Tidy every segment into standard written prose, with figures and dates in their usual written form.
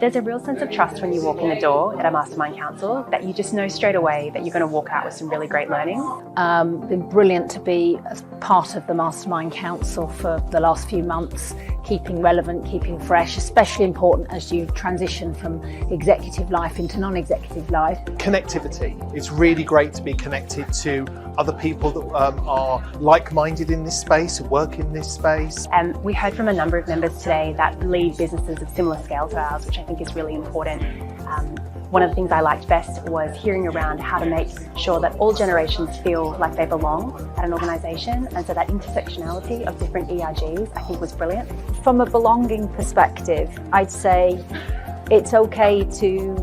There's a real sense of trust when you walk in the door at a Mastermind Council that you just know straight away that you're going to walk out with some really great learning. Been brilliant to be as part of the Mastermind Council for the last few months, keeping relevant, keeping fresh, especially important as you transition from executive life into non-executive life. Connectivity. It's really great to be connected to other people that are like-minded in this space, work in this space. And we heard from a number of members today that lead businesses of similar scale to ours, which I think is really important. One of the things I liked best was hearing around how to make sure that all generations feel like they belong at an organisation, and so that intersectionality of different ERGs I think was brilliant. From a belonging perspective, I'd say it's okay to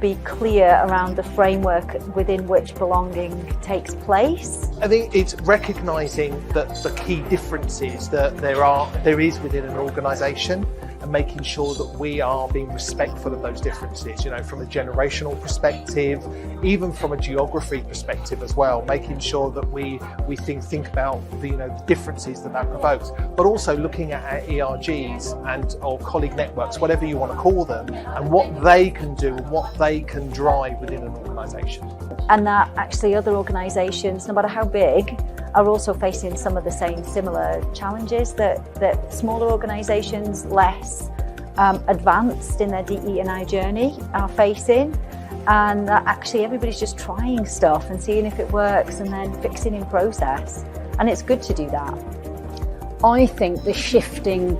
be clear around the framework within which belonging takes place. I think it's recognising that the key differences that there is within an organisation, and making sure that we are being respectful of those differences, you know, from a generational perspective, even from a geography perspective as well, making sure that we think about the differences that provokes, but also looking at our ERGs or colleague networks, whatever you want to call them, and what they can do and what they can drive within an organisation. And that actually other organisations, no matter how big, are also facing some of the same similar challenges that smaller organisations, less advanced in their DE&I journey, are facing. And that actually everybody's just trying stuff and seeing if it works and then fixing in process. And it's good to do that. I think the shifting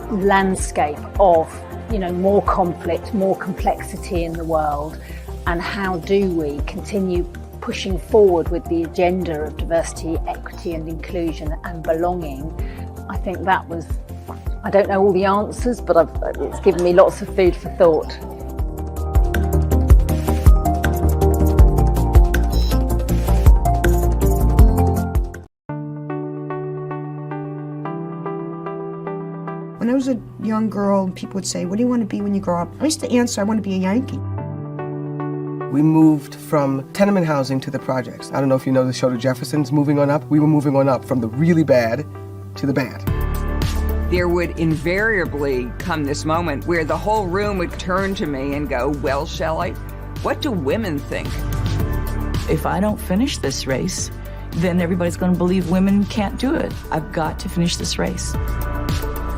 landscape of more conflict, more complexity in the world, and how do we continue pushing forward with the agenda of diversity, equity and inclusion and belonging. I think that was, I don't know all the answers, but it's given me lots of food for thought. When I was a young girl, people would say, "What do you want to be when you grow up?" I used to answer, "I want to be a Yankee." We moved from tenement housing to the projects. I don't know if you know the show The Jeffersons, Moving On Up. We were moving on up from the really bad to the bad. There would invariably come this moment where the whole room would turn to me and go, "Well, Shelley, what do women think?" If I don't finish this race, then everybody's going to believe women can't do it. I've got to finish this race.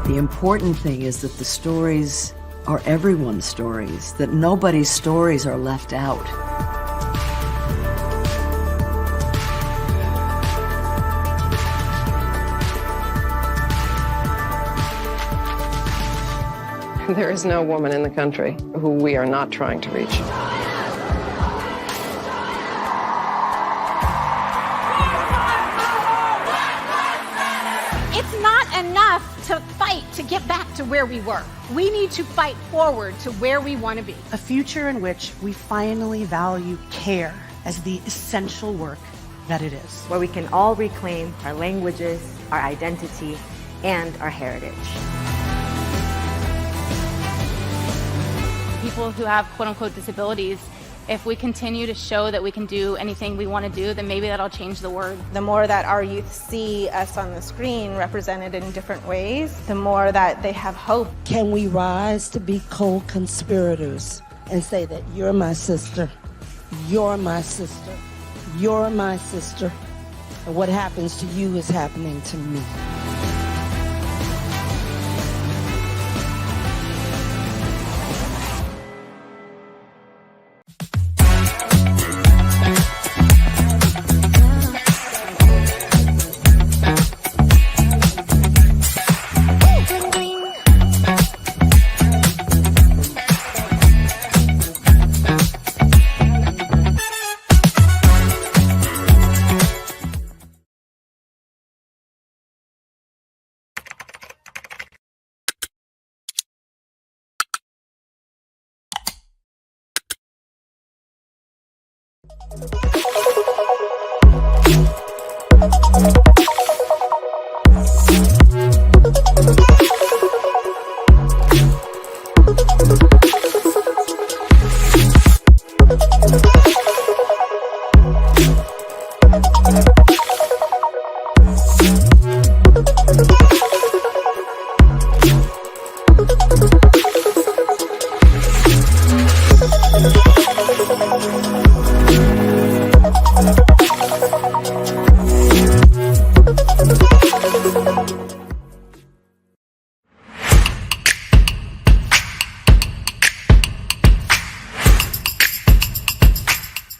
The important thing is that the stories are everyone's stories, that nobody's stories are left out. There is no woman in the country who we are not trying to reach. It's not enough to fight to get back to where we were. We need to fight forward to where we want to be. A future in which we finally value care as the essential work that it is. Where we can all reclaim our languages, our identity, and our heritage. People who have quote-unquote disabilities, if we continue to show that we can do anything we want to do, then maybe that'll change the world. The more that our youth see us on the screen represented in different ways, the more that they have hope. Can we rise to be co-conspirators and say that you're my sister, you're my sister, you're my sister, and what happens to you is happening to me.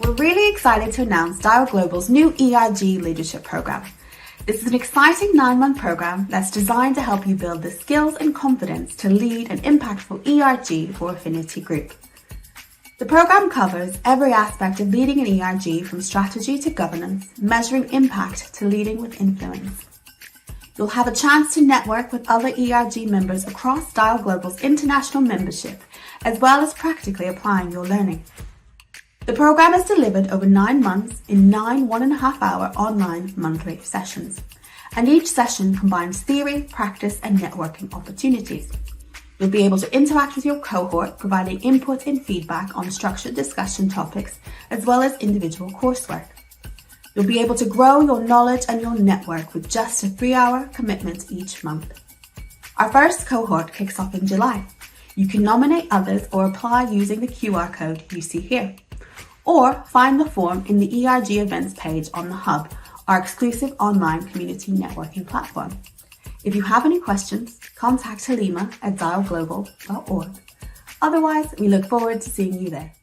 We're really excited to announce Dial Global's new ERG Leadership Program. This is an exciting 9-month program that's designed to help you build the skills and confidence to lead an impactful ERG for Affinity Group. The program covers every aspect of leading an ERG, from strategy to governance, measuring impact to leading with influence. You'll have a chance to network with other ERG members across Dial Global's international membership, as well as practically applying your learning. The program is delivered over 9 months in 9 1.5-hour online monthly sessions, and each session combines theory, practice, and networking opportunities. You'll be able to interact with your cohort, providing input and feedback on structured discussion topics, as well as individual coursework. You'll be able to grow your knowledge and your network with just a 3-hour commitment each month. Our first cohort kicks off in July. You can nominate others or apply using the QR code you see here, or find the form in the ERG events page on the Hub, our exclusive online community networking platform. If you have any questions, contact Halima at dialglobal.org. Otherwise, we look forward to seeing you there.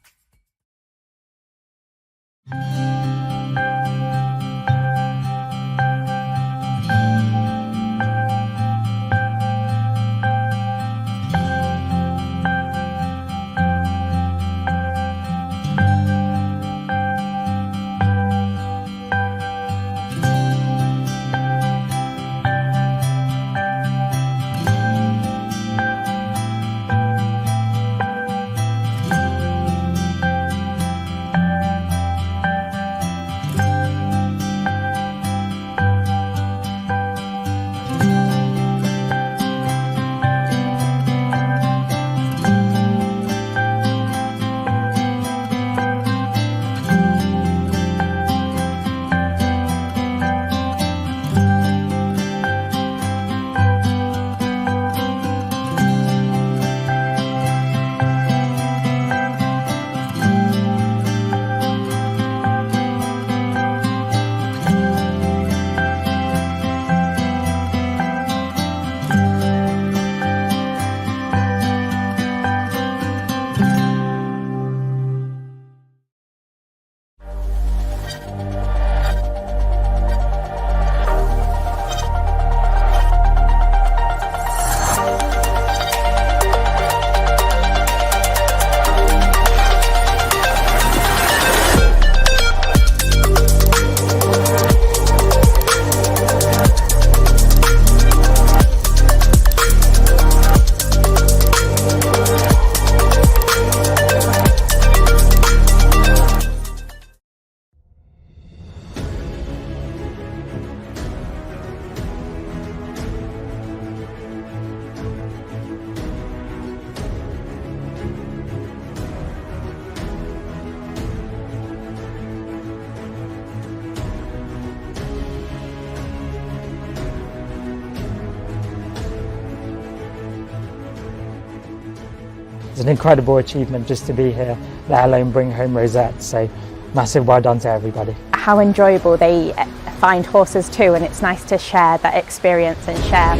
It's an incredible achievement just to be here, let alone bring home rosettes, so massive well done to everybody. How enjoyable they find horses too, and it's nice to share that experience and share.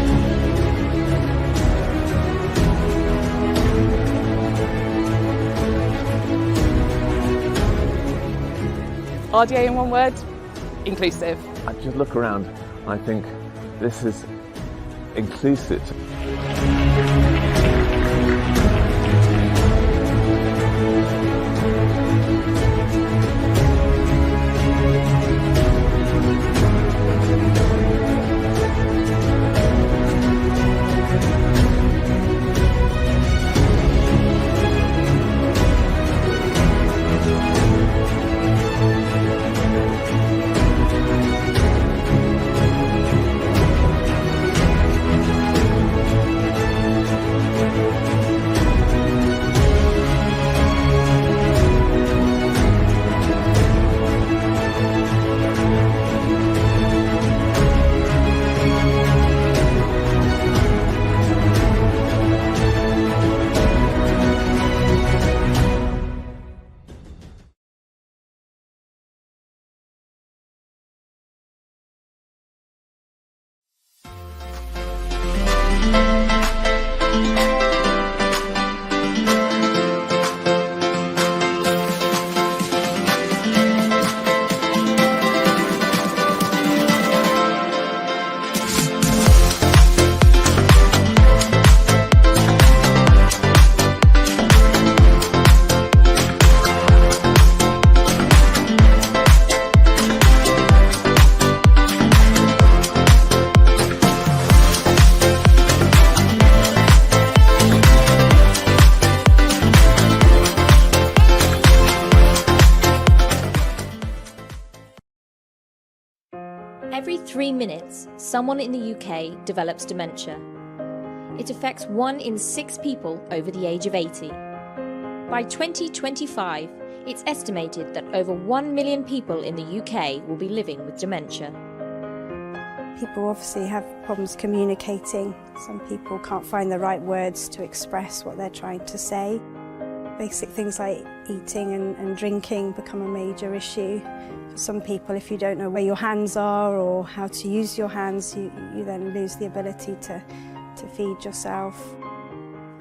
RDA in one word, inclusive. I just look around, I think this is inclusive. Every 3 minutes, someone in the UK develops dementia. It affects 1 in 6 people over the age of 80. By 2025, it's estimated that over 1 million people in the UK will be living with dementia. People obviously have problems communicating. Some people can't find the right words to express what they're trying to say. Basic things like eating and drinking become a major issue. For some people, if you don't know where your hands are or how to use your hands, you then lose the ability to feed yourself.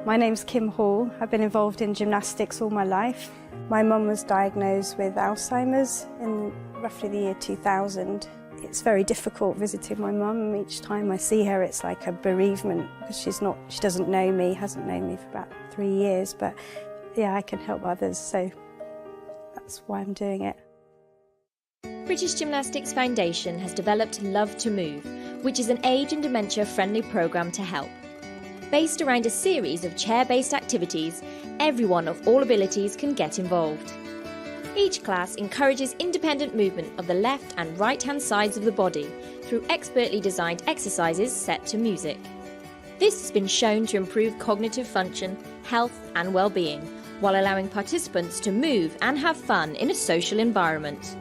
My name's Kim Hall. I've been involved in gymnastics all my life. My mum was diagnosed with Alzheimer's in roughly the year 2000. It's very difficult visiting my mum. Each time I see her, it's like a bereavement because she doesn't know me, hasn't known me for about 3 years, but yeah, I can help others, so that's why I'm doing it. British Gymnastics Foundation has developed Love to Move, which is an age and dementia-friendly programme to help. Based around a series of chair-based activities, everyone of all abilities can get involved. Each class encourages independent movement of the left and right-hand sides of the body through expertly designed exercises set to music. This has been shown to improve cognitive function, health and well-being, while allowing participants to move and have fun in a social environment.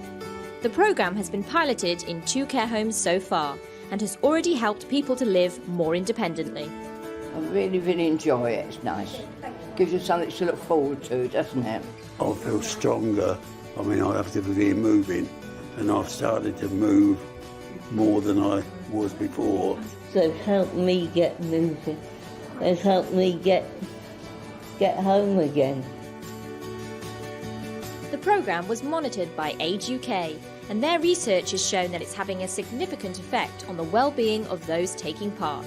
The programme has been piloted in 2 care homes so far and has already helped people to live more independently. I really, really enjoy it. It's nice. Gives you something to look forward to, doesn't it? I feel stronger. I mean, I have to be moving, and I've started to move more than I was before. They've helped me get moving. They've helped me get home again. The programme was monitored by Age UK, and their research has shown that it's having a significant effect on the well-being of those taking part.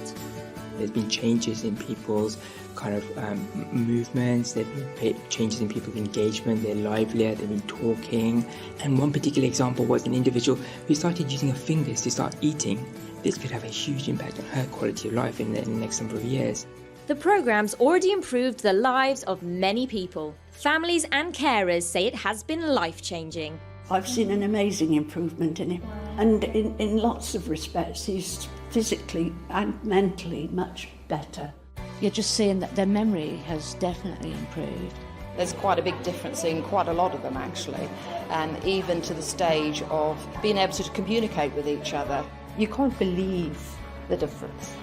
There's been changes in people's kind of movements, there have been changes in people's engagement, they're livelier, they've been talking. And one particular example was an individual who started using her fingers to start eating. This could have a huge impact on her quality of life in the next number of years. The programme's already improved the lives of many people. Families and carers say it has been life-changing. I've seen an amazing improvement in him, and in lots of respects he's physically and mentally much better. You're just seeing that their memory has definitely improved. There's quite a big difference in quite a lot of them actually, and even to the stage of being able to communicate with each other. You can't believe the difference.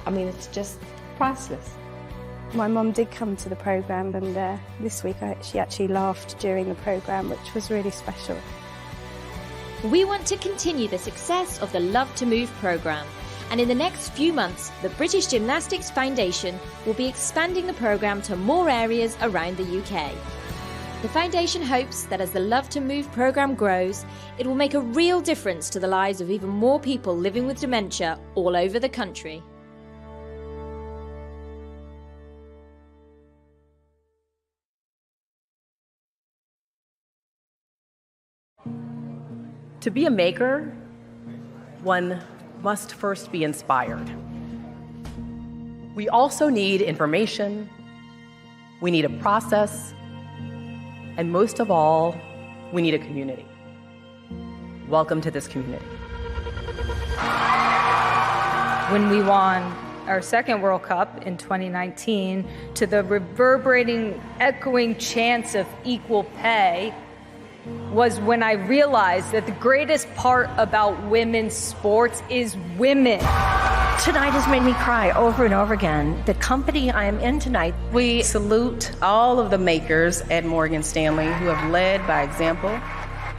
I mean, it's just priceless. My mum did come to the programme, and this week she actually laughed during the programme, which was really special. We want to continue the success of the Love to Move programme, and in the next few months, the British Gymnastics Foundation will be expanding the programme to more areas around the UK. The Foundation hopes that as the Love to Move programme grows, it will make a real difference to the lives of even more people living with dementia all over the country. To be a maker, one must first be inspired. We also need information, we need a process, and most of all, we need a community. Welcome to this community. When we won our second World Cup in 2019, to the reverberating, echoing chants of equal pay, was when I realized that the greatest part about women's sports is women. Tonight has made me cry over and over again. The company I am in tonight. We salute all of the makers at Morgan Stanley who have led by example,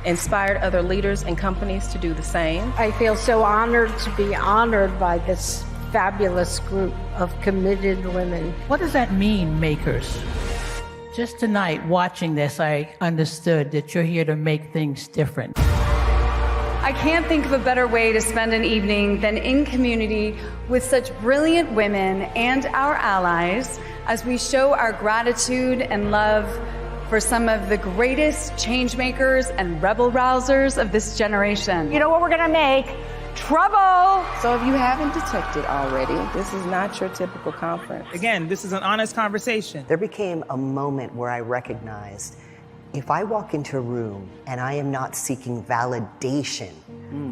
inspired other leaders and companies to do the same. I feel so honored to be honored by this fabulous group of committed women. What does that mean, makers? Just tonight, watching this, I understood that you're here to make things different. I can't think of a better way to spend an evening than in community with such brilliant women and our allies as we show our gratitude and love for some of the greatest change makers and rebel rousers of this generation. You know what we're gonna make? Trouble! So if you haven't detected already, this is not your typical conference. Again, this is an honest conversation. There became a moment where I recognized if I walk into a room and I am not seeking validation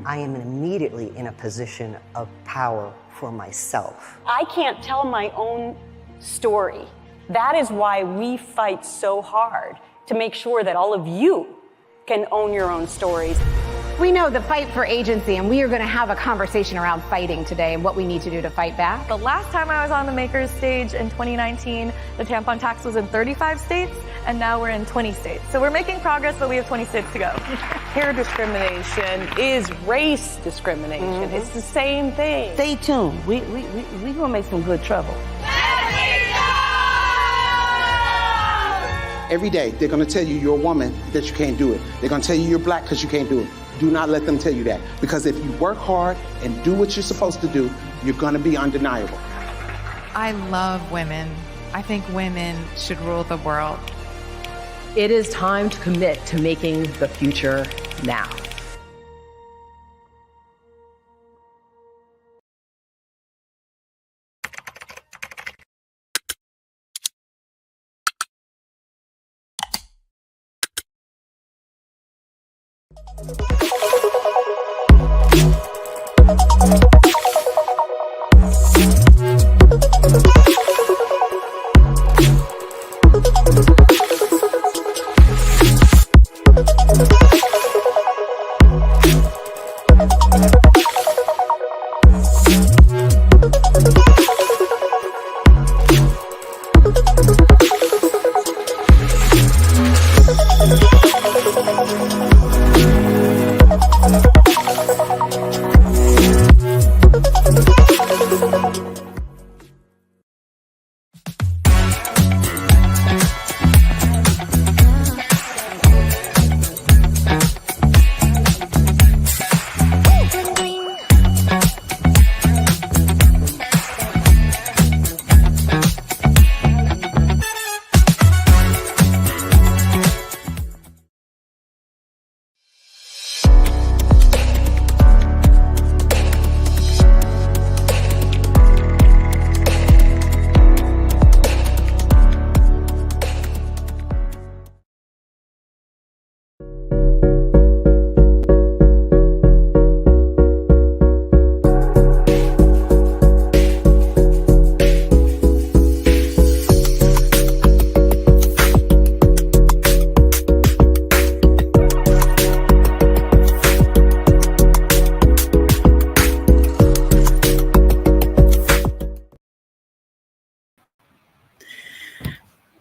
I am immediately in a position of power for myself. I can't tell my own story. That is why we fight so hard to make sure that all of you can own your own stories. We know the fight for agency, and we are going to have a conversation around fighting today and what we need to do to fight back. The last time I was on the Makers stage in 2019, the tampon tax was in 35 states, and now we're in 20 states. So we're making progress, but we have 20 states to go. Hair discrimination is race discrimination. It's the same thing. Stay tuned. We gonna make some good trouble. Every day, they're going to tell you you're a woman, that you can't do it. They're going to tell you you're black because you can't do it. Do not let them tell you that. Because if you work hard and do what you're supposed to do, you're going to be undeniable. I love women. I think women should rule the world. It is time to commit to making the future now.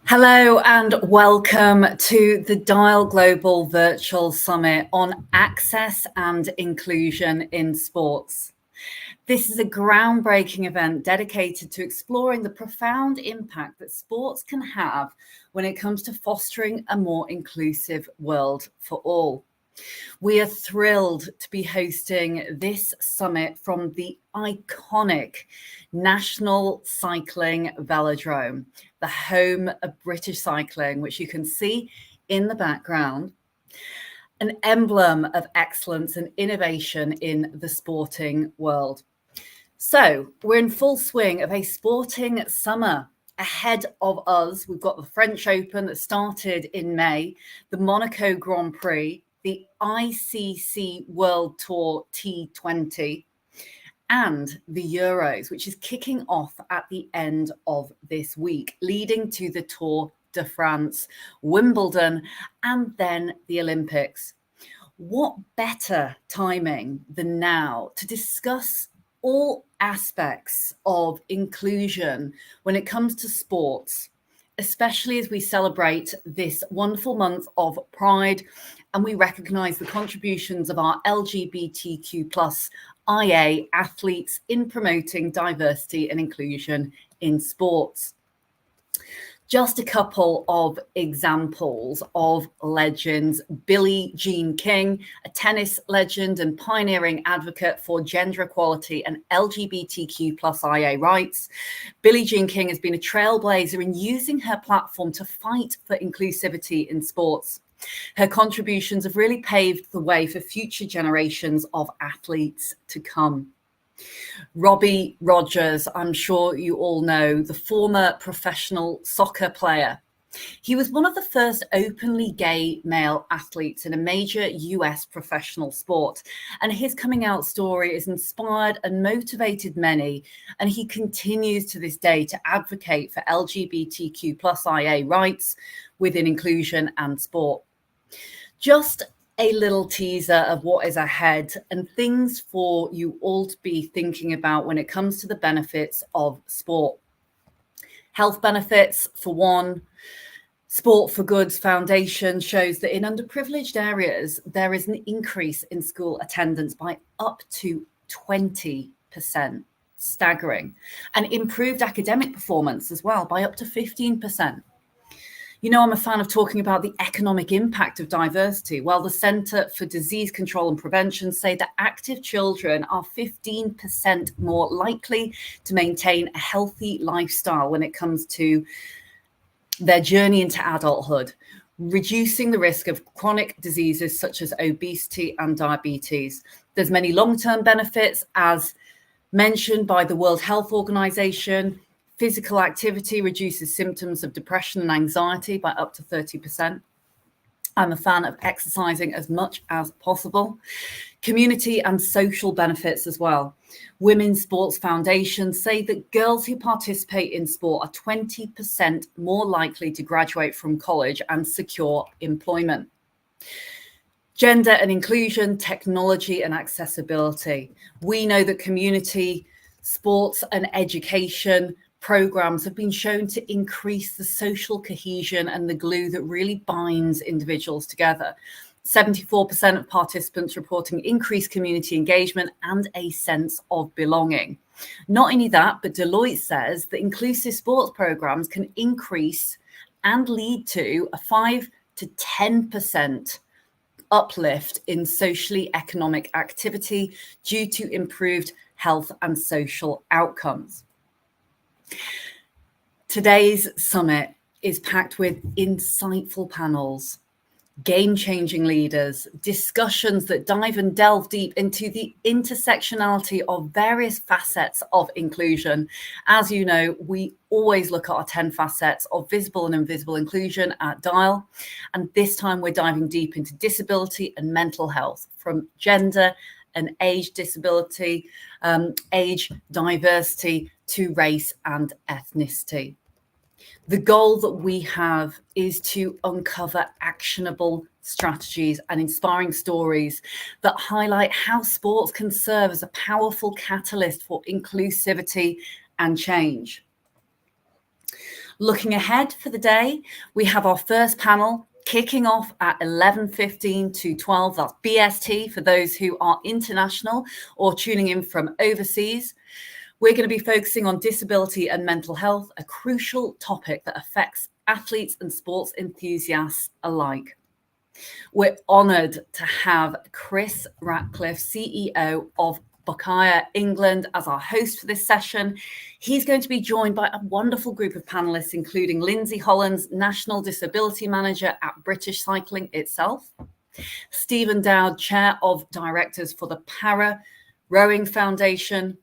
Hello and welcome to the Dial Global Virtual Summit on Access and Inclusion in Sports. This is a groundbreaking event dedicated to exploring the profound impact that sports can have when it comes to fostering a more inclusive world for all. We are thrilled to be hosting this summit from the iconic National Cycling Velodrome, the home of British cycling, which you can see in the background, an emblem of excellence and innovation in the sporting world. So we're in full swing of a sporting summer. Ahead of us, we've got the French Open that started in May, the Monaco Grand Prix, the ICC World Tour T20, and the Euros, which is kicking off at the end of this week, leading to the Tour de France, Wimbledon, and then the Olympics. What better timing than now to discuss all aspects of inclusion when it comes to sports, especially as we celebrate this wonderful month of Pride and we recognise the contributions of our LGBTQ plus IA athletes in promoting diversity and inclusion in sports. Just a couple of examples of legends. Billie Jean King, a tennis legend and pioneering advocate for gender equality and LGBTQ plus IA rights. Billie Jean King has been a trailblazer in using her platform to fight for inclusivity in sports. Her contributions have really paved the way for future generations of athletes to come. Robbie Rogers, I'm sure you all know, the former professional soccer player. He was one of the first openly gay male athletes in a major US professional sport, and his coming out story has inspired and motivated many, and he continues to this day to advocate for LGBTQ+IA rights within inclusion and sport. Just a little teaser of what is ahead and things for you all to be thinking about when it comes to the benefits of sport. Health benefits, for one. Sport for Goods Foundation shows that in underprivileged areas, there is an increase in school attendance by up to 20%, staggering, and improved academic performance as well by up to 15%. You know, I'm a fan of talking about the economic impact of diversity. Well, the Centre for Disease Control and Prevention say that active children are 15% more likely to maintain a healthy lifestyle when it comes to their journey into adulthood, reducing the risk of chronic diseases such as obesity and diabetes. There's many long-term benefits, as mentioned by the World Health Organization. Physical activity reduces symptoms of depression and anxiety by up to 30%. I'm a fan of exercising as much as possible. Community and social benefits as well. Women's Sports Foundation say that girls who participate in sport are 20% more likely to graduate from college and secure employment. Gender and inclusion, technology and accessibility. We know that community, sports and education programs have been shown to increase the social cohesion and the glue that really binds individuals together. 74% of participants reporting increased community engagement and a sense of belonging. Not only that, but Deloitte says that inclusive sports programs can increase and lead to a 5 to 10% uplift in socially economic activity due to improved health and social outcomes. Today's summit is packed with insightful panels, game-changing leaders, discussions that dive and delve deep into the intersectionality of various facets of inclusion. As you know, we always look at our 10 facets of visible and invisible inclusion at Dial. And this time we're diving deep into disability and mental health, from gender and age disability, age diversity, to race and ethnicity. The goal that we have is to uncover actionable strategies and inspiring stories that highlight how sports can serve as a powerful catalyst for inclusivity and change. Looking ahead for the day, we have our first panel kicking off at 11:15 to 12. That's BST for those who are international or tuning in from overseas. We're going to be focusing on disability and mental health, a crucial topic that affects athletes and sports enthusiasts alike. We're honoured to have Chris Ratcliffe, CEO of Bocaya England, as our host for this session. He's going to be joined by a wonderful group of panellists, including Lindsay Hollands, National Disability Manager at British Cycling itself, Stephen Dowd, Chair of Directors for the Para Rowing Foundation,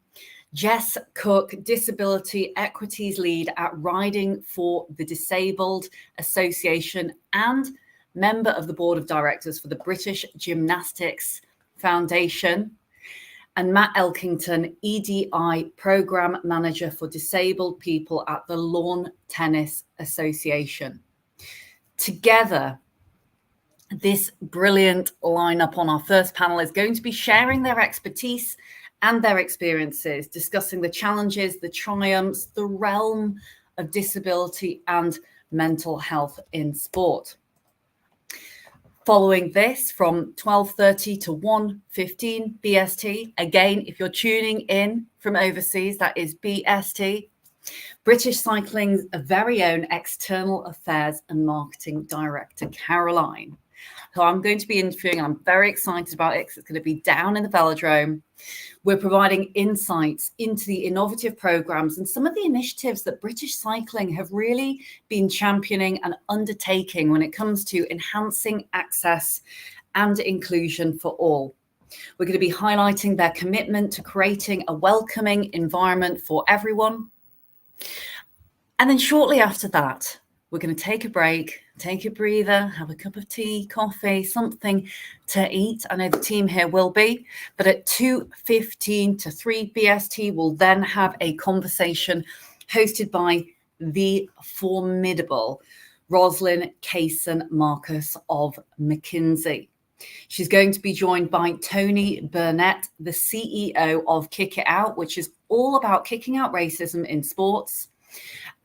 Jess Cook, Disability Equities Lead at Riding for the Disabled Association and member of the Board of Directors for the British Gymnastics Foundation, and Matt Elkington, EDI Programme Manager for Disabled People at the Lawn Tennis Association. Together, this brilliant lineup on our first panel is going to be sharing their expertise and their experiences, discussing the challenges, the triumphs, the realm of disability and mental health in sport. Following this, from 12:30 to 1:15 BST, again, if you're tuning in from overseas, that is BST, British Cycling's very own External Affairs and Marketing Director, Caroline, who I'm going to be interviewing, and I'm very excited about it because it's going to be down in the velodrome. We're providing insights into the innovative programs and some of the initiatives that British Cycling have really been championing and undertaking when it comes to enhancing access and inclusion for all. We're going to be highlighting their commitment to creating a welcoming environment for everyone. And then shortly after that, We're going to take a break, take a breather, have a cup of tea, coffee, something to eat. I know the team here will be, but at 2:15 to 3 BST, we'll then have a conversation hosted by the formidable Roslyn Kaysen-Marcus of McKinsey. She's going to be joined by Tony Burnett, the CEO of Kick It Out, which is all about kicking out racism in sports.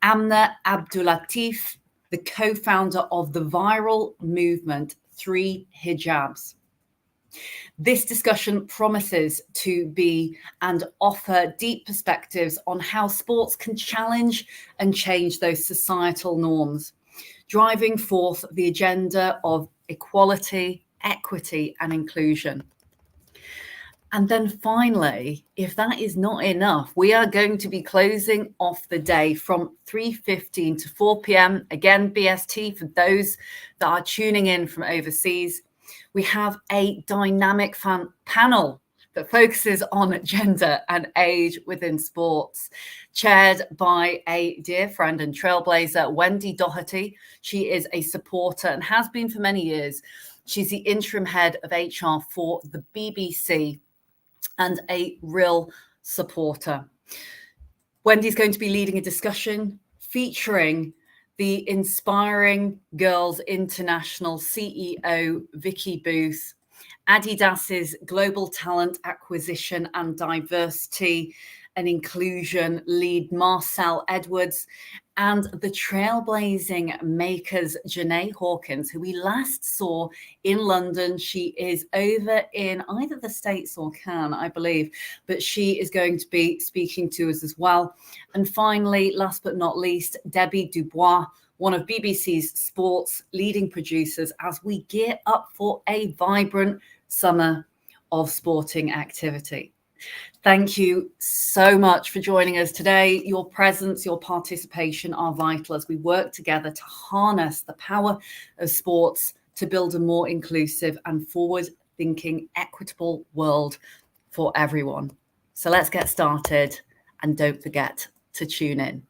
Amna Abdulatif, the co-founder of the viral movement 3 Hijabs. This discussion promises to be and offer deep perspectives on how sports can challenge and change those societal norms, driving forth the agenda of equality, equity, and inclusion. And then finally, if that is not enough, we are going to be closing off the day from 3:15 to 4 p.m. Again, BST for those that are tuning in from overseas. We have a dynamic panel that focuses on gender and age within sports, chaired by a dear friend and trailblazer, Wendy Doherty. She is a supporter and has been for many years. She's the interim head of HR for the BBC and a real supporter. Wendy's going to be leading a discussion featuring the Inspiring Girls International CEO, Vicky Booth, Adidas's Global Talent Acquisition and Diversity and Inclusion lead, Marcel Edwards, and the trailblazing makers, Janae Hawkins, who we last saw in London. She is over in either the States or Cannes, I believe, but she is going to be speaking to us as well. And finally, last but not least, Debbie Dubois, one of BBC's sports leading producers, as we gear up for a vibrant summer of sporting activity. Thank you so much for joining us today. Your presence, your participation are vital as we work together to harness the power of sports to build a more inclusive and forward-thinking, equitable world for everyone. So let's get started, and don't forget to tune in.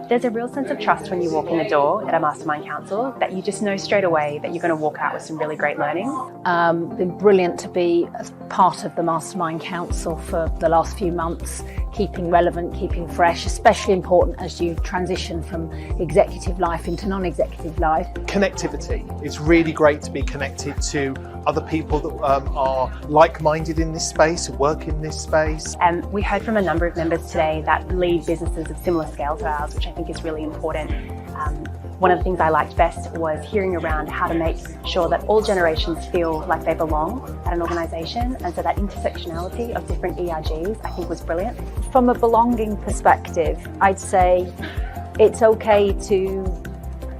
There's a real sense of trust when you walk in the door at a Mastermind Council that you just know straight away that you're going to walk out with some really great learning. Been brilliant to be as part of the Mastermind Council for the last few months, keeping relevant, keeping fresh, especially important as you transition from executive life into non-executive life. Connectivity. It's really great to be connected to other people that are like-minded in this space, who work in this space. We heard from a number of members today that lead businesses of similar scale to ours, which I think is really important. One of the things I liked best was hearing around how to make sure that all generations feel like they belong at an organisation, and so that intersectionality of different ERGs I think was brilliant. From a belonging perspective, I'd say it's okay to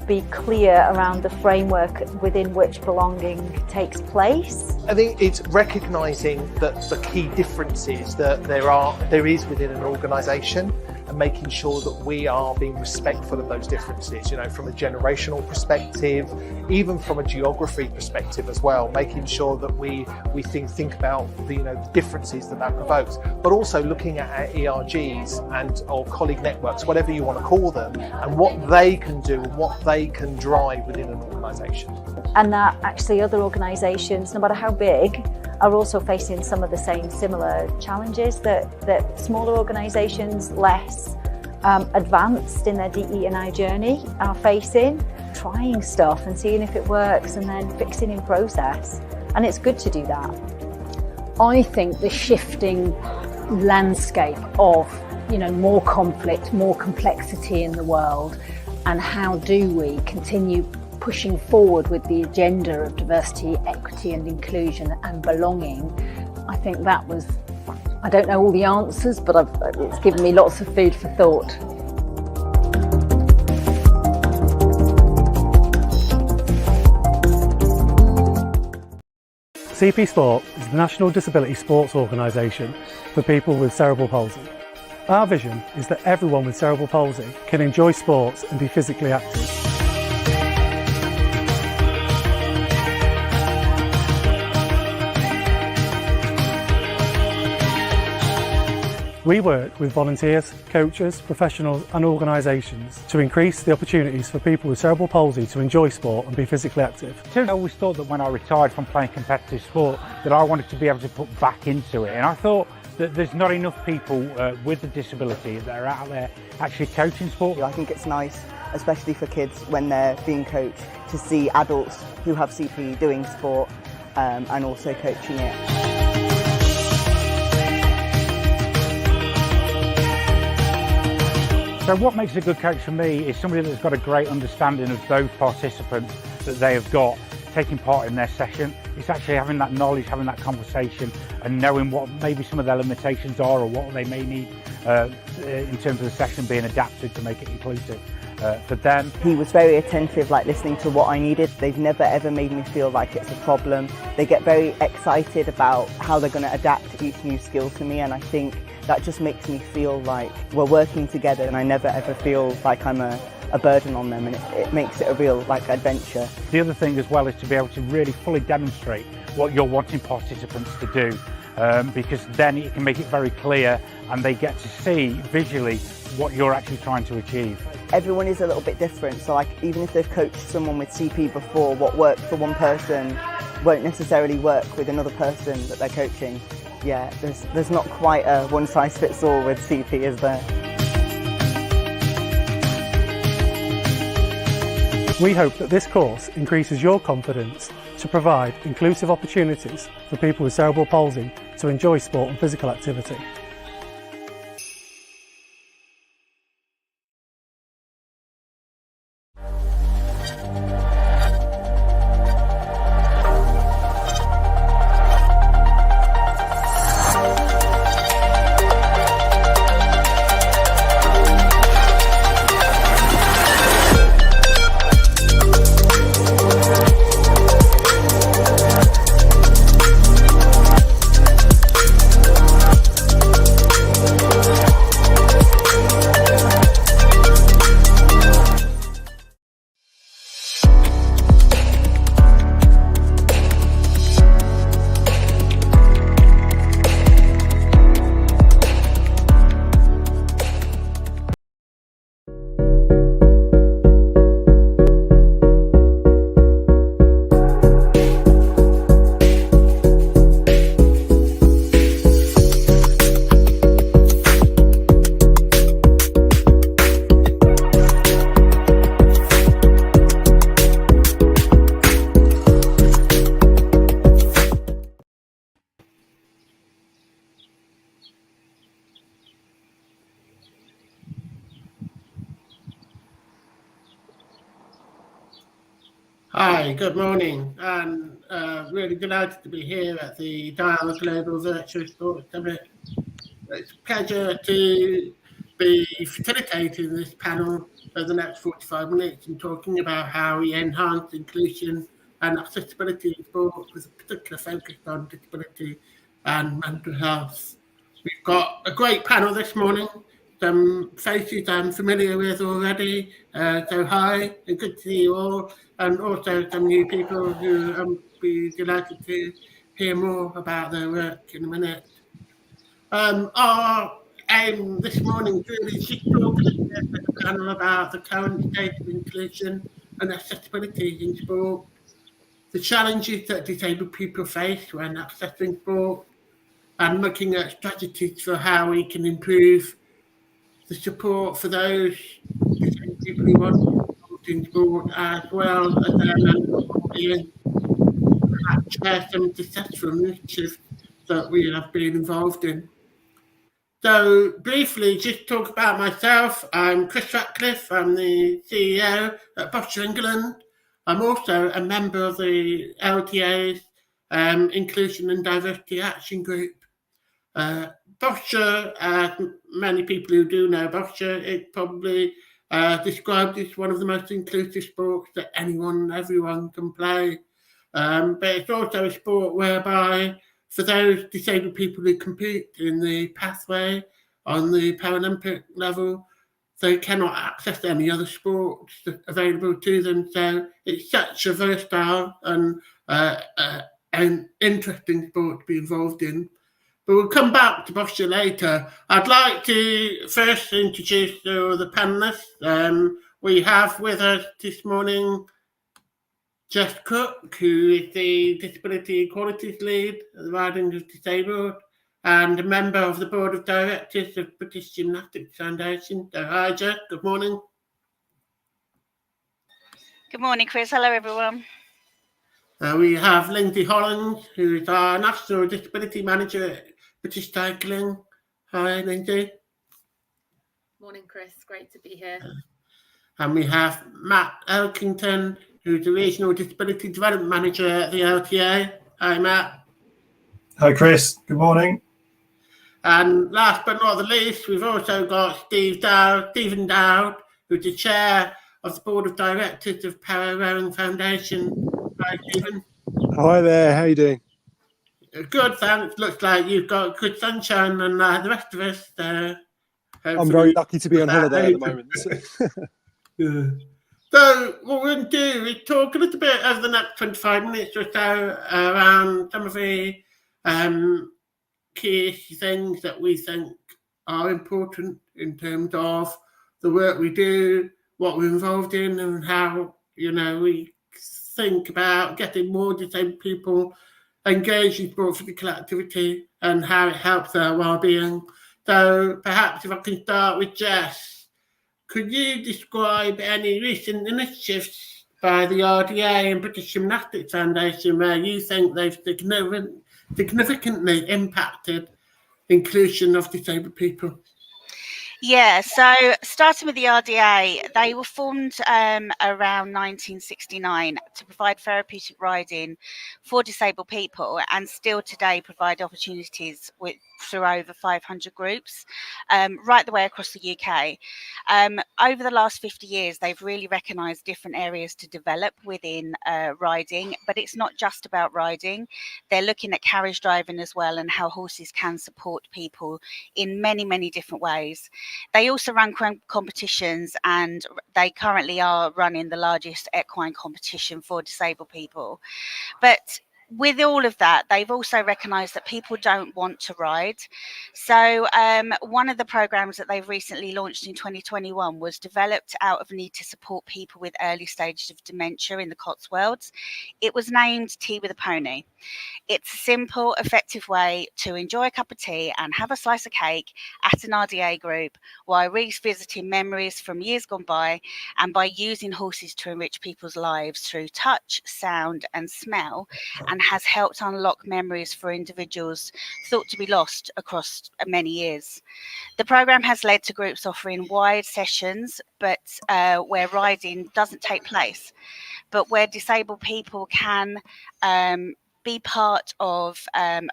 be clear around the framework within which belonging takes place. I think it's recognising that the key differences that there is within an organisation, and making sure that we are being respectful of those differences, you know, from a generational perspective, even from a geography perspective as well, making sure that we think about the differences that provokes, but also looking at our ERGs or colleague networks, whatever you want to call them, and what they can do and what they can drive within an organisation. And that actually other organisations, no matter how big, are also facing some of the same similar challenges that smaller organisations, less advanced in their DE&I journey are facing, trying stuff and seeing if it works and then fixing in process. And it's good to do that. I think the shifting landscape of, more conflict, more complexity in the world, and how do we continue pushing forward with the agenda of diversity, equity and inclusion and belonging. I think that was, I don't know all the answers, but it's given me lots of food for thought. CP Sport is the National Disability Sports Organisation for people with cerebral palsy. Our vision is that everyone with cerebral palsy can enjoy sports and be physically active. We work with volunteers, coaches, professionals and organisations to increase the opportunities for people with cerebral palsy to enjoy sport and be physically active. I always thought that when I retired from playing competitive sport that I wanted to be able to put back into it, and I thought that there's not enough people with a disability that are out there actually coaching sport. I think it's nice, especially for kids when they're being coached, to see adults who have CP doing sport and also coaching it. So what makes a good coach for me is somebody that's got a great understanding of those participants that they have got taking part in their session. It's actually having that knowledge, having that conversation and knowing what maybe some of their limitations are or what they may need in terms of the session being adapted to make it inclusive for them. He was very attentive, like listening to what I needed. They've never ever made me feel like it's a problem. They get very excited about how they're going to adapt each new skill to me, and I think that just makes me feel like we're working together and I never ever feel like I'm a burden on them, and it makes it a real adventure. The other thing as well is to be able to really fully demonstrate what you're wanting participants to do, because then it can make it very clear and they get to see visually what you're actually trying to achieve. Everyone is a little bit different, so even if they've coached someone with CP before, what worked for one person won't necessarily work with another person that they're coaching. Yeah, there's not quite a one-size-fits-all with CP, is there? We hope that this course increases your confidence to provide inclusive opportunities for people with cerebral palsy to enjoy sport and physical activity. Hi, good morning, and really delighted to be here at the Dial Global Virtual Sports Summit. It's a pleasure to be facilitating this panel for the next 45 minutes and talking about how we enhance inclusion and accessibility in sport with a particular focus on disability and mental health. We've got a great panel this morning, some faces I'm familiar with already, so hi, and good to see you all. And also some new people who I'll be delighted to hear more about their work in a minute. Our aim this morning is really just talking to the panel about the current state of inclusion and accessibility in sport, the challenges that disabled people face when accessing sport, and looking at strategies for how we can improve the support for those people who want to be involved in sport, as well as being share some successful initiatives that we have been involved in. So briefly, just talk about myself. I'm Chris Ratcliffe. I'm the CEO at Boccia England. I'm also a member of the LTA's Inclusion and Diversity Action Group. Boccia, as many people who do know Boccia, it's probably described as one of the most inclusive sports that anyone and everyone can play. But it's also a sport whereby, for those disabled people who compete in the pathway on the Paralympic level, they cannot access any other sports available to them. So it's such a versatile and an interesting sport to be involved in. But we'll come back to Boccia later. I'd like to first introduce the panellists. We have with us this morning Jess Cook, who is the Disability Equalities Lead at the Riding of Disabled and a member of the Board of Directors of British Gymnastics Foundation. So hi Jess, good morning. Good morning, Chris. Hello, everyone. We have Lindsay Holland, who is our National Disability Manager at British Cycling. Hi, Lindsay. Morning, Chris. Great to be here. And we have Matt Elkington, who's the Regional Disability Development Manager at the LTA. Hi, Matt. Hi, Chris. Good morning. And last but not the least, we've also got Stephen Dowd, who's the Chair of the Board of Directors of Para Rowing Foundation. Hi, Stephen. Hi there. How are you doing? Good, thanks. Looks like you've got good sunshine and the rest of us. I'm very lucky to be on holiday at the moment. Yeah. So what we're going to do is talk a little bit over the next 25 minutes or so around some of the key things that we think are important in terms of the work we do, what we're involved in, and how, we think about getting more disabled people engaged in sport physical activity and how it helps their well-being. So perhaps if I can start with Jess, could you describe any recent initiatives by the RDA and British Gymnastics Foundation where you think they've significantly impacted inclusion of disabled people? Yeah, so starting with the RDA, they were formed around 1969 to provide therapeutic riding for disabled people, and still today provide opportunities through over 500 groups right the way across the UK. Over the last 50 years, they've really recognised different areas to develop within riding, but it's not just about riding. They're looking at carriage driving as well, and how horses can support people in many, many different ways. They also run competitions, and they currently are running the largest equine competition for disabled people. But with all of that, they've also recognised that people don't want to ride. So one of the programmes that they've recently launched in 2021 was developed out of a need to support people with early stages of dementia in the Cotswolds. It was named Tea with a Pony. It's a simple, effective way to enjoy a cup of tea and have a slice of cake at an RDA group while revisiting memories from years gone by, and by using horses to enrich people's lives through touch, sound and smell, and has helped unlock memories for individuals thought to be lost across many years. The programme has led to groups offering wide sessions, but where riding doesn't take place, but where disabled people can be part of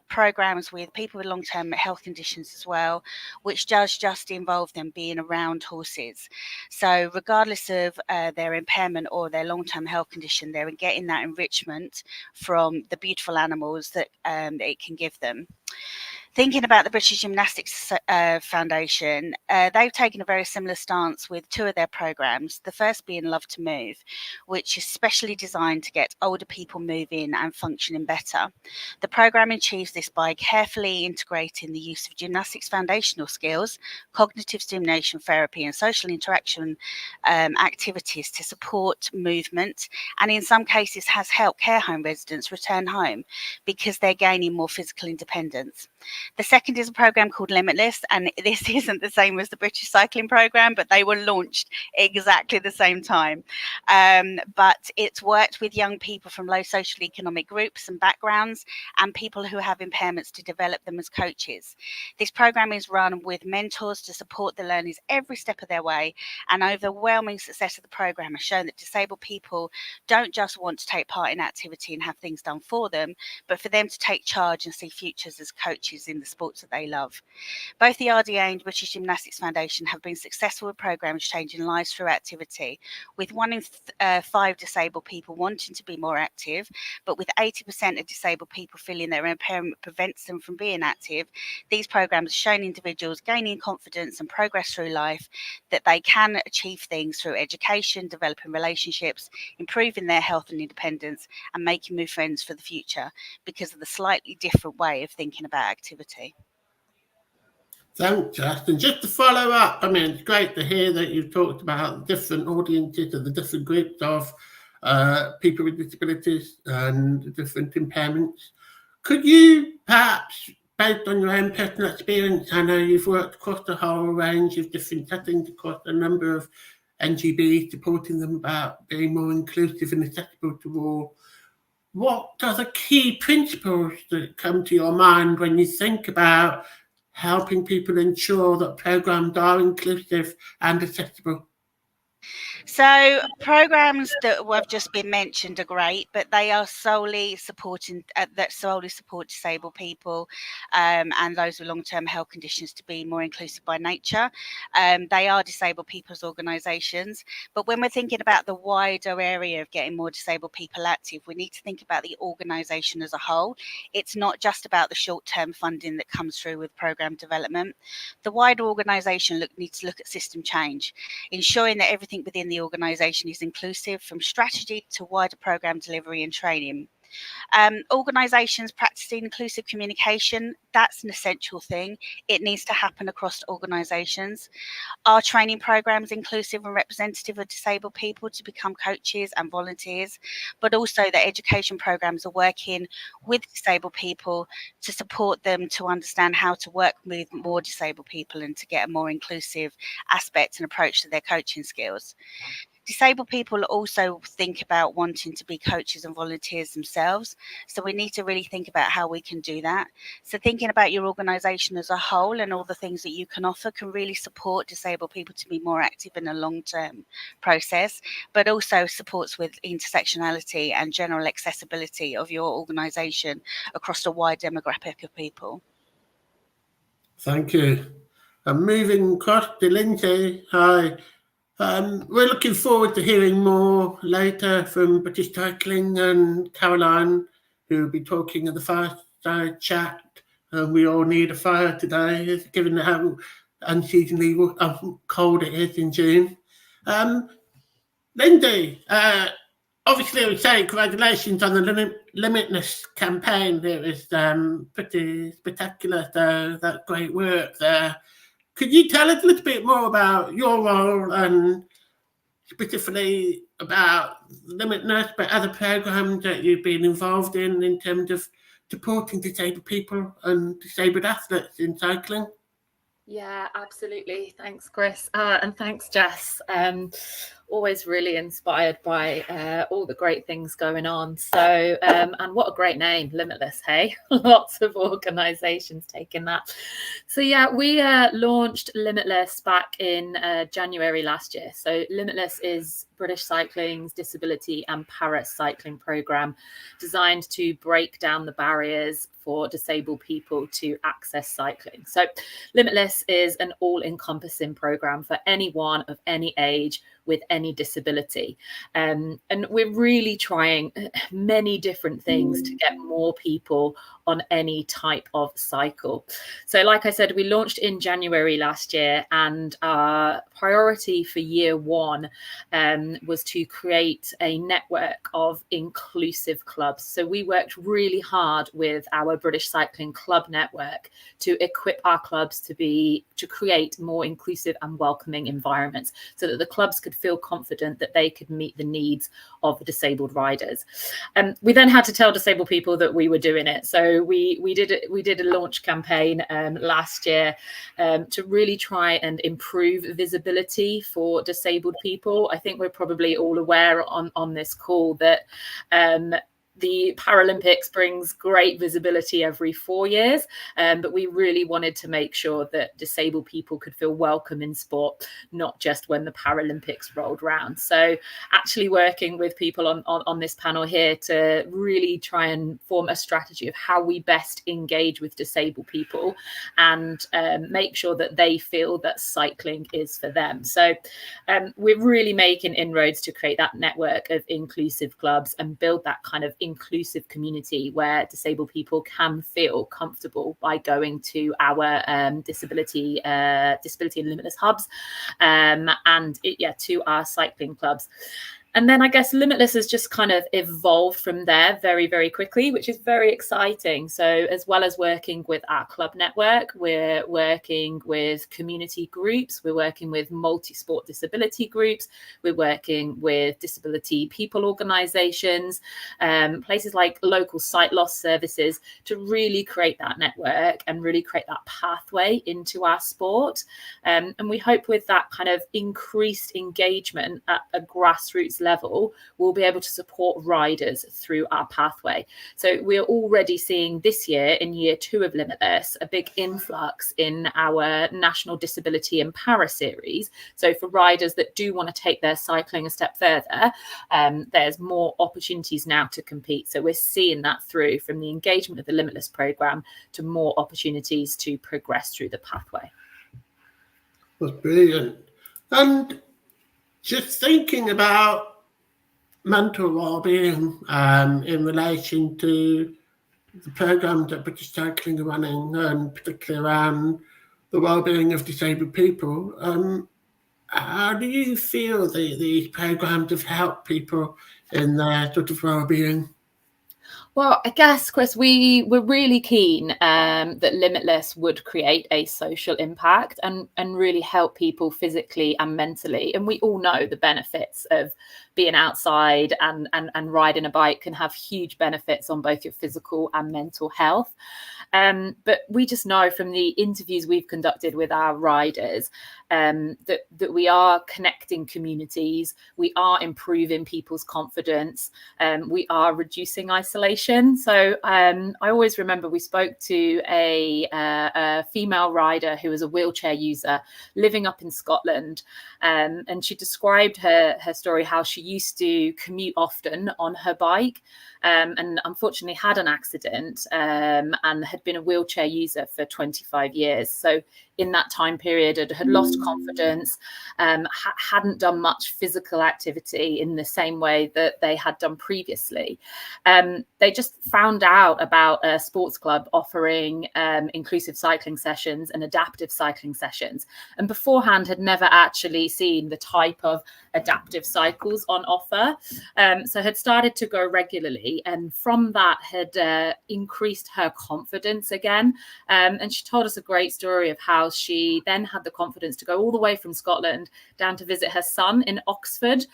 programs with people with long-term health conditions as well, which does just involve them being around horses. So regardless of their impairment or their long-term health condition, they're getting that enrichment from the beautiful animals that it can give them. Thinking about the British Gymnastics Foundation, they've taken a very similar stance with two of their programs, the first being Love to Move, which is specially designed to get older people moving and functioning better. The program achieves this by carefully integrating the use of gymnastics foundational skills, cognitive stimulation therapy and social interaction activities to support movement, and in some cases has helped care home residents return home because they're gaining more physical independence. The second is a program called Limitless, and this isn't the same as the British Cycling Program, but they were launched exactly the same time. But it's worked with young people from low social economic groups and backgrounds and people who have impairments to develop them as coaches. This program is run with mentors to support the learners every step of their way, and overwhelming success of the program has shown that disabled people don't just want to take part in activity and have things done for them, but for them to take charge and see futures as coaches in the sports that they love. Both the RDA and British Gymnastics Foundation have been successful with programs changing lives through activity, with 1 in 5 disabled people wanting to be more active, but with 80% of disabled people feeling their impairment prevents them from being active. These programs have shown individuals gaining confidence and progress through life that they can achieve things through education, developing relationships, improving their health and independence, and making new friends for the future because of the slightly different way of thinking about activity. Thanks, Justin. Just to follow up, I mean, it's great to hear that you've talked about different audiences and the different groups of people with disabilities and different impairments. Could you perhaps, based on your own personal experience, I know you've worked across the whole range of different settings across a number of NGBs, supporting them about being more inclusive and accessible to all. What are the key principles that come to your mind when you think about helping people ensure that programs are inclusive and accessible? So programs that have just been mentioned are great, but they are solely supporting that solely support disabled people and those with long-term health conditions to be more inclusive by nature. They are disabled people's organisations, but when we're thinking about the wider area of getting more disabled people active, we need to think about the organisation as a whole. It's not just about the short-term funding that comes through with program development. The wider organisation needs to look at system change, ensuring that everything within the organisation is inclusive, from strategy to wider program delivery and training. Organisations practicing inclusive communication, that's an essential thing. It needs to happen across organisations. Are training programs inclusive and representative of disabled people to become coaches and volunteers? But also that education programs are working with disabled people to support them to understand how to work with more disabled people and to get a more inclusive aspect and approach to their coaching skills. Disabled people also think about wanting to be coaches and volunteers themselves. So we need to really think about how we can do that. So thinking about your organisation as a whole and all the things that you can offer can really support disabled people to be more active in a long-term process, but also supports with intersectionality and general accessibility of your organisation across a wide demographic of people. Thank you. I'm moving across to Lindsay. Hi. We're looking forward to hearing more later from British Cycling and Caroline, who will be talking at the fireside chat. We all need a fire today, given how unseasonably cold it is in June. Lindsay, obviously I would say congratulations on the Limitless campaign. It was pretty spectacular, so that's great work there. Could you tell us a little bit more about your role and specifically about Limitless, but other programs that you've been involved in terms of supporting disabled people and disabled athletes in cycling? Yeah, absolutely. Thanks, Chris. And thanks, Jess. Always really inspired by all the great things going on. So, and what a great name, Limitless, hey? Lots of organisations taking that. So yeah, we launched Limitless back in January last year. So Limitless is British Cycling's disability and para cycling programme designed to break down the barriers for disabled people to access cycling. So Limitless is an all-encompassing programme for anyone of any age with any disability. And we're really trying many different things to get more people on any type of cycle. So like I said, we launched in January last year, and our priority for year one was to create a network of inclusive clubs. So we worked really hard with our British Cycling Club network to equip our clubs to create more inclusive and welcoming environments so that the clubs could could feel confident that they could meet the needs of disabled riders. We then had to tell disabled people that we were doing it. So we did a launch campaign last year to really try and improve visibility for disabled people. I think we're probably all aware on this call that the Paralympics brings great visibility every 4 years, but we really wanted to make sure that disabled people could feel welcome in sport, not just when the Paralympics rolled round. So actually working with people on this panel here to really try and form a strategy of how we best engage with disabled people and make sure that they feel that cycling is for them. So we're really making inroads to create that network of inclusive clubs and build that kind of inclusive community where disabled people can feel comfortable by going to our disability and limitless hubs to our cycling clubs. And then I guess Limitless has just kind of evolved from there very, very quickly, which is very exciting. So as well as working with our club network, we're working with community groups, we're working with multi-sport disability groups, we're working with disability people organisations, places like local sight loss services to really create that network and really create that pathway into our sport. And we hope with that kind of increased engagement at a grassroots level, we'll be able to support riders through our pathway. So we're already seeing this year, in year 2 of Limitless, a big influx in our National Disability and Para series. So for riders that do want to take their cycling a step further, there's more opportunities now to compete. So we're seeing that through from the engagement of the Limitless programme to more opportunities to progress through the pathway. That's brilliant. And just thinking about mental well-being in relation to the programme that British Cycling are running, and particularly around the well-being of disabled people, how do you feel these programmes have helped people in their sort of well-being? Well, I guess, Chris, we were really keen that Limitless would create a social impact and really help people physically and mentally. And we all know the benefits of being outside and riding a bike can have huge benefits on both your physical and mental health. But we just know from the interviews we've conducted with our riders that we are connecting communities, we are improving people's confidence, we are reducing isolation. So I always remember we spoke to a female rider who was a wheelchair user living up in Scotland, and she described her story, how she used to commute often on her bike, and unfortunately had an accident and had been a wheelchair user for 25 years. So in that time period had lost confidence, hadn't done much physical activity in the same way that they had done previously. They just found out about a sports club offering inclusive cycling sessions and adaptive cycling sessions, and beforehand had never actually seen the type of adaptive cycles on offer. So had started to go regularly, and from that had increased her confidence again. And she told us a great story of how she then had the confidence to go all the way from Scotland down to visit her son in Oxford,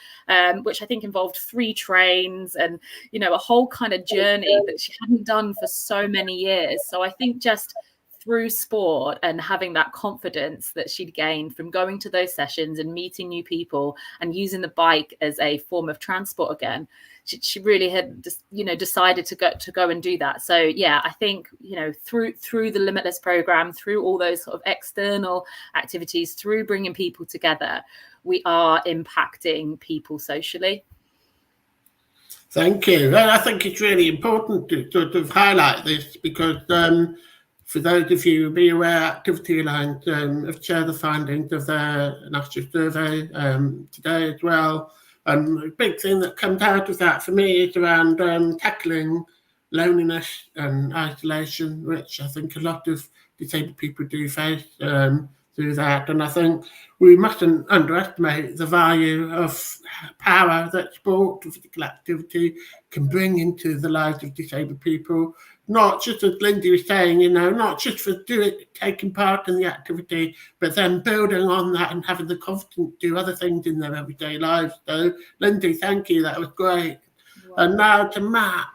which I think involved 3 trains and, you know, a whole kind of journey that she hadn't done for so many years. So I think just through sport and having that confidence that she'd gained from going to those sessions and meeting new people and using the bike as a form of transport again, she really had just, you know, decided to go and do that. So yeah, I think, you know, through the Limitless programme, through all those sort of external activities, through bringing people together, we are impacting people socially. Thank you. Well, I think it's really important to sort of highlight this because for those of you who be aware, Activity Alliance have shared the findings of their national survey today as well. And the big thing that comes out of that for me is around tackling loneliness and isolation, which I think a lot of disabled people do face. through that. And I think we mustn't underestimate the value of power that sport or physical activity can bring into the lives of disabled people. Not just, as Lindsay was saying, not just for taking part in the activity, but then building on that and having the confidence to do other things in their everyday lives. So, Lindsay, thank you. That was great. Wow. And now to Matt.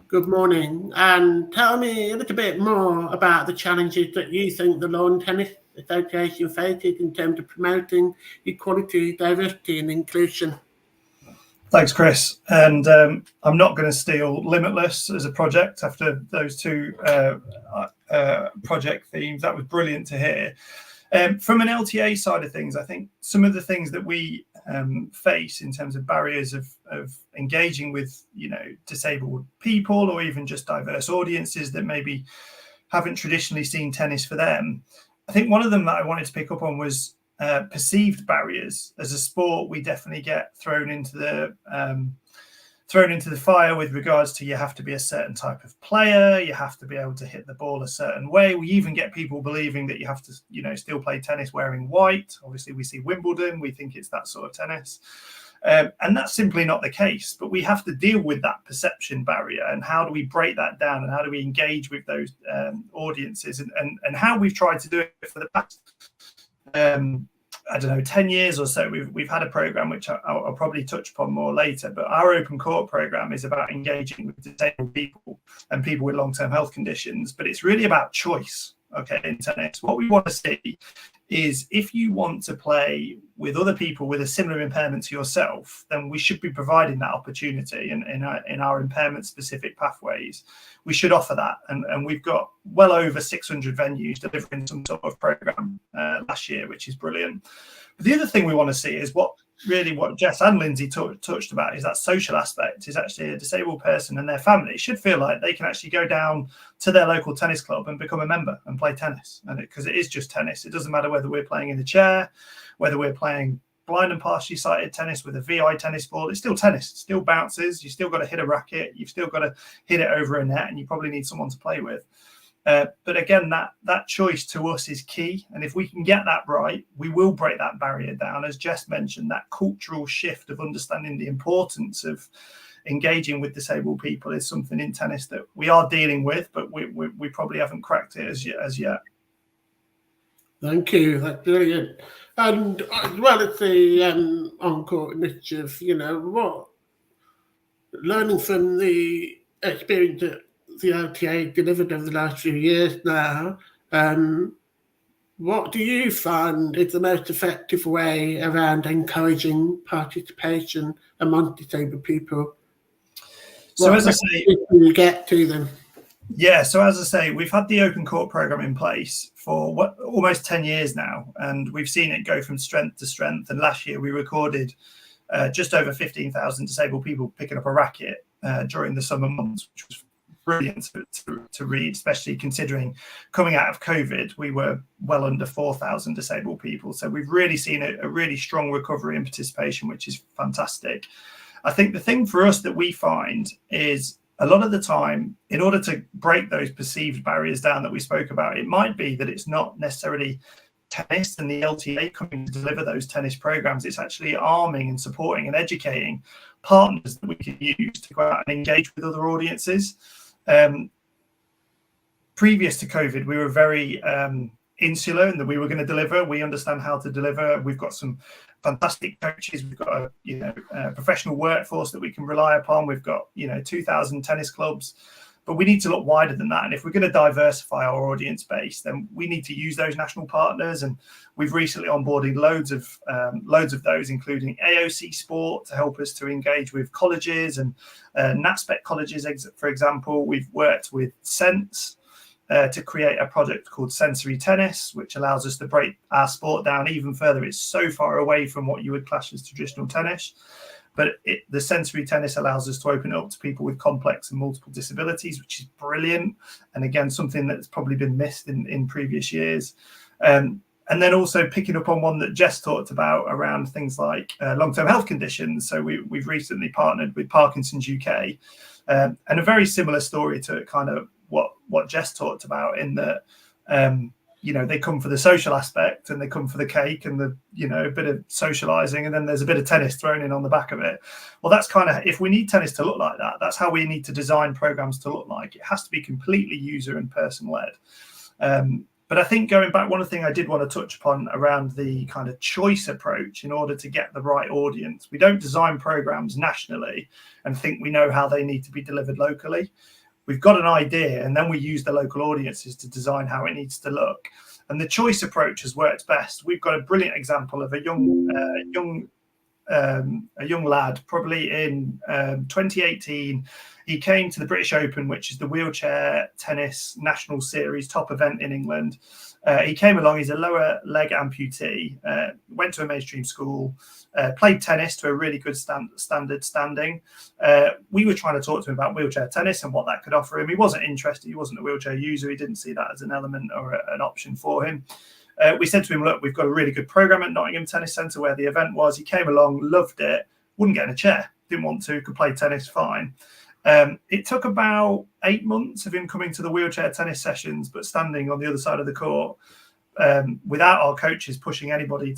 Good morning. And tell me a little bit more about the challenges that you think the Lawn Tennis Association faces in terms of promoting equality, diversity and inclusion. Thanks, Chris. And I'm not going to steal Limitless as a project after those two project themes. That was brilliant to hear. From an LTA side of things, I think some of the things that we face in terms of barriers of engaging with, disabled people or even just diverse audiences that maybe haven't traditionally seen tennis for them. I think one of them that I wanted to pick up on was perceived barriers. As a sport, we definitely get thrown into the fire with regards to you have to be a certain type of player, you have to be able to hit the ball a certain way. We even get people believing that you have to, still play tennis wearing white. Obviously, we see Wimbledon, we think it's that sort of tennis. And that's simply not the case. But we have to deal with that perception barrier. And how do we break that down? And how do we engage with those audiences? And how we've tried to do it for the past 10 years or so, we've had a program which I'll probably touch upon more later, but our Open Court program is about engaging with disabled people and people with long-term health conditions, but it's really about choice, in tennis. What we want to see is if you want to play with other people with a similar impairment to yourself, then we should be providing that opportunity in our impairment-specific pathways. We should offer that, and we've got well over 600 venues delivering some sort of program last year, which is brilliant. But the other thing we want to see is what Jess and Lindsay touched about is that social aspect. Is actually a disabled person and their family should feel like they can actually go down to their local tennis club and become a member and play tennis. And because it is just tennis, it doesn't matter whether we're playing in the chair, whether we're playing blind and partially sighted tennis with a VI tennis ball. It's still tennis, it still bounces. You still got to hit a racket. You've still got to hit it over a net, and you probably need someone to play with. But again, that choice to us is key. And if we can get that right, we will break that barrier down. As Jess mentioned, that cultural shift of understanding the importance of engaging with disabled people is something in tennis that we are dealing with, but we probably haven't cracked it as yet. Thank you. That's brilliant. And as well as the on-court initiative, learning from the experience that the LTA delivered over the last few years now, what do you find is the most effective way around encouraging participation among disabled people? So as I say, you get to them. Yeah, so as I say, we've had the Open Court program in place for almost 10 years now, and we've seen it go from strength to strength. And last year we recorded just over 15,000 disabled people picking up a racket during the summer months, which was brilliant to read, especially considering coming out of COVID, we were well under 4,000 disabled people. So we've really seen a really strong recovery in participation, which is fantastic. I think the thing for us that we find is a lot of the time, in order to break those perceived barriers down that we spoke about, it might be that it's not necessarily tennis and the LTA coming to deliver those tennis programs. It's actually arming and supporting and educating partners that we can use to go out and engage with other audiences. Previous to COVID, we were very insular in that we were going to deliver. We understand how to deliver. We've got some fantastic coaches. We've got a professional workforce that we can rely upon. We've got 2,000 tennis clubs, but we need to look wider than that. And if we're going to diversify our audience base, then we need to use those national partners. And we've recently onboarded loads of those, including AOC Sport to help us to engage with colleges and NatSpec colleges, for example. We've worked with Sense to create a project called Sensory Tennis, which allows us to break our sport down even further. It's so far away from what you would class as traditional tennis, but the sensory tennis allows us to open it up to people with complex and multiple disabilities, which is brilliant. And again, something that's probably been missed in previous years. And then also picking up on one that Jess talked about around things like long-term health conditions. So we've recently partnered with Parkinson's UK, and a very similar story to kind of what Jess talked about, in that they come for the social aspect and they come for the cake and the, a bit of socializing, and then there's a bit of tennis thrown in on the back of it. Well, that's kind of, if we need tennis to look like that, that's how we need to design programs to look like. It has to be completely user and person led. But I think going back, one of the things I did want to touch upon around the kind of choice approach in order to get the right audience. We don't design programs nationally and think we know how they need to be delivered locally. We've got an idea, and then we use the local audiences to design how it needs to look. And the choice approach has worked best. We've got a brilliant example of a young lad, probably in 2018. He came to the British Open, which is the wheelchair tennis national series, top event in England. He came along, he's a lower leg amputee, went to a mainstream school, played tennis to a really good standard standing. We were trying to talk to him about wheelchair tennis and what that could offer him. He wasn't interested. He wasn't a wheelchair user. He didn't see that as an element or an option for him. We said to him, look, we've got a really good program at Nottingham Tennis Centre where the event was. He came along, loved it, wouldn't get in a chair, didn't want to, could play tennis fine. It took about 8 months of him coming to the wheelchair tennis sessions, but standing on the other side of the court without our coaches pushing anybody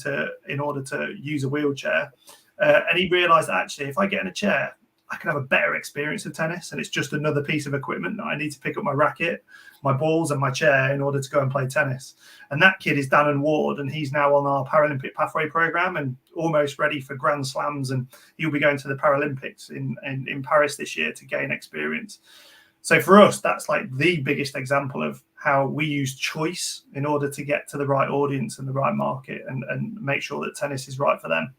in order to use a wheelchair. And he realised that actually, if I get in a chair, I can have a better experience of tennis, and it's just another piece of equipment that I need to pick up my racket, my balls and my chair in order to go and play tennis. And that kid is Dannon Ward, and he's now on our Paralympic pathway program and almost ready for Grand Slams, and he'll be going to the Paralympics in Paris this year to gain experience. So for us, that's like the biggest example of how we use choice in order to get to the right audience and the right market and make sure that tennis is right for them.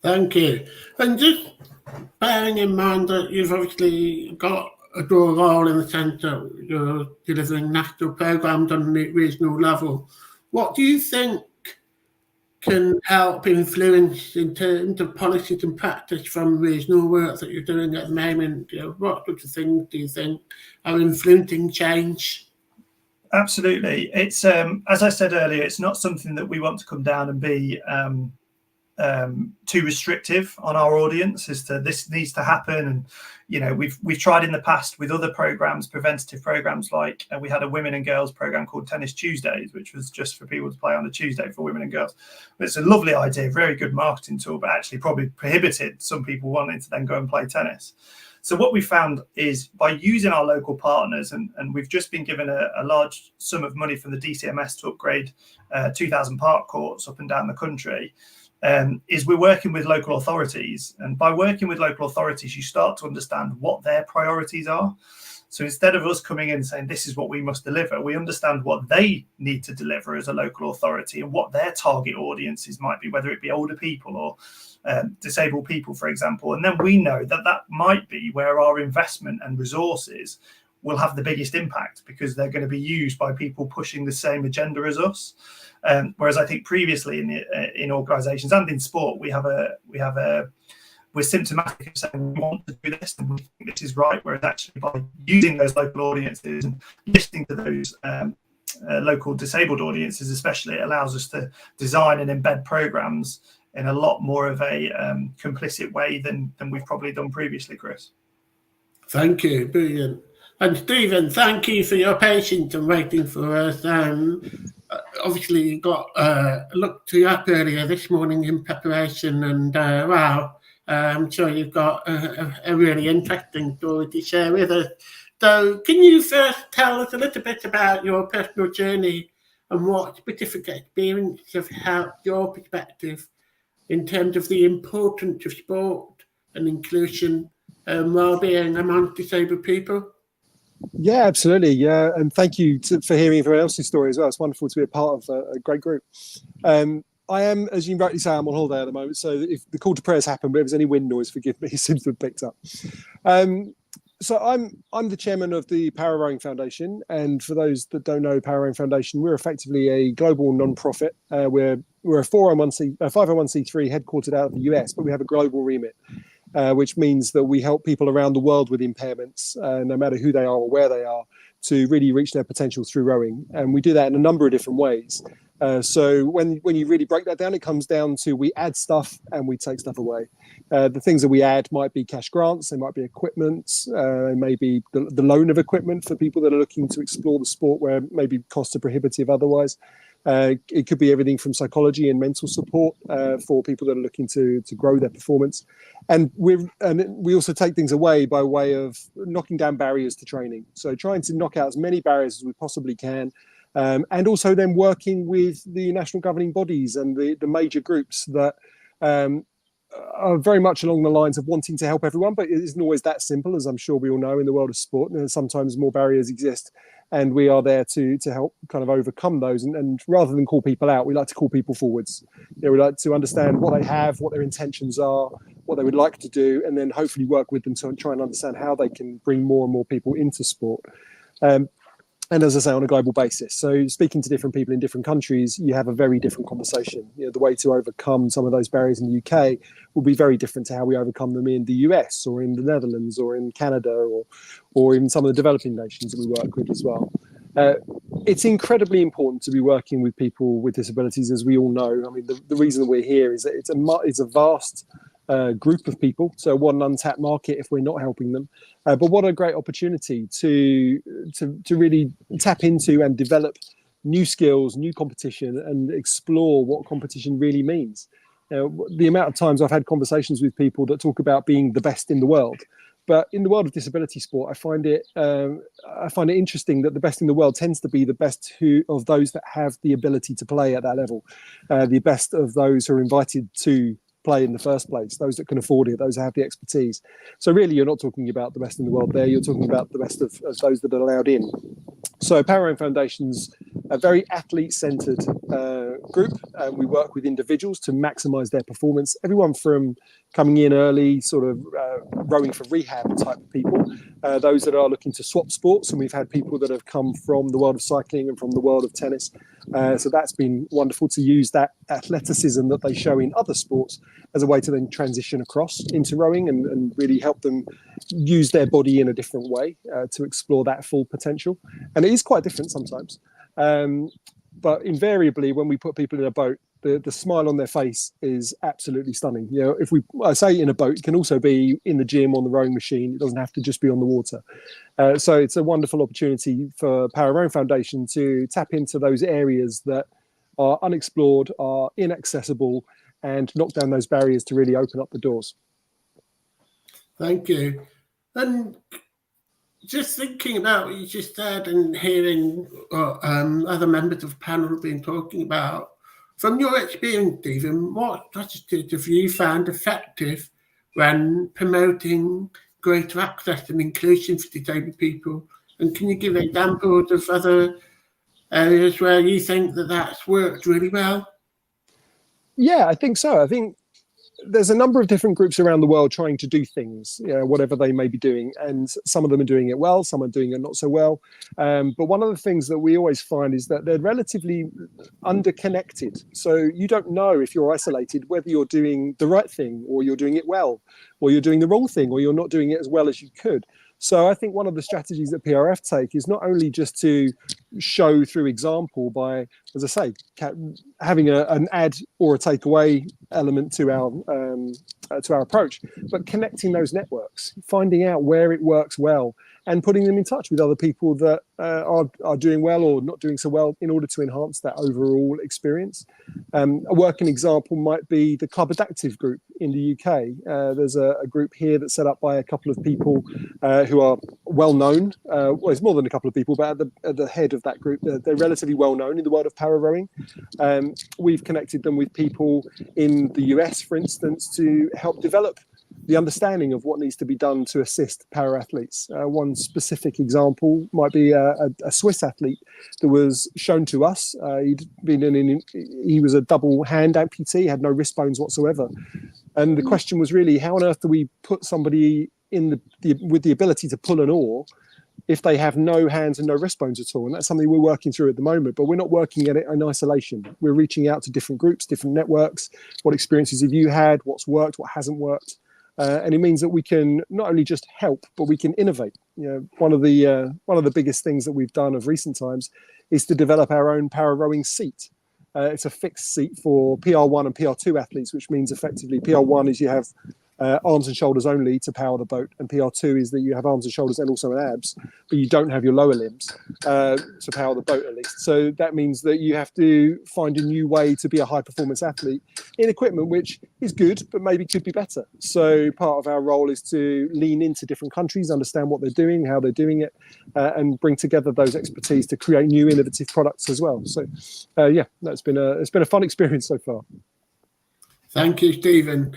Thank you. And just bearing in mind that you've obviously got a dual role in the sense that you're delivering national programs on a regional level, what do you think can help influence in terms of policies and practice from regional work that you're doing at the moment? What sorts of things do you think are influencing change? Absolutely. It's as I said earlier, it's not something that we want to come down and be too restrictive on our audience as to this needs to happen. And we've tried in the past with other programs, preventative programs, like we had a women and girls program called Tennis Tuesdays, which was just for people to play on a Tuesday for women and girls. But it's a lovely idea, very good marketing tool, but actually probably prohibited some people wanting to then go and play tennis. So what we found is by using our local partners, and we've just been given a large sum of money from the DCMS to upgrade 2,000 park courts up and down the country, is we're working with local authorities. And by working with local authorities, you start to understand what their priorities are. So instead of us coming in and saying, this is what we must deliver, we understand what they need to deliver as a local authority and what their target audiences might be, whether it be older people or disabled people, for example. And then we know that that might be where our investment and resources will have the biggest impact, because they're going to be used by people pushing the same agenda as us. Whereas I think previously in organisations and in sport, we're symptomatic of saying we want to do this and we think this is right. Whereas actually by using those local audiences and listening to those local disabled audiences, especially, it allows us to design and embed programs in a lot more of a complicit way than we've probably done previously, Chris. Thank you, brilliant. And Stephen, thank you for your patience and waiting for us. Obviously, got looked you up earlier this morning in preparation, and wow, I'm sure you've got a really interesting story to share with us. So can you first tell us a little bit about your personal journey and what specific experience have helped your perspective in terms of the importance of sport and inclusion and well-being among disabled people? Yeah, absolutely. Yeah, and thank you for hearing everyone else's story as well. It's wonderful to be a part of a great group. I am, as you rightly say, I'm on holiday at the moment, so if the call to prayers happen, but if there's any wind noise, forgive me, it seems to have picked up. So I'm the chairman of the Para Rowing Foundation, and for those that don't know Para Rowing Foundation, we're effectively a global non-profit. We're a 501c3 headquartered out of the US, but we have a global remit. Which means that we help people around the world with impairments, no matter who they are or where they are, to really reach their potential through rowing. And we do that in a number of different ways. So when you really break that down, it comes down to we add stuff and we take stuff away. The things that we add might be cash grants, they might be equipment, they may be the loan of equipment for people that are looking to explore the sport where maybe costs are prohibitive otherwise. It could be everything from psychology and mental support for people that are looking to grow their performance. And we also take things away by way of knocking down barriers to training. So trying to knock out as many barriers as we possibly can. And also then working with the national governing bodies and the major groups that are very much along the lines of wanting to help everyone, but it isn't always that simple, as I'm sure we all know in the world of sport. Sometimes more barriers exist, and we are there to help kind of overcome those. And rather than call people out, we like to call people forwards. We like to understand what they have, what their intentions are, what they would like to do, and then hopefully work with them to try and understand how they can bring more and more people into sport. And as I say, on a global basis. So speaking to different people in different countries, you have a very different conversation. The way to overcome some of those barriers in the UK will be very different to how we overcome them in the US or in the Netherlands or in Canada or in some of the developing nations that we work with as well. It's incredibly important to be working with people with disabilities, as we all know. I mean, the reason we're here is that it's a vast group of people, so what an untapped market if we're not helping them, but what a great opportunity to really tap into and develop new skills, new competition, and explore what competition really means. The amount of times I've had conversations with people that talk about being the best in the world, but in the world of disability sport, I find it interesting that the best in the world tends to be the best of those that have the ability to play at that level, the best of those who are invited to play in the first place, those that can afford it, those that have the expertise. So really, you're not talking about the best in the world there, you're talking about the best of those that are allowed in. So Power Rowing Foundation's a very athlete-centered group. We work with individuals to maximize their performance, everyone from coming in early, sort of rowing for rehab type of people, those that are looking to swap sports, and we've had people that have come from the world of cycling and from the world of tennis. So that's been wonderful to use that athleticism that they show in other sports as a way to then transition across into rowing and really help them use their body in a different way to explore that full potential. And it is quite different sometimes. But invariably, when we put people in a boat, the smile on their face is absolutely stunning. If I say in a boat, it can also be in the gym on the rowing machine. It doesn't have to just be on the water. So it's a wonderful opportunity for Power Rowing Foundation to tap into those areas that are unexplored, are inaccessible, and knock down those barriers to really open up the doors. Thank you. And just thinking about what you just said and hearing other members of the panel have been talking about, from your experience, Stephen, what strategies have you found effective when promoting greater access and inclusion for disabled people? And can you give examples of other areas where you think that that's worked really well? Yeah, I think so. I think there's a number of different groups around the world trying to do things, whatever they may be doing. And some of them are doing it well, some are doing it not so well. But one of the things that we always find is that they're relatively underconnected. So you don't know if you're isolated, whether you're doing the right thing or you're doing it well, or you're doing the wrong thing, or you're not doing it as well as you could. So I think one of the strategies that PRF take is not only just to show through example by, as I say, having an add or a takeaway element to our approach, but connecting those networks, finding out where it works well, and putting them in touch with other people that are doing well or not doing so well in order to enhance that overall experience. A working example might be the Club Adaptive group in the UK. There's a group here that's set up by a couple of people who are well known. Well, it's more than a couple of people, but at the head of that group, they're relatively well known in the world of para rowing. We've connected them with people in the US, for instance, to help develop the understanding of what needs to be done to assist para athletes. One specific example might be a Swiss athlete that was shown to us. He was a double hand amputee, had no wrist bones whatsoever. And the question was really, how on earth do we put somebody in with the ability to pull an oar if they have no hands and no wrist bones at all? And that's something we're working through at the moment, but we're not working at it in isolation. We're reaching out to different groups, different networks. What experiences have you had? What's worked? What hasn't worked? And it means that we can not only just help, but we can innovate. One of the biggest things that we've done of recent times is to develop our own para rowing seat. It's a fixed seat for PR1 and PR2 athletes, which means effectively PR1 is you have arms and shoulders only to power the boat, and PR2 is that you have arms and shoulders and also an abs, but you don't have your lower limbs to power the boat at least. So that means that you have to find a new way to be a high performance athlete in equipment which is good but maybe could be better. So part of our role is to lean into different countries, understand what they're doing, how they're doing it, and bring together those expertise to create new innovative products as well. So yeah, it's been a fun experience so far. Thank you, Stephen.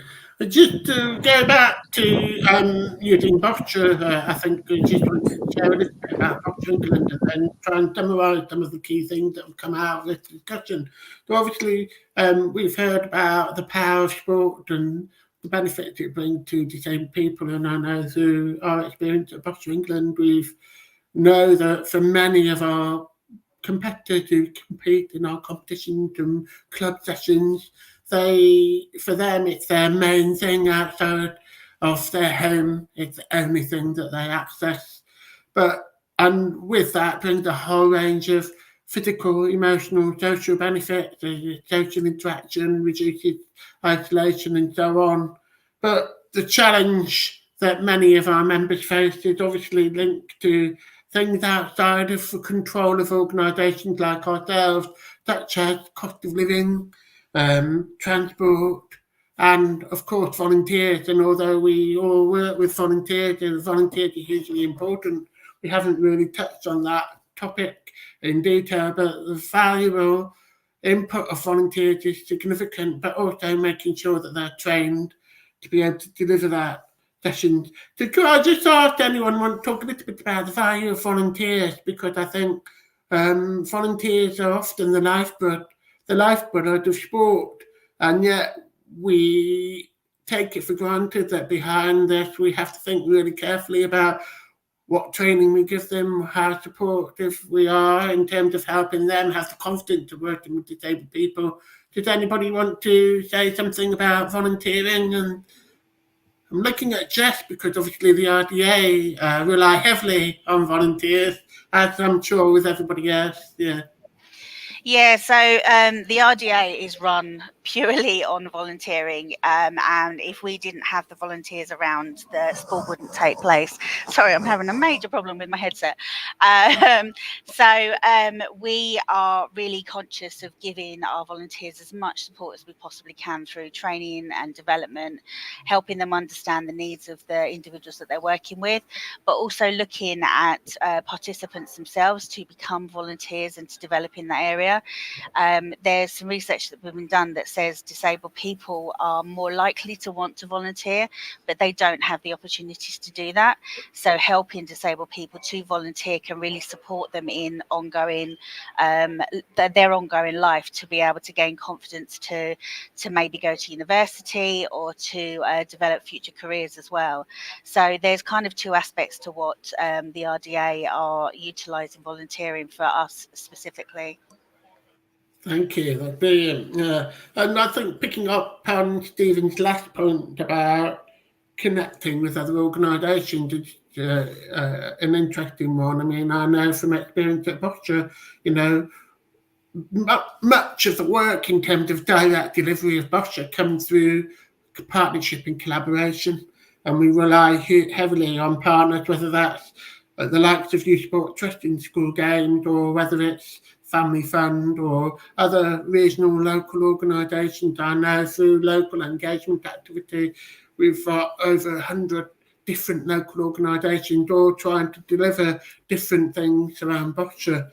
Just to go back to using Boxer, I think we just want to share a little bit about Boxer England and then try and summarise some of the key things that have come out of this discussion. So obviously, we've heard about the power of sport and the benefits it brings to disabled people, and I know through our experience at Boxer England, we know that for many of our competitors who compete in our competitions and club sessions, for them, it's their main thing outside of their home. It's the only thing that they access. And with that brings a whole range of physical, emotional, social benefits, social interaction, reduces isolation and so on. But the challenge that many of our members face is obviously linked to things outside of the control of organisations like ourselves, such as cost of living, transport, and of course volunteers. And although we all work with volunteers and volunteers are hugely important, we haven't really touched on that topic in detail, but the valuable input of volunteers is significant, but also making sure that they're trained to be able to deliver that sessions. So could I just ask anyone want to talk a little bit about the value of volunteers, because I think volunteers are often the lifeblood of sport, and yet we take it for granted that behind this we have to think really carefully about what training we give them, how supportive we are in terms of helping them have the confidence of working with disabled people. Does anybody want to say something about volunteering? And I'm looking at Jess because obviously the RDA rely heavily on volunteers, as I'm sure with everybody else. Yeah, so the RDA is run purely on volunteering, and if we didn't have the volunteers around, the sport wouldn't take place. Sorry, I'm having a major problem with my headset. So we are really conscious of giving our volunteers as much support as we possibly can through training and development, helping them understand the needs of the individuals that they're working with, but also looking at participants themselves to become volunteers and to develop in that area. There's some research that's been done that says disabled people are more likely to want to volunteer, but they don't have the opportunities to do that. So helping disabled people to volunteer can really support them in their ongoing life, to be able to gain confidence to maybe go to university or to develop future careers as well. So there's kind of two aspects to what the RDA are utilising volunteering for us specifically. Thank you, that's brilliant. And I think picking up on Stephen's last point about connecting with other organisations is an interesting one. I mean, I know from experience at Boxer, much of the work in terms of direct delivery of Boxer comes through partnership and collaboration, and we rely heavily on partners, whether that's the likes of Youth Sport Trust in school games, or whether it's Family Fund or other regional local organisations. I know through local engagement activity, we've got over 100 different local organisations all trying to deliver different things around Boxer.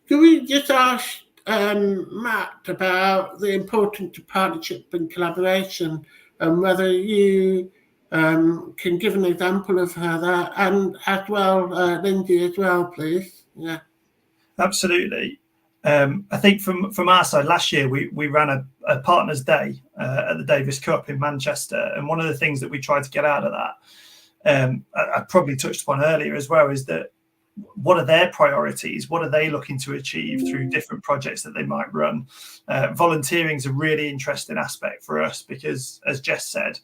Can we just ask Matt about the importance of partnership and collaboration, and whether you can give an example of how that, and as well, Lindsay as well, please. Yeah, absolutely. I think from our side, last year we ran a partners day at the Davis Cup in Manchester, and one of the things that we tried to get out of that, I probably touched upon earlier as well, is that what are their priorities? What are they looking to achieve through different projects that they might run? Volunteering is a really interesting aspect for us because, as Jess said,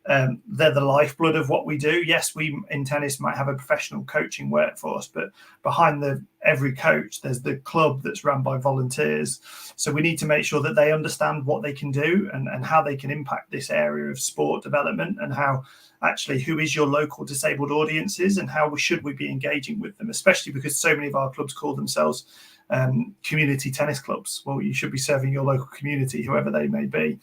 they're the lifeblood of what we do. Yes, we in tennis might have a professional coaching workforce, but behind every coach, there's the club that's run by volunteers. So we need to make sure that they understand what they can do and how they can impact this area of sport development, and how actually who is your local disabled audiences and how should we be engaging with them, especially because so many of our clubs call themselves community tennis clubs. Well, you should be serving your local community, whoever they may be.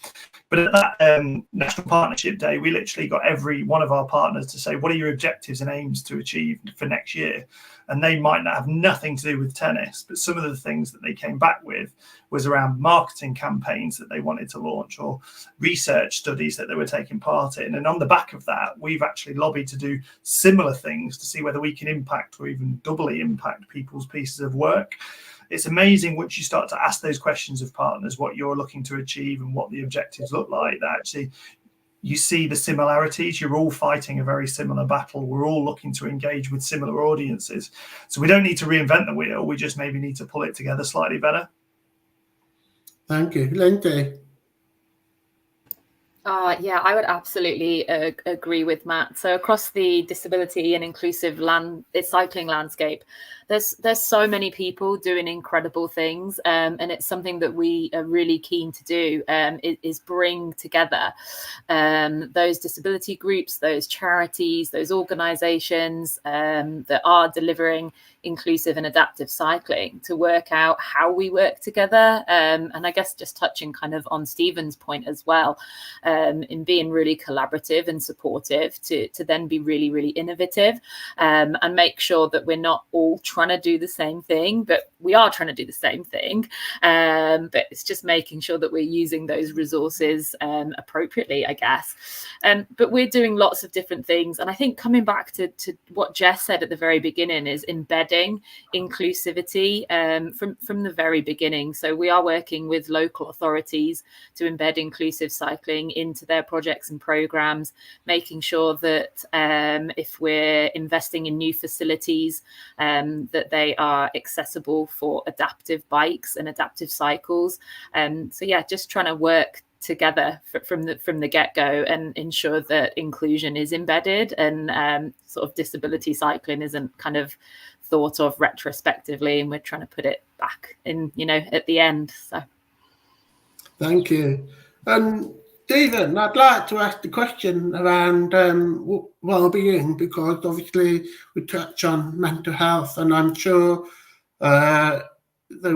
But at that National Partnership Day, we literally got every one of our partners to say, what are your objectives and aims to achieve for next year? And they might not have nothing to do with tennis, but some of the things that they came back with was around marketing campaigns that they wanted to launch, or research studies that they were taking part in. And on the back of that, we've actually lobbied to do similar things to see whether we can impact or even doubly impact people's pieces of work. It's amazing once you start to ask those questions of partners, what you're looking to achieve and what the objectives look like, that actually you see the similarities. You're all fighting a very similar battle. We're all looking to engage with similar audiences. So we don't need to reinvent the wheel. We just maybe need to pull it together slightly better. Thank you. Lindsay? Yeah, I would absolutely agree with Matt. So across the disability and inclusive cycling landscape, there's so many people doing incredible things, and it's something that we are really keen to do, is bring together those disability groups, those charities, those organisations that are delivering inclusive and adaptive cycling, to work out how we work together. And I guess just touching kind of on Stephen's point as well, in being really collaborative and supportive, to then be really, really innovative, and make sure that we're not all trying to do the same thing, but we are trying to do the same thing. But it's just making sure that we're using those resources appropriately, I guess. But we're doing lots of different things. And I think coming back to what Jess said at the very beginning is embedding inclusivity from the very beginning. So we are working with local authorities to embed inclusive cycling into their projects and programs, making sure that if we're investing in new facilities, that they are accessible for adaptive bikes and adaptive cycles. So yeah, just trying to work together from the get-go and ensure that inclusion is embedded, and sort of disability cycling isn't kind of thought of retrospectively, and we're trying to put it back in, at the end. So thank you. Stephen, I'd like to ask the question around well-being, because obviously we touch on mental health, and I'm sure there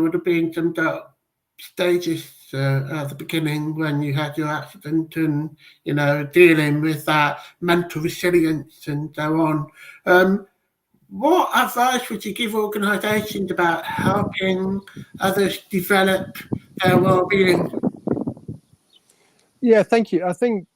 would have been some dark stages at the beginning when you had your accident, and dealing with that mental resilience and so on. What advice would you give organisations about helping others develop their well-being? Yeah, thank you. I think,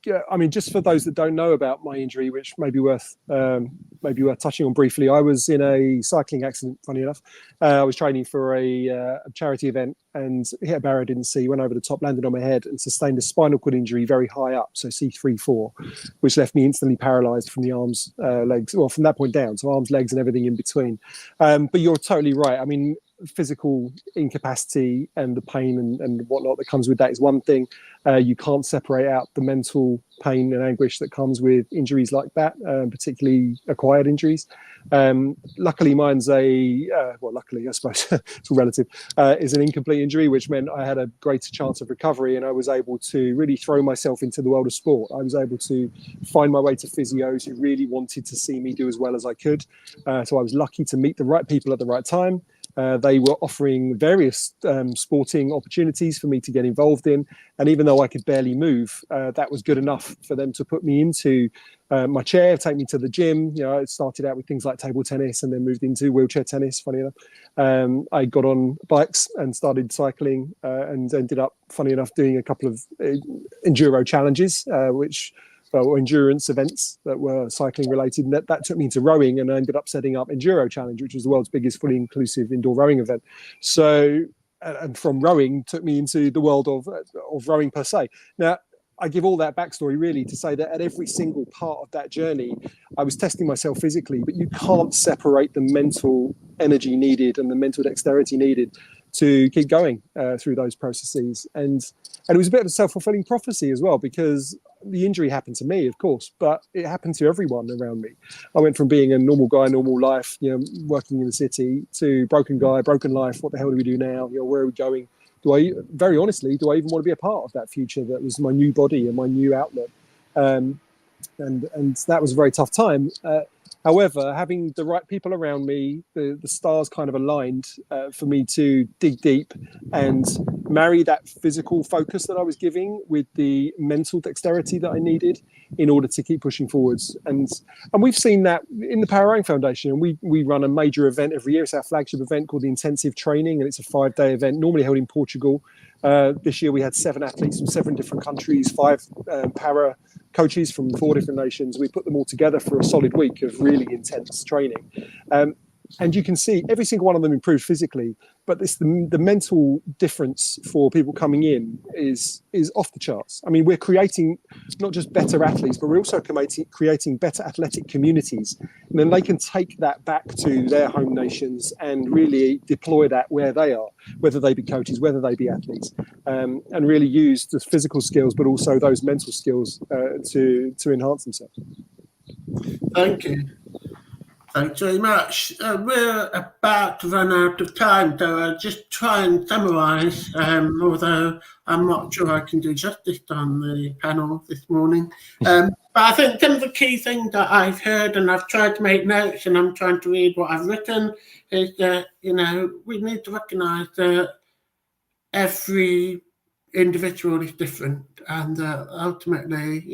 just for those that don't know about my injury, which may be worth touching on briefly, I was in a cycling accident, funny enough. I was training for a charity event and hit a barrier I didn't see, went over the top, landed on my head and sustained a spinal cord injury very high up, so C3-4, which left me instantly paralysed from the arms, legs, well, from that point down, so arms, legs and everything in between. But you're totally right. Physical incapacity and the pain and whatnot that comes with that is one thing. You can't separate out the mental pain and anguish that comes with injuries like that, particularly acquired injuries. Luckily, mine's luckily, I suppose, it's all relative, is an incomplete injury, which meant I had a greater chance of recovery, and I was able to really throw myself into the world of sport. I was able to find my way to physios who really wanted to see me do as well as I could. So I was lucky to meet the right people at the right time. They were offering various sporting opportunities for me to get involved in. And even though I could barely move, that was good enough for them to put me into my chair, take me to the gym. I started out with things like table tennis and then moved into wheelchair tennis, funny enough. I got on bikes and started cycling and ended up, funny enough, doing a couple of enduro challenges, or endurance events that were cycling related, and that took me into rowing, and I ended up setting up Enduro Challenge, which was the world's biggest fully inclusive indoor rowing event. So, and from rowing took me into the world of rowing per se. Now, I give all that backstory really to say that at every single part of that journey, I was testing myself physically, but you can't separate the mental energy needed and the mental dexterity needed to keep going through those processes. And it was a bit of a self-fulfilling prophecy as well, because the injury happened to me, of course, but it happened to everyone around me. I went from being a normal guy, normal life, working in the city, to broken guy, broken life. What the hell do we do now? Where are we going? Very honestly, do I even want to be a part of that future that was my new body and my new outlook? And that was a very tough time. However, having the right people around me, the stars kind of aligned for me to dig deep and marry that physical focus that I was giving with the mental dexterity that I needed in order to keep pushing forwards. And we've seen that in the Power Rowing Foundation. We run a major event every year. It's our flagship event called the Intensive Training, and it's a 5-day event normally held in Portugal. This year we had 7 athletes from 7 different countries, 5 para coaches from 4 different nations. We put them all together for a solid week of really intense training. And you can see every single one of them improved physically, but the mental difference for people coming in is off the charts. I mean, we're creating not just better athletes, but we're also creating better athletic communities. And then they can take that back to their home nations and really deploy that where they are, whether they be coaches, whether they be athletes, and really use the physical skills, but also those mental skills to enhance themselves. Thank you. Thanks very much. We're about to run out of time, so I'll just try and summarise, although I'm not sure I can do justice on the panel this morning. But I think some of the key things that I've heard, and I've tried to make notes and I'm trying to read what I've written, is that, we need to recognise that every individual is different and that ultimately,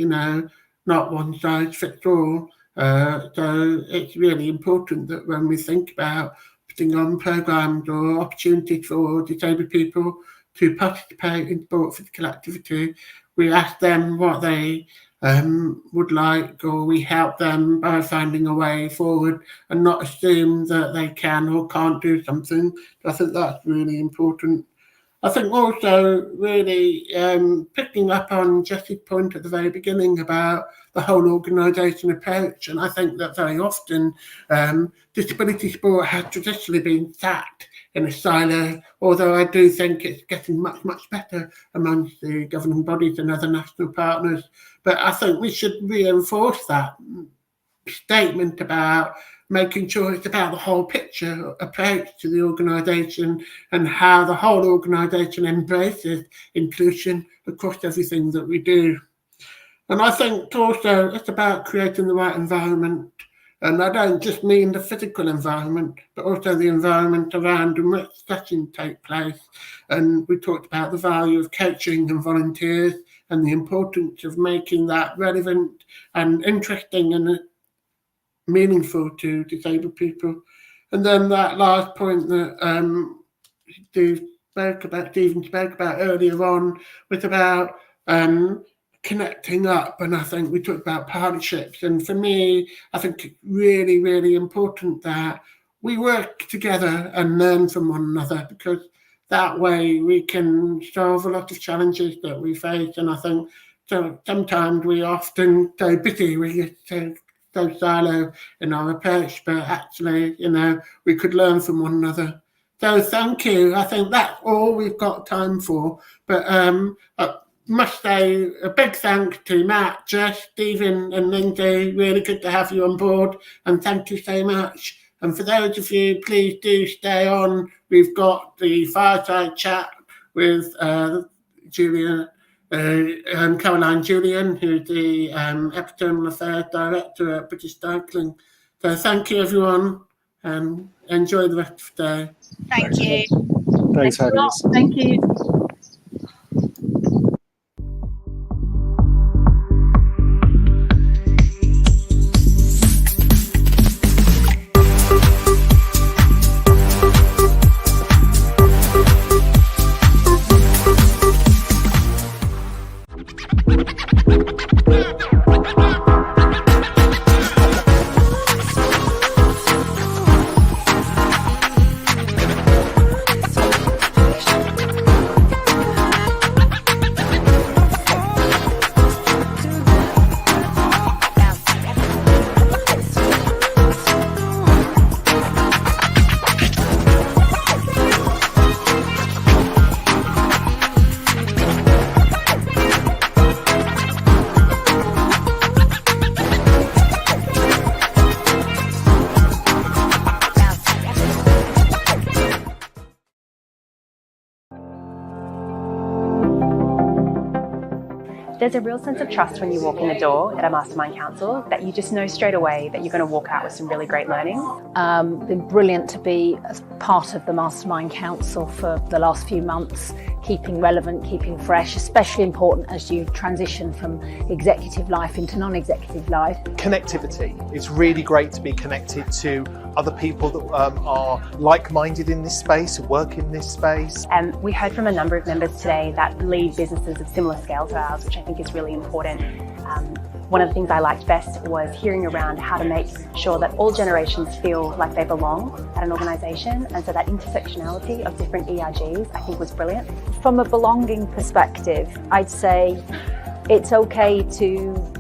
not one size fits all. So it's really important that when we think about putting on programs or opportunities for disabled people to participate in sport physical activity, we ask them what they would like, or we help them by finding a way forward and not assume that they can or can't do something. I think that's really important. I think also really picking up on Jesse's point at the very beginning about the whole organisation approach, and I think that very often disability sport has traditionally been sat in a silo, although I do think it's getting much, much better amongst the governing bodies and other national partners. But I think we should reinforce that statement about making sure it's about the whole picture approach to the organisation and how the whole organisation embraces inclusion across everything that we do. And I think also it's about creating the right environment. And I don't just mean the physical environment, but also the environment around in which sessions take place. And we talked about the value of coaching and volunteers and the importance of making that relevant and interesting and meaningful to disabled people. And then that last point that Stephen spoke about earlier on was about connecting up, and I think we talked about partnerships. And for me, I think it's really, really important that we work together and learn from one another, because that way we can solve a lot of challenges that we face. And I think so sometimes we often go busy, we get so silo in our approach, but actually, we could learn from one another. So thank you. I think that's all we've got time for. But I must say a big thanks to Matt, Jess, Stephen and Lindsay. Really good to have you on board, and thank you so much. And for those of you, please do stay on. We've got the fireside chat with Caroline Julian, who's the External Affairs Director at British Cycling. So thank you, everyone, and enjoy the rest of the day. Thank you. Thanks for having us. Thank you. There's a real sense of trust when you walk in the door at a Mastermind Council that you just know straight away that you're going to walk out with some really great learning. Been brilliant to be as part of the Mastermind Council for the last few months, keeping relevant, keeping fresh, especially important as you transition from executive life into non-executive life. Connectivity. It's really great to be connected to other people that are like-minded in this space, who work in this space. We heard from a number of members today that lead businesses of similar scale to ours, which I think is really important. One of the things I liked best was hearing around how to make sure that all generations feel like they belong at an organisation, and so that intersectionality of different ERGs I think was brilliant. From a belonging perspective, I'd say it's okay to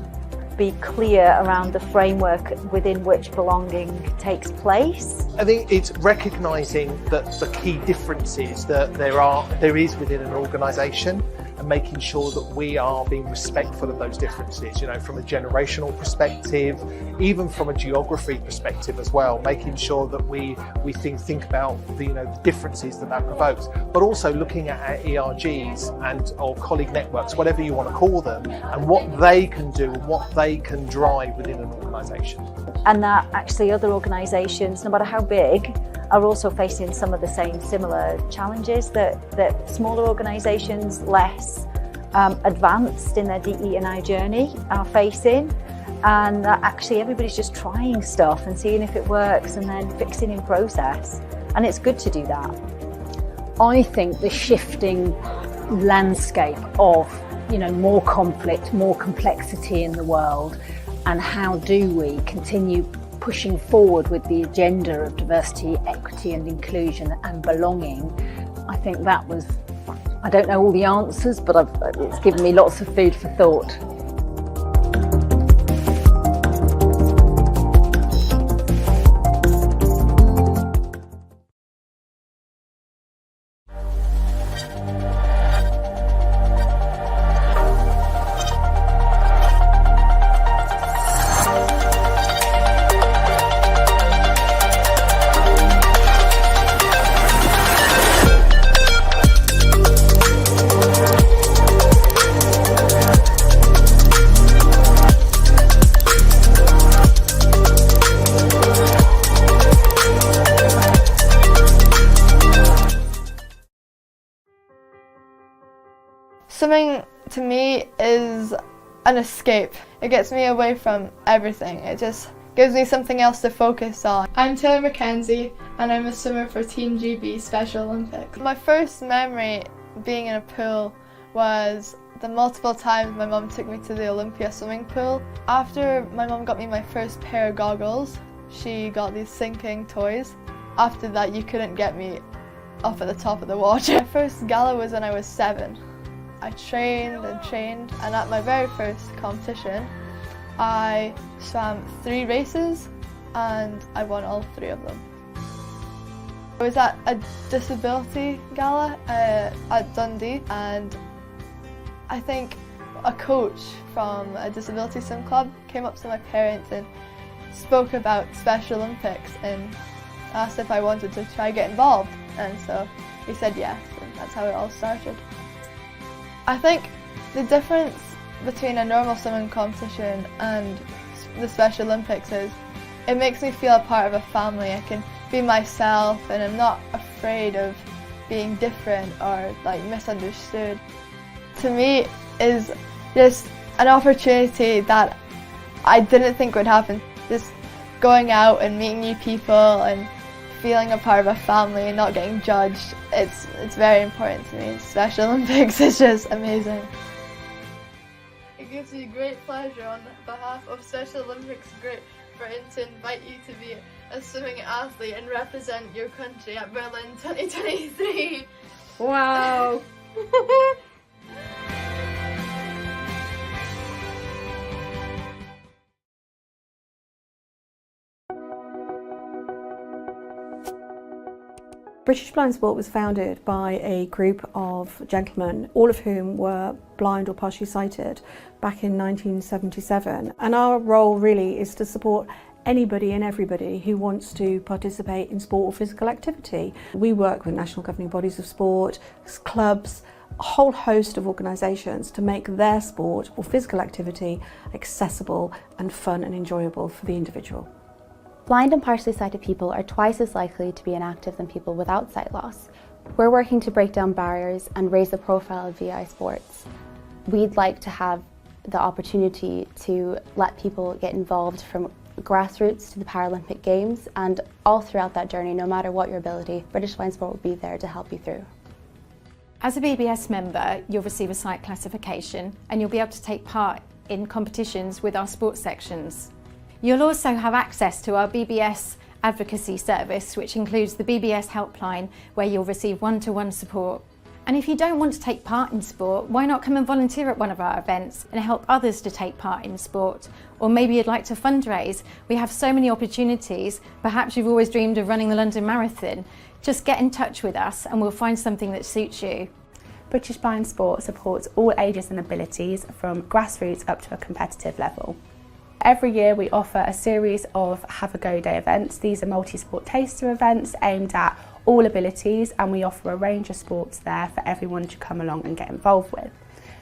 be clear around the framework within which belonging takes place. I think it's recognising that the key differences that there is within an organisation, and making sure that we are being respectful of those differences, you know, from a generational perspective, even from a geography perspective as well, making sure that we think about the, you know, the differences that provokes, but also looking at our ERGs or colleague networks, whatever you want to call them, and what they can do and what they can drive within an organisation. And that actually other organisations, no matter how big, are also facing some of the similar challenges that smaller organisations less advanced in their DE&I journey are facing, and that actually everybody's just trying stuff and seeing if it works and then fixing in process, and it's good to do that. I think the shifting landscape of, you know, more conflict, more complexity in the world, and how do we continue pushing forward with the agenda of diversity, equity and inclusion and belonging. I think that was, I don't know all the answers, but it's given me lots of food for thought. Swimming to me is an escape. It gets me away from everything. It just gives me something else to focus on. I'm Taylor McKenzie and I'm a swimmer for Team GB Special Olympics. My first memory being in a pool was the multiple times my mum took me to the Olympia swimming pool. After my mum got me my first pair of goggles, she got these sinking toys. After that, you couldn't get me up at the top of the water. My first gala was when I was 7. I trained and trained, and at my very first competition I swam 3 races and I won all 3 of them. I was at a disability gala at Dundee, and I think a coach from a disability swim club came up to my parents and spoke about Special Olympics and asked if I wanted to try get involved, and so he said yes, and that's how it all started. I think the difference between a normal swimming competition and the Special Olympics is it makes me feel a part of a family. I can be myself and I'm not afraid of being different or like misunderstood. To me is just an opportunity that I didn't think would happen. Just going out and meeting new people and feeling a part of a family and not getting judged, it's very important to me. Special Olympics is just amazing. It gives me great pleasure on behalf of Special Olympics Great Britain to invite you to be a swimming athlete and represent your country at Berlin 2023. Wow! British Blind Sport was founded by a group of gentlemen, all of whom were blind or partially sighted, back in 1977. And our role really is to support anybody and everybody who wants to participate in sport or physical activity. We work with national governing bodies of sport, clubs, a whole host of organisations to make their sport or physical activity accessible and fun and enjoyable for the individual. Blind and partially sighted people are twice as likely to be inactive than people without sight loss. We're working to break down barriers and raise the profile of VI sports. We'd like to have the opportunity to let people get involved from grassroots to the Paralympic Games, and all throughout that journey, no matter what your ability, British Blind Sport will be there to help you through. As a BBS member, you'll receive a sight classification and you'll be able to take part in competitions with our sports sections. You'll also have access to our BBS advocacy service, which includes the BBS helpline, where you'll receive one-to-one support. And if you don't want to take part in sport, why not come and volunteer at one of our events and help others to take part in sport? Or maybe you'd like to fundraise. We have so many opportunities. Perhaps you've always dreamed of running the London Marathon. Just get in touch with us and we'll find something that suits you. British Blind Sport supports all ages and abilities from grassroots up to a competitive level. Every year we offer a series of Have a Go Day events. These are multi-sport taster events aimed at all abilities, and we offer a range of sports there for everyone to come along and get involved with.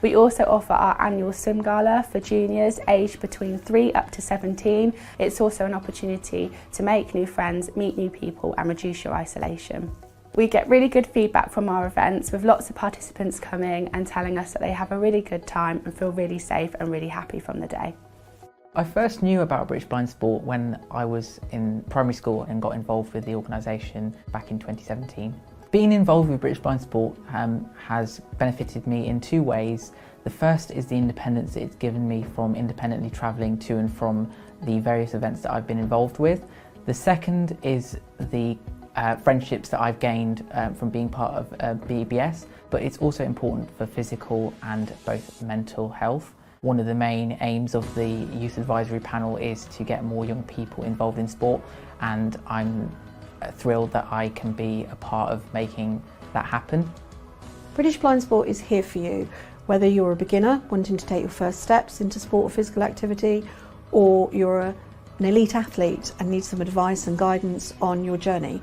We also offer our annual swim gala for juniors aged between 3 up to 17. It's also an opportunity to make new friends, meet new people and reduce your isolation. We get really good feedback from our events, with lots of participants coming and telling us that they have a really good time and feel really safe and really happy from the day. I first knew about British Blind Sport when I was in primary school and got involved with the organisation back in 2017. Being involved with British Blind Sport has benefited me in two ways. The first is the independence it's given me from independently travelling to and from the various events that I've been involved with. The second is the friendships that I've gained from being part of BBS, but it's also important for physical and both mental health. One of the main aims of the Youth Advisory Panel is to get more young people involved in sport, and I'm thrilled that I can be a part of making that happen. British Blind Sport is here for you, whether you're a beginner wanting to take your first steps into sport or physical activity, or you're an elite athlete and need some advice and guidance on your journey.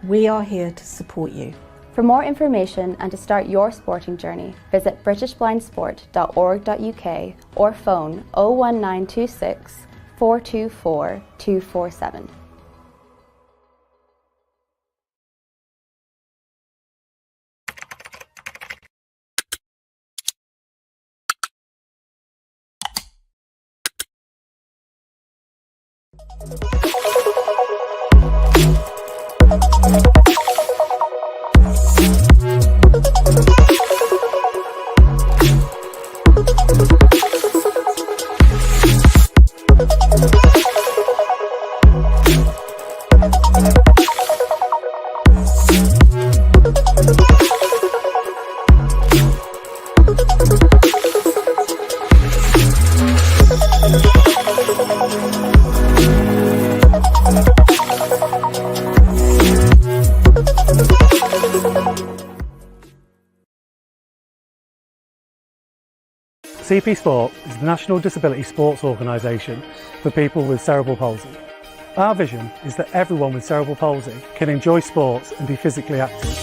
We are here to support you. For more information and to start your sporting journey, visit britishblindsport.org.uk or phone 01926 424 247. CP Sport is the National Disability Sports Organisation for people with cerebral palsy. Our vision is that everyone with cerebral palsy can enjoy sports and be physically active.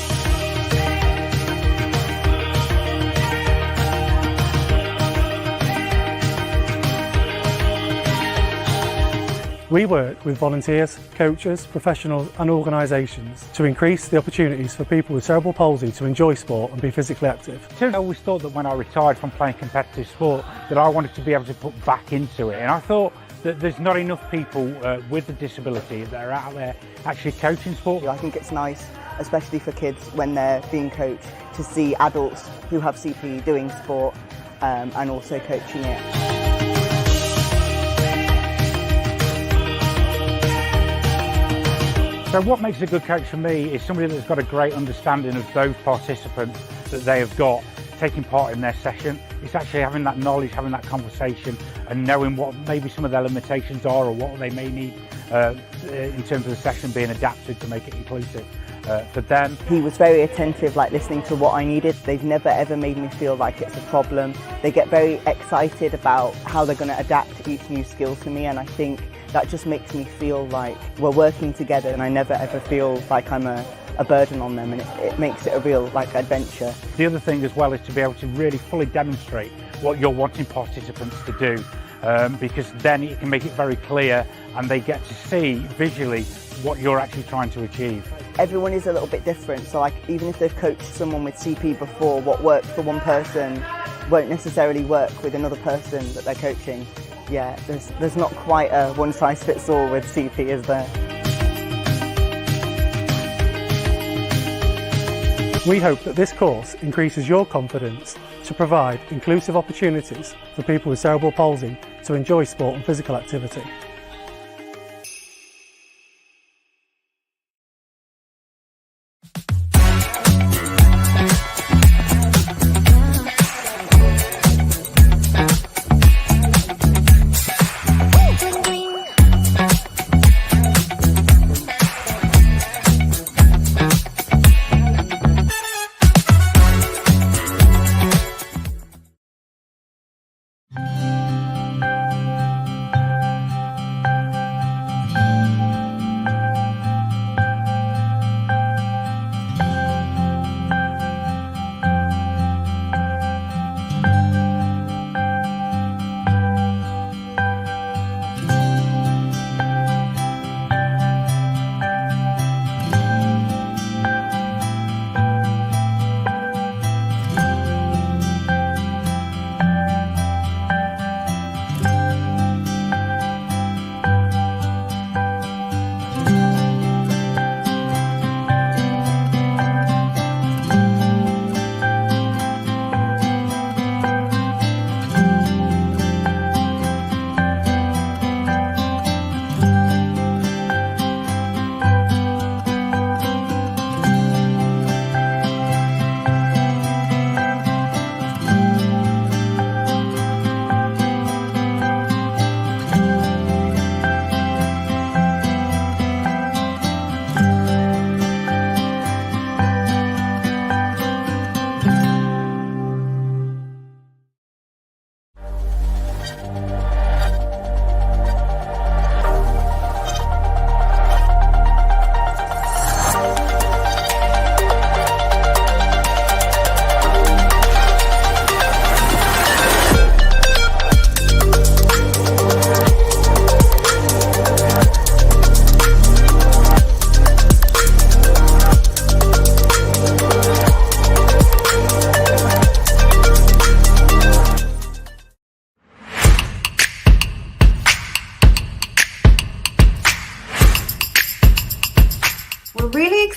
We work with volunteers, coaches, professionals and organisations to increase the opportunities for people with cerebral palsy to enjoy sport and be physically active. I always thought that when I retired from playing competitive sport that I wanted to be able to put back into it, and I thought that there's not enough people with a disability that are out there actually coaching sport. I think it's nice, especially for kids when they're being coached, to see adults who have CP doing sport and also coaching it. So what makes a good coach for me is somebody that's got a great understanding of those participants that they have got taking part in their session. It's actually having that knowledge, having that conversation and knowing what maybe some of their limitations are or what they may need in terms of the session being adapted to make it inclusive for them. He was very attentive, like listening to what I needed. They've never ever made me feel like it's a problem. They get very excited about how they're going to adapt each new skill to me, and I think that just makes me feel like we're working together, and I never ever feel like I'm a a burden on them, and it makes it a real adventure. The other thing as well is to be able to really fully demonstrate what you're wanting participants to do, because then it can make it very clear and they get to see visually what you're actually trying to achieve. Everyone is a little bit different, so even if they've coached someone with CP before, what works for one person won't necessarily work with another person that they're coaching. Yeah, there's not quite a one-size-fits-all with CP, is there? We hope that this course increases your confidence to provide inclusive opportunities for people with cerebral palsy to enjoy sport and physical activity.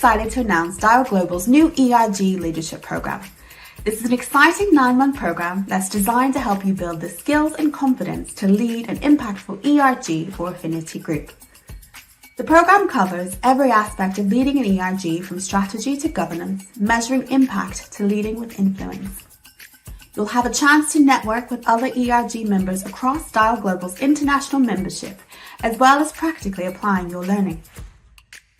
Excited to announce Dial Global's new ERG Leadership Program. This is an exciting 9-month program that's designed to help you build the skills and confidence to lead an impactful ERG or affinity group. The program covers every aspect of leading an ERG, from strategy to governance, measuring impact to leading with influence. You'll have a chance to network with other ERG members across Dial Global's international membership, as well as practically applying your learning.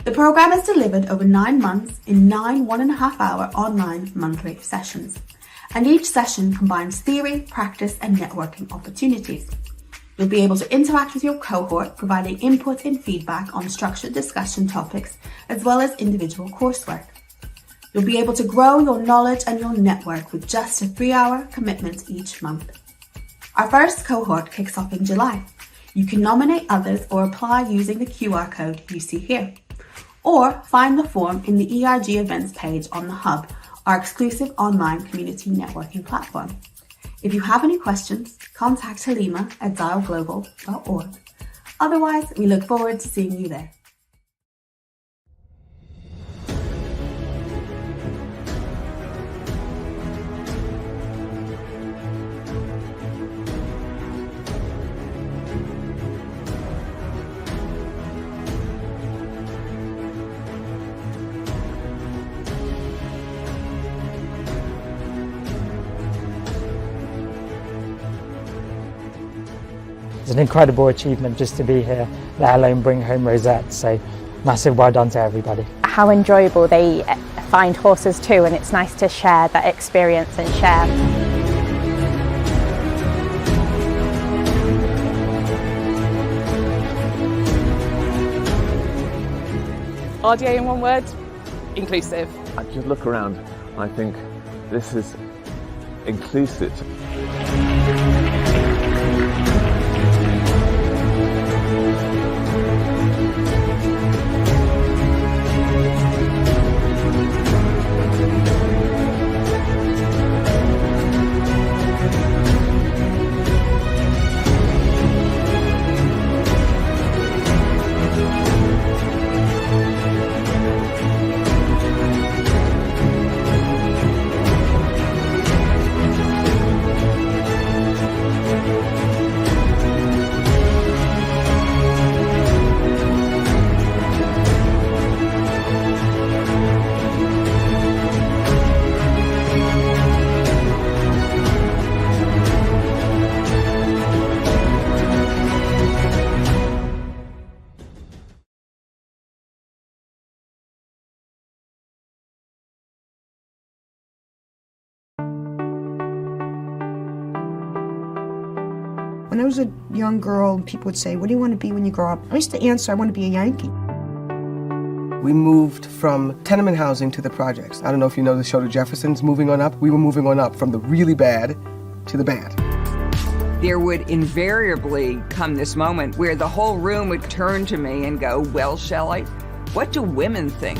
The program is delivered over 9 months in 9 1.5-hour online monthly sessions, and each session combines theory, practice, and networking opportunities. You'll be able to interact with your cohort, providing input and feedback on structured discussion topics, as well as individual coursework. You'll be able to grow your knowledge and your network with just a 3-hour commitment each month. Our first cohort kicks off in July. You can nominate others or apply using the QR code you see here, or find the form in the ERG events page on the Hub, our exclusive online community networking platform. If you have any questions, contact Halima at dialglobal.org. Otherwise, we look forward to seeing you there. It's an incredible achievement just to be here, let alone bring home rosettes, so massive well done to everybody. How enjoyable they find horses too, and it's nice to share that experience and share. RDA in one word, inclusive. I just look around, I think this is inclusive. When I was a young girl, people would say, "What do you want to be when you grow up?" I used to answer, "I want to be a Yankee." We moved from tenement housing to the projects. I don't know if you know the show The Jeffersons, Moving On Up. We were moving on up from the really bad to the bad. There would invariably come this moment where the whole room would turn to me and go, "Well, Shelley, what do women think?"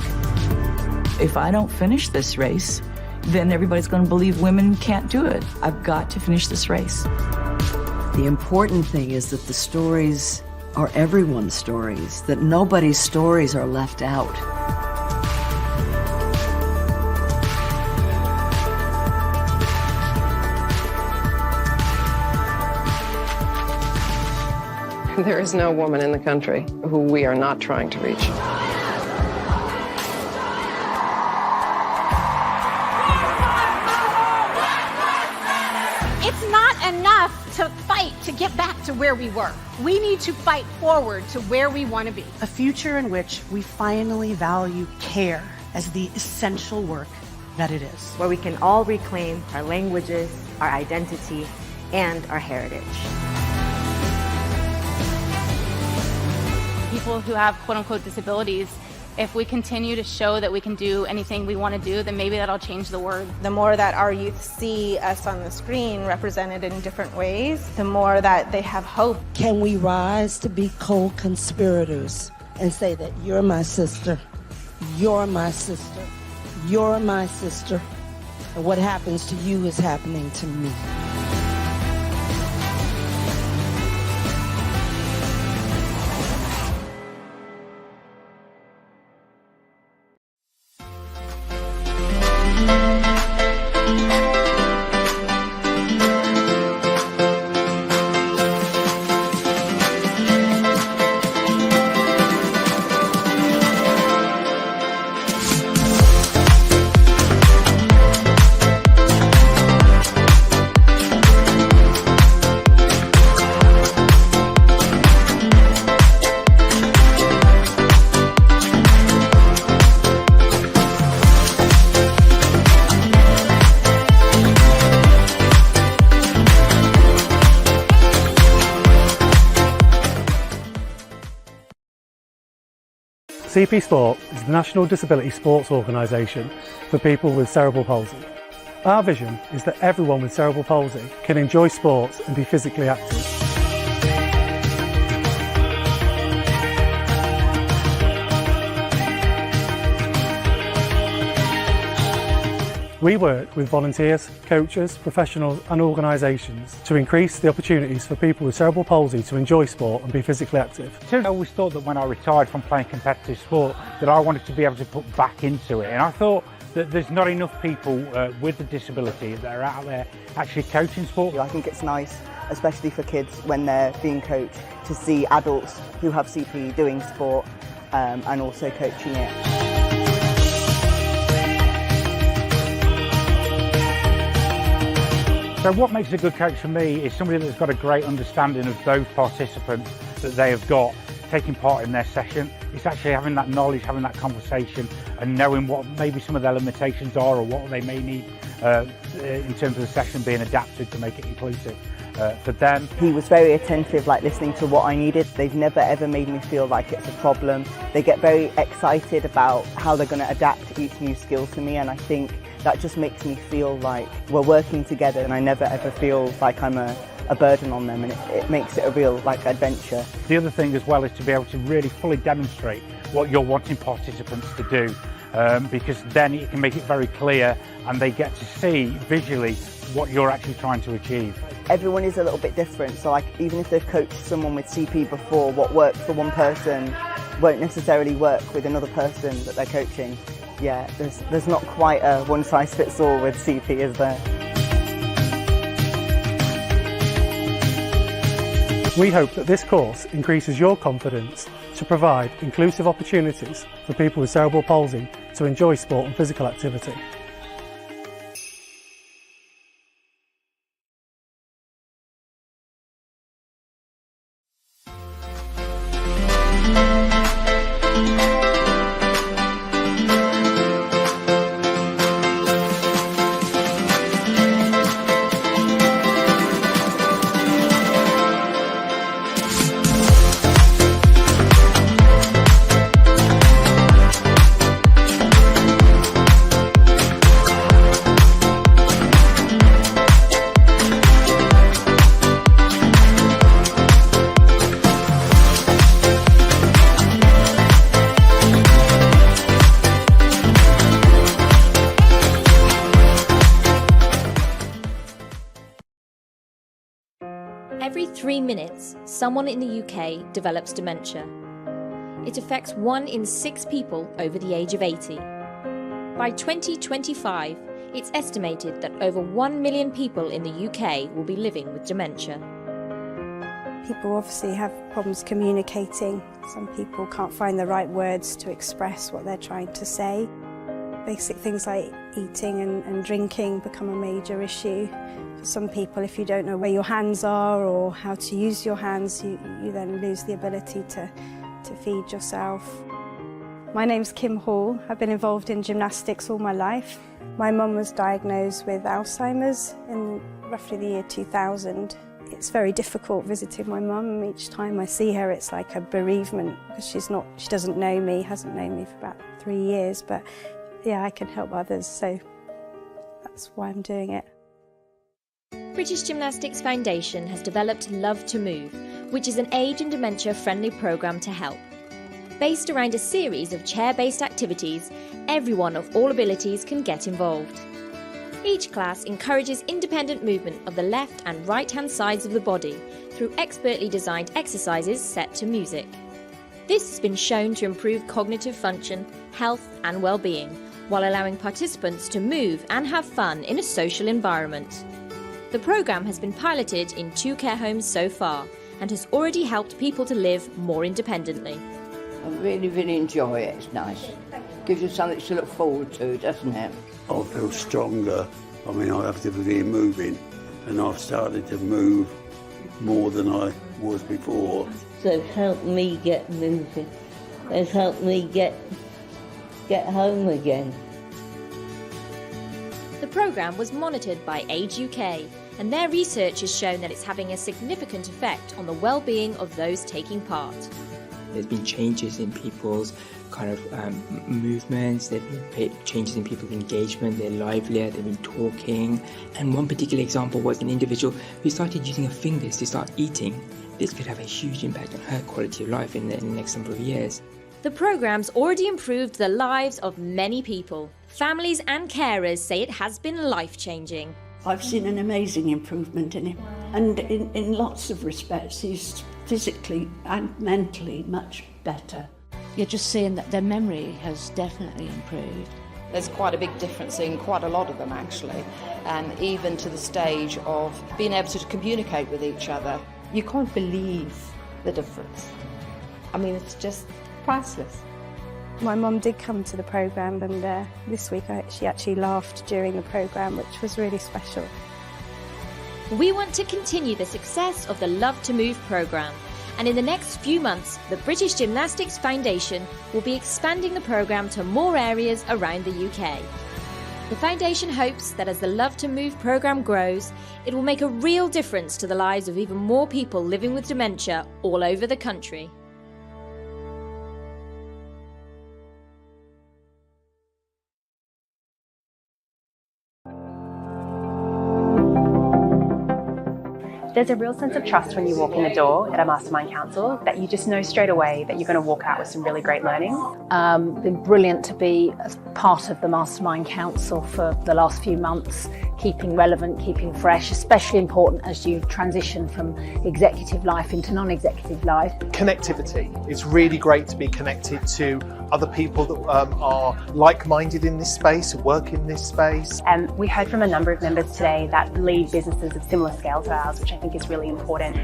If I don't finish this race, then everybody's going to believe women can't do it. I've got to finish this race. The important thing is that the stories are everyone's stories, that nobody's stories are left out. There is no woman in the country who we are not trying to reach. It's not enough to fight to get back to where we were. We need to fight forward to where we want to be. A future in which we finally value care as the essential work that it is. Where we can all reclaim our languages, our identity, and our heritage. People who have quote-unquote disabilities, if we continue to show that we can do anything we want to do, then maybe that'll change the world. The more that our youth see us on the screen represented in different ways, the more that they have hope. Can we rise to be co-conspirators and say that you're my sister, you're my sister, you're my sister, and what happens to you is happening to me. CP Sport is the National Disability Sports Organisation for people with cerebral palsy. Our vision is that everyone with cerebral palsy can enjoy sports and be physically active. We work with volunteers, coaches, professionals and organisations to increase the opportunities for people with cerebral palsy to enjoy sport and be physically active. I always thought that when I retired from playing competitive sport that I wanted to be able to put back into it, and I thought that there's not enough people with a disability that are out there actually coaching sport. I think it's nice, especially for kids when they're being coached, to see adults who have CP doing sport and also coaching it. So what makes a good coach for me is somebody that's got a great understanding of those participants that they have got taking part in their session. It's actually having that knowledge, having that conversation and knowing what maybe some of their limitations are or what they may need in terms of the session being adapted to make it inclusive. for them. He was very attentive, like listening to what I needed. They've never ever made me feel like it's a problem. They get very excited about how they're going to adapt each new skill to me, and I think that just makes me feel like we're working together, and I never ever feel like I'm a burden on them, and it makes it a real adventure. The other thing as well is to be able to really fully demonstrate what you're wanting participants to do, because then you can make it very clear and they get to see visually what you're actually trying to achieve. Everyone is a little bit different, so even if they've coached someone with CP before, what works for one person won't necessarily work with another person that they're coaching. Yeah, there's not quite a one-size-fits-all with CP, is there? We hope that this course increases your confidence to provide inclusive opportunities for people with cerebral palsy to enjoy sport and physical activity. Every 3 minutes, someone in the UK develops dementia. It affects 1 in 6 people over the age of 80. By 2025, it's estimated that over 1 million people in the UK will be living with dementia. People obviously have problems communicating. Some people can't find the right words to express what they're trying to say. Basic things like eating and drinking become a major issue. For some people, if you don't know where your hands are or how to use your hands, you then lose the ability to feed yourself. My name's Kim Hall. I've been involved in gymnastics all my life. My mum was diagnosed with Alzheimer's in roughly the year 2000. It's very difficult visiting my mum. Each time I see her, it's like a bereavement because she doesn't know me, hasn't known me for about 3 years, but yeah, I can help others, so that's why I'm doing it. British Gymnastics Foundation has developed Love to Move, which is an age and dementia friendly programme to help. Based around a series of chair-based activities, everyone of all abilities can get involved. Each class encourages independent movement of the left and right-hand sides of the body through expertly designed exercises set to music. This has been shown to improve cognitive function, health and well-being, while allowing participants to move and have fun in a social environment. The programme has been piloted in 2 care homes so far and has already helped people to live more independently. I really enjoy it. It's nice. Gives you something to look forward to, doesn't it? I feel stronger. I mean, I have difficulty moving, and I've started to move more than I was before. They've helped me get moving. They've helped me get home again. The programme was monitored by Age UK, and their research has shown that it's having a significant effect on the well-being of those taking part. There's been changes in people's movements, there's been changes in people's engagement, they're livelier, they've been talking. And one particular example was an individual who started using her fingers to start eating. This could have a huge impact on her quality of life in the next number of years. The programme's already improved the lives of many people. Families and carers say it has been life-changing. I've seen an amazing improvement in him, and in lots of respects he's physically and mentally much better. You're just seeing that their memory has definitely improved. There's quite a big difference in quite a lot of them actually, and even to the stage of being able to communicate with each other. You can't believe the difference. I mean, it's just priceless. My mum did come to the programme, and this week she actually laughed during the programme, which was really special. We want to continue the success of the Love to Move programme, and in the next few months, the British Gymnastics Foundation will be expanding the programme to more areas around the UK. The Foundation hopes that as the Love to Move programme grows, it will make a real difference to the lives of even more people living with dementia all over the country. There's a real sense of trust when you walk in the door at a Mastermind Council that you just know straight away that you're going to walk out with some really great learning. Been brilliant to be as part of the Mastermind Council for the last few months, keeping relevant, keeping fresh, especially important as you transition from executive life into non-executive life. Connectivity. It's really great to be connected to other people that are like-minded in this space, work in this space. We heard from a number of members today that lead businesses of similar scale to ours, which I think is really important.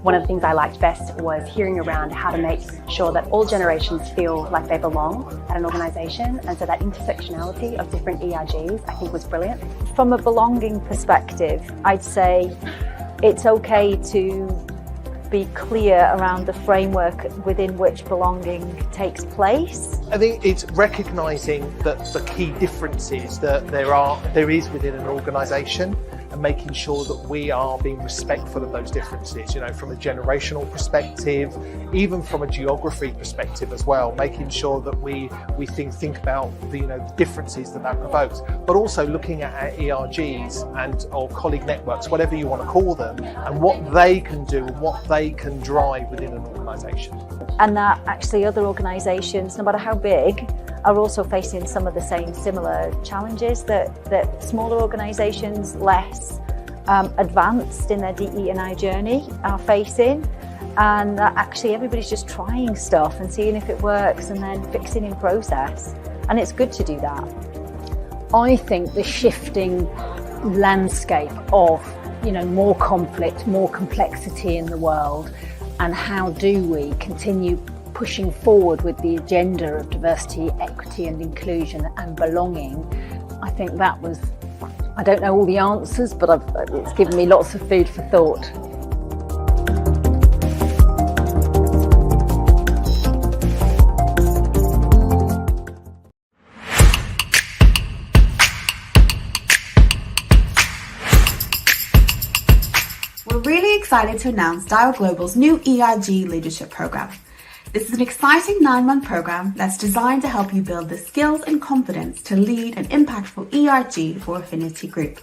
One of the things I liked best was hearing around how to make sure that all generations feel like they belong at an organisation, and so that intersectionality of different ERGs I think was brilliant. From a belonging perspective, I'd say it's okay to be clear around the framework within which belonging takes place. I think it's recognising that the key differences that there is within an organisation, and making sure that we are being respectful of those differences, you know, from a generational perspective, even from a geography perspective as well, making sure that we think about the differences that provokes, but also looking at our ERGs or colleague networks, whatever you want to call them, and what they can do, what they can drive within an organisation. And that actually other organisations, no matter how big, are also facing some of the same similar challenges that smaller organisations, less advanced in their DE&I journey, are facing, and that actually everybody's just trying stuff and seeing if it works and then fixing in process, and it's good to do that. I think the shifting landscape of more conflict, more complexity in the world, and how do we continue pushing forward with the agenda of diversity, equity and inclusion and belonging. I think that was, I don't know all the answers, but it's given me lots of food for thought. We're really excited to announce Dial Global's new ERG Leadership Programme. This is an exciting 9-month program that's designed to help you build the skills and confidence to lead an impactful ERG for Affinity Group.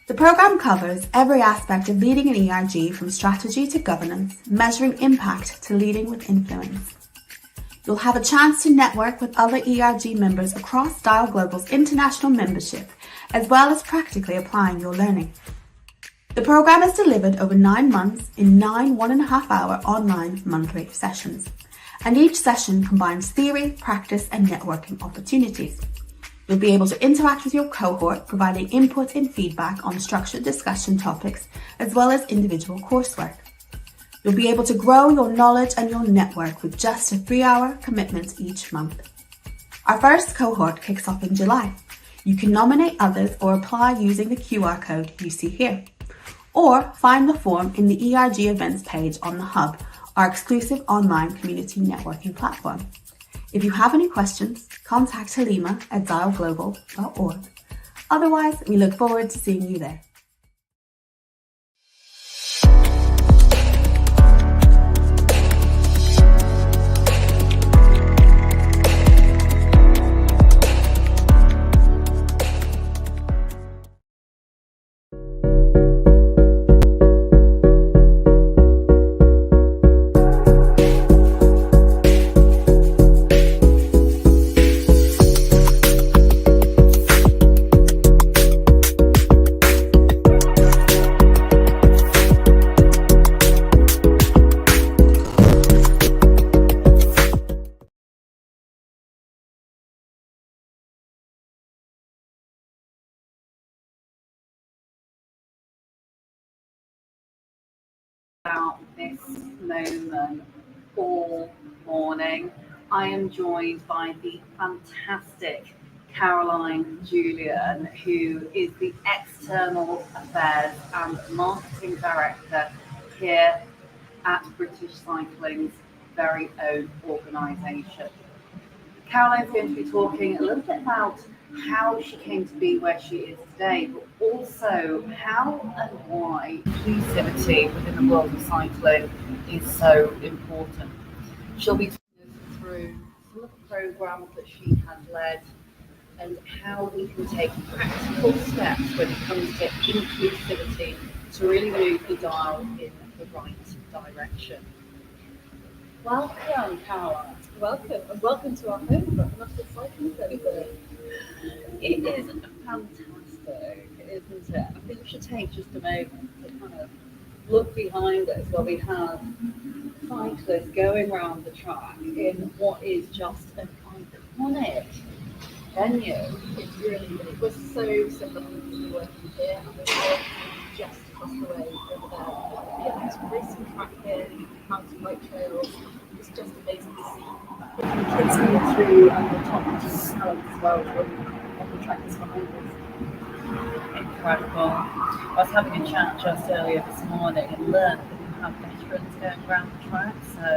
The program covers every aspect of leading an ERG, from strategy to governance, measuring impact to leading with influence. You'll have a chance to network with other ERG members across Dial Global's international membership, as well as practically applying your learning. The program is delivered over 9 months in 9 1.5-hour online monthly sessions, and each session combines theory, practice and networking opportunities. You'll be able to interact with your cohort, providing input and feedback on structured discussion topics, as well as individual coursework. You'll be able to grow your knowledge and your network with just a 3-hour commitment each month. Our first cohort kicks off in July. You can nominate others or apply using the QR code you see here, or find the form in the ERG events page on the Hub, our exclusive online community networking platform. If you have any questions, contact Halima at dialglobal.org. Otherwise, we look forward to seeing you there. About this moment all morning. I am joined by the fantastic Caroline Julian, who is the External Affairs and Marketing Director here at British Cycling's very own organisation. Caroline's going to be talking a little bit about how she came to be where she is today, but also how and why inclusivity within the world of cycling is so important. She'll be taking us through some of the programs that she has led and how we can take practical steps when it comes to inclusivity to really move the dial in the right direction. Welcome, Caroline. Welcome, and welcome to our home at National Cycling Centre. It is fantastic, isn't it? I think we should take just a moment to kind of look behind us where we have cyclists going around the track in what is just an iconic venue. It's really, it was so similar to be working here, and we're working just across the way over there. Yeah, there's racing track here, mountain bike trails. It's just amazing to see. The kids coming through and the top talent as well on the track that's behind us. Incredible. I was having a chat just earlier this morning and learned that we have veterans going around the track. So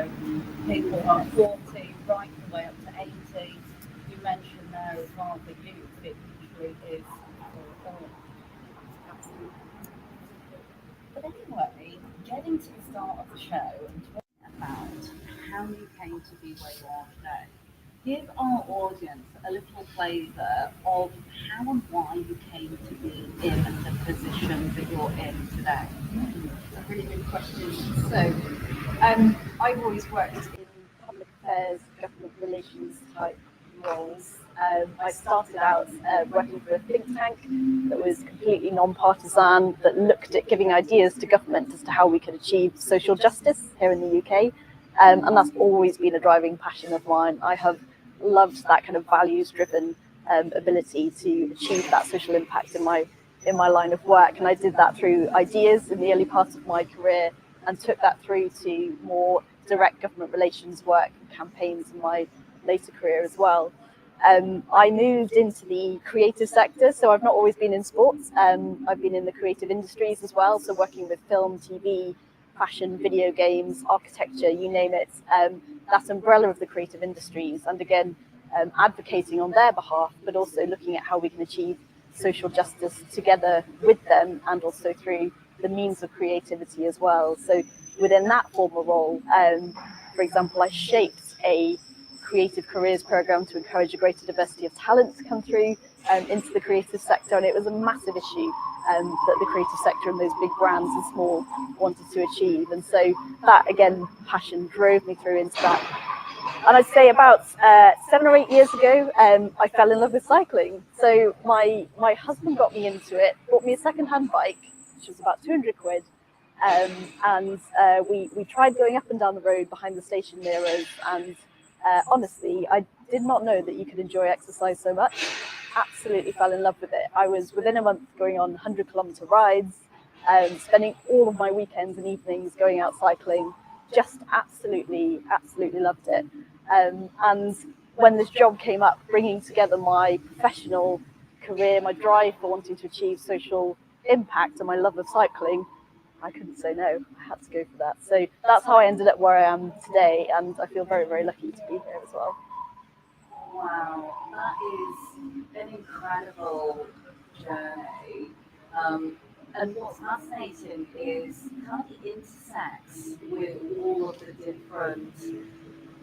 people are 40 right the way up to 80. You mentioned there as well the youth. It literally is for all. Absolutely. But anyway, getting to the start of the show and talking about how you came to be where you are today. Give our audience a little flavour of how and why you came to be in the position that you're in today. That's a really good question. So, I've always worked in public affairs, government relations type roles. I started out working for a think tank that was completely non-partisan, that looked at giving ideas to government as to how we could achieve social justice here in the UK. And that's always been a driving passion of mine. I have loved that kind of values-driven ability to achieve that social impact in my line of work. And I did that through ideas in the early part of my career and took that through to more direct government relations work and campaigns in my later career as well. I moved into the creative sector, so I've not always been in sports. I've been in the creative industries as well, so working with film, TV, fashion, video games, architecture, you name it, that umbrella of the creative industries, and again, advocating on their behalf, but also looking at how we can achieve social justice together with them and also through the means of creativity as well. So within that former role, for example, I shaped a creative careers program to encourage a greater diversity of talent to come through into the creative sector, and it was a massive issue that the creative sector and those big brands and small wanted to achieve. And so that, again, passion drove me through into that. And I'd say about 7 or 8 years ago, I fell in love with cycling. So my husband got me into it, bought me a second-hand bike, which was about 200 quid. And we tried going up and down the road behind the station near us. And honestly, I did not know that you could enjoy exercise so much. Absolutely fell in love with it. I was within a month going on 100-kilometre rides, spending all of my weekends and evenings going out cycling. Just absolutely loved it. And when this job came up, bringing together my professional career, my drive for wanting to achieve social impact and my love of cycling, I couldn't say no. I had to go for that. So that's how I ended up where I am today, and I feel very, very lucky to be here as well. Wow, that is an incredible journey. And what's fascinating is how it intersects with all of the different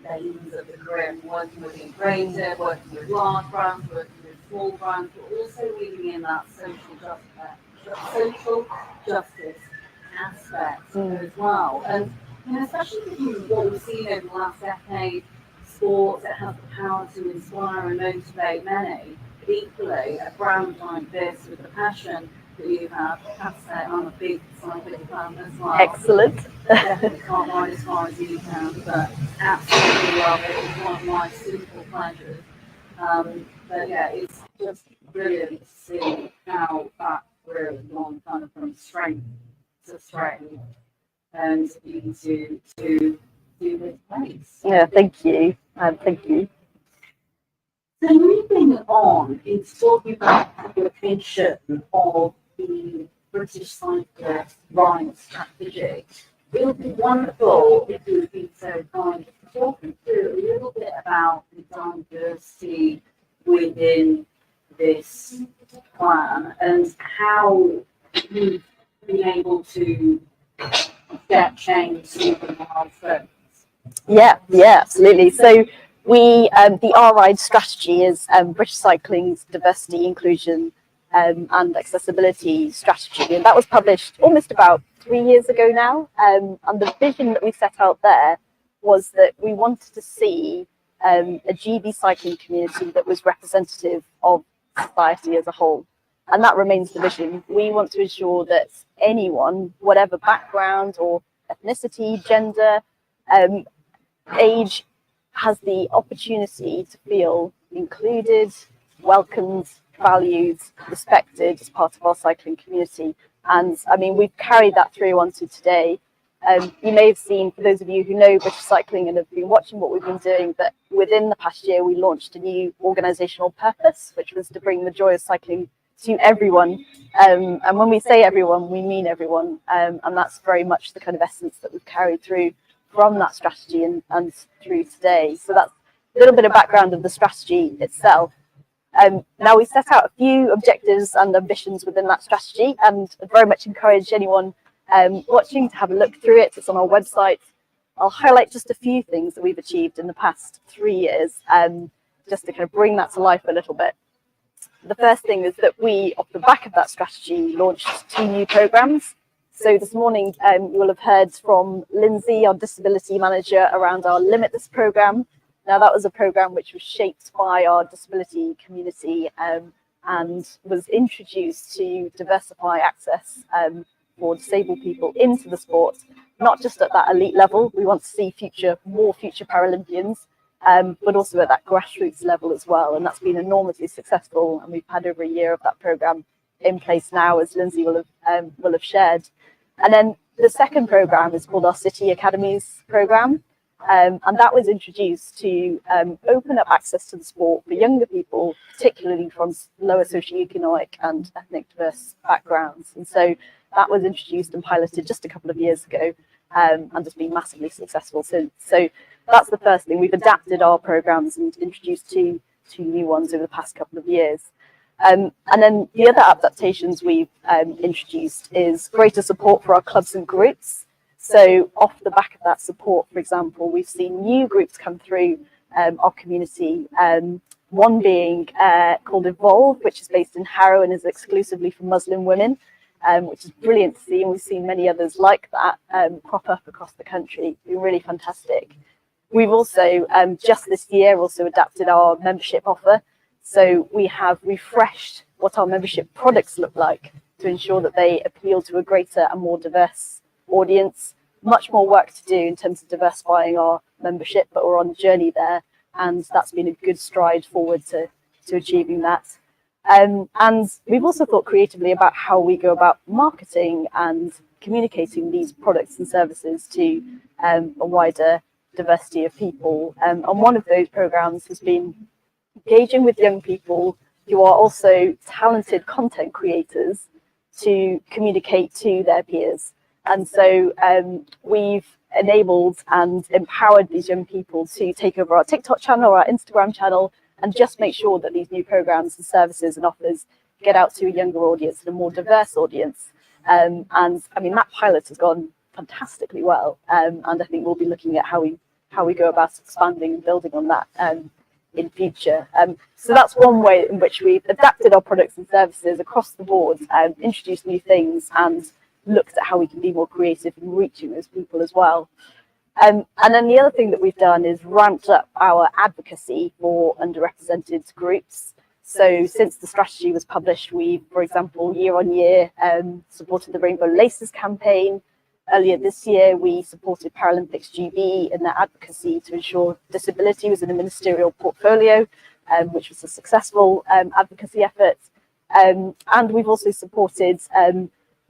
veins of the career, working with creative, working with large brands, working with small brands, but also weaving in that social justice aspect as well. And especially with what we've seen over the last decade, sports that have the power to inspire and motivate many. But equally, a brand like this with the passion that you have, I have to say I'm a big cycling fan as well. Excellent. Definitely can't ride as far as you can, but absolutely love it. It's one of my simple pleasures. But yeah, it's just brilliant to see how that career has gone kind of from strength to strength and into do this place. Yeah, thank you. Thank you. So moving on, it's talking about the vision of the British Cyclist Ride Strategy. It would be wonderful if you would be so kind to talk through a little bit about the diversity within this plan and how you've been able to get change to the milestones? Yeah, absolutely. So we, the RIDE strategy is British Cycling's diversity, inclusion and accessibility strategy, and that was published almost about 3 years ago now. And the vision that we set out there was that we wanted to see a GB cycling community that was representative of society as a whole. And that remains the vision. We want to ensure that anyone, whatever background or ethnicity, gender, age, has the opportunity to feel included, welcomed, valued, respected as part of our cycling community. And I mean, we've carried that through onto today. You may have seen, for those of you who know British Cycling and have been watching what we've been doing, that within the past year we launched a new organisational purpose, which was to bring the joy of cycling to everyone. And when we say everyone, we mean everyone. And that's very much the kind of essence that we've carried through from that strategy and through today. So that's a little bit of background of the strategy itself. Now we set out a few objectives and ambitions within that strategy, and I'd very much encourage anyone watching to have a look through it. It's on our website. I'll highlight just a few things that we've achieved in the past 3 years, just to kind of bring that to life a little bit. The first thing is that we, off the back of that strategy, launched 2 new programmes. So this morning you will have heard from Lindsay, our disability manager, around our Limitless programme. Now that was a programme which was shaped by our disability community and was introduced to diversify access for disabled people into the sport, not just at that elite level. We want to see more future Paralympians, but also at that grassroots level as well. And that's been enormously successful. And we've had over a year of that programme in place now, as Lindsay will have shared. And then the second programme is called our City Academies programme. And that was introduced to open up access to the sport for younger people, particularly from lower socioeconomic and ethnic diverse backgrounds. And so that was introduced and piloted just a couple of years ago and has been massively successful. So that's the first thing. We've adapted our programmes and introduced two new ones over the past couple of years. And then the other adaptations we've introduced is greater support for our clubs and groups. So off the back of that support, for example, we've seen new groups come through our community. One being called Evolve, which is based in Harrow and is exclusively for Muslim women, which is brilliant to see. And we've seen many others like that crop up across the country. It's been really fantastic. We've also, just this year, also adapted our membership offer. So we have refreshed what our membership products look like to ensure that they appeal to a greater and more diverse audience. Much more work to do in terms of diversifying our membership, but we're on the journey there, and that's been a good stride forward to achieving that. And we've also thought creatively about how we go about marketing and communicating these products and services to a wider diversity of people. And one of those programs has been engaging with young people who are also talented content creators to communicate to their peers. And so we've enabled and empowered these young people to take over our TikTok channel or our Instagram channel and just make sure that these new programs and services and offers get out to a younger audience and a more diverse audience. And I mean, that pilot has gone fantastically well. And I think we'll be looking at how we go about expanding and building on that in future. So that's one way in which we've adapted our products and services across the board, introduced new things and looked at how we can be more creative in reaching those people as well. And then the other thing that we've done is ramped up our advocacy for underrepresented groups. So since the strategy was published, we've, for example, year on year supported the Rainbow Laces campaign. Earlier this year, we supported Paralympics GB in their advocacy to ensure disability was in a ministerial portfolio, which was a successful advocacy effort. And we've also supported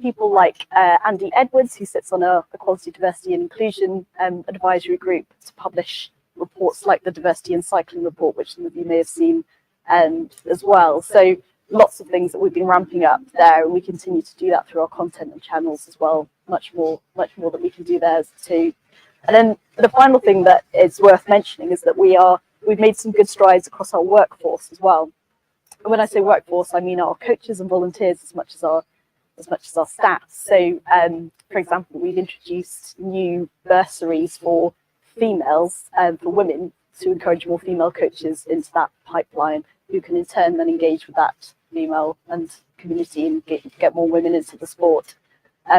people like Andy Edwards, who sits on a Equality, Diversity and Inclusion advisory group, to publish reports like the Diversity in Cycling report, which some of you may have seen as well. So lots of things that we've been ramping up there, and we continue to do that through our content and channels as well. Much more that we can do there too. And then the final thing that is worth mentioning is that we've made some good strides across our workforce as well. when I say workforce, I mean our coaches and volunteers as much as our staff. So, for example, we've introduced new bursaries for females, for women, to encourage more female coaches into that pipeline, who can in turn then engage with that female and community and get more women into the sport,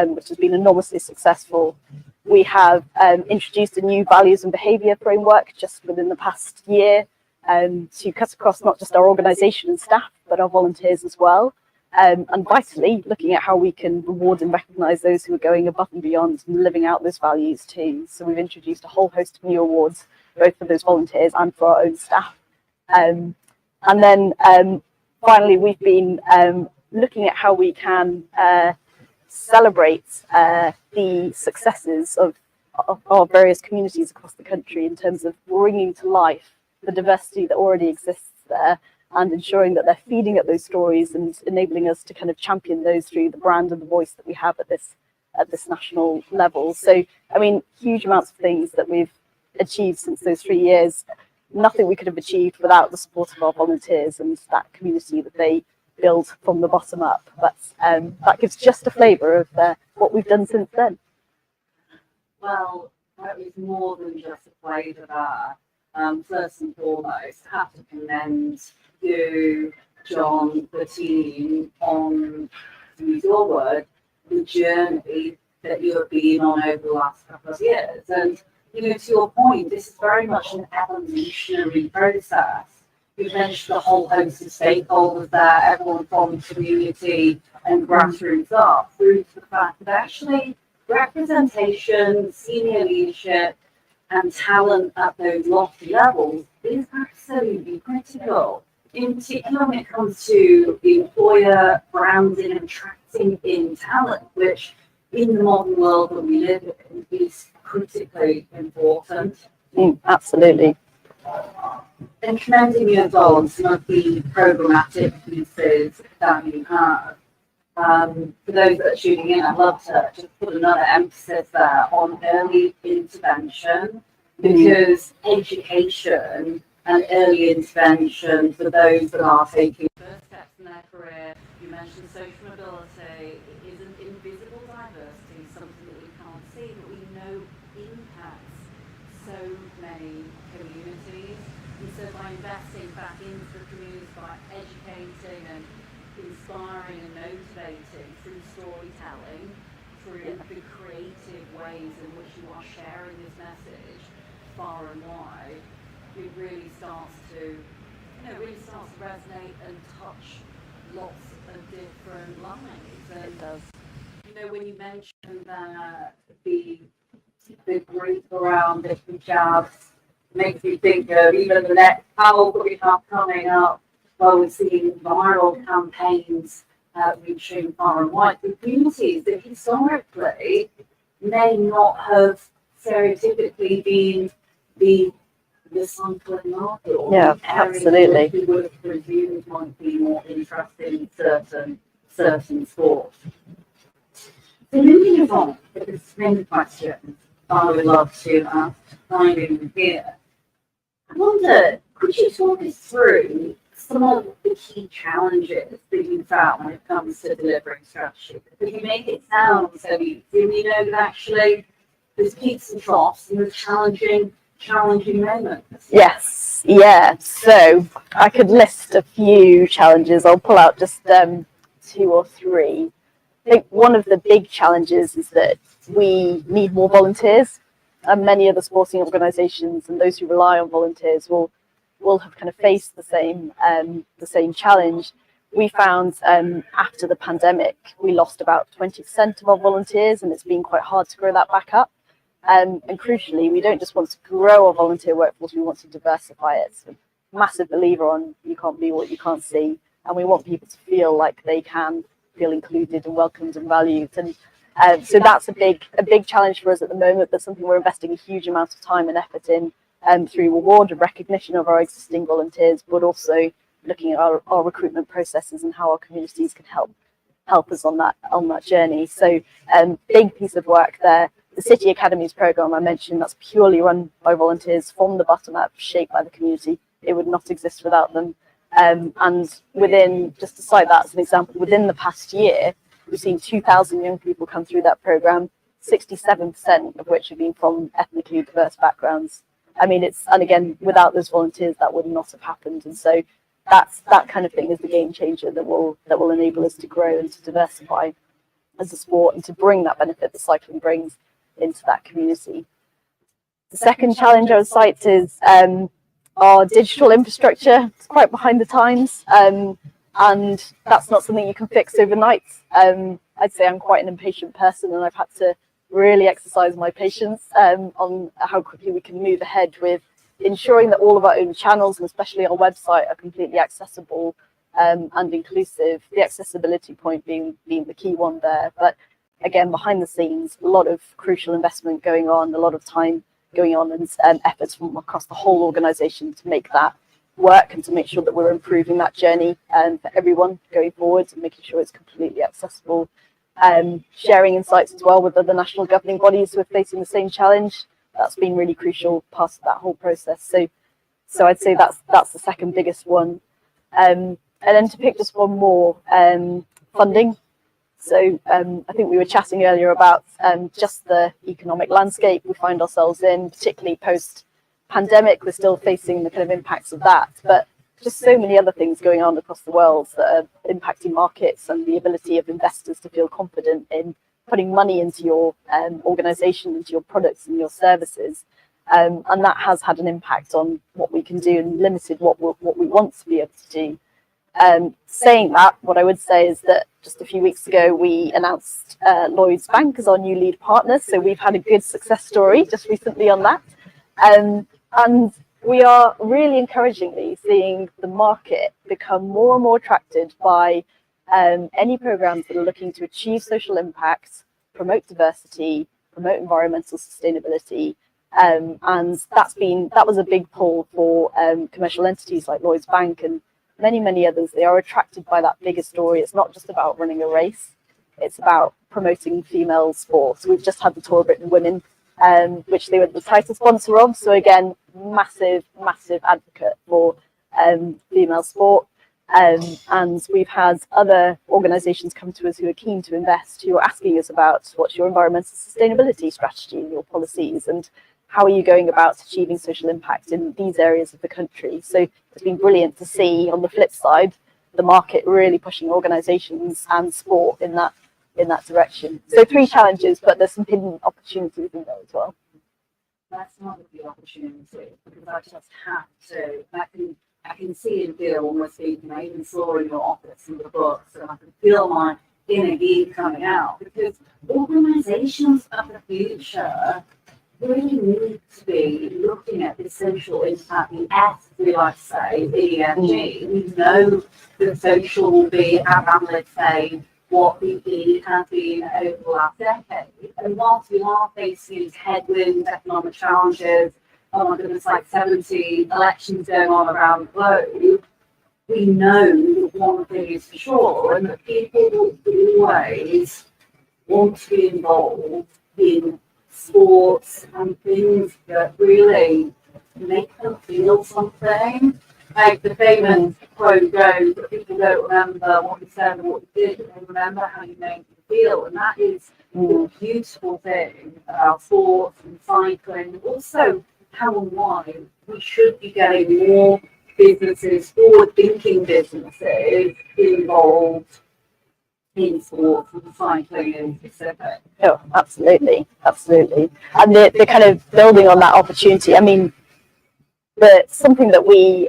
which has been enormously successful. We have introduced a new values and behaviour framework just within the past year, to cut across not just our organisation and staff, but our volunteers as well. And vitally, looking at how we can reward and recognise those who are going above and beyond and living out those values too. So we've introduced a whole host of new awards, both for those volunteers and for our own staff. And then finally, we've been looking at how we can celebrate the successes of our various communities across the country in terms of bringing to life the diversity that already exists there, and ensuring that they're feeding at those stories and enabling us to kind of champion those through the brand and the voice that we have at this national level. So, I mean, huge amounts of things that we've achieved since those 3 years. Nothing we could have achieved without the support of our volunteers and that community that they build from the bottom up. But that gives just a flavour of what we've done since then. Well, that was more than just a flavour there. First and foremost, I have to commend you, John, the team on, to use your word, the journey that you have been on over the last couple of years. And, you know, to your point, this is very much an evolutionary process. You've mentioned a whole host of stakeholders there, everyone from community and grassroots up, through to the fact that actually representation, senior leadership, and talent at those lofty levels is absolutely critical. In particular, when it comes to the employer branding and attracting in talent, which in the modern world that we live in is critically important. Absolutely. And commending you as well on some of the programmatic pieces that you have. For those that are tuning in, I'd love to just put another emphasis there on early intervention, because education and early intervention for those that are taking first steps in their career. You mentioned social mobility. It is an invisible diversity, something that we can't see, but we know impacts so many communities. And so by investing back into the communities, by educating and inspiring and motivating through storytelling, through the creative ways in which you are sharing this message far and wide, it really starts to, resonate and touch lots of different lives. And it does. You know, when you mentioned the group around the hijabs, makes me think of even the next panel that we have coming up. Well, we're seeing viral campaigns reaching far and wide the communities that historically may not have stereotypically been the cycling market. Yeah, absolutely. We would have presumed might be more interested in certain sports. So moving on, there's many questions I would love to ask, finding here. I wonder, could you talk us through some of the key challenges that you found when it comes to delivering strategy? Because you make it sound so easy, you know that actually there's peaks and troughs and there's challenging moments. Yes, yeah. So I could list a few challenges. I'll pull out just 2 or 3. I think one of the big challenges is that we need more volunteers, and many of the sporting organisations and those who rely on volunteers will have kind of faced the same challenge. We found after the pandemic, we lost about 20% of our volunteers, and it's been quite hard to grow that back up. And crucially, we don't just want to grow our volunteer workforce, we want to diversify it. So, massive believer on you can't be what you can't see, and we want people to feel like they can feel included and welcomed and valued. And so that's a big challenge for us at the moment, but something we're investing a huge amount of time and effort in, through reward and recognition of our existing volunteers, but also looking at our recruitment processes and how our communities can help us on that journey. So big piece of work there. The City Academies programme I mentioned, that's purely run by volunteers from the bottom up, shaped by the community. It would not exist without them. And within, just to cite that as an example, within the past year, we've seen 2,000 young people come through that program, 67% of which have been from ethnically diverse backgrounds. I mean, and again, without those volunteers, that would not have happened. And so that kind of thing is the game changer that will enable us to grow and to diversify as a sport and to bring that benefit that cycling brings into that community. The second challenge I would cite is our digital infrastructure. It's quite behind the times, and that's not something you can fix overnight. I'd say I'm quite an impatient person, and I've had to really exercise my patience on how quickly we can move ahead with ensuring that all of our own channels, and especially our website, are completely accessible and inclusive. The accessibility point being the key one there. But again, behind the scenes, a lot of crucial investment going on, a lot of time going on, and efforts from across the whole organisation to make that work and to make sure that we're improving that journey for everyone going forward and making sure it's completely accessible. Sharing insights as well with other national governing bodies who are facing the same challenge. That's been really crucial part of that whole process. So I'd say that's the second biggest one. And then to pick just one more, funding. So I think we were chatting earlier about just the economic landscape we find ourselves in, particularly post-pandemic. We're still facing the kind of impacts of that, but just so many other things going on across the world that are impacting markets and the ability of investors to feel confident in putting money into your organisation, into your products and your services. And that has had an impact on what we can do and limited what we want to be able to do. Saying that, what I would say is that just a few weeks ago, we announced Lloyds Bank as our new lead partner. So we've had a good success story just recently on that. And we are really encouragingly seeing the market become more and more attracted by any programs that are looking to achieve social impact, promote diversity, promote environmental sustainability. And that was a big pull for commercial entities like Lloyds Bank and many others. They are attracted by that bigger story. It's not just about running a race, it's about promoting female sports. We've just had the Tour of Britain Women, which they were the title sponsor of. So again, massive advocate for female sport. And we've had other organisations come to us who are keen to invest, who are asking us about what's your environmental sustainability strategy and your policies, and how are you going about achieving social impact in these areas of the country. So it's been brilliant to see, on the flip side, the market really pushing organisations and sport in that direction. So 3 challenges, but there's some hidden opportunities in there as well. That's not a good opportunity, because I just have to. I can see and feel almost speaking. I even saw in your office in the books, and I can feel my inner geek coming out, because organisations of the future really need to be looking at the social impact, the S, we like to say, the ESG. We know that social will be, as analysts say, what the E has been over the last decade. And whilst we are facing these headwinds, economic challenges, oh my goodness, like 70 elections going on around the globe, we know that one thing is for sure, and that people will always want to be involved in sports and things that really make them feel something. Like the famous quote goes that people don't remember what you said and what you did, but they remember how you made them feel. And that is the beautiful thing about sports and cycling. Also, how and why we should be getting more businesses, forward-thinking businesses, involved in sports and cycling in specific. Oh, absolutely. And the kind of building on that opportunity, I mean, something that we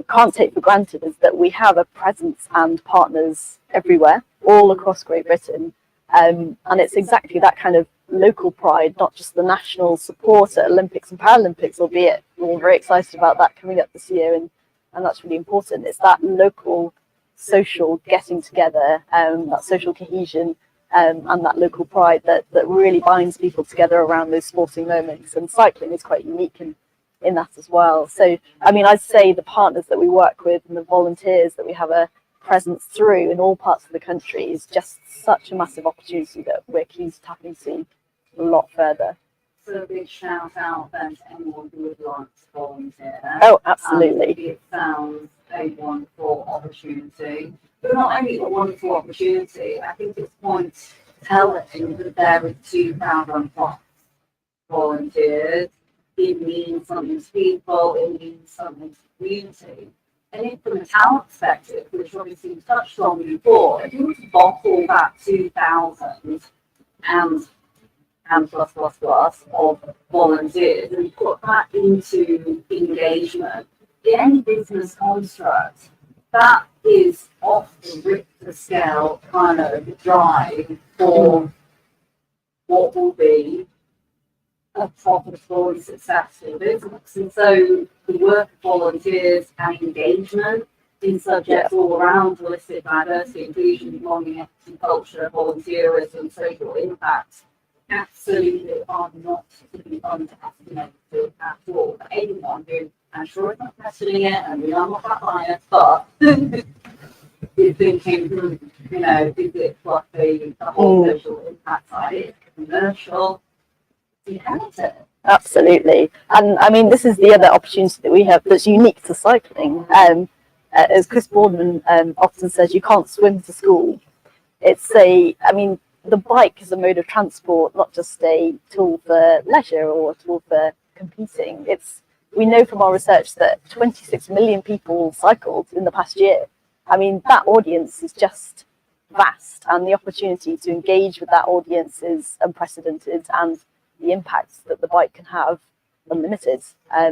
can't take for granted is that we have a presence and partners everywhere, all across Great Britain. And it's exactly that kind of local pride, not just the national support at Olympics and Paralympics, albeit we're very excited about that coming up this year, and that's really important. It's that local social getting together, that social cohesion, and that local pride that really binds people together around those sporting moments. And cycling is quite unique in that as well. So, I mean, I'd say the partners that we work with and the volunteers that we have a presence through in all parts of the country is just such a massive opportunity that we're keen to tap into a lot further. So a big shout out then to anyone who would like to volunteer. Oh, absolutely. It sounds a wonderful opportunity, but not only a wonderful opportunity, I think it's point telling that there are 2,000 plus volunteers. It means something to people, it means something to the community. And if from a talent perspective, which obviously we touched on before, if you were to bottle that 2,000 and plus of volunteers and put that into engagement in any business construct, that is off the Richter scale kind of drive for what will be a profitable and successful business. And so the work of volunteers and engagement in subjects all around holistic diversity, inclusion, belonging, equity, culture, volunteerism, social impact, absolutely are not to be underestimated at all. For anyone who, I'm sure is not questioning it, and we are not that biased, but is thinking, you know, is it what the whole social impact side is commercial? You have it. Absolutely. And I mean, this is the other opportunity that we have that's unique to cycling. As Chris Boardman often says, you can't swim to school. I mean, the bike is a mode of transport, not just a tool for leisure or a tool for competing. We know from our research that 26 million people cycled in the past year. I mean, that audience is just vast, and the opportunity to engage with that audience is unprecedented, and the impacts that the bike can have unlimited.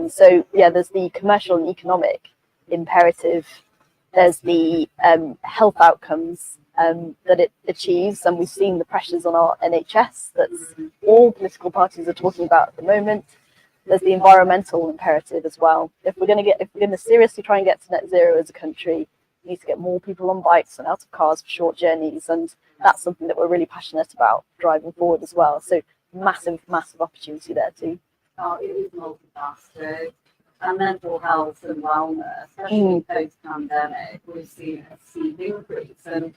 So yeah, there's the commercial and economic imperative. There's the health outcomes that it achieves, and we've seen the pressures on our NHS that's all political parties are talking about at the moment. There's the environmental imperative as well. If we're going to seriously try and get to net zero as a country, we need to get more people on bikes and out of cars for short journeys, and that's something that we're really passionate about driving forward as well. So massive opportunity there too. Oh, it is multifaceted. And mental health and wellness, especially post-pandemic, we've seen a steep increase. And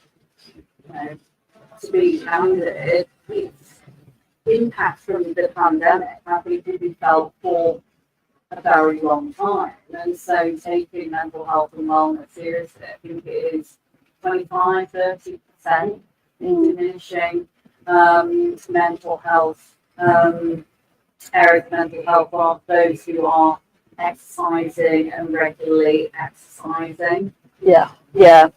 you know, to be candid, its impact from the pandemic have really been felt for a very long time. And so taking mental health and wellness seriously, I think it is 25-30% diminishing mental health areas of mental health are those who are exercising and regularly exercising. Yeah,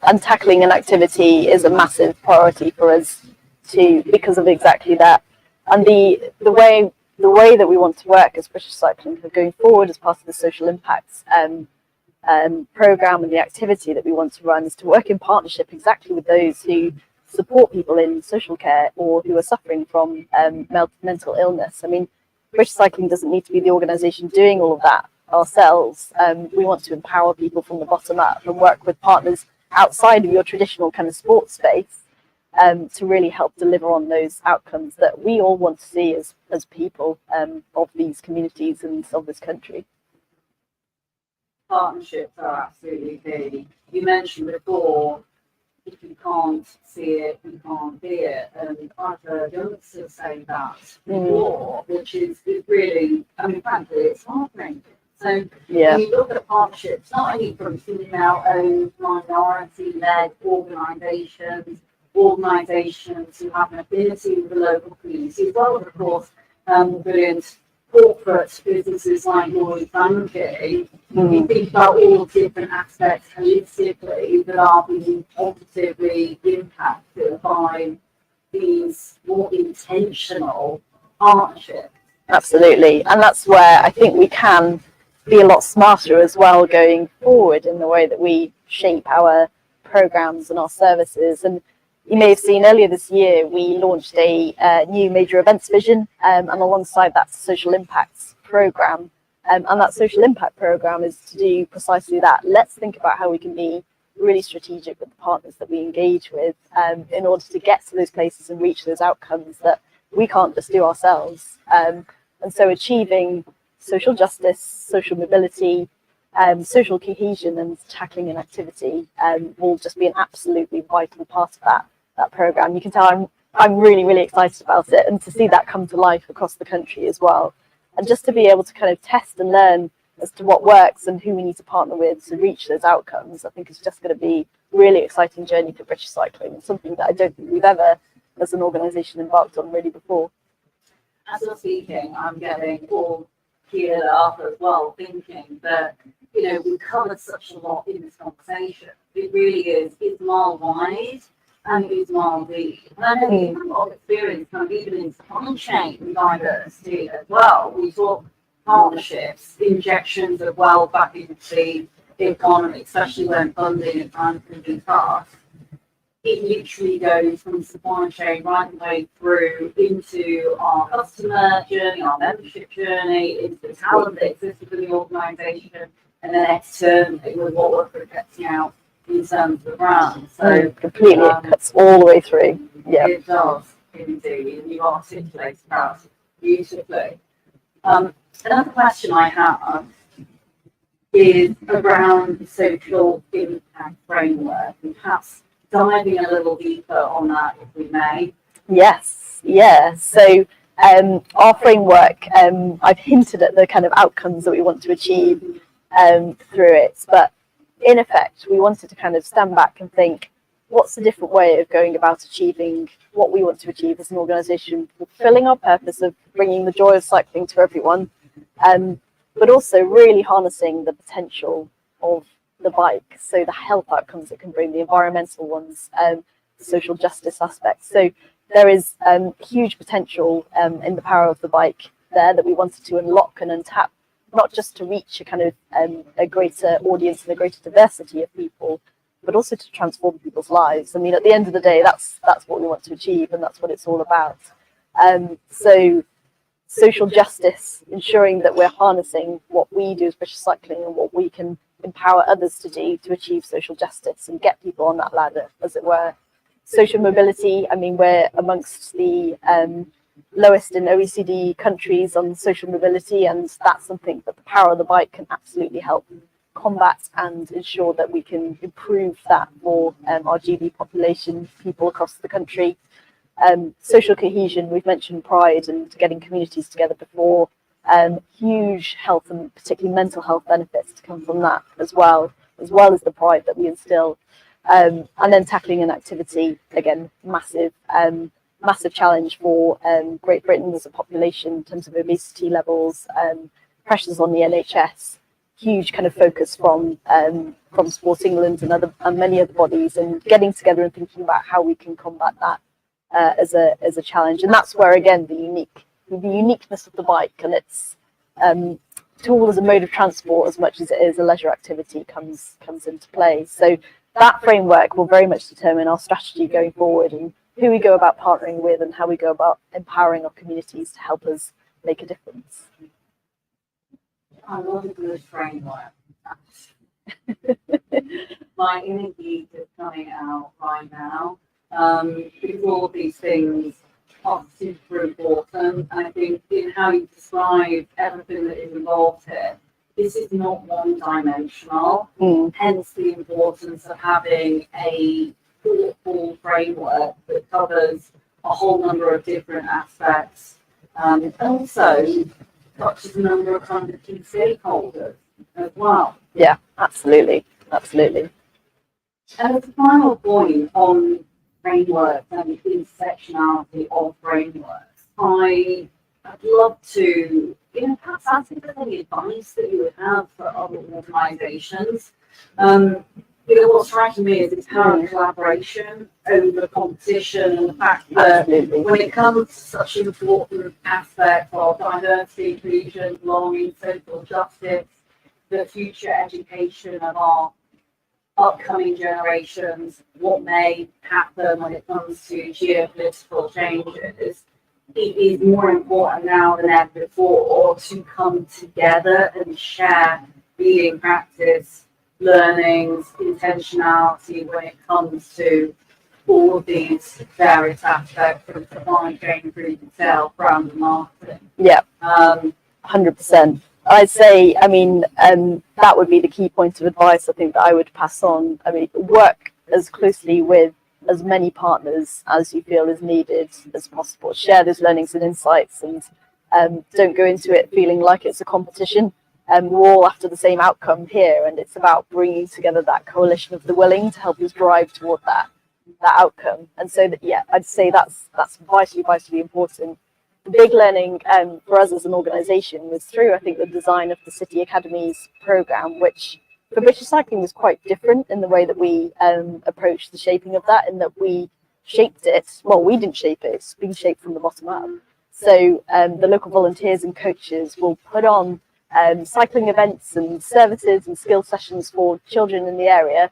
and tackling inactivity is a massive priority for us too, because of exactly that. And the way that we want to work as British Cycling going forward as part of the social impacts program and the activity that we want to run is to work in partnership exactly with those who support people in social care or who are suffering from mental illness. I mean, British Cycling doesn't need to be the organisation doing all of that ourselves. We want to empower people from the bottom up and work with partners outside of your traditional kind of sports space to really help deliver on those outcomes that we all want to see as people of these communities and of this country. Partnerships are absolutely key. You mentioned before, if you can't see it, you can't be it. And I've heard youngsters say that before, which is really, I mean, frankly, it's heartbreaking. So when you look at partnerships, not only from female-owned, minority-led organisations who have an affinity with the local community, as well as, of course, brilliant corporate businesses like Lloyds Banking, you think about all the different aspects holistically that are being positively impacted by these more intentional partnerships. Absolutely, and that's where I think we can be a lot smarter as well going forward in the way that we shape our programs and our services. And you may have seen earlier this year we launched a new major events vision, and alongside that social impacts program, and that social impact program is to do precisely that. Let's think about how we can be really strategic with the partners that we engage with in order to get to those places and reach those outcomes that we can't just do ourselves. And so achieving social justice, social mobility, social cohesion and tackling inactivity will just be an absolutely vital part of that program. You can tell I'm really excited about it, and to see that come to life across the country as well. And just to be able to kind of test and learn as to what works and who we need to partner with to reach those outcomes, I think it's just going to be a really exciting journey for British cycling, and something that I don't think we've ever, as an organisation, embarked on really before. As you're speaking, I'm getting all geared up as well, thinking that, you know, we've covered such a lot in this conversation. It really is, it's mile wide and it's mile deep. And I know you have a lot of experience kind of even in supply chain diversity as well. We talk partnerships, injections of wealth back into the economy, especially when funding and times can be tough. It literally goes from supply chain right the way through into our customer journey, our membership journey, into the talent that exists within the organisation, and then externally with what we're projecting out in terms of the brand. So completely, it cuts all the way through. Yeah, it does indeed, and you articulate that beautifully. Another question I have is around the social impact framework, and perhaps diving a little deeper on that, if we may. Yes, yeah. So our framework, I've hinted at the kind of outcomes that we want to achieve through it, but in effect, we wanted to kind of stand back and think, what's a different way of going about achieving what we want to achieve as an organisation, fulfilling our purpose of bringing the joy of cycling to everyone, but also really harnessing the potential of the bike, so the health outcomes it can bring, the environmental ones, the social justice aspects. So there is huge potential in the power of the bike there that we wanted to unlock and untap, not just to reach a kind of a greater audience and a greater diversity of people, but also to transform people's lives. I mean, at the end of the day, that's what we want to achieve, and that's what it's all about. So social justice, ensuring that we're harnessing what we do as British Cycling and what we can empower others to do to achieve social justice and get people on that ladder, as it were. Social mobility, I mean, we're amongst the lowest in OECD countries on social mobility, and that's something that the power of the bike can absolutely help combat and ensure that we can improve that for our GB population, people across the country. Social cohesion, we've mentioned pride and getting communities together before. Huge health and particularly mental health benefits to come from that as well as the pride that we instill. And then tackling inactivity, again, massive challenge for Great Britain as a population in terms of obesity levels, pressures on the NHS, huge kind of focus from Sport England and many other bodies, and getting together and thinking about how we can combat that as a challenge. And that's where, again, the uniqueness of the bike and its tool as a mode of transport, as much as it is a leisure activity, comes into play. So that framework will very much determine our strategy going forward, and who we go about partnering with, and how we go about empowering our communities to help us make a difference. I love a good framework. My inner geek is coming out right now. Because all of these things are super important. I think in how you describe everything that is involved here, this is not one-dimensional, hence the importance of having a thoughtful framework that covers a whole number of different aspects, and also touches a number of kind of key stakeholders as well. Yeah, absolutely. And as a final point on frameworks and the intersectionality of frameworks, I'd love to, perhaps ask if there's any advice that you would have for other organisations. What's striking me is this power of collaboration over competition, and the fact that when it comes to such an important aspect of diversity, inclusion, belonging, social justice, the future education of our upcoming generations, what may happen when it comes to geopolitical changes, it is more important now than ever before to come together and share leading practice, learnings, intentionality when it comes to all of these various aspects of supply chain, through retail, brand and marketing. Yeah, 100%. I'd say, that would be the key point of advice I think that I would pass on. Work as closely with as many partners as you feel is needed as possible. Share those learnings and insights, and don't go into it feeling like it's a competition. we're all after the same outcome here, and it's about bringing together that coalition of the willing to help us drive toward that outcome. And so that, yeah, I'd say that's vitally important. The big learning for us as an organisation was through, I think, the design of the City Academies programme, which for British Cycling was quite different in the way that we approached the shaping of that, in that we shaped it. Well, we didn't shape it; it's being shaped from the bottom up. So the local volunteers and coaches will put on cycling events and services and skill sessions for children in the area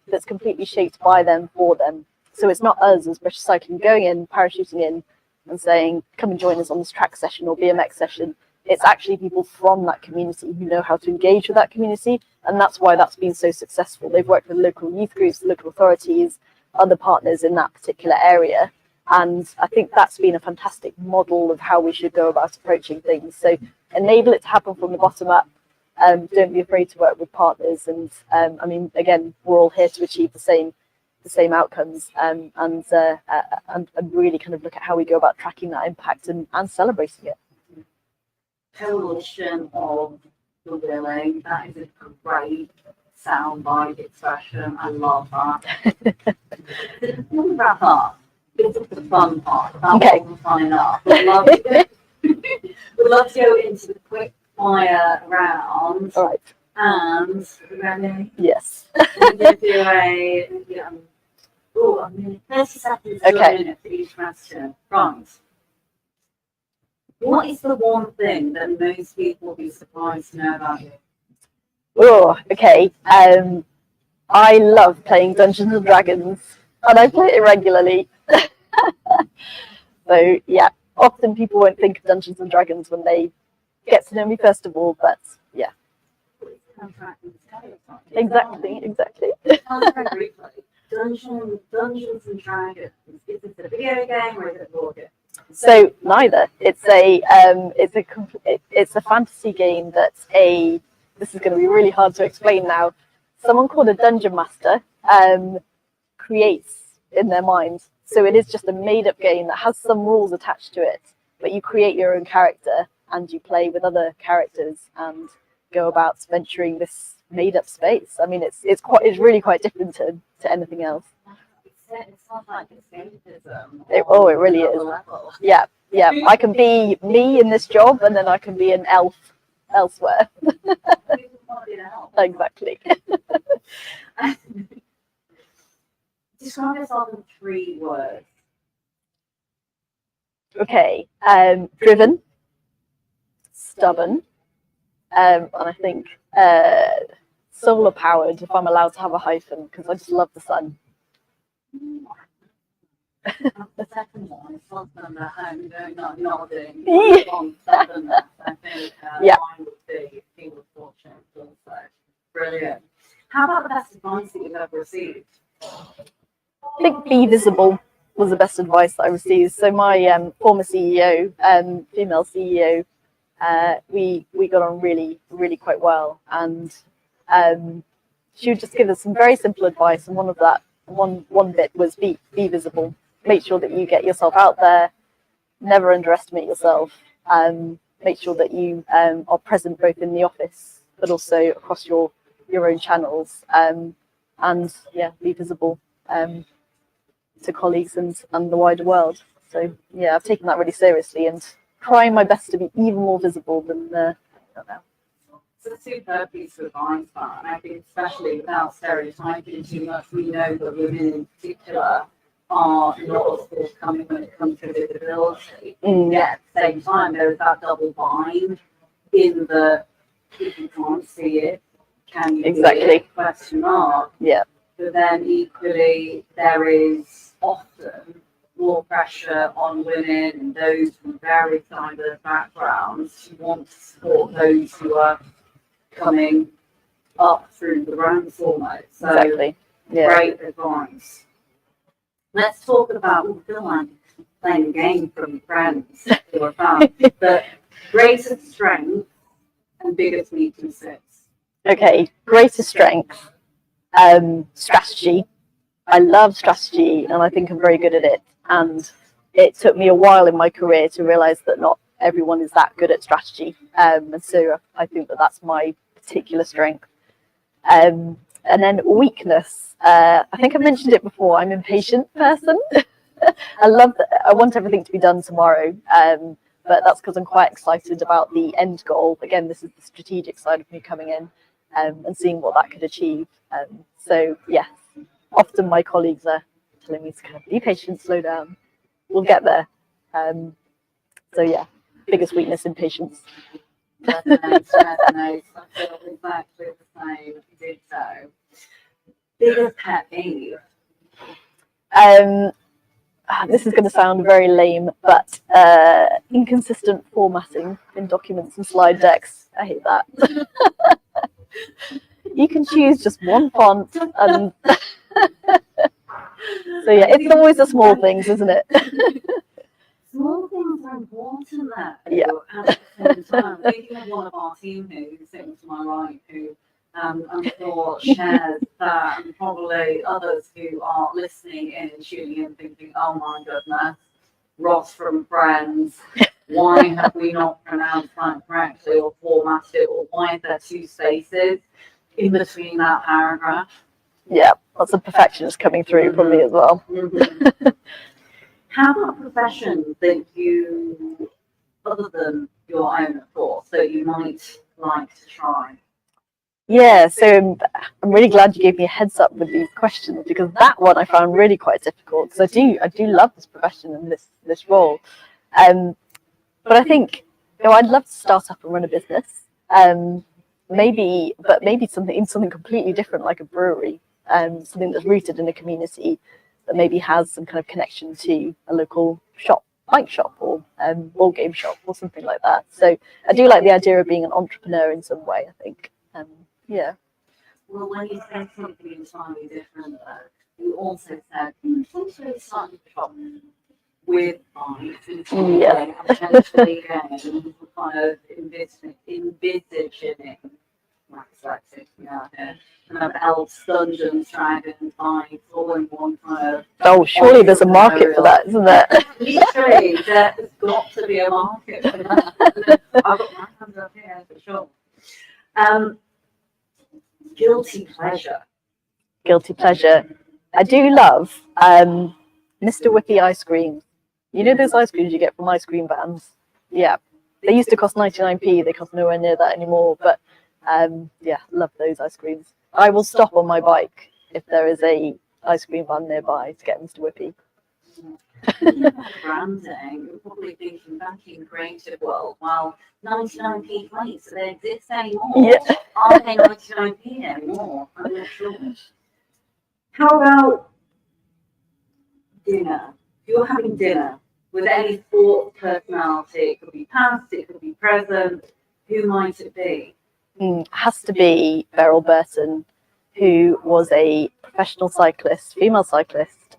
that's completely shaped by them, for them. So it's not us as British Cycling going in, parachuting in and saying, come and join us on this track session or BMX session. It's actually people from that community who know how to engage with that community, and that's why that's been so successful. They've worked with local youth groups, local authorities, other partners in that particular area. And I think that's been a fantastic model of how we should go about approaching things. So enable it to happen from the bottom up. Don't be afraid to work with partners. And I mean, again, we're all here to achieve the same outcomes, and really kind of look at how we go about tracking that impact and celebrating it. Coalition of the willing. That is a great soundbite expression. I love that. Let me wrap up. This is the fun part. That wasn't fun enough. We'd love to go into the quick fire round. All right. And ready? Yes. We're going to do a 30 seconds to a minute for each question. Right. What is the one thing that most people will be surprised to know about you? Oh, okay. I love playing Dungeons and Dragons, and I play it regularly. So yeah, often people won't think of Dungeons and Dragons when they get to know me first of all, but yeah. Exactly. Dungeons and Dragons. Is it a video game or is it a board game? So neither. It's a fantasy game that's this is going to be really hard to explain now. Someone called a dungeon master creates in their mind. So it is just a made-up game that has some rules attached to it, but you create your own character and you play with other characters and go about venturing this made-up space. I mean, it's really quite different to anything else. It sounds like escapism. It really is. Yeah. I can be me in this job, and then I can be an elf elsewhere. Exactly. Describe yourself in 3 words. Okay. Driven, stubborn, and I think solar powered, if I'm allowed to have a hyphen, because I just love the sun. The second one is husband at home, nodding on stubbornness. I think mine would be he was fortunate also. Brilliant. How about the best advice that you've ever received? I think be visible was the best advice that I received. So my former CEO, female CEO, we got on really, really quite well, and she would just give us some very simple advice, and one bit was be visible. Make sure that you get yourself out there, never underestimate yourself, make sure that you are present both in the office but also across your own channels, and yeah, be visible to colleagues and the wider world. So yeah, I've taken that really seriously and trying my best to be even more visible than I don't know. It's a superb piece of advice, and I think especially without stereotyping too much, we know that women in particular are not forthcoming when it comes to visibility. Yet at the same time, there is that double bind in the if you can't see it, can you do it? Question mark. Yeah. But then equally, there is often more pressure on women and those from very diverse backgrounds who want to support those who are coming up through the ranks almost. So great advice. Let's talk about, we feel like playing a game from friends who are fun, but greatest strength and biggest weaknesses. Okay, greatest strength, strategy. I love strategy and I think I'm very good at it. And it took me a while in my career to realize that not everyone is that good at strategy. And so I think that that's my particular strength. And then weakness. I think I've mentioned it before. I'm an impatient person. I want everything to be done tomorrow. But that's because I'm quite excited about the end goal. Again, this is the strategic side of me coming in and seeing what that could achieve. So yes, often my colleagues are telling me to kind of be patient, slow down. We'll get there. So yeah, biggest weakness, impatience. Resonates. I feel exactly the same. Ditto. Biggest pet peeve. This is going to sound very lame, but inconsistent formatting in documents and slide decks. I hate that. You can choose just one font, and so yeah, it's always the small things, isn't it? Small things are important there. Yeah. At the same time, thinking of one of our team who's sitting to my right, who I'm sure shares that, and probably others who are listening in and tuning in thinking, oh my goodness, Ross from Friends, why have we not pronounced that correctly or formatted it, or why are there 2 spaces in between that paragraph? Yeah, lots of perfectionist coming through from me as well. How about professions that you, other than your own, of course, that you might like to try? Yeah, so I'm really glad you gave me a heads up with these questions, because that one I found really quite difficult, because I do love this profession and this role. But I think, I'd love to start up and run a business. Maybe something completely different, like a brewery, something that's rooted in a community that maybe has some kind of connection to a local shop, bike shop, or ball game shop, or something like that. So I do like the idea of being an entrepreneur in some way, I think. Yeah. Well, when you said something entirely different, you also said potentially starting a shop with bikes and potentially kind of envisaging kind of elves, dungeons, dragons, bikes, all in one kind of. Oh, surely there's a market for that, isn't there? Literally, there's got to be a market for that. I've got my hands up here for sure. Guilty pleasure. Guilty pleasure. I do love Mr. Whippy ice cream. You know those ice creams you get from ice cream vans? Yeah. They used to cost 99p. They cost nowhere near that anymore. But yeah, love those ice creams. I will stop on my bike if there is a ice cream van nearby to get Mr. Whippy. Branding, you're probably thinking back in creative world, well, 99p plates, do they exist anymore? Yeah. Are they 99p anymore? I'm not sure. How about dinner? If you're having dinner with any sports personality, it could be past, it could be present, who might it be? Has to be Beryl Burton, who was a professional cyclist, female cyclist.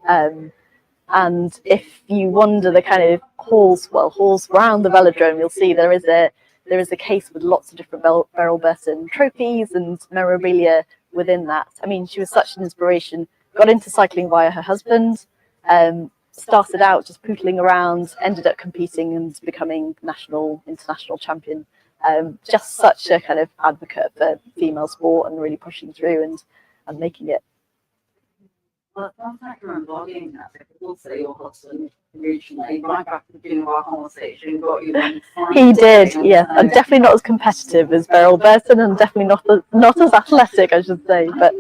And if you wander the kind of halls around the velodrome, you'll see there is a case with lots of different Beryl Burton trophies and memorabilia within that. I mean, she was such an inspiration. Got into cycling via her husband. Started out just pootling around, ended up competing and becoming national, international champion. Just such a kind of advocate for female sport and really pushing through and making it. Well, it sounds like you're embodying that, because also your husband originally, right back at the beginning of our conversation, got you on He did, yeah. I'm definitely not as competitive as Beryl Burton, and definitely not as athletic, I should say. But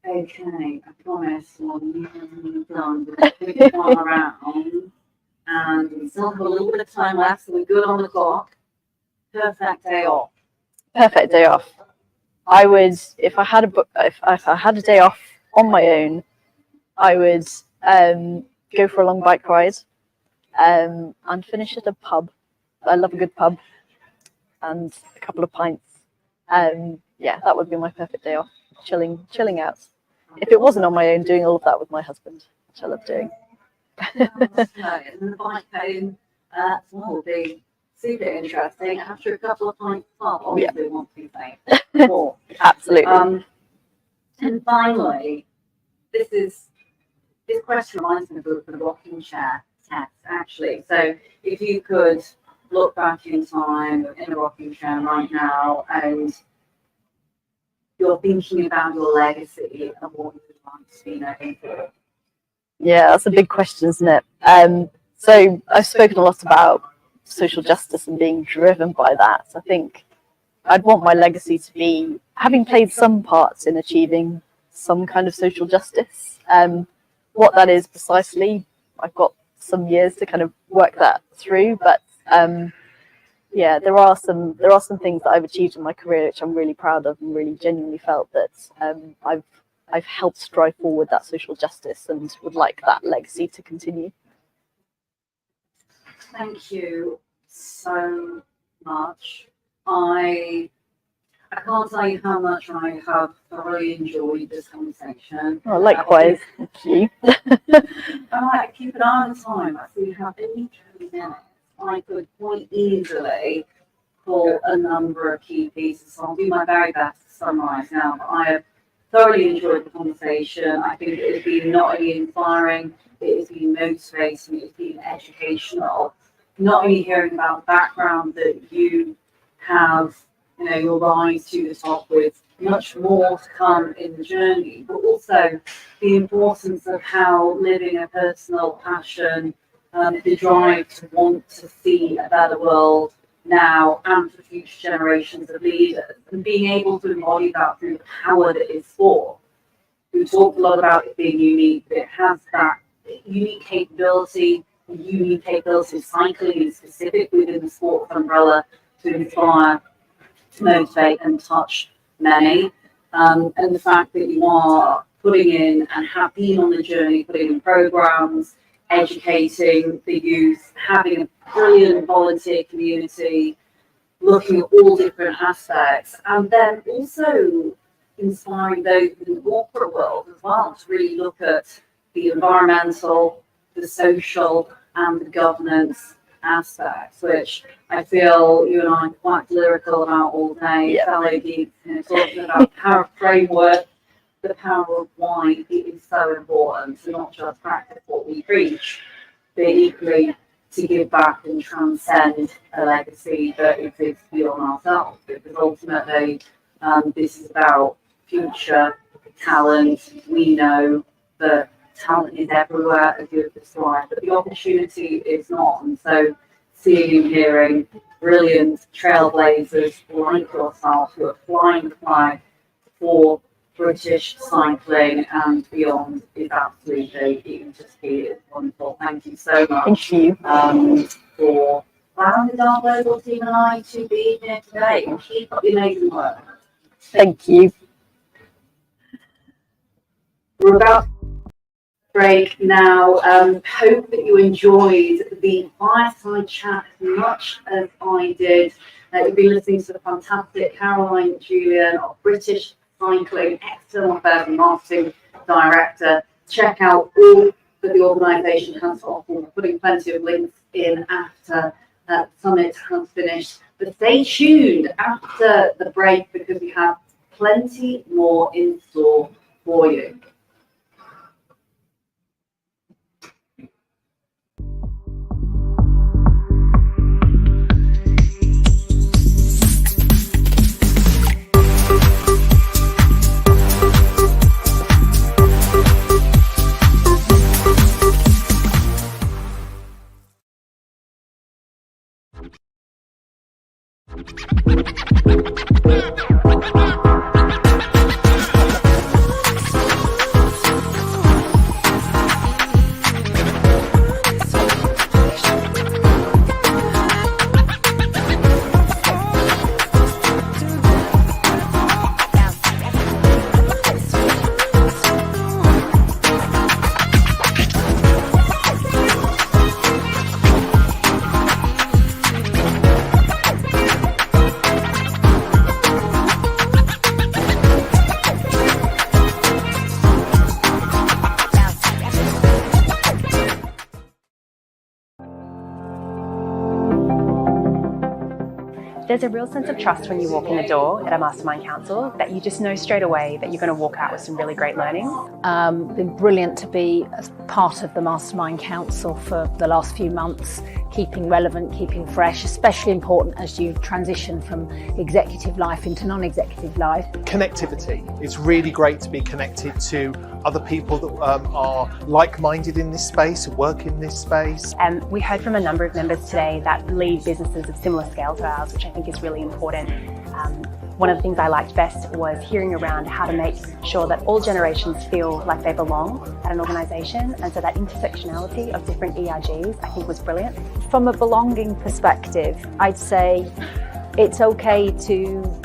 okay, I promise we're nearly done with a quick one around, and we still have a little bit of time left, so we're good on the clock. Perfect day off. Perfect day off. I would, if I had a day off on my own, I would go for a long bike ride and finish at a pub. I love a good pub and a couple of pints. Yeah, that would be my perfect day off. Chilling out. If it wasn't on my own, doing all of that with my husband, which I love doing. And the bike home will be super interesting. After a couple of pints, obviously we want to say more. Absolutely. And finally, this is this question reminds me of the rocking chair test, actually. So if you could look back in time in a rocking chair right now and you're thinking about your legacy and what you would like to be known for. Yeah, that's a big question, isn't it? So I've spoken a lot about social justice and being driven by that. So I think I'd want my legacy to be having played some parts in achieving some kind of social justice. What that is precisely, I've got some years to kind of work that through, but yeah, there are some things that I've achieved in my career which I'm really proud of and really genuinely felt that I've helped drive forward that social justice and would like that legacy to continue. Thank you so much. I can't tell you how much I have thoroughly enjoyed this conversation. Oh, likewise. Thank you. I might keep an eye on the time. I see we have only 20 minutes. I could quite easily pull a number of key pieces, so I'll do my very best to summarise now. But I have thoroughly enjoyed the conversation. I think it has been not only inspiring, it has been motivating, it has been educational. Not only hearing about the background that you have, you know, your rise to the top with, much more to come in the journey, but also the importance of how living a personal passion, the drive to want to see a better world now and for future generations of leaders, and being able to embody that through the power that is sport. We talked a lot about it being unique, but it has that unique capability of cycling in specific within the sport umbrella to inspire, to motivate and touch many. And the fact that you are putting in and have been on the journey, putting in programs, educating the youth, having a brilliant volunteer community, looking at all different aspects, and then also inspiring those in the corporate world as well to really look at the environmental, the social, and the governance aspects, which I feel you and I are quite lyrical about all day, fellow geeks, talking about the power of framework, the power of why it is so important to not just practice what we preach, but equally to give back and transcend a legacy that exists beyond ourselves. Because ultimately, this is about future talent. We know that talent is everywhere, as you have described, but the opportunity is not. And so seeing and hearing brilliant trailblazers like yourself who are flying the flag for British cycling and beyond is absolutely, even just here, is wonderful. Thank you so much. Thank you. For allowing the Dial Global team and I to be here today and keep up the amazing work. Thank you. We're about to break now. Hope that you enjoyed the fireside chat as much as I did. You'll be listening to the fantastic Caroline Julian of British Cycling, External Affairs and Marketing Director. Check out all that the organisation has to offer. We're putting plenty of links in after the summit has finished. But stay tuned after the break because we have plenty more in store for you. There's a real sense of trust when you walk in the door at a Mastermind Council that you just know straight away that you're going to walk out with some really great learning. Been brilliant to be as part of the Mastermind Council for the last few months, keeping relevant, keeping fresh, especially important as you transition from executive life into non-executive life. Connectivity. It's really great to be connected to other people that are like-minded in this space, work in this space. We heard from a number of members today that lead businesses of similar scale to ours, which I think is really important. One of the things I liked best was hearing around how to make sure that all generations feel like they belong at an organisation, and so that intersectionality of different ERGs I think was brilliant. From a belonging perspective, I'd say it's okay to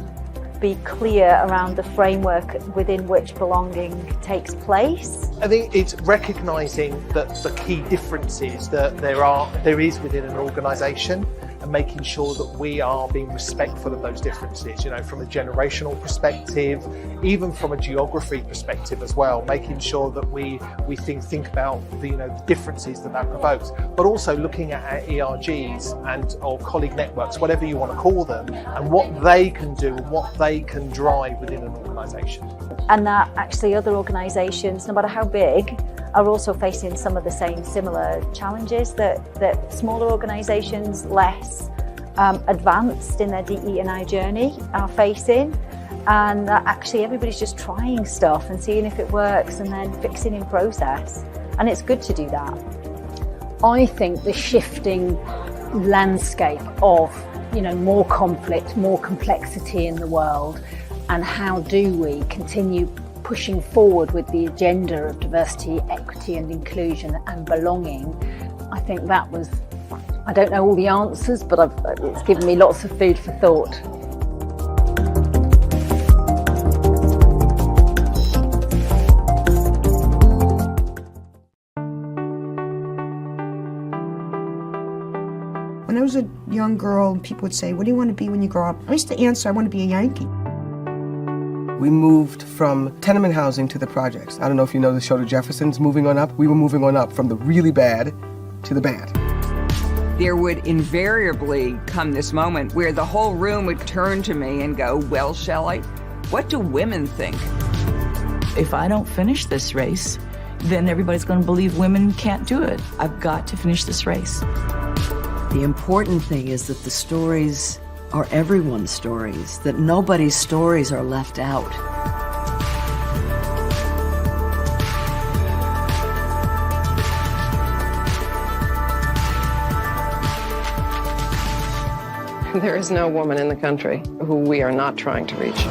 be clear around the framework within which belonging takes place. I think it's recognising that the key differences that there is within an organisation, and making sure that we are being respectful of those differences, you know, from a generational perspective, even from a geography perspective as well, making sure that we think about the, you know, the differences that provokes, but also looking at our ERGs or colleague networks, whatever you want to call them, and what they can do and what they can drive within an organisation. And that actually other organisations, no matter how big, are also facing some of the same similar challenges that smaller organisations, less advanced in their DE&I journey, are facing. And that actually everybody's just trying stuff and seeing if it works and then fixing in process. And it's good to do that. I think the shifting landscape of, you know, more conflict, more complexity in the world, and how do we continue pushing forward with the agenda of diversity, equity and inclusion and belonging. I think that was, I don't know all the answers, but it's given me lots of food for thought. When I was a young girl, people would say, "What do you want to be when you grow up?" I used to answer, "I want to be a Yankee." We moved from tenement housing to the projects. I don't know if you know the show The Jeffersons, Moving On Up. We were moving on up from the really bad to the bad. There would invariably come this moment where the whole room would turn to me and go, "Well, Shelley, what do women think?" If I don't finish this race, then everybody's going to believe women can't do it. I've got to finish this race. The important thing is that the stories are everyone's stories, that nobody's stories are left out. There is no woman in the country who we are not trying to reach.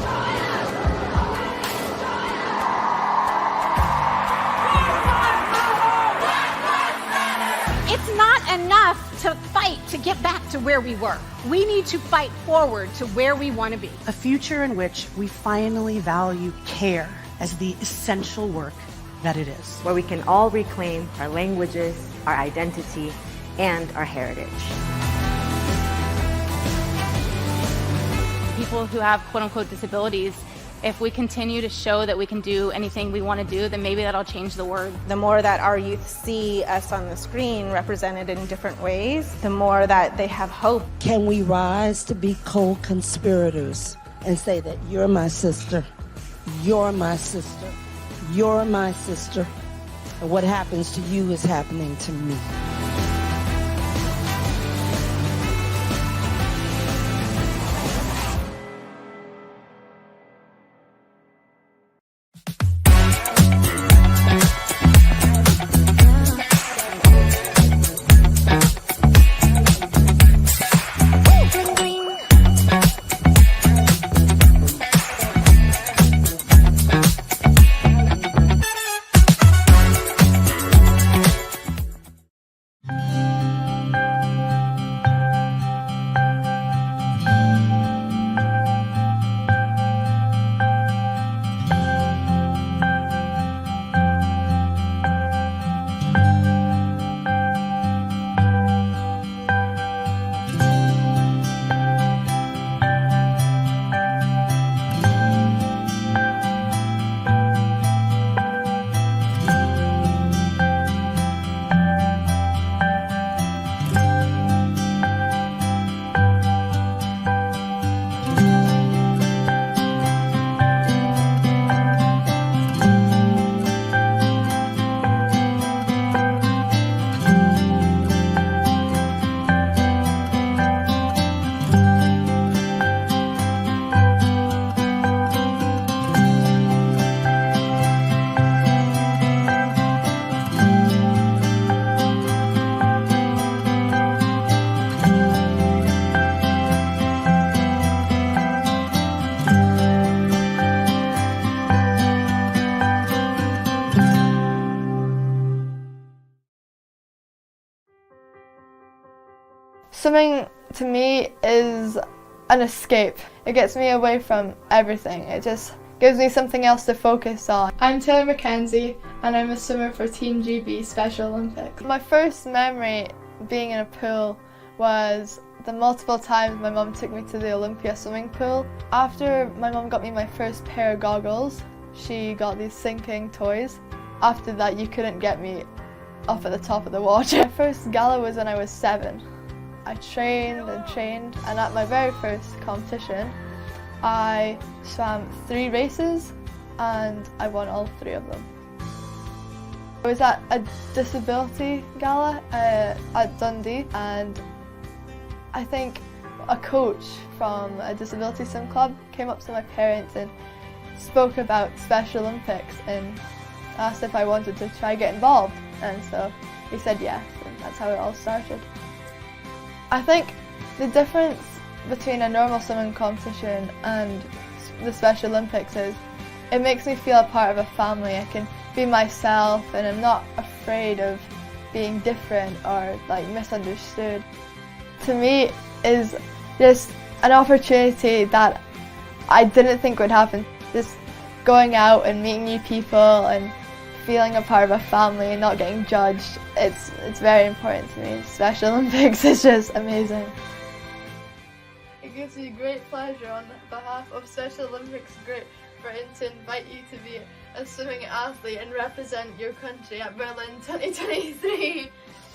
It's not enough to fight to get back to where we were. We need to fight forward to where we want to be. A future in which we finally value care as the essential work that it is. Where we can all reclaim our languages, our identity, and our heritage. People who have quote-unquote disabilities, if we continue to show that we can do anything we want to do, then maybe that'll change the world. The more that our youth see us on the screen represented in different ways, the more that they have hope. Can we rise to be co-conspirators and say that you're my sister, you're my sister, you're my sister, and what happens to you is happening to me. Swimming to me is an escape. It gets me away from everything. It just gives me something else to focus on. I'm Taylor McKenzie and I'm a swimmer for Team GB Special Olympics. My first memory being in a pool was the multiple times my mum took me to the Olympia swimming pool. After my mum got me my first pair of goggles, she got these sinking toys. After that, you couldn't get me up at the top of the water. My first gala was when I was 7. I trained and trained, and at my very first competition, I swam 3 races and I won all 3 of them. I was at a disability gala at Dundee, and I think a coach from a disability swim club came up to my parents and spoke about Special Olympics and asked if I wanted to try get involved, and so we said yes, and that's how it all started. I think the difference between a normal swimming competition and the Special Olympics is it makes me feel a part of a family. I can be myself and I'm not afraid of being different or like misunderstood. To me is just an opportunity that I didn't think would happen. Just going out and meeting new people and feeling a part of a family and not getting judged, it's very important to me. Special Olympics is just amazing. It gives me great pleasure on behalf of Special Olympics Great Britain to invite you to be a swimming athlete and represent your country at Berlin 2023.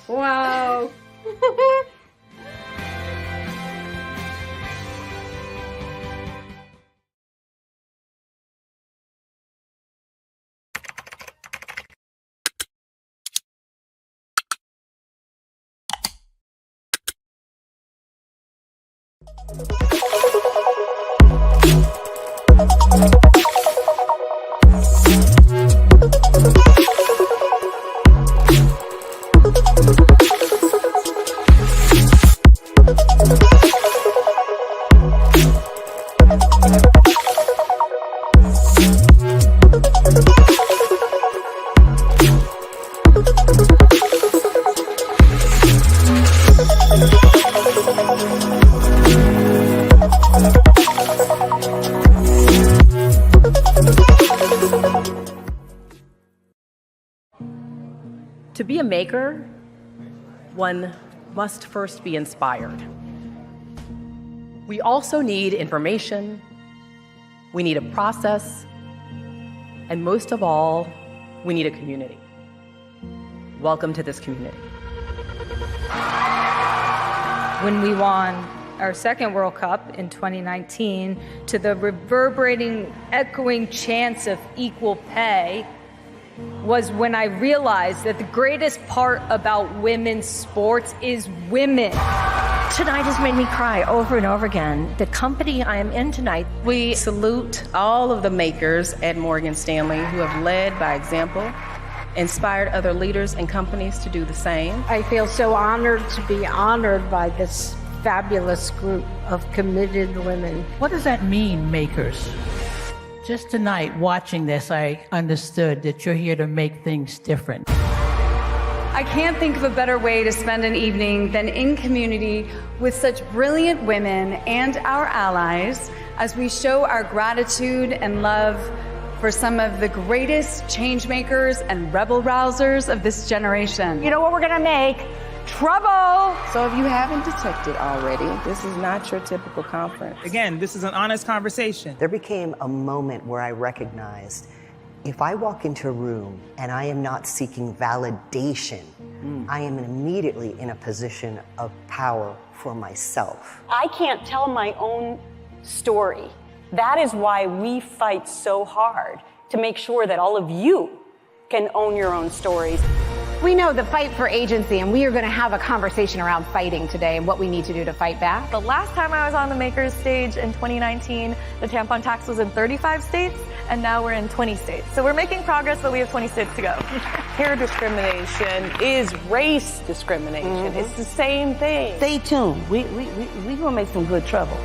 Wow. To be a maker, one must first be inspired. We also need information, we need a process, and most of all, we need a community. Welcome to this community. When we won our second World Cup in 2019, to the reverberating, echoing chants of equal pay, was when I realized that the greatest part about women's sports is women. Tonight has made me cry over and over again. The company I am in tonight. We salute all of the makers at Morgan Stanley who have led by example, inspired other leaders and companies to do the same. I feel so honored to be honored by this fabulous group of committed women. What does that mean, makers? Just tonight, watching this, I understood that you're here to make things different. I can't think of a better way to spend an evening than in community with such brilliant women and our allies as we show our gratitude and love for some of the greatest change makers and rebel rousers of this generation. You know what we're gonna make? Trouble! So if you haven't detected already, this is not your typical conference. Again, this is an honest conversation. There became a moment where I recognized if I walk into a room and I am not seeking validation, I am immediately in a position of power for myself. I can't tell my own story. That is why we fight so hard to make sure that all of you can own your own stories. We know the fight for agency, and we are going to have a conversation around fighting today and what we need to do to fight back. The last time I was on the Makers stage in 2019, the tampon tax was in 35 states, and now we're in 20 states. So we're making progress, but we have 20 states to go. Hair discrimination is race discrimination. It's the same thing. Stay tuned. We gonna make some good trouble.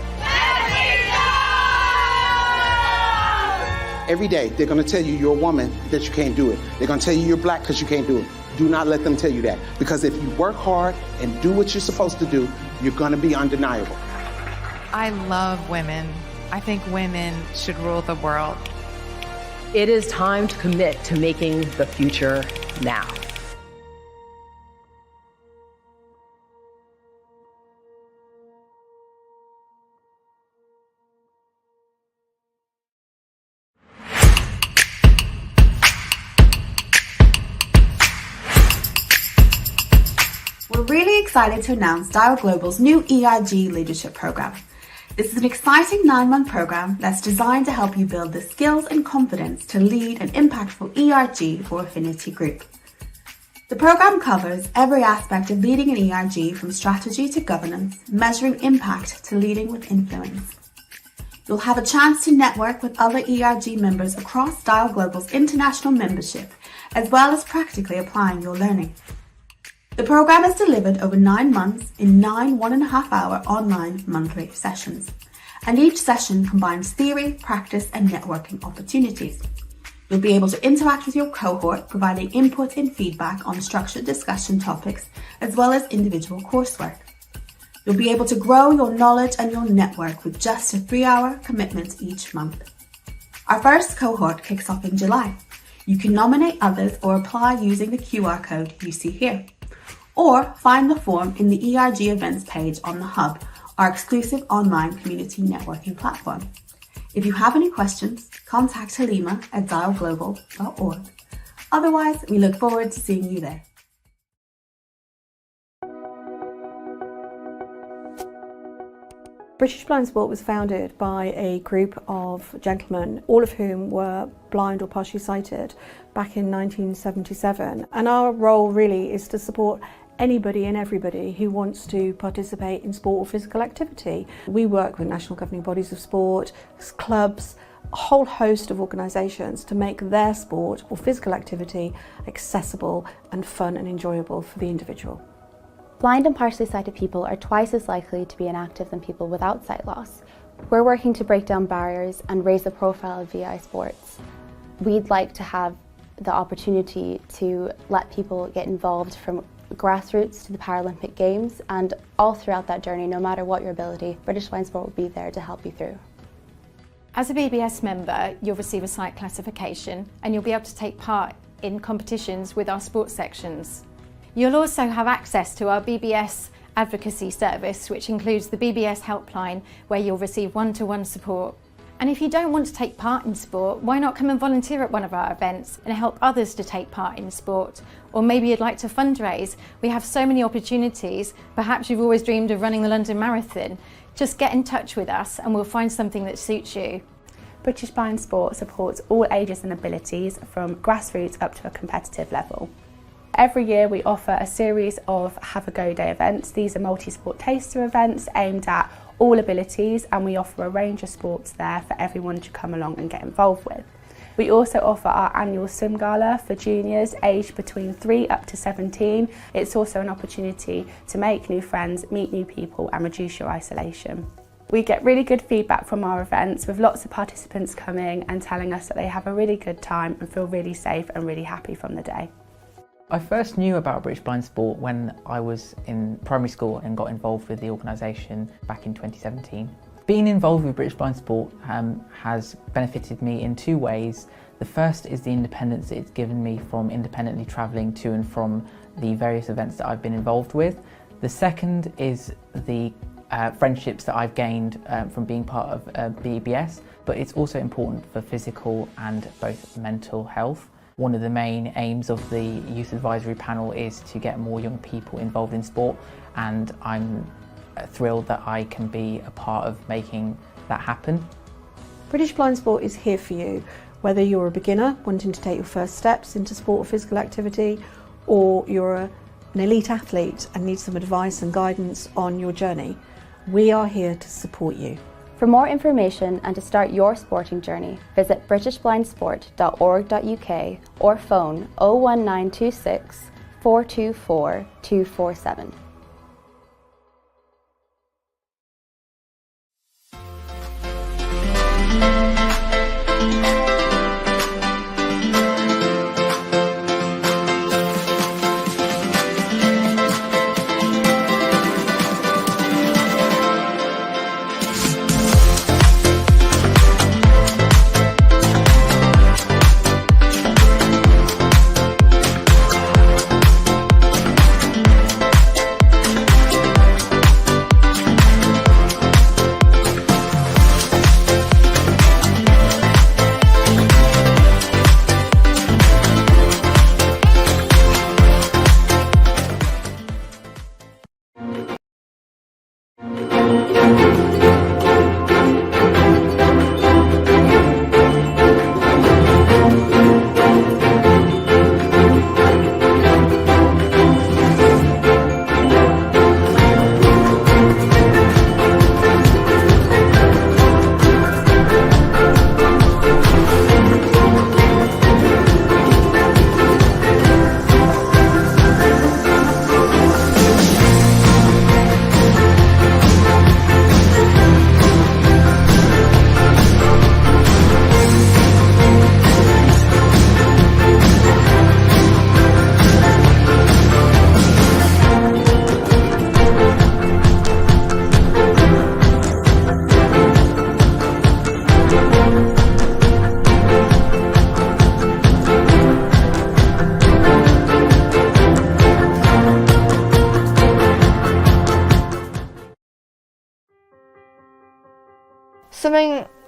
Every day, they're going to tell you you're a woman, that you can't do it. They're going to tell you you're black because you can't do it. Do not let them tell you that. Because if you work hard and do what you're supposed to do, you're going to be undeniable. I love women. I think women should rule the world. It is time to commit to making the future now. We're really excited to announce Dial Global's new ERG leadership program. This is an exciting 9-month program that's designed to help you build the skills and confidence to lead an impactful ERG or affinity group. The program covers every aspect of leading an ERG, from strategy to governance, measuring impact to leading with influence. You'll have a chance to network with other ERG members across Dial Global's international membership, as well as practically applying your learning. The program is delivered over 9 months in 9 1.5-hour online monthly sessions, and each session combines theory, practice, and networking opportunities. You'll be able to interact with your cohort, providing input and feedback on structured discussion topics, as well as individual coursework. You'll be able to grow your knowledge and your network with just a 3-hour commitment each month. Our first cohort kicks off in July. You can nominate others or apply using the QR code you see here, or find the form in the ERG events page on the Hub, our exclusive online community networking platform. If you have any questions, contact Halima at dialglobal.org. Otherwise, we look forward to seeing you there. British Blind Sport was founded by a group of gentlemen, all of whom were blind or partially sighted, back in 1977. And our role really is to support anybody and everybody who wants to participate in sport or physical activity. We work with national governing bodies of sport, clubs, a whole host of organisations to make their sport or physical activity accessible and fun and enjoyable for the individual. Blind and partially sighted people are twice as likely to be inactive than people without sight loss. We're working to break down barriers and raise the profile of VI sports. We'd like to have the opportunity to let people get involved from grassroots to the Paralympic Games, and all throughout that journey, no matter what your ability, British Blind Sport will be there to help you through. As a BBS member, you'll receive a sight classification and you'll be able to take part in competitions with our sports sections. You'll also have access to our BBS advocacy service, which includes the BBS helpline, where you'll receive one-to-one support. And if you don't want to take part in sport, why not come and volunteer at one of our events and help others to take part in sport? Or maybe you'd like to fundraise. We have so many opportunities. Perhaps you've always dreamed of running the London Marathon. Just get in touch with us and we'll find something that suits you. British Blind Sport supports all ages and abilities, from grassroots up to a competitive level. Every year we offer a series of Have a Go Day events. These are multi-sport taster events aimed at all abilities, and we offer a range of sports there for everyone to come along and get involved with. We also offer our annual swim gala for juniors aged between 3 up to 17. It's also an opportunity to make new friends, meet new people and reduce your isolation. We get really good feedback from our events, with lots of participants coming and telling us that they have a really good time and feel really safe and really happy from the day. I first knew about British Blind Sport when I was in primary school and got involved with the organisation back in 2017. Being involved with British Blind Sport has benefited me in 2 ways. The first is the independence that it's given me from independently travelling to and from the various events that I've been involved with. The second is the friendships that I've gained from being part of BBS, but it's also important for physical and both mental health. One of the main aims of the Youth Advisory Panel is to get more young people involved in sport, and I'm thrilled that I can be a part of making that happen. British Blind Sport is here for you, whether you're a beginner wanting to take your first steps into sport or physical activity, or you're an elite athlete and need some advice and guidance on your journey. We are here to support you. For more information and to start your sporting journey, visit britishblindsport.org.uk or phone 01926 424 247.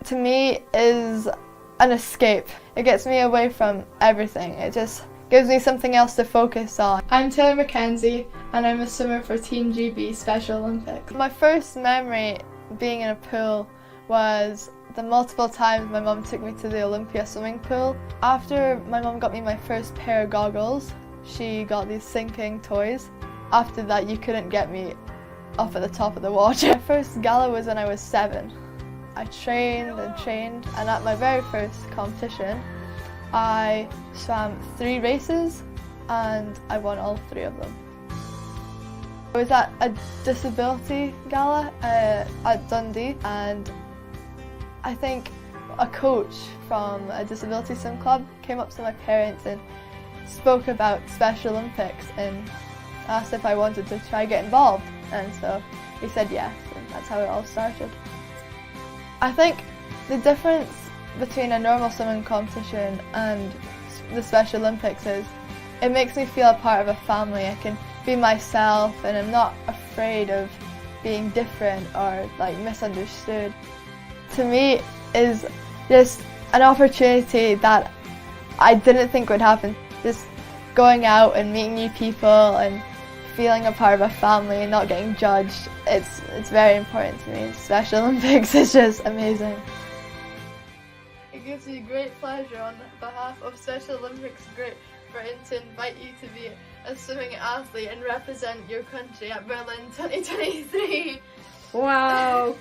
to me is an escape. It gets me away from everything. It just gives me something else to focus on. I'm Taylor Mackenzie and I'm a swimmer for Team GB Special Olympics. My first memory being in a pool was the multiple times my mum took me to the Olympia swimming pool. After my mum got me my first pair of goggles, she got these sinking toys. After that, you couldn't get me up at the top of the water. My first gala was when I was 7. I trained and trained, and at my very first competition, I swam 3 races and I won all 3 of them. I was at a disability gala at Dundee, and I think a coach from a disability swim club came up to my parents and spoke about Special Olympics and asked if I wanted to try get involved, and so he said yes, and that's how it all started. I think the difference between a normal swimming competition and the Special Olympics is it makes me feel a part of a family. I can be myself and I'm not afraid of being different or like misunderstood. To me is just an opportunity that I didn't think would happen. Just going out and meeting new people and feeling a part of a family and not getting judged, it's very important to me. Special Olympics is just amazing. It gives me great pleasure on behalf of Special Olympics Great Britain to invite you to be a swimming athlete and represent your country at Berlin 2023. Wow!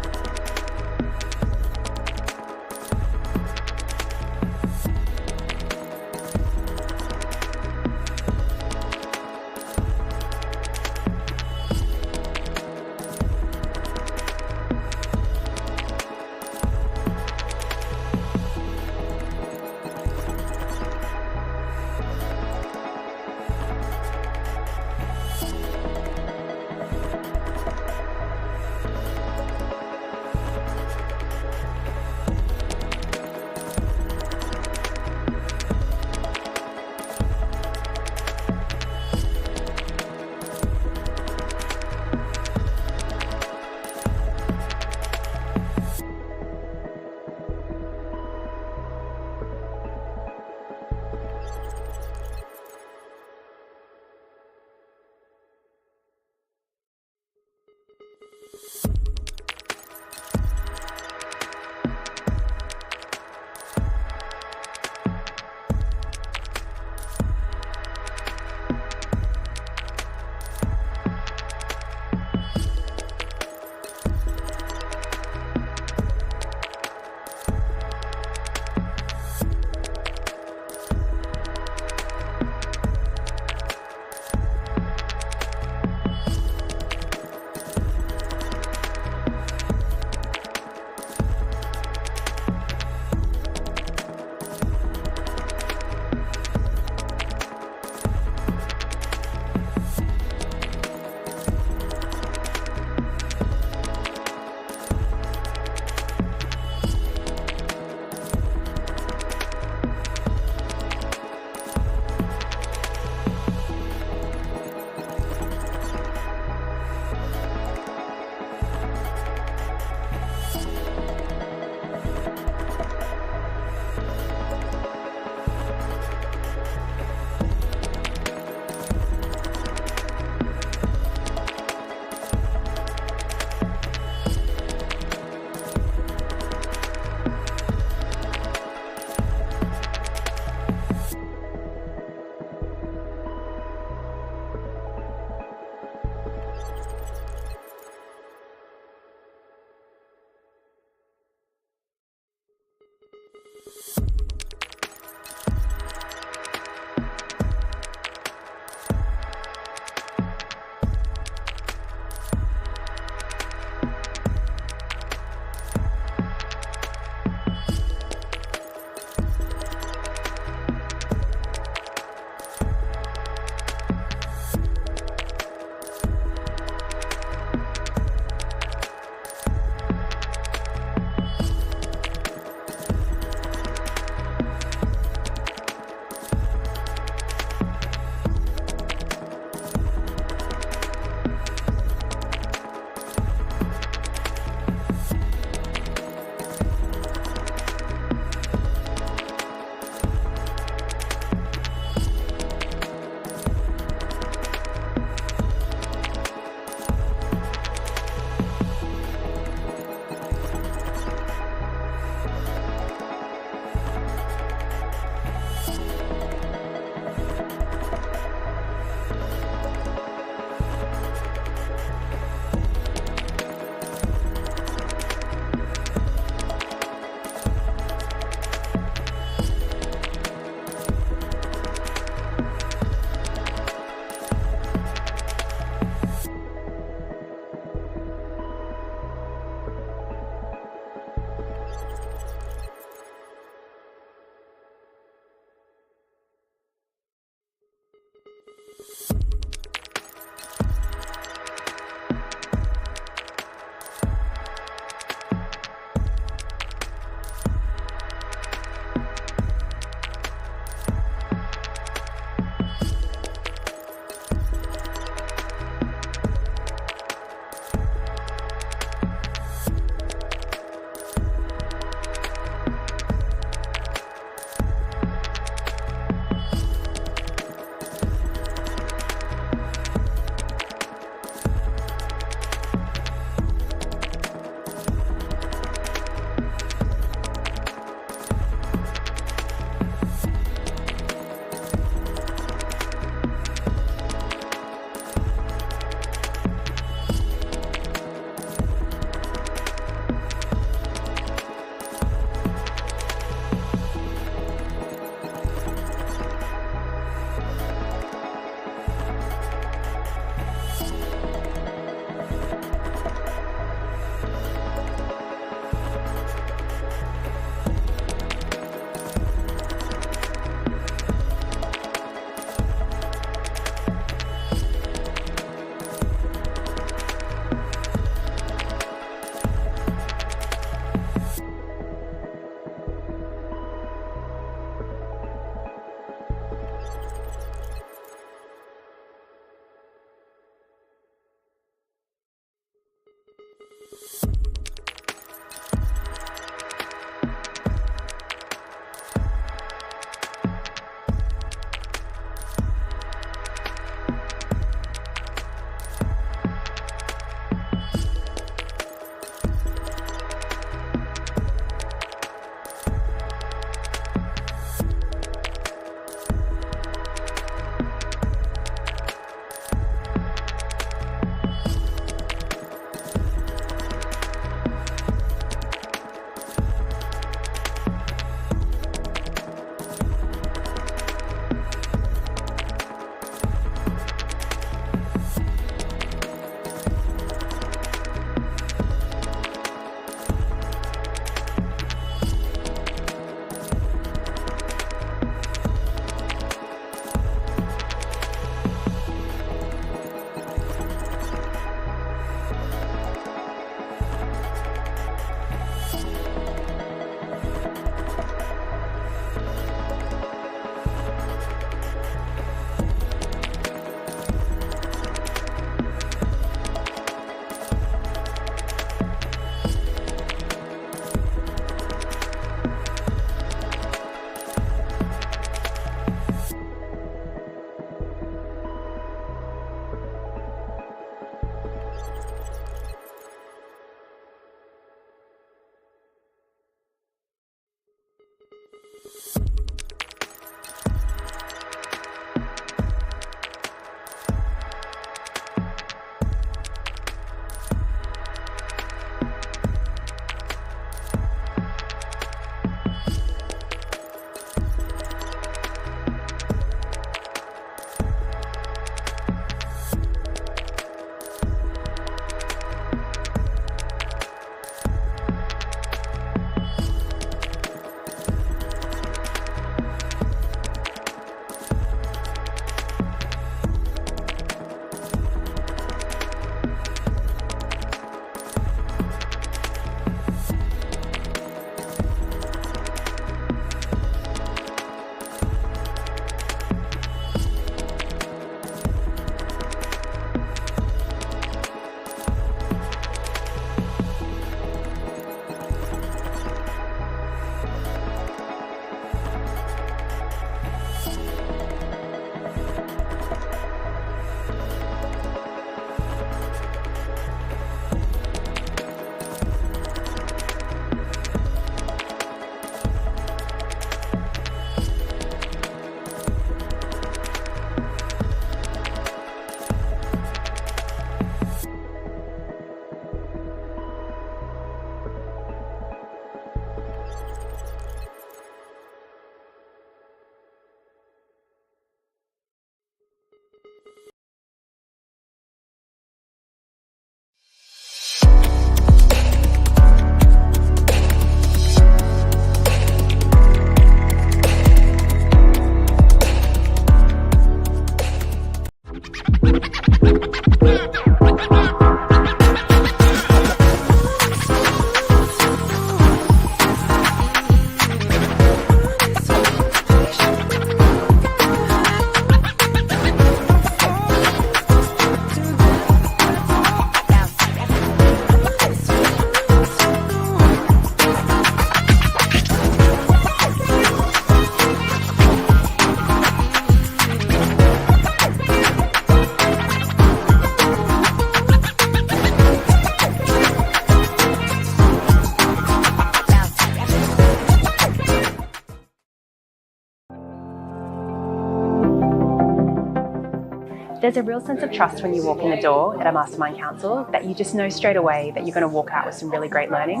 There's a real sense of trust when you walk in the door at a Mastermind Council that you just know straight away that you're going to walk out with some really great learning.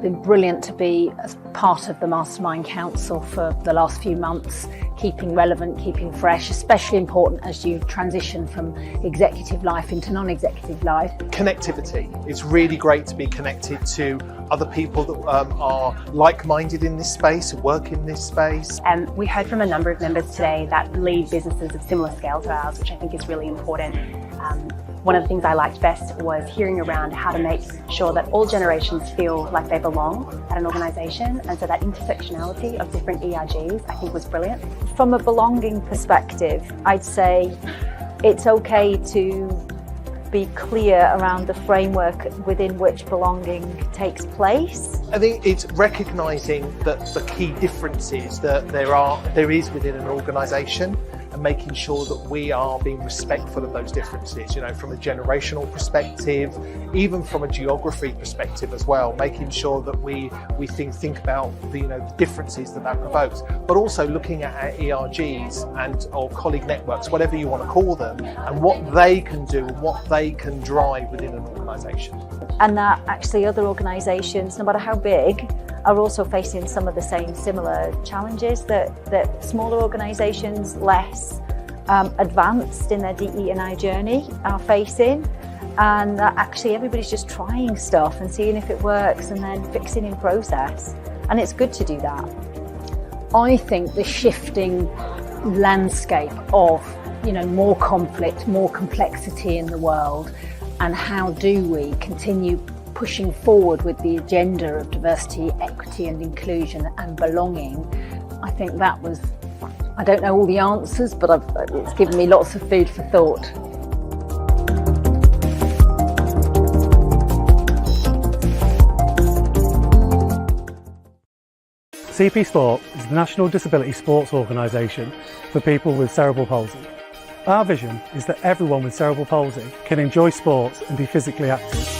Been brilliant to be as part of the Mastermind Council for the last few months, keeping relevant, keeping fresh, especially important as you transition from executive life into non-executive life. Connectivity. It's really great to be connected to other people that are like-minded in this space, work in this space. We heard from a number of members today that lead businesses of similar scale to ours, which I think is really important. One of the things I liked best was hearing around how to make sure that all generations feel like they belong at an organisation, and so that intersectionality of different ERGs I think was brilliant. From a belonging perspective, I'd say it's okay to be clear around the framework within which belonging takes place. I think it's recognising that the key differences that there is within an organisation, and making sure that we are being respectful of those differences, you know, from a generational perspective, even from a geography perspective as well, making sure that we think about the, you know, the differences that provokes, but also looking at our ERGs and or colleague networks, whatever you want to call them, and what they can do and what they can drive within an organisation. And that actually other organisations, no matter how big, are also facing some of the same similar challenges that smaller organisations, less advanced in their DE&I journey, are facing. And that actually everybody's just trying stuff and seeing if it works and then fixing in process. And it's good to do that. I think the shifting landscape of, you know, more conflict, more complexity in the world, and how do we continue pushing forward with the agenda of diversity, equity and inclusion and belonging. I think that was, I don't know all the answers, but it's given me lots of food for thought. CP Sport is the National Disability Sports Organisation for people with cerebral palsy. Our vision is that everyone with cerebral palsy can enjoy sports and be physically active.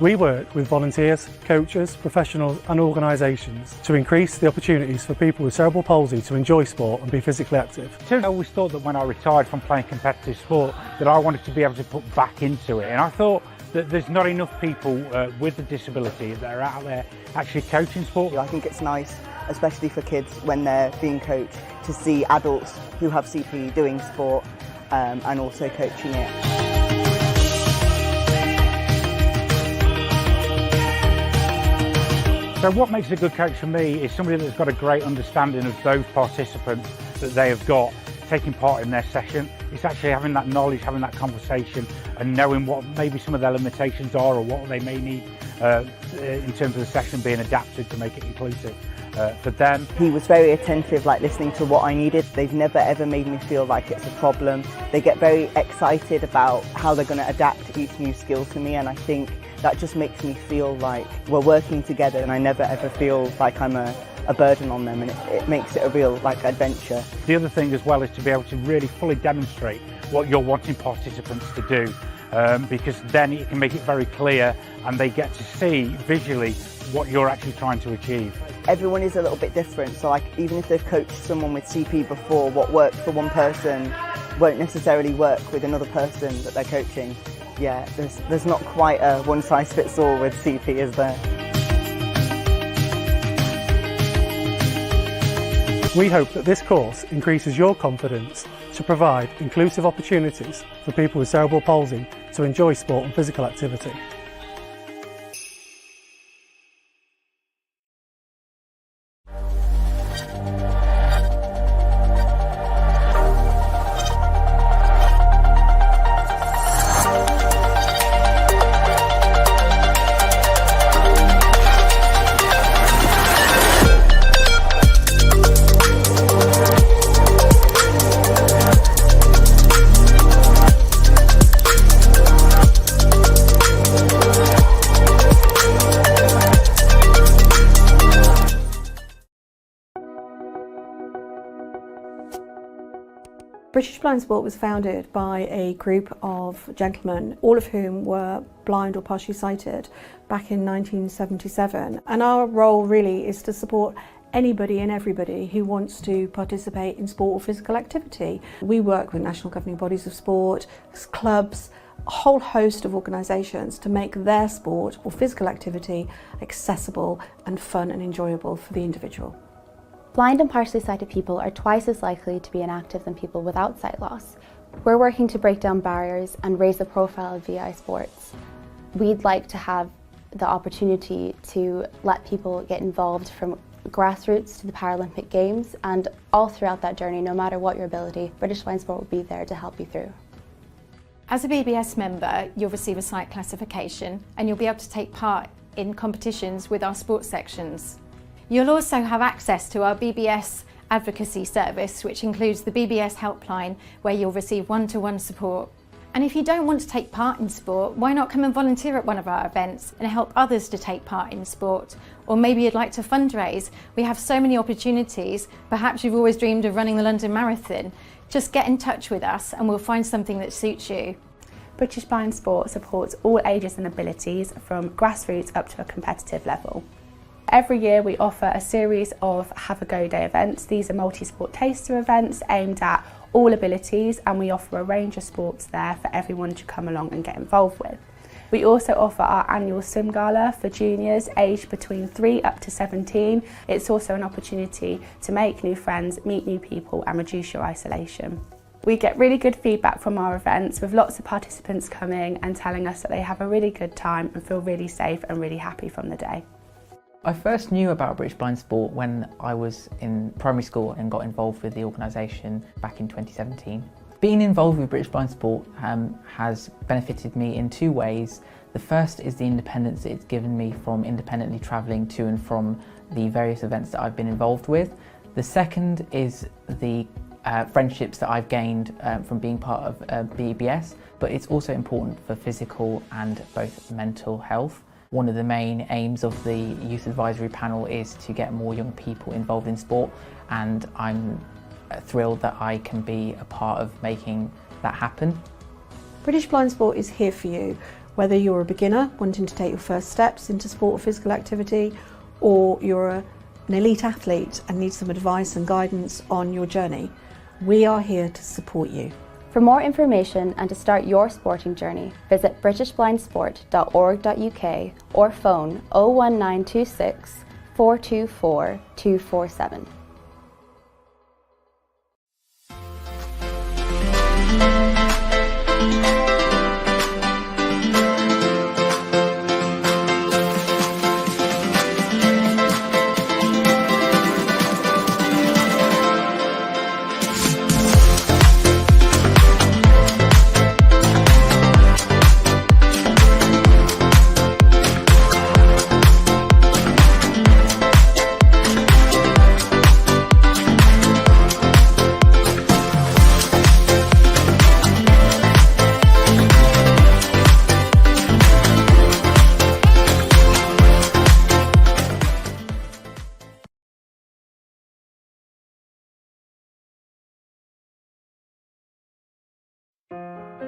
We work with volunteers, coaches, professionals and organisations to increase the opportunities for people with cerebral palsy to enjoy sport and be physically active. I always thought that when I retired from playing competitive sport that I wanted to be able to put back into it, and I thought that there's not enough people with a disability that are out there actually coaching sport. I think it's nice, especially for kids when they're being coached, to see adults who have CP doing sport and also coaching it. So what makes a good coach for me is somebody that's got a great understanding of those participants that they have got taking part in their session. It's actually having that knowledge, having that conversation and knowing what maybe some of their limitations are or what they may need in terms of the session being adapted to make it inclusive for them. He was very attentive, like listening to what I needed. They've never ever made me feel like it's a problem. They get very excited about how they're going to adapt each new skill to me, and I think that just makes me feel like we're working together, and I never ever feel like I'm a burden on them, and it makes it a real adventure. The other thing as well is to be able to really fully demonstrate what you're wanting participants to do, because then you can make it very clear and they get to see visually what you're actually trying to achieve. Everyone is a little bit different, so even if they've coached someone with CP before, what works for one person won't necessarily work with another person that they're coaching. Yeah, there's not quite a one-size-fits-all with CP, is there? We hope that this course increases your confidence to provide inclusive opportunities for people with cerebral palsy to enjoy sport and physical activity. British Blind Sport was founded by a group of gentlemen, all of whom were blind or partially sighted, back in 1977. And our role really is to support anybody and everybody who wants to participate in sport or physical activity. We work with national governing bodies of sport, clubs, a whole host of organisations to make their sport or physical activity accessible and fun and enjoyable for the individual. Blind and partially sighted people are twice as likely to be inactive than people without sight loss. We're working to break down barriers and raise the profile of VI sports. We'd like to have the opportunity to let people get involved from grassroots to the Paralympic Games, and all throughout that journey, no matter what your ability, British Blind Sport will be there to help you through. As a BBS member, you'll receive a sight classification and you'll be able to take part in competitions with our sports sections. You'll also have access to our BBS advocacy service, which includes the BBS helpline, where you'll receive one-to-one support. And if you don't want to take part in sport, why not come and volunteer at one of our events and help others to take part in sport? Or maybe you'd like to fundraise. We have so many opportunities. Perhaps you've always dreamed of running the London Marathon. Just get in touch with us and we'll find something that suits you. British Blind Sport supports all ages and abilities from grassroots up to a competitive level. Every year we offer a series of Have a Go Day events. These are multi-sport taster events aimed at all abilities, and we offer a range of sports there for everyone to come along and get involved with. We also offer our annual swim gala for juniors aged between 3 up to 17. It's also an opportunity to make new friends, meet new people and reduce your isolation. We get really good feedback from our events, with lots of participants coming and telling us that they have a really good time and feel really safe and really happy from the day. I first knew about British Blind Sport when I was in primary school and got involved with the organisation back in 2017. Being involved with British Blind Sport has benefited me in two ways. The first is the independence it's given me from independently travelling to and from the various events that I've been involved with. The second is the friendships that I've gained from being part of BBS, but it's also important for physical and both mental health. One of the main aims of the Youth Advisory Panel is to get more young people involved in sport, and I'm thrilled that I can be a part of making that happen. British Blind Sport is here for you. Whether you're a beginner wanting to take your first steps into sport or physical activity, or you're an elite athlete and need some advice and guidance on your journey, we are here to support you. For more information and to start your sporting journey, visit britishblindsport.org.uk or phone 01926 424 247.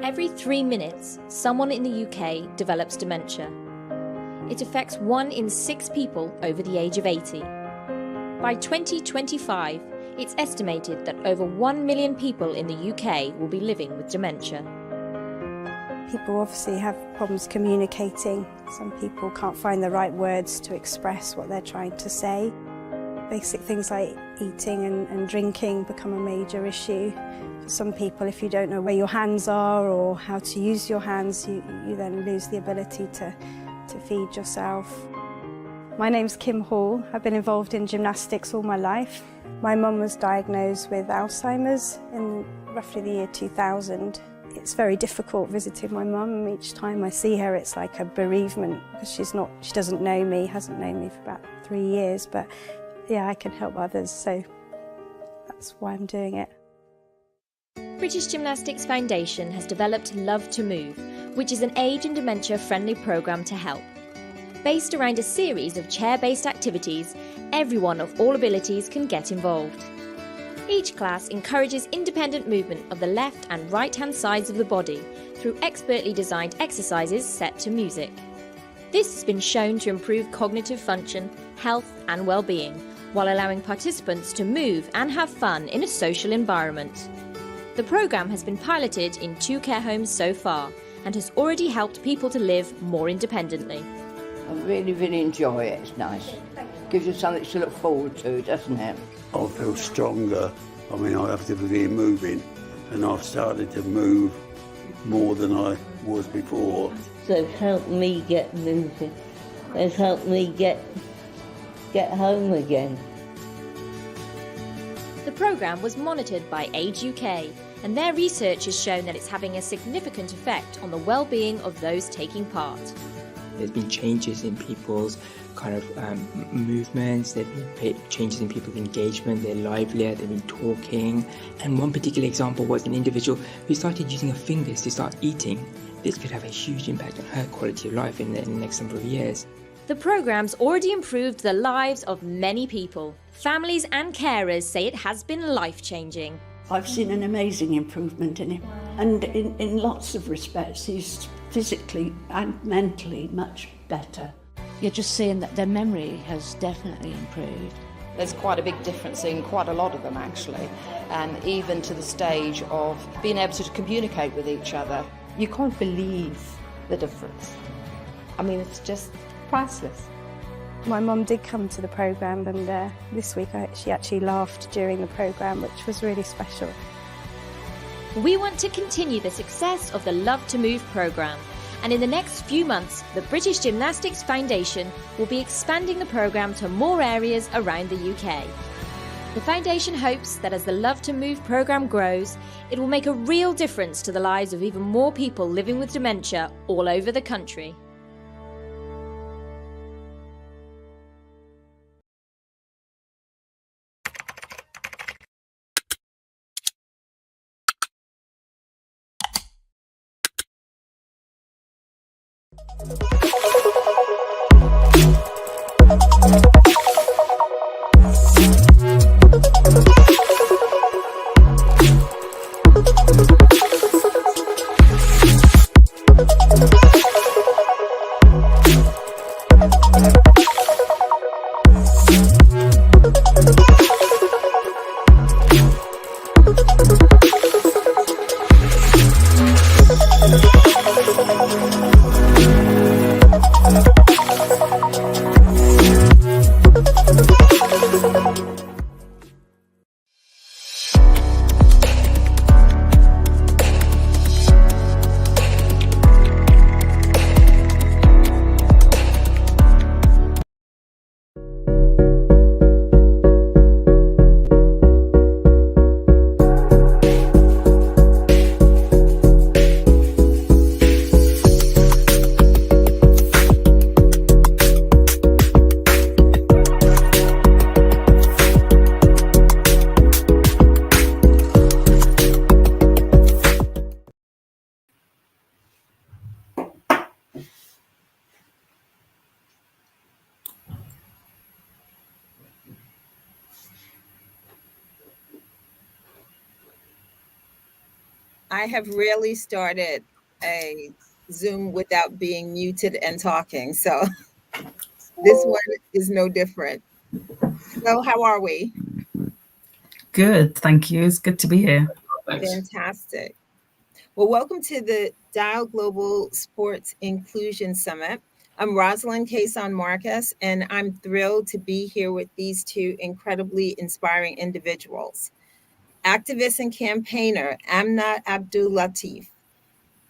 Every 3 minutes, someone in the UK develops dementia. It affects 1 in 6 people over the age of 80. By 2025, it's estimated that over 1 million people in the UK will be living with dementia. People obviously have problems communicating. Some people can't find the right words to express what they're trying to say. Basic things like eating and drinking become a major issue. For some people, if you don't know where your hands are or how to use your hands, you then lose the ability to feed yourself. My name's Kim Hall. I've been involved in gymnastics all my life. My mum was diagnosed with Alzheimer's in roughly the year 2000. It's very difficult visiting my mum. Each time I see her, it's like a bereavement because she doesn't know me, hasn't known me for about 3 years, but yeah, I can help others, so that's why I'm doing it. British Gymnastics Foundation has developed Love to Move, which is an age and dementia friendly programme to help. Based around a series of chair-based activities, everyone of all abilities can get involved. Each class encourages independent movement of the left and right-hand sides of the body through expertly designed exercises set to music. This has been shown to improve cognitive function, health and well-being, while allowing participants to move and have fun in a social environment. The programme has been piloted in 2 care homes so far and has already helped people to live more independently. I really enjoy it. It's nice. Gives you something to look forward to, doesn't it? I feel stronger. I mean, I have to be moving, and I've started to move more than I was before. So it's helped me get moving. It's helped me get home again. The programme was monitored by Age UK, and their research has shown that it's having a significant effect on the well-being of those taking part. There's been changes in people's kind of movements, there have been changes in people's engagement, they're livelier, they've been talking. And one particular example was an individual who started using her fingers to start eating. This could have a huge impact on her quality of life in the next number of years. The programme's already improved the lives of many people. Families and carers say it has been life-changing. I've seen an amazing improvement in him, and in lots of respects he's physically and mentally much better. You're just seeing that their memory has definitely improved. There's quite a big difference in quite a lot of them actually, and even to the stage of being able to communicate with each other. You can't believe the difference. I mean, it's just priceless. My mum did come to the programme, and this week she actually laughed during the programme, which was really special. We want to continue the success of the Love to Move programme, and in the next few months, the British Gymnastics Foundation will be expanding the programme to more areas around the UK. The Foundation hopes that as the Love to Move programme grows, it will make a real difference to the lives of even more people living with dementia all over the country. I have rarely started a Zoom without being muted and talking, so this one is no different. So how are we? Good, thank you. It's good to be here. Fantastic. Well, welcome to the Dial Global Sports Inclusion Summit. I'm Rosalind Cason Marcus, and I'm thrilled to be here with these two incredibly inspiring individuals. Activist and campaigner Amna Abdul Latif,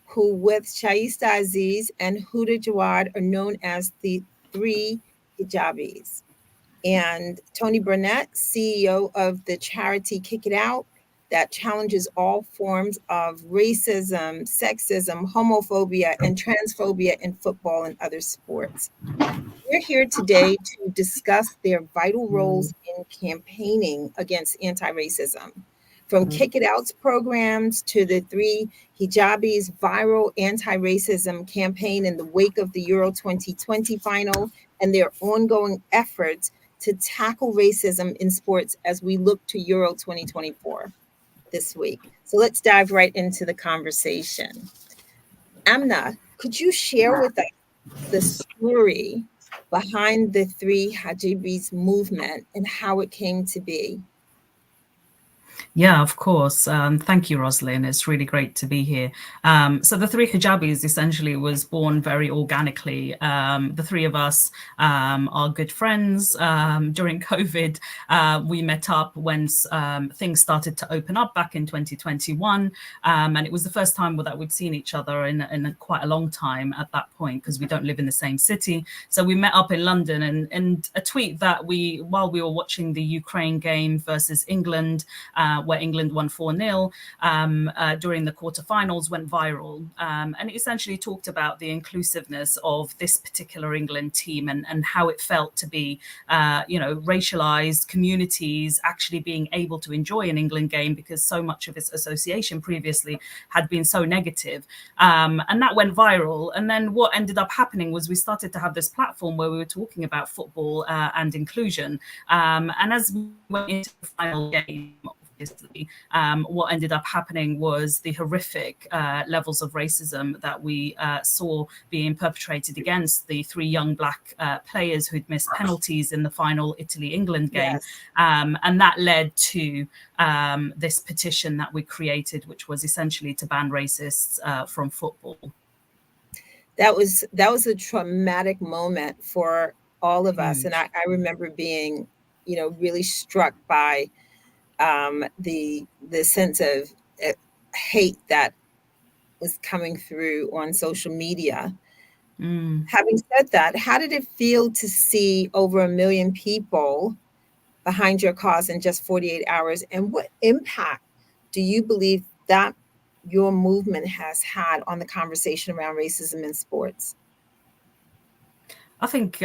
who with Shaista Aziz and Huda Jawad are known as the Three Hijabis, and Tony Burnett, CEO of the charity Kick It Out, that challenges all forms of racism, sexism, homophobia, and transphobia in football and other sports. We're here today to discuss their vital roles in campaigning against anti-racism. From Kick It Out's programs to the Three Hijabis' viral anti-racism campaign in the wake of the Euro 2020 final, and their ongoing efforts to tackle racism in sports as we look to Euro 2024 this week. So let's dive right into the conversation. Amna, could you share with us the story behind the Three Hijabis movement and how it came to be? Yeah, of course. Thank you, Rosalind. It's really great to be here. So the Three Hijabis essentially was born very organically. The three of us are good friends. During COVID, we met up when things started to open up back in 2021. And it was the first time that we'd seen each other in quite a long time at that point, because we don't live in the same city. So we met up in London, and a tweet that while we were watching the Ukraine game versus England, where England won 4-0 during the quarterfinals, went viral. And it essentially talked about the inclusiveness of this particular England team and how it felt to be, racialized communities actually being able to enjoy an England game, because so much of its association previously had been so negative. And that went viral. And then what ended up happening was we started to have this platform where we were talking about football and inclusion. And as we went into the final game, what ended up happening was the horrific levels of racism that we saw being perpetrated against the three young black players who'd missed penalties in the final Italy-England game. Yes. And that led to this petition that we created, which was essentially to ban racists from football. That was a traumatic moment for all of us. And I remember being, really struck by the sense of hate that was coming through on social media. Having said that, how did it feel to see over 1 million people behind your cause in just 48 hours? And what impact do you believe that your movement has had on the conversation around racism in sports? I think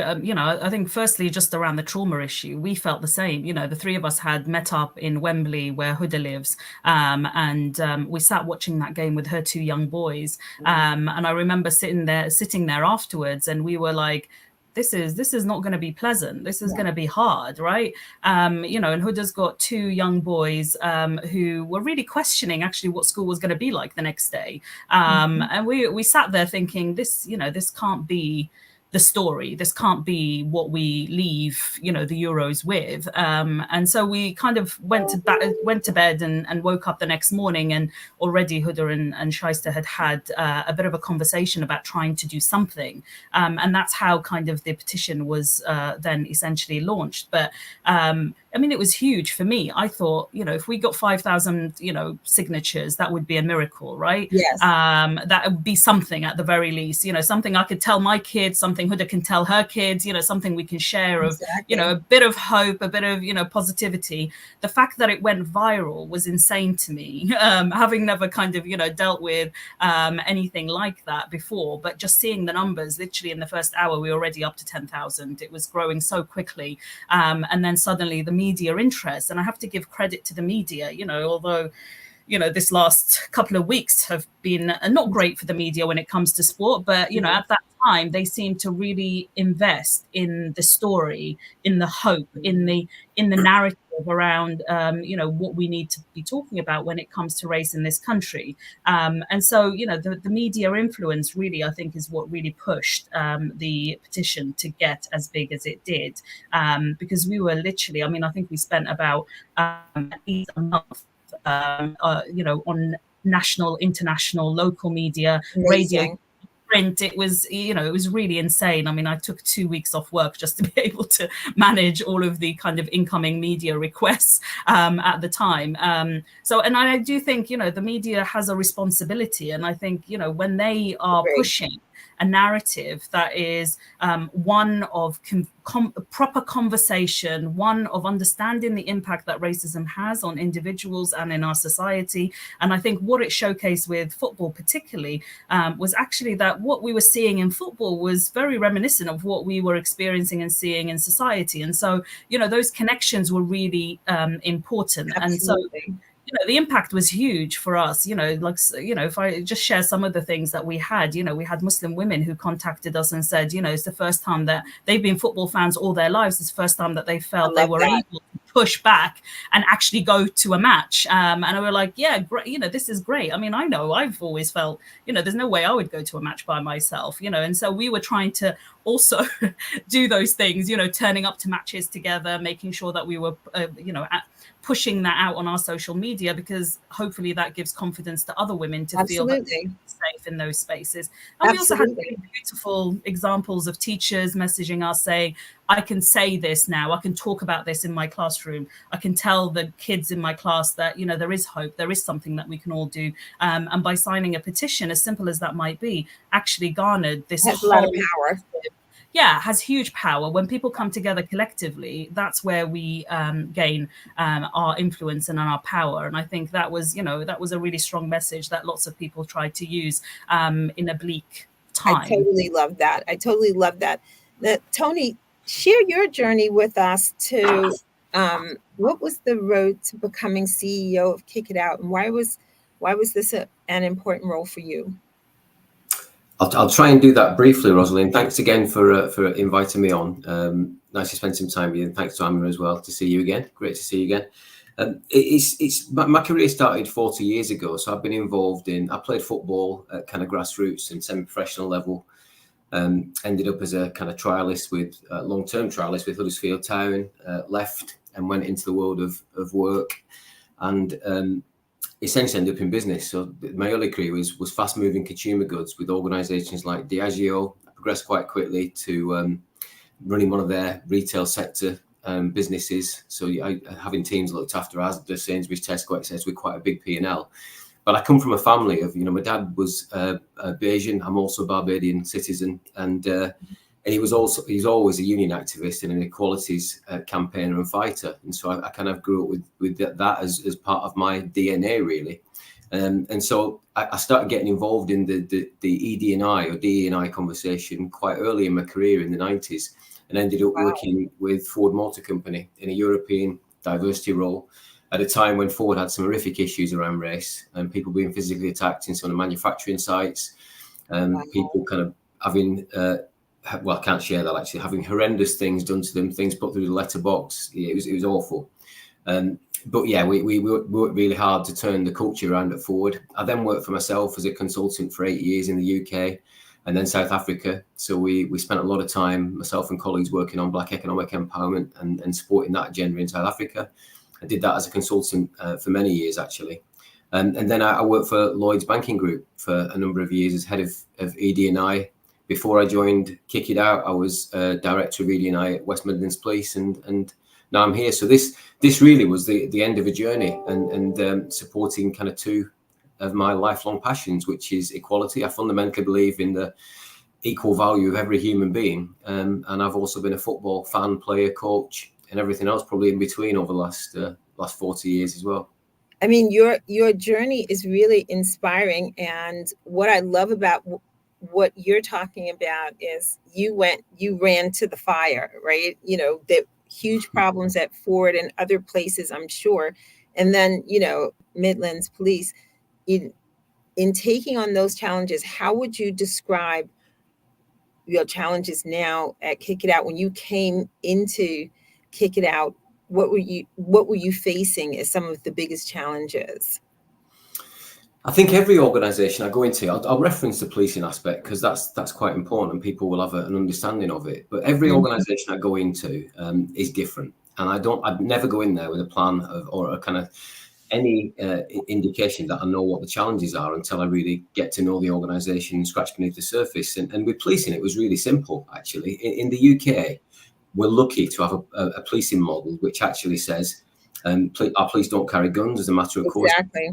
firstly, just around the trauma issue, we felt the same. The three of us had met up in Wembley, where Huda lives, and we sat watching that game with her two young boys. And I remember sitting there afterwards, and we were like, this is not going to be pleasant. This is going to be hard, right? And Huda's got two young boys who were really questioning actually what school was going to be like the next day. And we sat there thinking, this can't be the story. This can't be what we leave, the Euros with. And so we kind of went to bed and woke up the next morning, and already Huda and Shaista had a bit of a conversation about trying to do something. And that's how kind of the petition was then essentially launched. But it was huge for me. I thought, if we got 5,000, signatures, that would be a miracle, right? Yes. That would be something at the very least, something I could tell my kids, something Huda can tell her kids, something we can share of, a bit of hope, a bit of, positivity. The fact that it went viral was insane to me, having never kind of, dealt with anything like that before. But just seeing the numbers, literally in the first hour, we were already up to 10,000. It was growing so quickly. And then suddenly the media interest, and I have to give credit to the media, although this last couple of weeks have been not great for the media when it comes to sport, but at that time they seem to really invest in the story, in the hope, in the narrative around, what we need to be talking about when it comes to race in this country. And so, the media influence really, I think, is what really pushed the petition to get as big as it did, because we were literally, I think we spent about a month, on national, international, local media, radio, print. It was really insane. I took 2 weeks off work just to be able to manage all of the kind of incoming media requests at the time. And I do think, the media has a responsibility. And I think, when they are pushing a narrative that is one of proper conversation, one of understanding the impact that racism has on individuals and in our society. And I think what it showcased with football particularly was actually that what we were seeing in football was very reminiscent of what we were experiencing and seeing in society. And so, those connections were really important. Absolutely. And so, the impact was huge for us, if I just share some of the things that we had, we had Muslim women who contacted us and said, it's the first time that they've been football fans all their lives. It's the first time that they felt they were able to push back and actually go to a match. And we were like, yeah, great. This is great. I know I've always felt, there's no way I would go to a match by myself, and so we were trying to also do those things, turning up to matches together, making sure that we were, pushing that out on our social media, because hopefully that gives confidence to other women to feel that they're safe in those spaces. And we also had really beautiful examples of teachers messaging us saying, I can say this now, I can talk about this in my classroom, I can tell the kids in my class that, there is hope, there is something that we can all do. And by signing a petition, as simple as that might be, actually garnered this has a lot of power. Yeah, has huge power. When people come together collectively, that's where we gain our influence and our power. And I think that was, that was a really strong message that lots of people tried to use in a bleak time. I totally love that. Tony, share your journey with us to what was the road to becoming CEO of Kick It Out, and why was this an important role for you? I'll try and do that briefly, Rosalind. Thanks again for inviting me on. Nice to spend some time with you, and thanks to Amber as well to see you again. Great to see you again. My career started 40 years ago, so I've been involved I played football at kind of grassroots and semi-professional level. Ended up as a kind of trialist long-term trialist with Huddersfield Town. Left and went into the world of work, and essentially ended up in business. So my early career was fast-moving consumer goods with organisations like Diageo. I progressed quite quickly to running one of their retail sector businesses. So having teams looked after Asda, Sainsbury's, Tesco, etc., with quite a big P&L. But I come from a family of, my dad was Bayesian. I'm also a Barbadian citizen, and he was always a union activist and an equalities campaigner and fighter. And so I kind of grew up with that as part of my DNA, really. And so I started getting involved in the ED&I or DE&I conversation quite early in my career in the 90s, and ended up working with Ford Motor Company in a European diversity role at a time when Ford had some horrific issues around race and people being physically attacked in some of the manufacturing sites, people kind of having, I can't share that actually, having horrendous things done to them, things put through the letterbox. It was awful. But yeah, we worked really hard to turn the culture around at Ford. I then worked for myself as a consultant for 8 years in the UK and then South Africa. So we spent a lot of time, myself and colleagues, working on Black economic empowerment and supporting that agenda in South Africa. I did that as a consultant for many years, actually. And then I worked for Lloyds Banking Group for a number of years as head of ED&I. Before I joined Kick It Out, I was director of ED&I at West Midlands Police, and now I'm here. So this really was the end of a journey and supporting kind of two of my lifelong passions, which is equality. I fundamentally believe in the equal value of every human being. And I've also been a football fan, player, coach, and everything else probably in between over the last 40 years as well. I mean, your journey is really inspiring. And what I love about what you're talking about is you ran to the fire, right? The huge problems at Ford and other places, I'm sure. And then, Midlands Police, in taking on those challenges, how would you describe your challenges now at Kick It Out when you came into Kick It Out? what were you facing as some of the biggest challenges? I think every organisation I go into, I'll reference the policing aspect because that's quite important and people will have an understanding of it. But every organisation I go into is different, and I'd never go in there with a plan or a kind of any indication that I know what the challenges are until I really get to know the organisation and scratch beneath the surface. And with policing, it was really simple actually. In the UK, we're lucky to have a policing model which actually says our police don't carry guns as a matter of course. Exactly.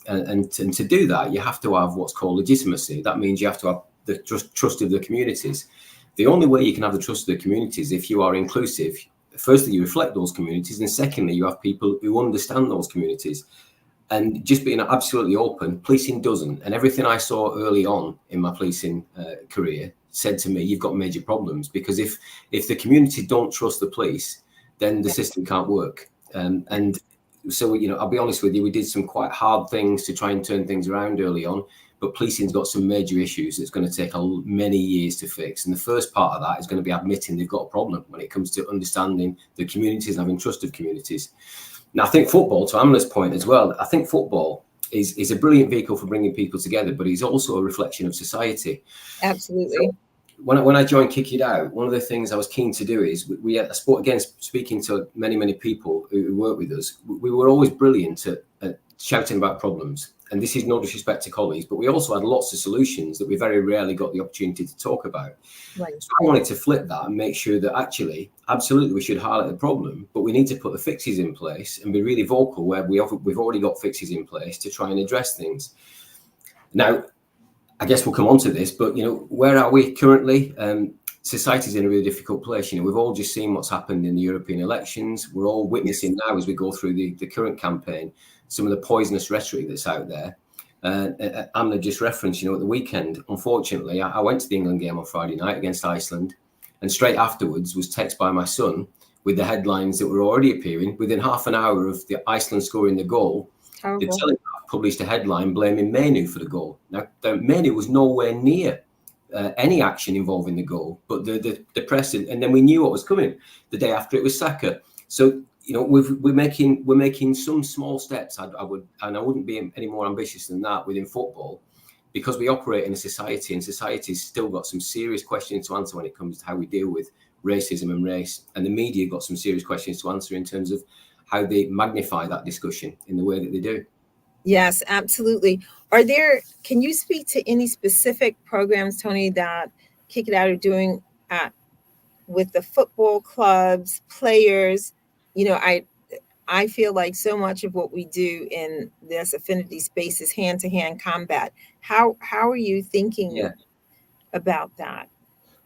And to do that, you have to have what's called legitimacy. That means you have to have the trust of the communities. The only way you can have the trust of the communities if you are inclusive. Firstly, you reflect those communities, and secondly, you have people who understand those communities. And just being absolutely open, policing doesn't. And everything I saw early on in my policing career said to me, you've got major problems, because if the community don't trust the police, then the system can't work. And so, I'll be honest with you, we did some quite hard things to try and turn things around early on, but policing's got some major issues that's going to take many years to fix. And the first part of that is going to be admitting they've got a problem when it comes to understanding the communities and having trust of communities. Now, I think football, to Amina's point as well, I think football is a brilliant vehicle for bringing people together, but it's also a reflection of society. Absolutely. So, when I joined Kick It Out, one of the things I was keen to do is speaking to many people who work with us, we were always brilliant at shouting about problems. And this is no disrespect to colleagues, but we also had lots of solutions that we very rarely got the opportunity to talk about. Right. So I wanted to flip that and make sure that actually, absolutely, we should highlight the problem, but we need to put the fixes in place and be really vocal where we've already got fixes in place to try and address things. Now, I guess we'll come on to this, but where are we currently? Society's in a really difficult place. We've all just seen what's happened in the European elections. We're all witnessing now as we go through the current campaign, some of the poisonous rhetoric that's out there. Amna just referenced, at the weekend, unfortunately, I went to the England game on Friday night against Iceland, and straight afterwards was texted by my son with the headlines that were already appearing. Within half an hour of the Iceland scoring the goal, the Telegraph published a headline blaming Mainoo for the goal. Now, Mainoo was nowhere near any action involving the goal, but the press, and then we knew what was coming. The day after it was Saka. So we're making some small steps. I wouldn't be any more ambitious than that within football, because we operate in a society, and society's still got some serious questions to answer when it comes to how we deal with racism and race. And the media got some serious questions to answer in terms of how they magnify that discussion in the way that they do. Yes, absolutely. Can you speak to any specific programs, Tony, that Kick It Out are doing with the football clubs, players? I feel like so much of what we do in this affinity space is hand-to-hand combat. How are you thinking about that?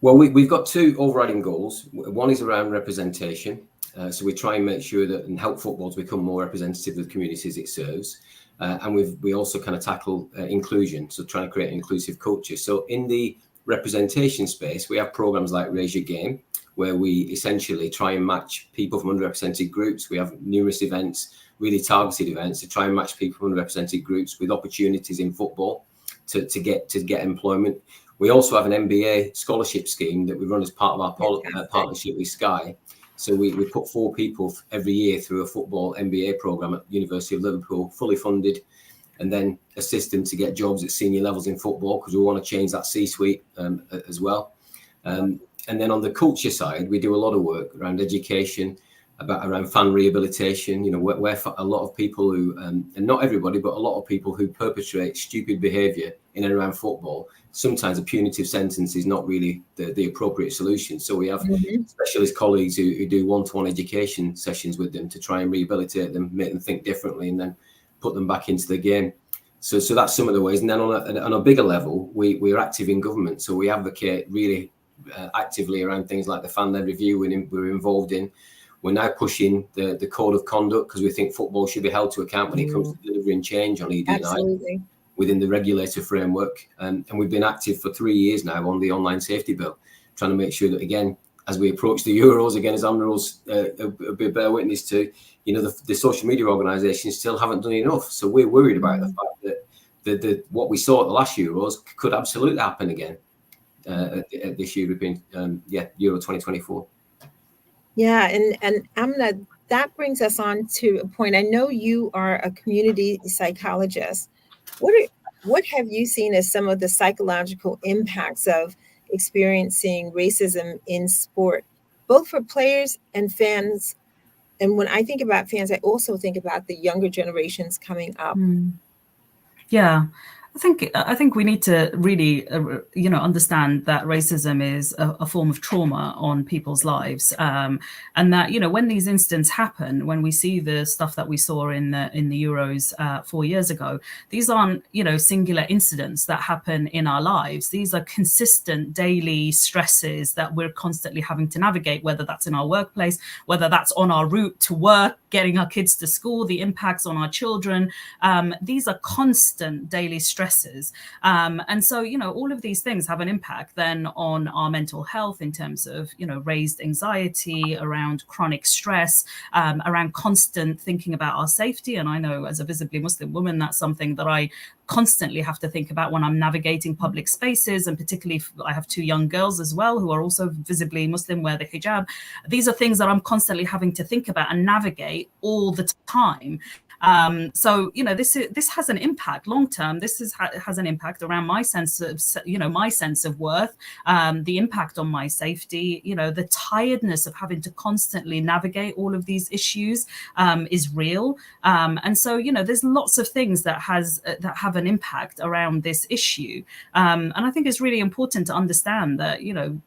Well, we've got two overriding goals. One is around representation. So we try and make sure that and help football to become more representative of the communities it serves. And we also kind of tackle inclusion, so trying to create an inclusive culture. So in the representation space, we have programs like Raise Your Game, where we essentially try and match people from underrepresented groups. We have numerous events, really targeted events, to try and match people from underrepresented groups with opportunities in football to get employment. We also have an MBA scholarship scheme that we run as part of our partnership with Sky. So we put 4 people every year through a football MBA program at the University of Liverpool, fully funded, and then assist them to get jobs at senior levels in football, because we want to change that C-suite as well. And then on the culture side, we do a lot of work around education, around fan rehabilitation, where a lot of people who, and not everybody, but a lot of people who perpetrate stupid behaviour in and around football, sometimes a punitive sentence is not really the appropriate solution. So we have specialist colleagues who do one-to-one education sessions with them to try and rehabilitate them, make them think differently, and then put them back into the game. So that's some of the ways. And then on a bigger level, we're active in government. So we advocate really actively around things like the fan-led review we're involved in. We're now pushing the code of conduct, because we think football should be held to account when it comes to delivering change on ED9 within the regulator framework. And we've been active for 3 years now on the online safety bill, trying to make sure that, again, as we approach the Euros, again, as Amna's a bear witness to, the social media organisations still haven't done enough. So we're worried about the fact that what we saw at the last Euros could absolutely happen again at this European Euro 2024. Yeah, and Amna, that brings us on to a point. I know you are a community psychologist. What have you seen as some of the psychological impacts of experiencing racism in sport, both for players and fans? And when I think about fans, I also think about the younger generations coming up. Yeah, I think we need to really, understand that racism is a form of trauma on people's lives, and that when these incidents happen, when we see the stuff that we saw in the Euros 4 years ago, these aren't singular incidents that happen in our lives. These are consistent daily stresses that we're constantly having to navigate, whether that's in our workplace, whether that's on our route to work, getting our kids to school, the impacts on our children. These are constant daily stresses. And so, all of these things have an impact then on our mental health in terms of, raised anxiety, around chronic stress, around constant thinking about our safety. And I know as a visibly Muslim woman, that's something that I constantly have to think about when I'm navigating public spaces, and particularly if I have 2 young girls as well who are also visibly Muslim, wear the hijab. These are things that I'm constantly having to think about and navigate all the time. So this has an impact long term. This has an impact around my sense of worth, the impact on my safety. The tiredness of having to constantly navigate all of these issues is real, and so there's lots of things that have an impact around this issue, and I think it's really important to understand that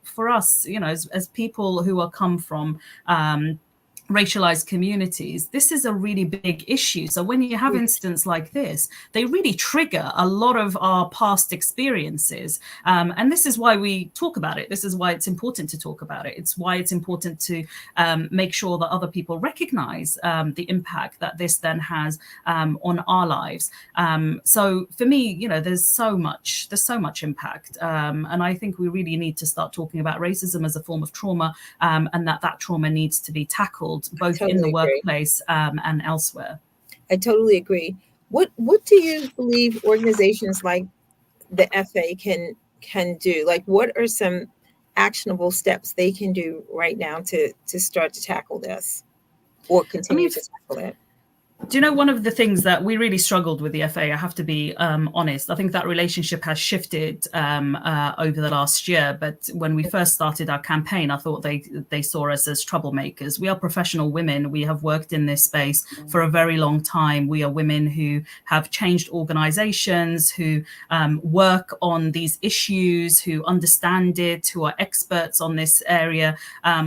for us, as people who are come from racialized communities, this is a really big issue. So when you have incidents like this, they really trigger a lot of our past experiences. And this is why we talk about it. This is why it's important to talk about it. It's why it's important to make sure that other people recognize the impact that this then has on our lives. So for me, there's so much impact. And I think we really need to start talking about racism as a form of trauma, and that trauma needs to be tackled both in the workplace and elsewhere. I totally agree. What do you believe organizations like the FA can do? Like, what are some actionable steps they can do right now to start to tackle this or continue to tackle it? Do you know, one of the things that we really struggled with the FA, I have to be honest, I think that relationship has shifted over the last year. But when we first started our campaign, I thought they saw us as troublemakers. We are professional women. We have worked in this space for a very long time. We are women who have changed organizations, who work on these issues, who understand it, who are experts on this area.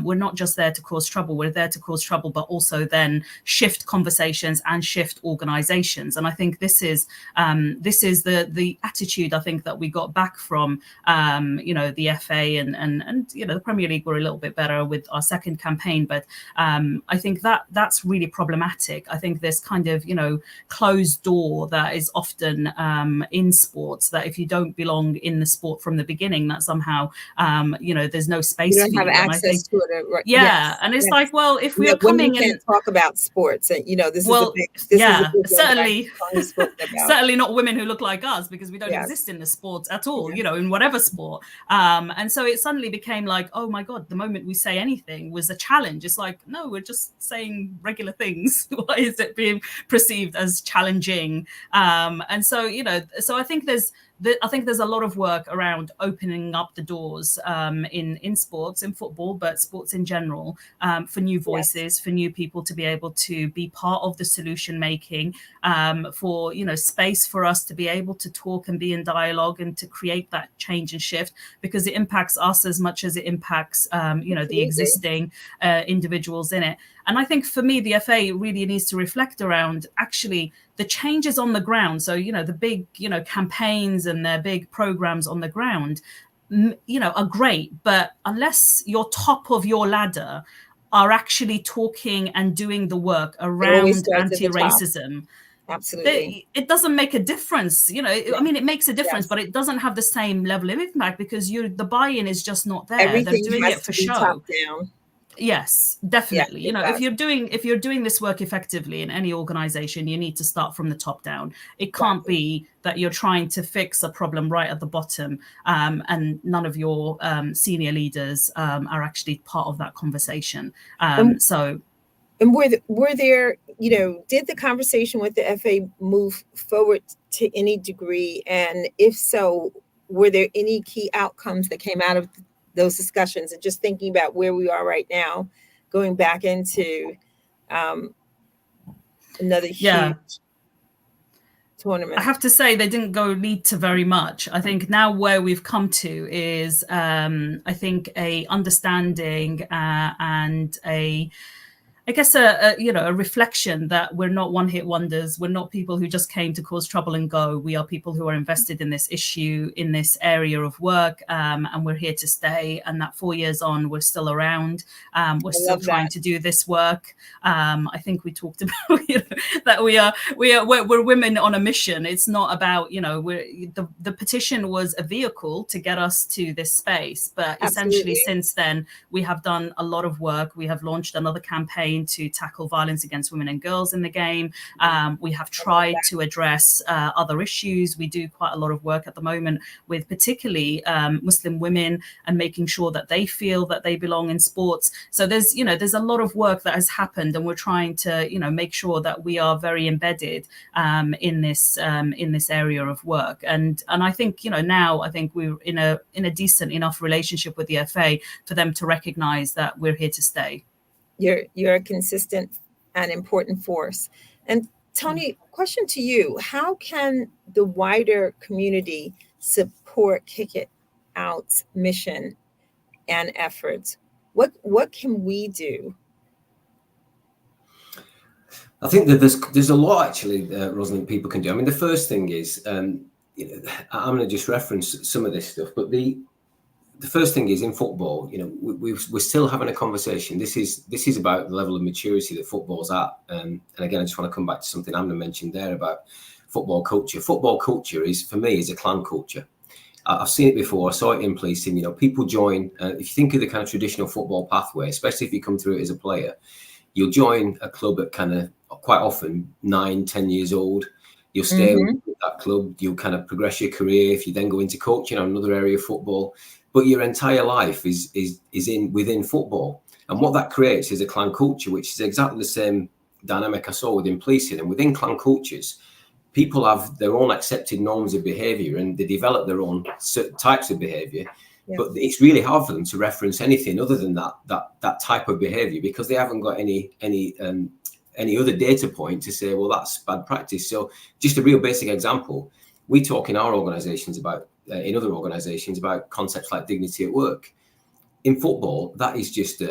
We're not just there to cause trouble. We're there to cause trouble, but also then shift conversations and shift organizations. And I think this is the attitude I think that we got back from the FA and the Premier League were a little bit better with our second campaign, but I think that's really problematic. I think this kind of closed door that is often in sports, that if you don't belong in the sport from the beginning, that somehow there's no space. You don't have access to it, right? Yeah, yes, and it's like, well, if we are coming and talk about sports, and this certainly not women who look like us, because we don't exist in the sports at all, in whatever sport. And so it suddenly became like, oh my God, the moment we say anything was a challenge. It's like, no, we're just saying regular things. Why is it being perceived as challenging? And so, so I think there's a lot of work around opening up the doors in sports, in football, but sports in general, for new voices, for new people to be able to be part of the solution making, for space for us to be able to talk and be in dialogue and to create that change and shift, because it impacts us as much as it impacts the existing individuals in it. And I think for me, the FA really needs to reflect around actually the changes on the ground. So, the big, campaigns and their big programs on the ground, are great. But unless you're top of your ladder are actually talking and doing the work around anti-racism, absolutely, it doesn't make a difference. It makes a difference, but it doesn't have the same level of impact because the buy-in is just not there. Everything They're doing has it for to be show. top down. Yes, definitely. Yeah, if you're doing this work effectively in any organization, you need to start from the top down. It can't be that you're trying to fix a problem right at the bottom, and none of your senior leaders are actually part of that conversation. And And were there, did the conversation with the FA move forward to any degree? And if so, were there any key outcomes that came out of those discussions? And just thinking about where we are right now, going back into another huge tournament. I have to say they didn't lead to very much. I think now where we've come to is, I think, a understanding and a reflection that we're not one-hit wonders. We're not people who just came to cause trouble and go. We are people who are invested in this issue, in this area of work, and we're here to stay. And that 4 years on, we're still around. We're still trying to do this work. I think we talked about that we're women on a mission. It's not about the petition was a vehicle to get us to this space, but essentially since then we have done a lot of work. We have launched another campaign to tackle violence against women and girls in the game. We have tried to address other issues. We do quite a lot of work at the moment with particularly Muslim women and making sure that they feel that they belong in sports. So there's a lot of work that has happened, and we're trying to make sure that we are very embedded in this area of work. And I think now I think we're in a decent enough relationship with the FA for them to recognize that we're here to stay. You're a consistent and important force. And Tony, question to you: how can the wider community support Kick It Out's mission and efforts? What can we do? I think that there's a lot actually, Rosalind, people can do. I mean, the first thing is, I'm going to just reference some of this stuff, but the first thing is in football, we're still having a conversation. This is about the level of maturity that football's at. And again, I just want to come back to something Amna mentioned there about football culture. Football culture for me, is a clan culture. I've seen it before. I saw it in policing. People join. If you think of the kind of traditional football pathway, especially if you come through it as a player, you'll join a club at kind of quite often 9-10 years old. You'll stay with that club. You'll kind of progress your career. If you then go into coaching or another area of football, but your entire life is within football. And what that creates is a clan culture, which is exactly the same dynamic I saw within policing. And within clan cultures, people have their own accepted norms of behaviour, and they develop their own certain types of behaviour. Yeah. But it's really hard for them to reference anything other than that type of behaviour, because they haven't got any other data point to say, well, that's bad practice. So just a real basic example, we talk in our organisations about, in other organisations, about concepts like dignity at work. In football, that is just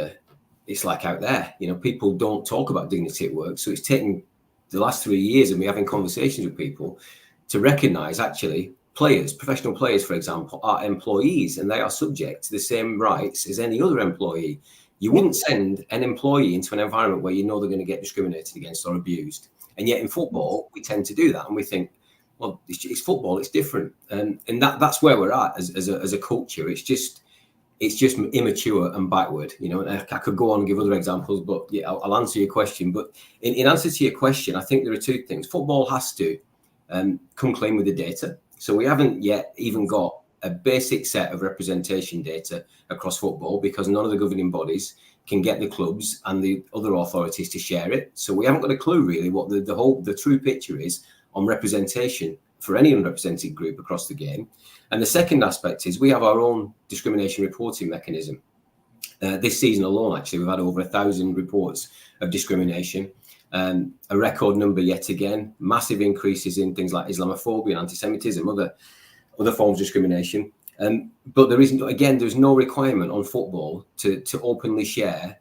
it's like out there. People don't talk about dignity at work. So it's taken the last 3 years, and we're having conversations with people to recognise actually players, professional players, for example, are employees, and they are subject to the same rights as any other employee. You wouldn't send an employee into an environment where they're going to get discriminated against or abused. And yet in football, we tend to do that, and we think, well, it's football, it's different, and that's where we're at as a culture. It's just immature and backward, And I could go on and give other examples, but yeah, I'll answer your question. But in answer to your question, I think there are two things. Football has to come clean with the data. So we haven't yet even got a basic set of representation data across football, because none of the governing bodies can get the clubs and the other authorities to share it. So we haven't got a clue really what the true picture is on representation for any unrepresented group across the game. And the second aspect is we have our own discrimination reporting mechanism. This season alone, actually, we've had over 1,000 reports of discrimination, a record number yet again, massive increases in things like Islamophobia and anti-Semitism, other forms of discrimination. But there's no requirement on football to openly share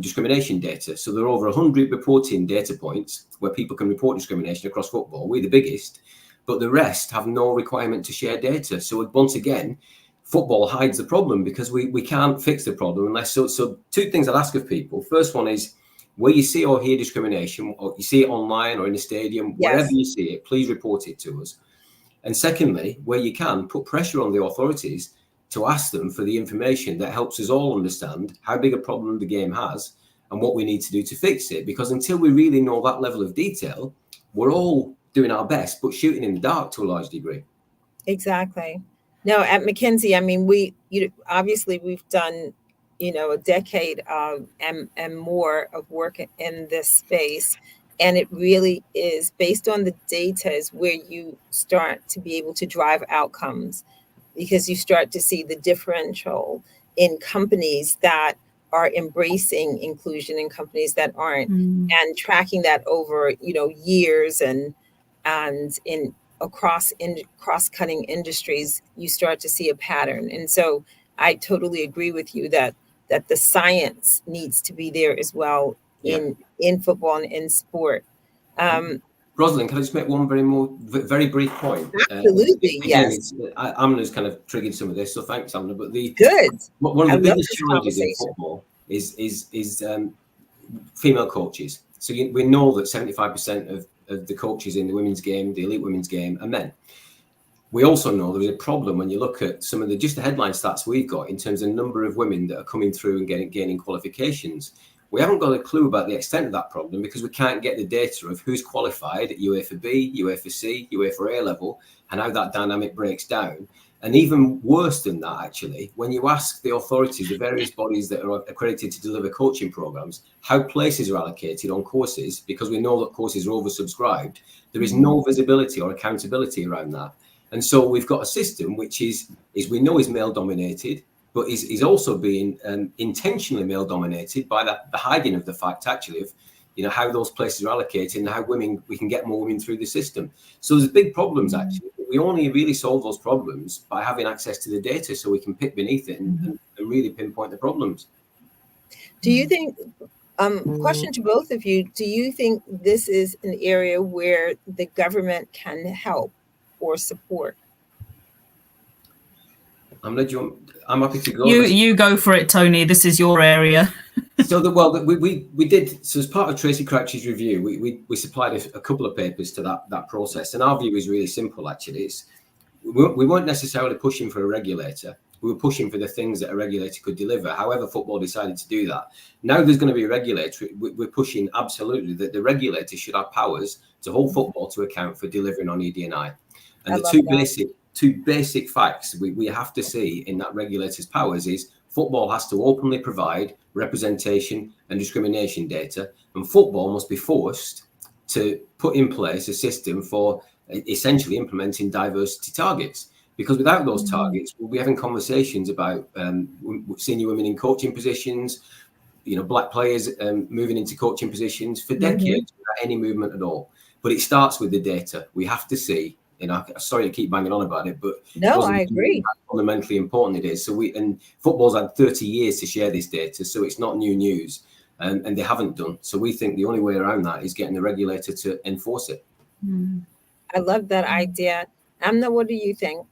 discrimination data. So there are over 100 reporting data points where people can report discrimination across football. We're the biggest, but the rest have no requirement to share data. So once again, football hides the problem, because we can't fix the problem unless. So two things I'd ask of people. First one is, where you see or hear discrimination, or you see it online or in a stadium, wherever you see it, please report it to us. And secondly, where you can, put pressure on the authorities to ask them for the information that helps us all understand how big a problem the game has and what we need to do to fix it. Because until we really know that level of detail, we're all doing our best, but shooting in the dark to a large degree. Exactly. No, at McKinsey, I mean, obviously we've done a decade of and more of work in this space. And it really is based on the data is where you start to be able to drive outcomes, because you start to see the differential in companies that are embracing inclusion and companies that aren't, and tracking that over, years and in cross-cutting industries, you start to see a pattern. And so I totally agree with you that the science needs to be there as well in football and in sport. Rosalind, can I just make one very brief point? Absolutely, Again, yes. Amna's kind of triggered some of this, so thanks, Amna. But Good. One of the biggest challenges in football is female coaches. So we know that 75% of the coaches in the women's game, the elite women's game, are men. We also know there is a problem when you look at some of the headline stats we've got in terms of the number of women that are coming through and gaining qualifications. We haven't got a clue about the extent of that problem because we can't get the data of who's qualified at UEFA B, UEFA C, UEFA A level, and how that dynamic breaks down. And even worse than that, actually, when you ask the authorities, the various bodies that are accredited to deliver coaching programs, how places are allocated on courses, because we know that courses are oversubscribed, there is no visibility or accountability around that. And so we've got a system which is we know is male dominated, but is also being intentionally male dominated by the hiding of the fact, actually, of how those places are allocated and how we can get more women through the system. So there's big problems, actually. We only really solve those problems by having access to the data, so we can pick beneath it and really pinpoint the problems. Do you think, question to both of you, do you think this is an area where the government can help or support? I'm happy to go. You go for it, Tony. This is your area. So we did. So as part of Tracy Crouch's review, we supplied a couple of papers to that process, and our view is really simple. Actually, we weren't necessarily pushing for a regulator. We were pushing for the things that a regulator could deliver. However, football decided to do that. Now there's going to be a regulator. We're pushing absolutely that the regulator should have powers to hold football to account for delivering on ED&I. And the two basic facts we have to see in that regulator's powers is football has to openly provide representation and discrimination data, and football must be forced to put in place a system for essentially implementing diversity targets. Because without those targets, we'll be having conversations about senior women in coaching positions, black players moving into coaching positions for decades without any movement at all. But it starts with the data. We have to see. Sorry to keep banging on about it, but no, I agree. How fundamentally important it is. So and football's had 30 years to share this data, so it's not new news, and they haven't done. So we think the only way around that is getting the regulator to enforce it. I love that idea. Amna, what do you think?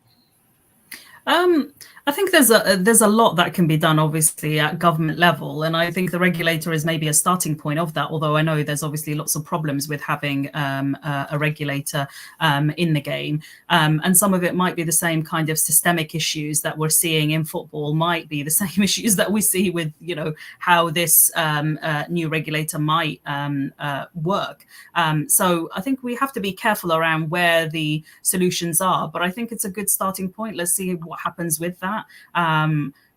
I think there's a lot that can be done, obviously, at government level, and I think the regulator is maybe a starting point of that. Although I know there's obviously lots of problems with having a regulator in the game, and some of it might be the same kind of systemic issues that we're seeing in football. Might be the same issues that we see with how this new regulator might work. So I think we have to be careful around where the solutions are. But I think it's a good starting point. Let's see what happens with that.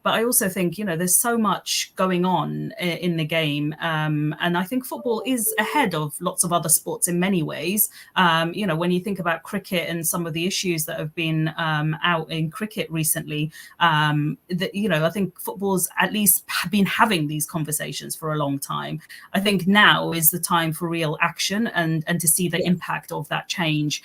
But I also think, there's so much going on in the game. And I think football is ahead of lots of other sports in many ways. When you think about cricket and some of the issues that have been out in cricket recently, I think football's at least been having these conversations for a long time. I think now is the time for real action and to see the impact of that change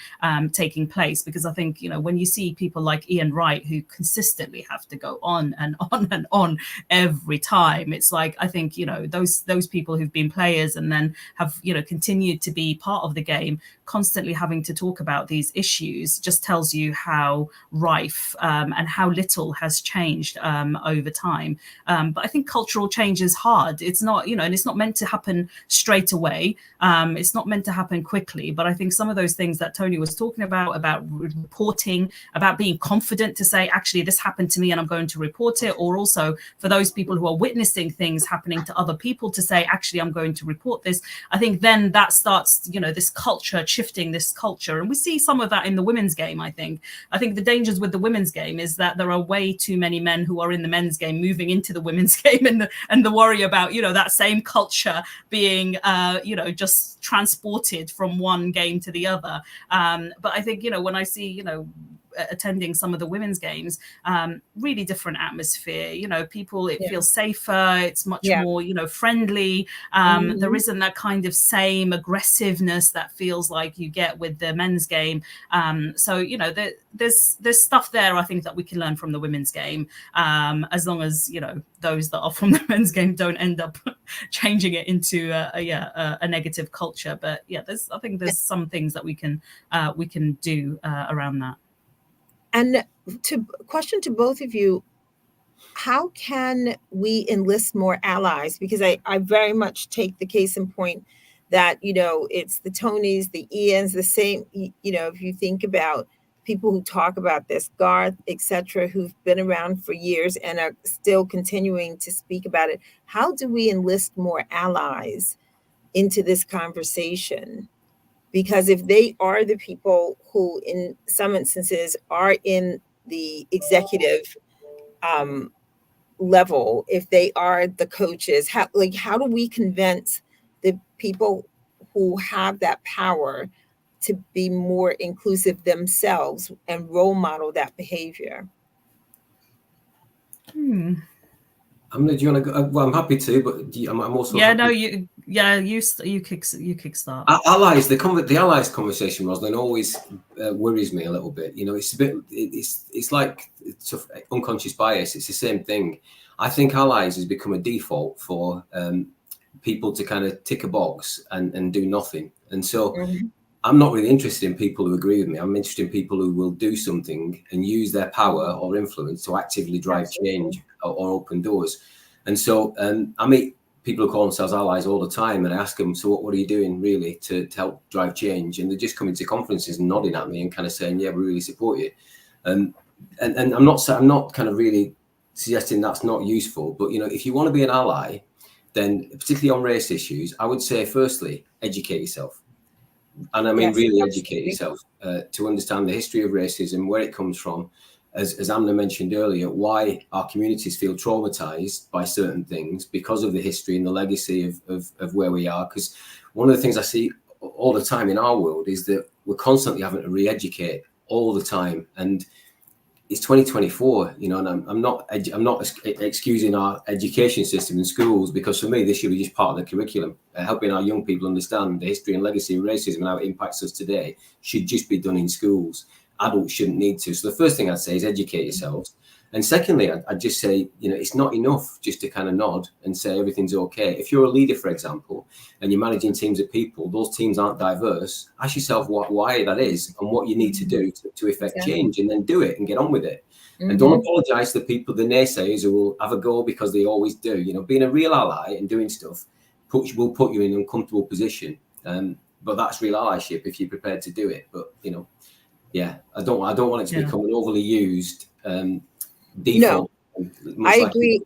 taking place. Because I think, when you see people like Ian Wright, who consistently have to go on and on and on every time, it's like, I think, those people who've been players and then have, continued to be part of the game, constantly having to talk about these issues just tells you how rife and how little has changed over time. But I think cultural change is hard. It's not, and it's not meant to happen straight away. It's not meant to happen quickly. But I think some of those things that Tony was talking about reporting, about being confident to say, actually, this happened to me and I'm going to report it, or also for those people who are witnessing things happening to other people to say, actually, I'm going to report this. I think then that starts, you know, this culture shifting, this culture. And we see some of that in the women's game, I think. I think the dangers with the women's game is that there are way too many men who are in the men's game moving into the women's game, and the worry about, you know, that same culture being, you know, just transported from one game to the other. But I think, you know, when I see, you know, attending some of the women's games, really different atmosphere, you know, people, it feels safer, it's much more, you know, friendly. There isn't that kind of same aggressiveness that feels like you get with the men's game. So, you know, there's stuff there, I think, that we can learn from the women's game, as long as, you know, those that are from the men's game don't end up changing it into a negative culture. But yeah, I think there's some things that we can do around that. And question to both of you, how can we enlist more allies? Because I very much take the case in point that, you know, it's the Tonys, the Ians, the same, you know, if you think about people who talk about this, Garth, etc., who've been around for years and are still continuing to speak about it. How do we enlist more allies into this conversation? Because if they are the people who, in some instances, are in the executive level, if they are the coaches, how do we convince the people who have that power to be more inclusive themselves and role model that behavior? Do you want to go? Well, I'm happy to, but I'm also you kickstart. Allies, the allies conversation, Rosalind, always worries me a little bit. You know, it's a bit, it's like unconscious bias. It's the same thing. I think allies has become a default for people to kind of tick a box and do nothing. And so I'm not really interested in people who agree with me. I'm interested in people who will do something and use their power or influence to actively drive change or open doors. And so I meet people who call themselves allies all the time, and I ask them, so what are you doing really to help drive change? And they're just coming to conferences and nodding at me and kind of saying, yeah, we really support you. And I'm not kind of really suggesting that's not useful, but, you know, if you want to be an ally, then particularly on race issues, I would say, firstly, educate yourself. And I mean, really educate yourself to understand the history of racism, where it comes from. As Amna mentioned earlier, why our communities feel traumatized by certain things because of the history and the legacy of where we are. Because one of the things I see all the time in our world is that we're constantly having to re-educate all the time. And it's 2024, you know, and I'm not excusing our education system in schools, because for me, this should be just part of the curriculum. Helping our young people understand the history and legacy of racism and how it impacts us today should just be done in schools. Adults shouldn't need to. So the first thing I'd say is educate yourselves. And secondly, I'd just say, you know, it's not enough just to kind of nod and say everything's okay. If you're a leader, for example, and you're managing teams of people, those teams aren't diverse, ask yourself why that is and what you need to do to effect change, and then do it and get on with it. And don't apologize to the people, the naysayers, who will have a go, because they always do. You know, being a real ally and doing stuff will put you in an uncomfortable position. But that's real allyship if you're prepared to do it. But, you know, yeah, I don't want it to become an overly used default. No, I agree.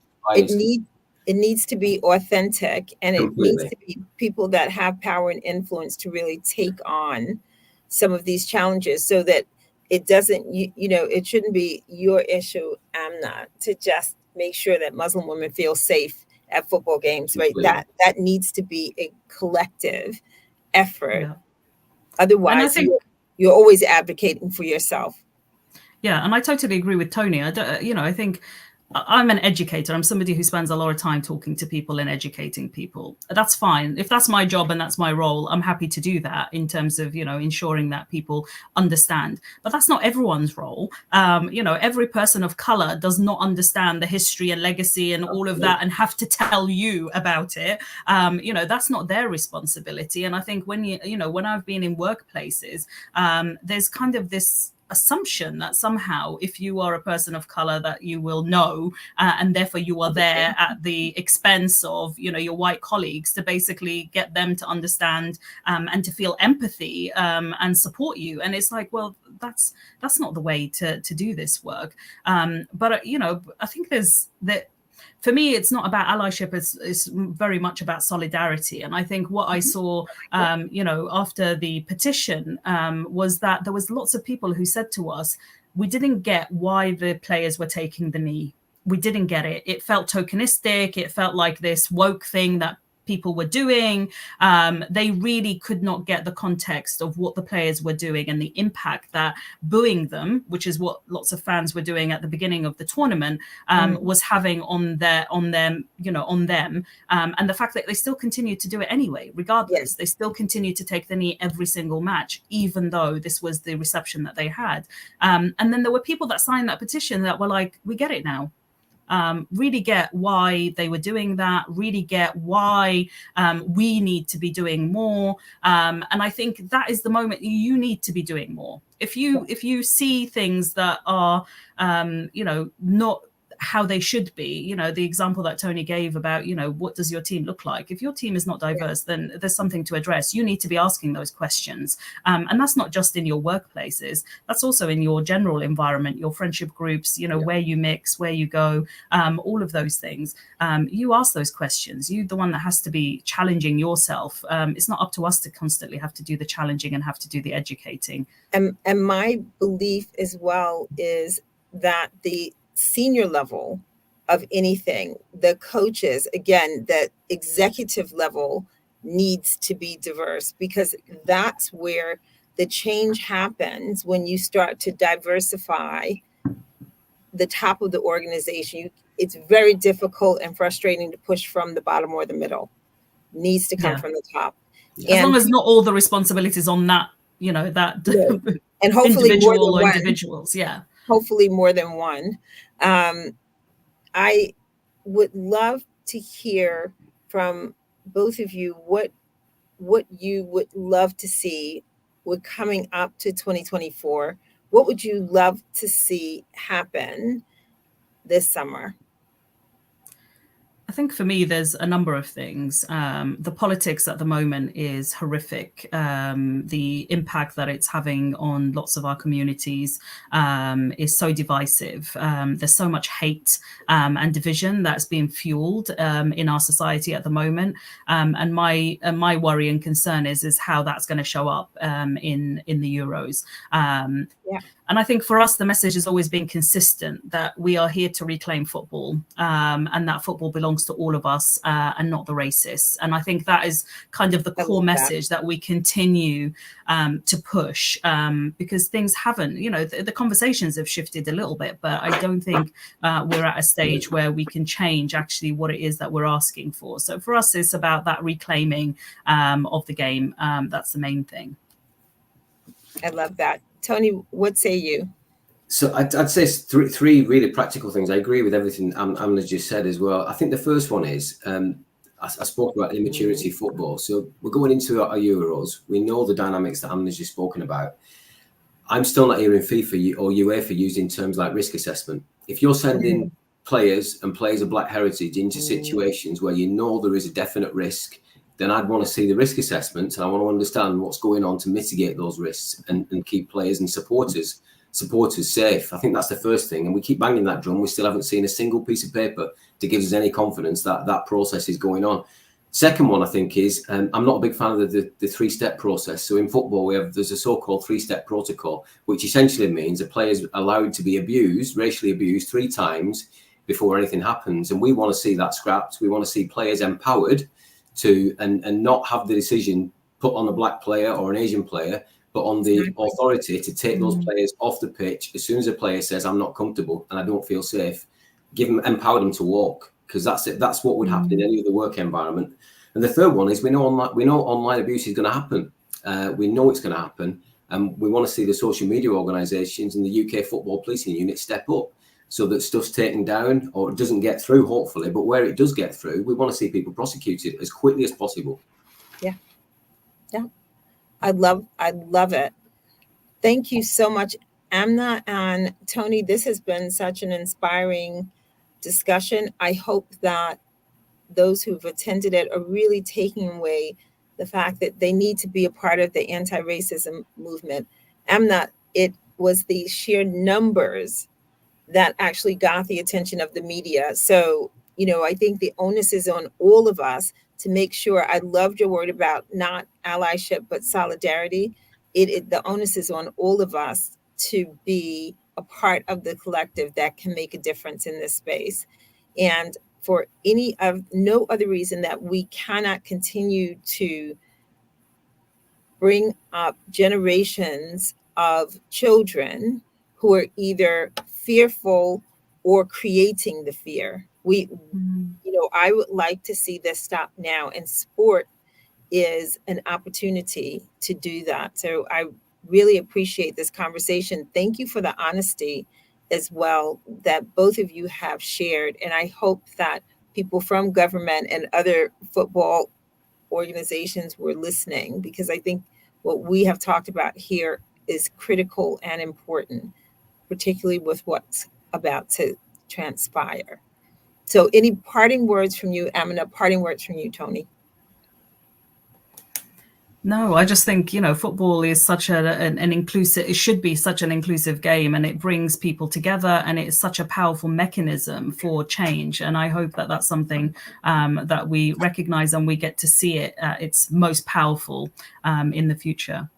It needs to be authentic, and it needs to be people that have power and influence to really take on some of these challenges, so that it doesn't, you know, it shouldn't be your issue, Amna, to just make sure that Muslim women feel safe at football games, right? That needs to be a collective effort. Yeah. Otherwise, you're always advocating for yourself. Yeah, and I totally agree with Tony. I think I'm an educator. I'm somebody who spends a lot of time talking to people and educating people. That's fine. If that's my job and that's my role, I'm happy to do that in terms of, you know, ensuring that people understand. But that's not everyone's role. You know, every person of color does not understand the history and legacy and all of that and have to tell you about it. You know, that's not their responsibility. And I think when when I've been in workplaces, there's kind of this assumption that somehow if you are a person of color that you will know, and therefore you are there at the expense of, you know, your white colleagues to basically get them to understand and to feel empathy and support you. And it's like, well, that's not the way to do this work. But you know, I think for me, it's not about allyship. It's very much about solidarity. And I think what I saw, you know, after the petition was that there was lots of people who said to us, we didn't get why the players were taking the knee. We didn't get it. It felt tokenistic. It felt like this woke thing that people were doing. They really could not get the context of what the players were doing and the impact that booing them, which is what lots of fans were doing at the beginning of the tournament, was having on them, and the fact that they still continue to do it anyway, regardless. They still continue to take the knee every single match, even though this was the reception that they had. And then there were people that signed that petition that were like, we get it now. Really get why they were doing that, really get why we need to be doing more. And I think that is the moment you need to be doing more. If you see things that are, not how they should be, you know, the example that Tony gave about, you know, what does your team look like? If your team is not diverse, then there's something to address. You need to be asking those questions. And that's not just in your workplaces. That's also in your general environment, your friendship groups, you know, where you mix, where you go, all of those things. You ask those questions. You're the one that has to be challenging yourself. It's not up to us to constantly have to do the challenging and have to do the educating. And my belief as well is that the senior level of anything, the coaches, again, the executive level needs to be diverse, because that's where the change happens. When you start to diversify the top of the organization, it's very difficult and frustrating to push from the bottom or the middle. It needs to come from the top. As long as not all the responsibilities on that, you know, that and hopefully individual more than one. Individuals, hopefully more than one. I would love to hear from both of you what you would love to see. We're coming up to 2024. What would you love to see happen this summer? I think for me, there's a number of things. The politics at the moment is horrific. The impact that it's having on lots of our communities is so divisive. There's so much hate and division that's being fueled in our society at the moment. And my worry and concern is how that's going to show up in the Euros. And I think for us, the message has always been consistent that we are here to reclaim football, and that football belongs to all of us and not the racists. And I think that is kind of the core message that we continue to push, because things haven't, you know, the conversations have shifted a little bit, but I don't think we're at a stage where we can change actually what it is that we're asking for. So for us, it's about that reclaiming of the game. That's the main thing. I love that. Tony, what say you? So I'd say three really practical things. I agree with everything Amna just said as well. I think the first one is, I spoke about immaturity football. So we're going into our Euros. We know the dynamics that Amna's just spoken about. I'm still not hearing FIFA or UEFA using terms like risk assessment. If you're sending players and players of Black heritage into situations where you know there is a definite risk, then I'd want to see the risk assessments, and I want to understand what's going on to mitigate those risks and keep players and supporters safe. I think that's the first thing. And we keep banging that drum. We still haven't seen a single piece of paper to give us any confidence that that process is going on. Second one, I think, is I'm not a big fan of the three-step process. So in football, there's a so-called three-step protocol, which essentially means a player is allowed to be racially abused 3 times before anything happens. And we want to see that scrapped. We want to see players empowered to and not have the decision put on a Black player or an Asian player, but on the authority to take those players off the pitch as soon as a player says, I'm not comfortable and I don't feel safe. Empower them to walk, because that's it. That's what would happen in any other work environment. And the third one is we know online abuse is going to happen. We know it's going to happen, and we want to see the social media organisations and the UK Football Policing Unit step up, so that stuff's taken down or it doesn't get through, hopefully. But where it does get through, we want to see people prosecuted as quickly as possible. Yeah. I love it. Thank you so much, Amna and Tony, this has been such an inspiring discussion. I hope that those who've attended it are really taking away the fact that they need to be a part of the anti-racism movement. Amna, it was the sheer numbers that actually got the attention of the media. So, I think the onus is on all of us to make sure. I loved your word about not allyship, but solidarity. The onus is on all of us to be a part of the collective that can make a difference in this space. And for no other reason that we cannot continue to bring up generations of children who are either fearful or creating the fear. I would like to see this stop now, and sport is an opportunity to do that. So I really appreciate this conversation. Thank you for the honesty as well that both of you have shared. And I hope that people from government and other football organizations were listening, because I think what we have talked about here is critical and important, particularly with what's about to transpire. So any parting words from you, Amina? Parting words from you, Tony? No, I just think, football is such an inclusive, it should be such an inclusive game, and it brings people together, and it's such a powerful mechanism for change. And I hope that that's something that we recognize and we get to see it its most powerful in the future.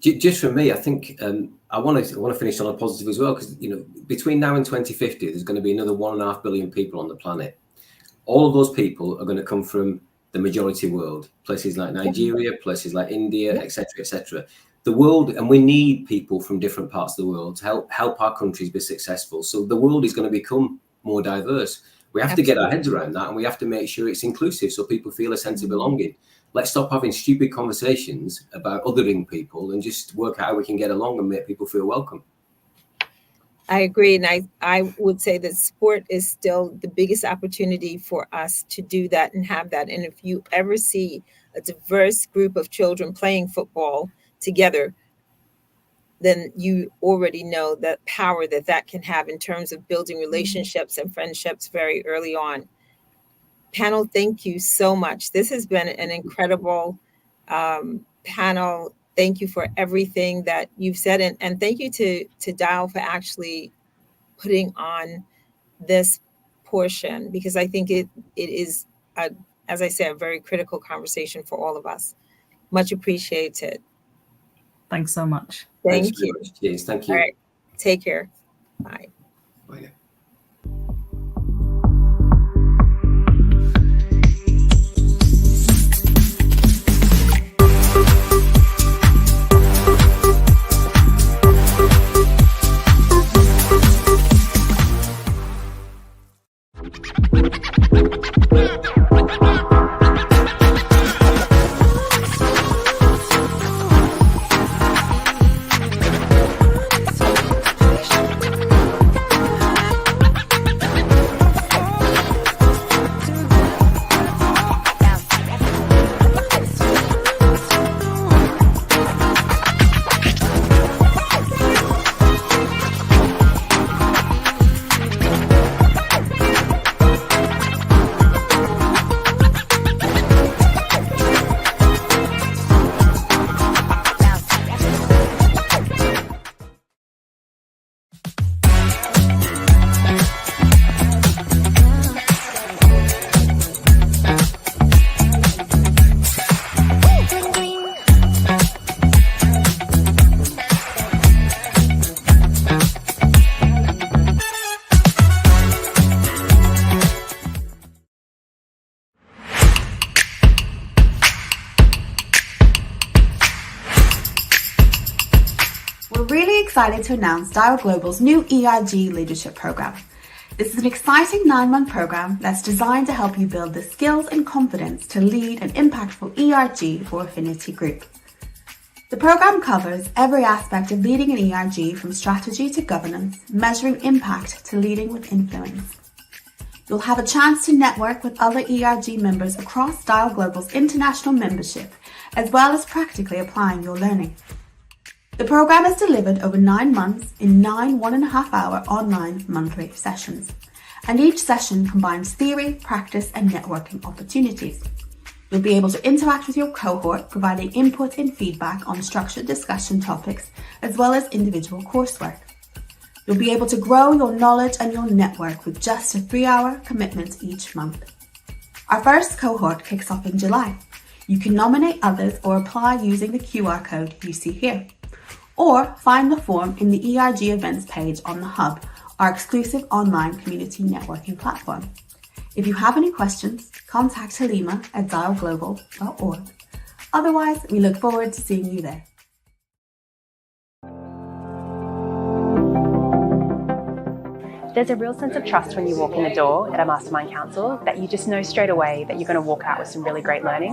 Just for me, I think I want to finish on a positive as well, because between now and 2050, there's going to be another 1.5 billion people on the planet. All of those people are going to come from the majority world, places like Nigeria, places like India, etc., etc. The world, and we need people from different parts of the world to help our countries be successful. So the world is going to become more diverse. We have to get our heads around that, and we have to make sure it's inclusive so people feel a sense of belonging. Let's stop having stupid conversations about othering people and just work out how we can get along and make people feel welcome. I agree. And I would say that sport is still the biggest opportunity for us to do that and have that. And if you ever see a diverse group of children playing football together, then you already know the power that can have in terms of building relationships and friendships very early on. Panel, thank you so much. This has been an incredible panel. Thank you for everything that you've said. And thank you to Dial for actually putting on this portion, because I think it is, as I said, a very critical conversation for all of us. Much appreciated. Thanks so much. Thank you. Cheers. Thank you. All right. Take care. Bye. Bye. Excited to announce Dial Global's new ERG Leadership Program. This is an exciting 9-month program that's designed to help you build the skills and confidence to lead an impactful ERG or affinity group. The program covers every aspect of leading an ERG, from strategy to governance, measuring impact to leading with influence. You'll have a chance to network with other ERG members across Dial Global's international membership, as well as practically applying your learning. The program is delivered over 9 months in 9 1.5-hour online monthly sessions, and each session combines theory, practice, and networking opportunities. You'll be able to interact with your cohort, providing input and feedback on structured discussion topics, as well as individual coursework. You'll be able to grow your knowledge and your network with just a 3-hour commitment each month. Our first cohort kicks off in July. You can nominate others or apply using the QR code you see here, or find the form in the ERG events page on the Hub, our exclusive online community networking platform. If you have any questions, contact Halima at dialglobal.org. Otherwise, we look forward to seeing you there. There's a real sense of trust when you walk in the door at a Mastermind Council that you just know straight away that you're going to walk out with some really great learning.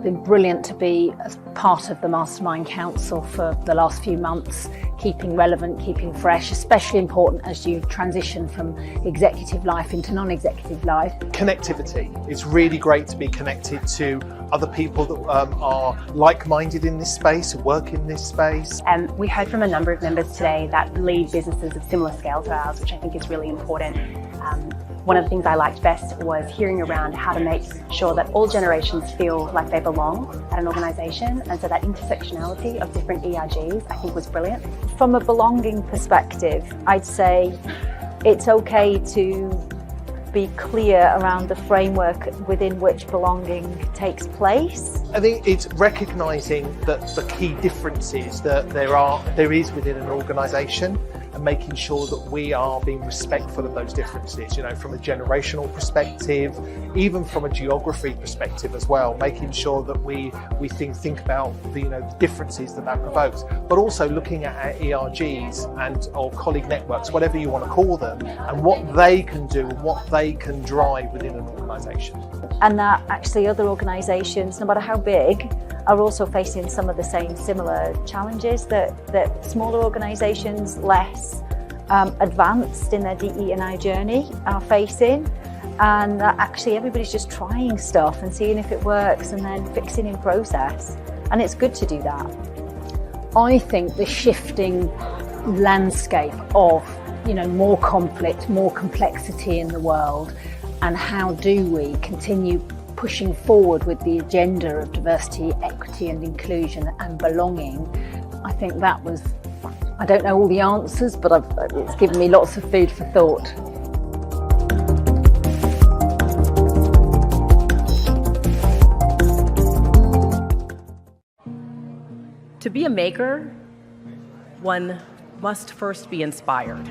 Been brilliant to be as part of the Mastermind Council for the last few months, keeping relevant, keeping fresh, especially important as you transition from executive life into non-executive life. Connectivity. It's really great to be connected to other people that are like-minded in this space, who work in this space. We heard from a number of members today that lead businesses of similar scale to ours, which I think is really important. One of the things I liked best was hearing around how to make sure that all generations feel like they belong at an organisation, and so that intersectionality of different ERGs I think was brilliant. From a belonging perspective, I'd say it's okay to be clear around the framework within which belonging takes place. I think it's recognising that the key differences that there is within an organisation, and making sure that we are being respectful of those differences, you know, from a generational perspective, even from a geography perspective as well, making sure that we think about the, you know, the differences that provokes, but also looking at our ERGs or colleague networks, whatever you want to call them, and what they can do and what they can drive within an organisation. And that actually other organisations, no matter how big, are also facing some of the same similar challenges that smaller organisations, less advanced in their DE&I journey, are facing. And actually everybody's just trying stuff and seeing if it works and then fixing in process. And it's good to do that. I think the shifting landscape of, you know, more conflict, more complexity in the world, and how do we continue pushing forward with the agenda of diversity, equity and inclusion and belonging. I think that was, I don't know all the answers, but it's given me lots of food for thought. To be a maker, one must first be inspired.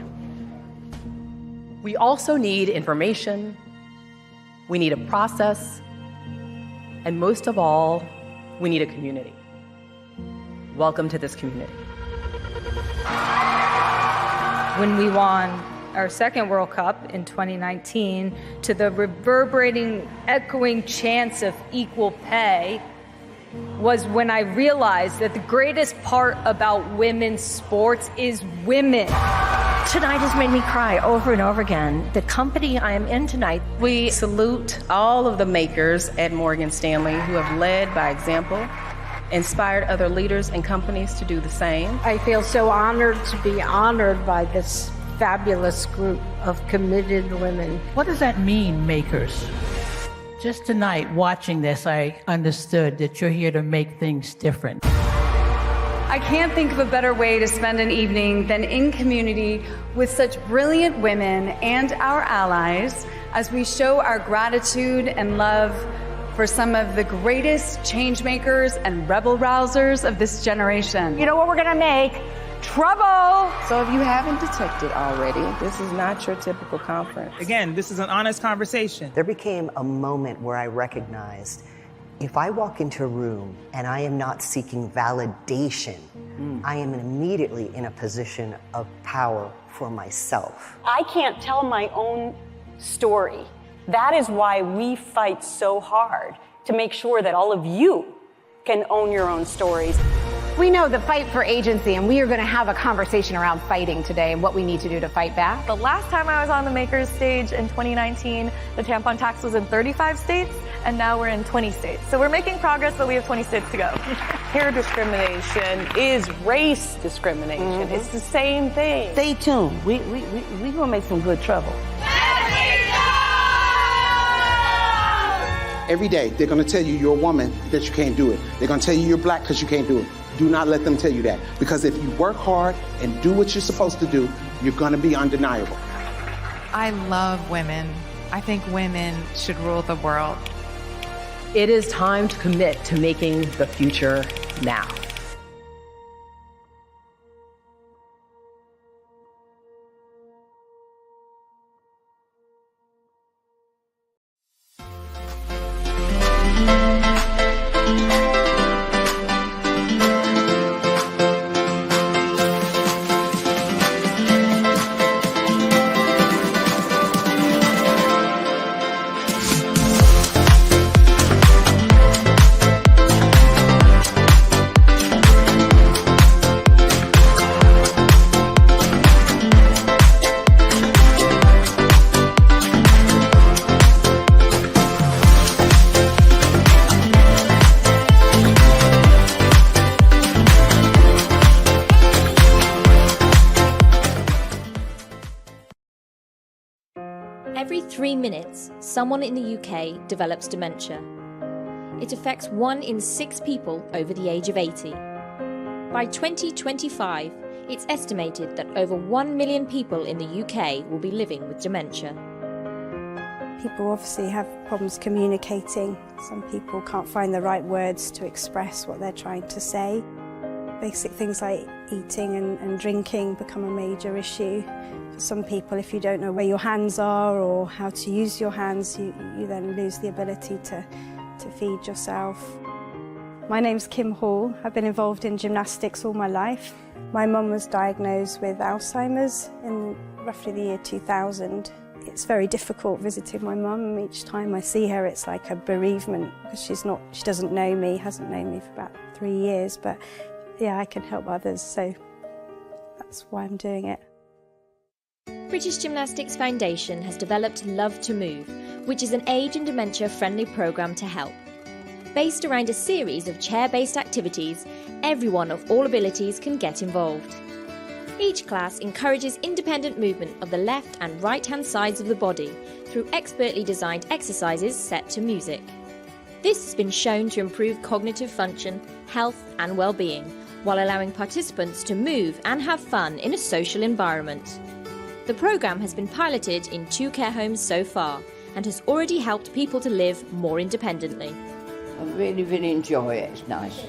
We also need information, we need a process, and most of all, we need a community. Welcome to this community. When we won our second World Cup in 2019, to the reverberating, echoing chants of equal pay, was when I realized that the greatest part about women's sports is women. Tonight has made me cry over and over again. The company I am in tonight. We salute all of the makers at Morgan Stanley who have led by example, inspired other leaders and companies to do the same. I feel so honored to be honored by this fabulous group of committed women. What does that mean, makers? Just tonight, watching this, I understood that you're here to make things different. I can't think of a better way to spend an evening than in community with such brilliant women and our allies as we show our gratitude and love for some of the greatest change makers and rebel rousers of this generation. You know what we're gonna make? Trouble! So if you haven't detected already, this is not your typical conference. Again, this is an honest conversation. There became a moment where I recognized if I walk into a room and I am not seeking validation, I am immediately in a position of power for myself. I can't tell my own story. That is why we fight so hard to make sure that all of you can own your own stories. We know the fight for agency, and we are going to have a conversation around fighting today and what we need to do to fight back. The last time I was on the Makers stage in 2019, the tampon tax was in 35 states, and now we're in 20 states. So we're making progress, but we have 20 states to go. Hair discrimination is race discrimination. It's the same thing. Stay tuned. We gonna make some good trouble. Every day, they're going to tell you you're a woman, that you can't do it. They're going to tell you you're black because you can't do it. Do not let them tell you that. Because if you work hard and do what you're supposed to do, you're going to be undeniable. I love women. I think women should rule the world. It is time to commit to making the future now. Every 3 minutes, someone in the UK develops dementia. It affects 1 in 6 people over the age of 80. By 2025, it's estimated that over 1 million people in the UK will be living with dementia. People obviously have problems communicating. Some people can't find the right words to express what they're trying to say. Basic things like eating and drinking become a major issue. For some people, if you don't know where your hands are or how to use your hands, you then lose the ability to feed yourself. My name's Kim Hall. I've been involved in gymnastics all my life. My mum was diagnosed with Alzheimer's in roughly the year 2000. It's very difficult visiting my mum. Each time I see her, it's like a bereavement because she doesn't know me, hasn't known me for about 3 years, but yeah, I can help others, so that's why I'm doing it. British Gymnastics Foundation has developed Love to Move, which is an age and dementia friendly programme to help. Based around a series of chair-based activities, everyone of all abilities can get involved. Each class encourages independent movement of the left and right-hand sides of the body through expertly designed exercises set to music. This has been shown to improve cognitive function, health and well-being, while allowing participants to move and have fun in a social environment. The programme has been piloted in 2 care homes so far and has already helped people to live more independently. I really enjoy it. It's nice.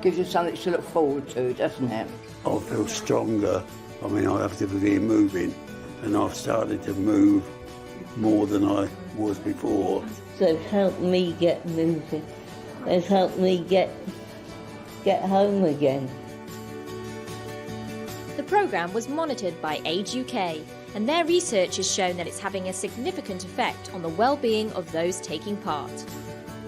Gives you something to look forward to, doesn't it? I feel stronger. I mean, I have to be moving, and I've started to move more than I was before. They've helped me get moving. They've helped me get home again. The programme was monitored by Age UK, and their research has shown that it's having a significant effect on the well-being of those taking part.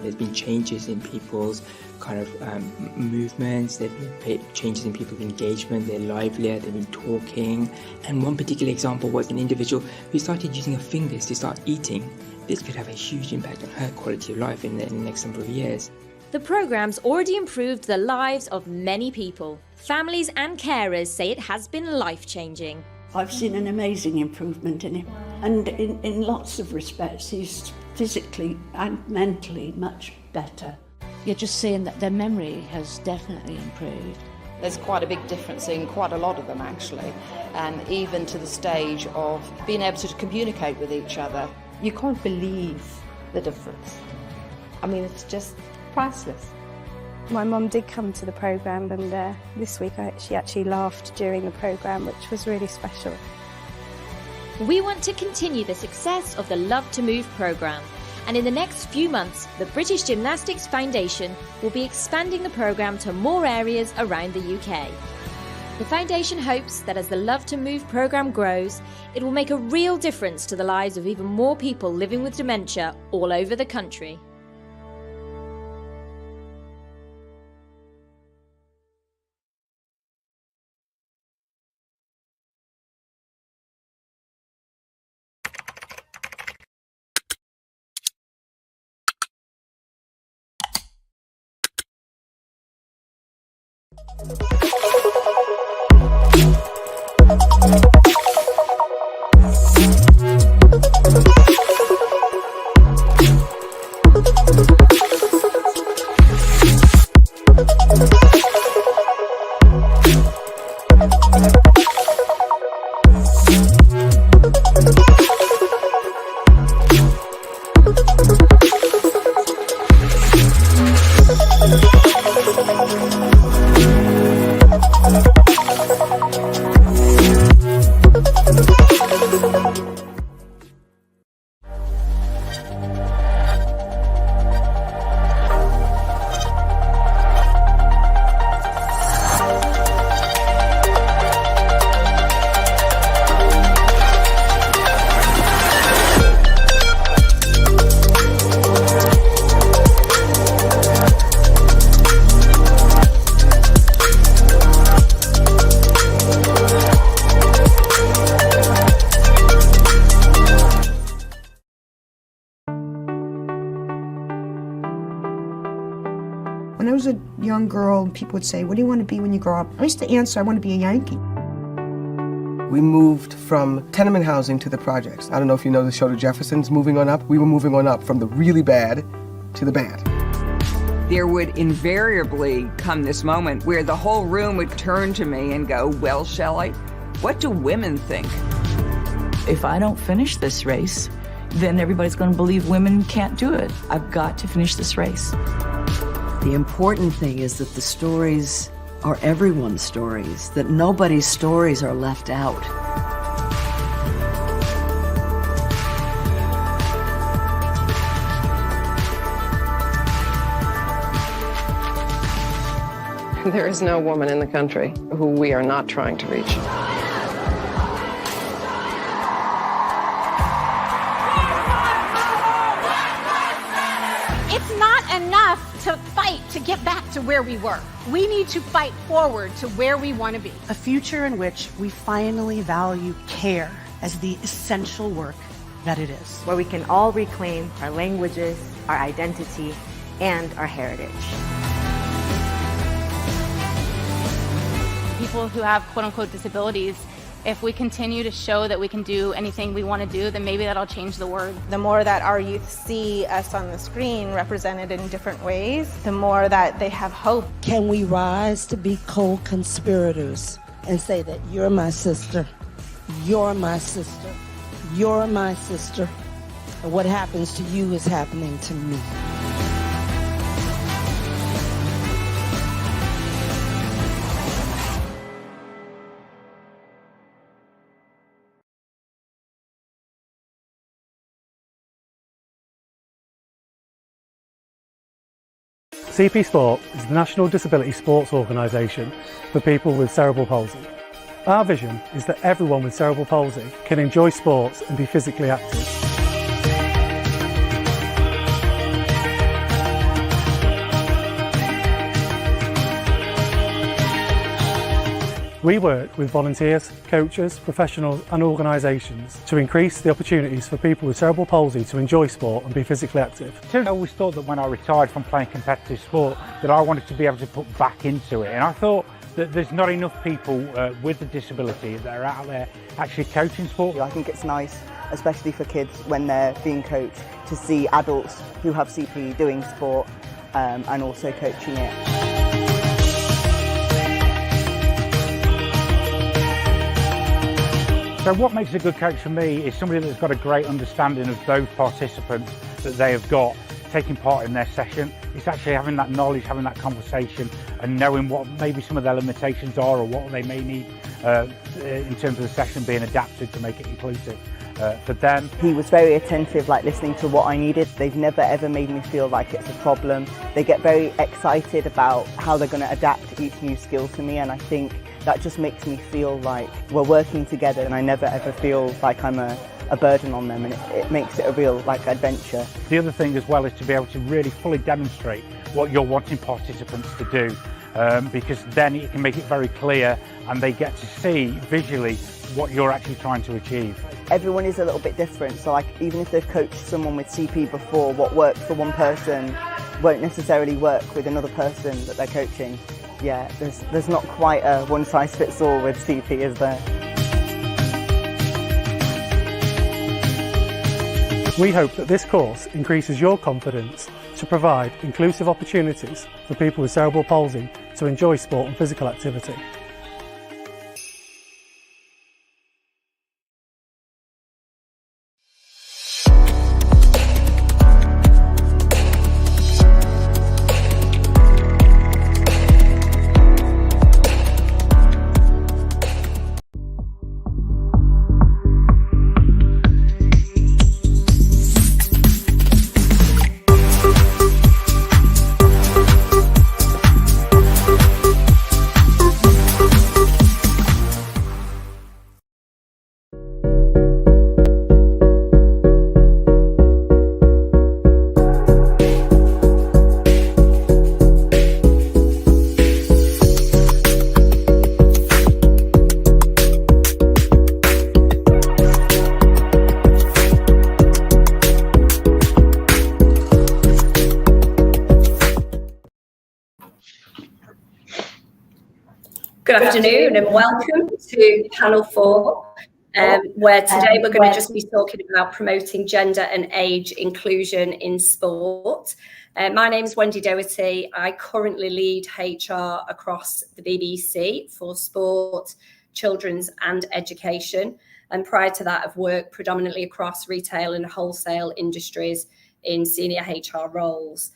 There's been changes in people's kind of movements, there's been changes in people's engagement, they're livelier, they've been talking. And one particular example was an individual who started using her fingers to start eating. This could have a huge impact on her quality of life in the next number of years. The programme's already improved the lives of many people. Families and carers say it has been life-changing. I've seen an amazing improvement in him, and in lots of respects he's physically and mentally much better. You're just seeing that their memory has definitely improved. There's quite a big difference in quite a lot of them actually, and even to the stage of being able to communicate with each other. You can't believe the difference. I mean, it's just priceless. My mum did come to the programme, and this week she actually laughed during the programme, which was really special. We want to continue the success of the Love to Move programme, and in the next few months, the British Gymnastics Foundation will be expanding the programme to more areas around the UK. The Foundation hopes that as the Love to Move programme grows, it will make a real difference to the lives of even more people living with dementia all over the country. When I was a young girl, people would say, "What do you want to be when you grow up?" I used to answer, "I want to be a Yankee." We moved from tenement housing to the projects. I don't know if you know the show The Jeffersons, Moving On Up. We were moving on up from the really bad to the bad. There would invariably come this moment where the whole room would turn to me and go, "Well, Shelley, what do women think?" If I don't finish this race, then everybody's going to believe women can't do it. I've got to finish this race. The important thing is that the stories are everyone's stories, that nobody's stories are left out. There is no woman in the country who we are not trying to reach. It's not enough to fight to get back to where we were. We need to fight forward to where we want to be. A future in which we finally value care as the essential work that it is. Where we can all reclaim our languages, our identity, and our heritage. People who have quote-unquote disabilities, if we continue to show that we can do anything we want to do, then maybe that'll change the world. The more that our youth see us on the screen represented in different ways, the more that they have hope. Can we rise to be co-conspirators and say that you're my sister, you're my sister, you're my sister, and what happens to you is happening to me. CP Sport is the National Disability Sports Organisation for people with cerebral palsy. Our vision is that everyone with cerebral palsy can enjoy sports and be physically active. We work with volunteers, coaches, professionals and organisations to increase the opportunities for people with cerebral palsy to enjoy sport and be physically active. I always thought that when I retired from playing competitive sport that I wanted to be able to put back into it, and I thought that there's not enough people with a disability that are out there actually coaching sport. I think it's nice, especially for kids when they're being coached, to see adults who have CP doing sport and also coaching it. So what makes a good coach for me is somebody that's got a great understanding of those participants that they have got taking part in their session. It's actually having that knowledge, having that conversation and knowing what maybe some of their limitations are or what they may need in terms of the session being adapted to make it inclusive for them. He was very attentive, like listening to what I needed. They've never ever made me feel like it's a problem. They get very excited about how they're going to adapt each new skill to me, and I think that just makes me feel like we're working together, and I never ever feel like I'm a burden on them, and it makes it a real adventure. The other thing as well is to be able to really fully demonstrate what you're wanting participants to do, because then it can make it very clear and they get to see visually what you're actually trying to achieve. Everyone is a little bit different, so even if they've coached someone with CP before, what works for one person won't necessarily work with another person that they're coaching. yeah, there's not quite a one size fits all with CP, is there? We hope that this course increases your confidence to provide inclusive opportunities for people with cerebral palsy to enjoy sport and physical activity. Good afternoon and welcome to panel 4, where today we're going to just be talking about promoting gender and age inclusion in sport. My name is Wendy Doherty. I currently lead HR across the BBC for sport, children's and education. And prior to that, I've worked predominantly across retail and wholesale industries in senior HR roles.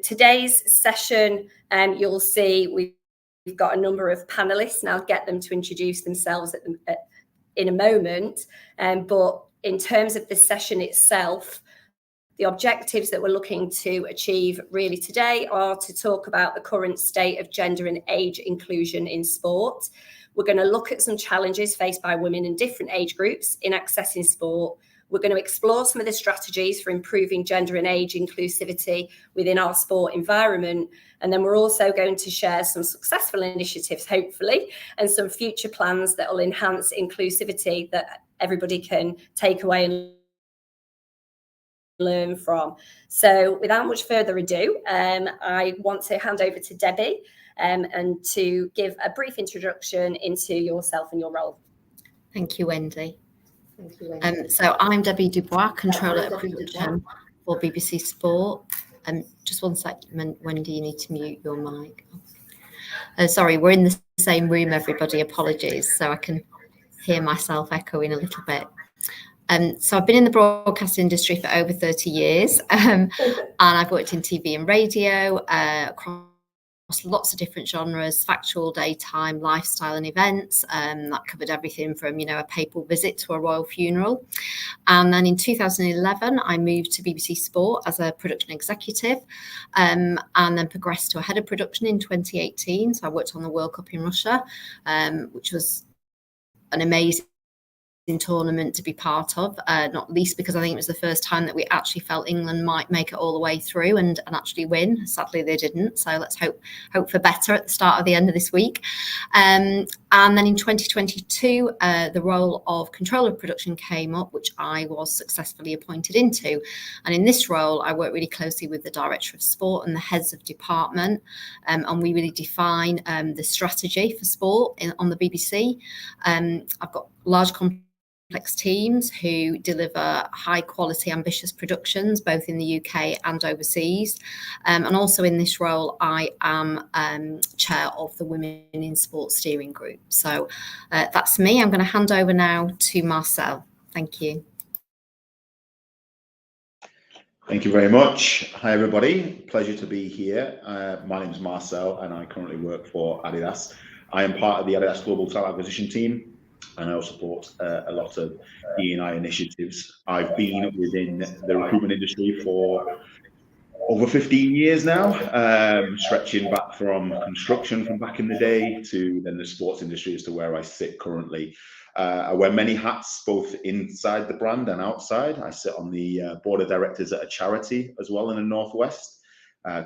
Today's session, you'll see we've got a number of panelists, and I'll get them to introduce themselves in a moment. But in terms of the session itself, the objectives that we're looking to achieve really today are to talk about the current state of gender and age inclusion in sport. We're going to look at some challenges faced by women in different age groups in accessing sport. We're going to explore some of the strategies for improving gender and age inclusivity within our sport environment. And then we're also going to share some successful initiatives, hopefully, and some future plans that will enhance inclusivity that everybody can take away and learn from. So without much further ado, I want to hand over to Debbie and to give a brief introduction into yourself and your role. Thank you, Wendy. So I'm Debbie Dubois, Controller of Production for BBC Sport. Just one second, Wendy, you need to mute your mic. Sorry, we're in the same room, everybody. Apologies. So I can hear myself echoing a little bit. So I've been in the broadcast industry for over 30 years, and I've worked in TV and radio across lots of different genres, factual, daytime, lifestyle and events. That covered everything from, a papal visit to a royal funeral. And then in 2011, I moved to BBC Sport as a production executive, and then progressed to a head of production in 2018. So I worked on the World Cup in Russia, which was an amazing tournament to be part of, not least because I think it was the first time that we actually felt England might make it all the way through and actually win. Sadly, they didn't. So let's hope for better at the start of the end of this week. And then in 2022, the role of controller of production came up, which I was successfully appointed into. And in this role, I work really closely with the Director of Sport and the heads of department. And we really define the strategy for sport on the BBC. I've got large complex teams who deliver high quality, ambitious productions, both in the UK and overseas. And also in this role, I am chair of the Women in Sport Steering Group. So that's me. I'm going to hand over now to Marcel. Thank you. Thank you very much. Hi, everybody. Pleasure to be here. My name is Marcel, and I currently work for Adidas. I am part of the Adidas Global Talent Acquisition team, and I also support a lot of E&I initiatives. I've been within the recruitment industry for over 15 years now, stretching back from construction from back in the day to then the sports industry as to where I sit currently. I wear many hats, both inside the brand and outside. I sit on the board of directors at a charity as well in the Northwest.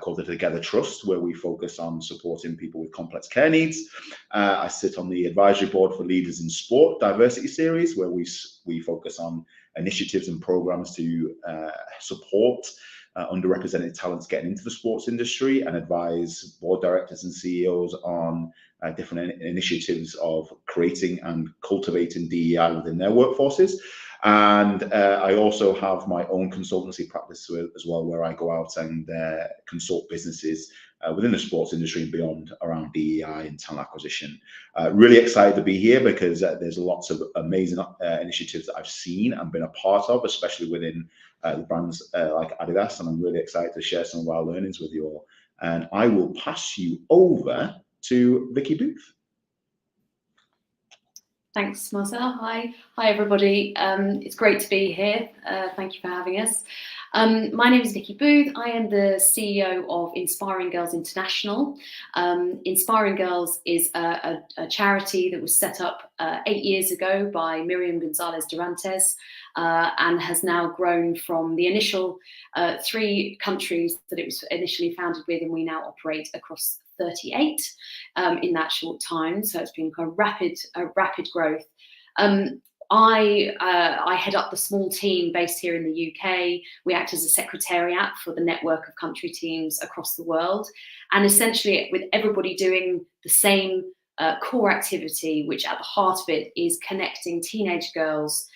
Called the Together Trust, where we focus on supporting people with complex care needs. I sit on the advisory board for Leaders in Sport Diversity Series, where we focus on initiatives and programs to support underrepresented talents getting into the sports industry and advise board directors and CEOs on different initiatives of creating and cultivating DEI within their workforces. And I also have my own consultancy practice as well, where I go out and consult businesses within the sports industry and beyond around DEI and talent acquisition. Really excited to be here because there's lots of amazing initiatives that I've seen and been a part of, especially within the brands like Adidas, and I'm really excited to share some of our learnings with you all. And I will pass you over to Vicky Booth. Thanks, Marcel. Hi everybody. It's great to be here. Thank you for having us. My name is Vicky Booth. I am the CEO of Inspiring Girls International. Inspiring Girls is a charity that was set up 8 years ago by Miriam Gonzalez Durantes and has now grown from the initial 3 countries that it was initially founded with, and we now operate across 38 in that short time. So it's been a rapid growth. I head up the small team based here in the UK. We act as a secretariat for the network of country teams across the world. And essentially with everybody doing the same core activity, which at the heart of it is connecting teenage girls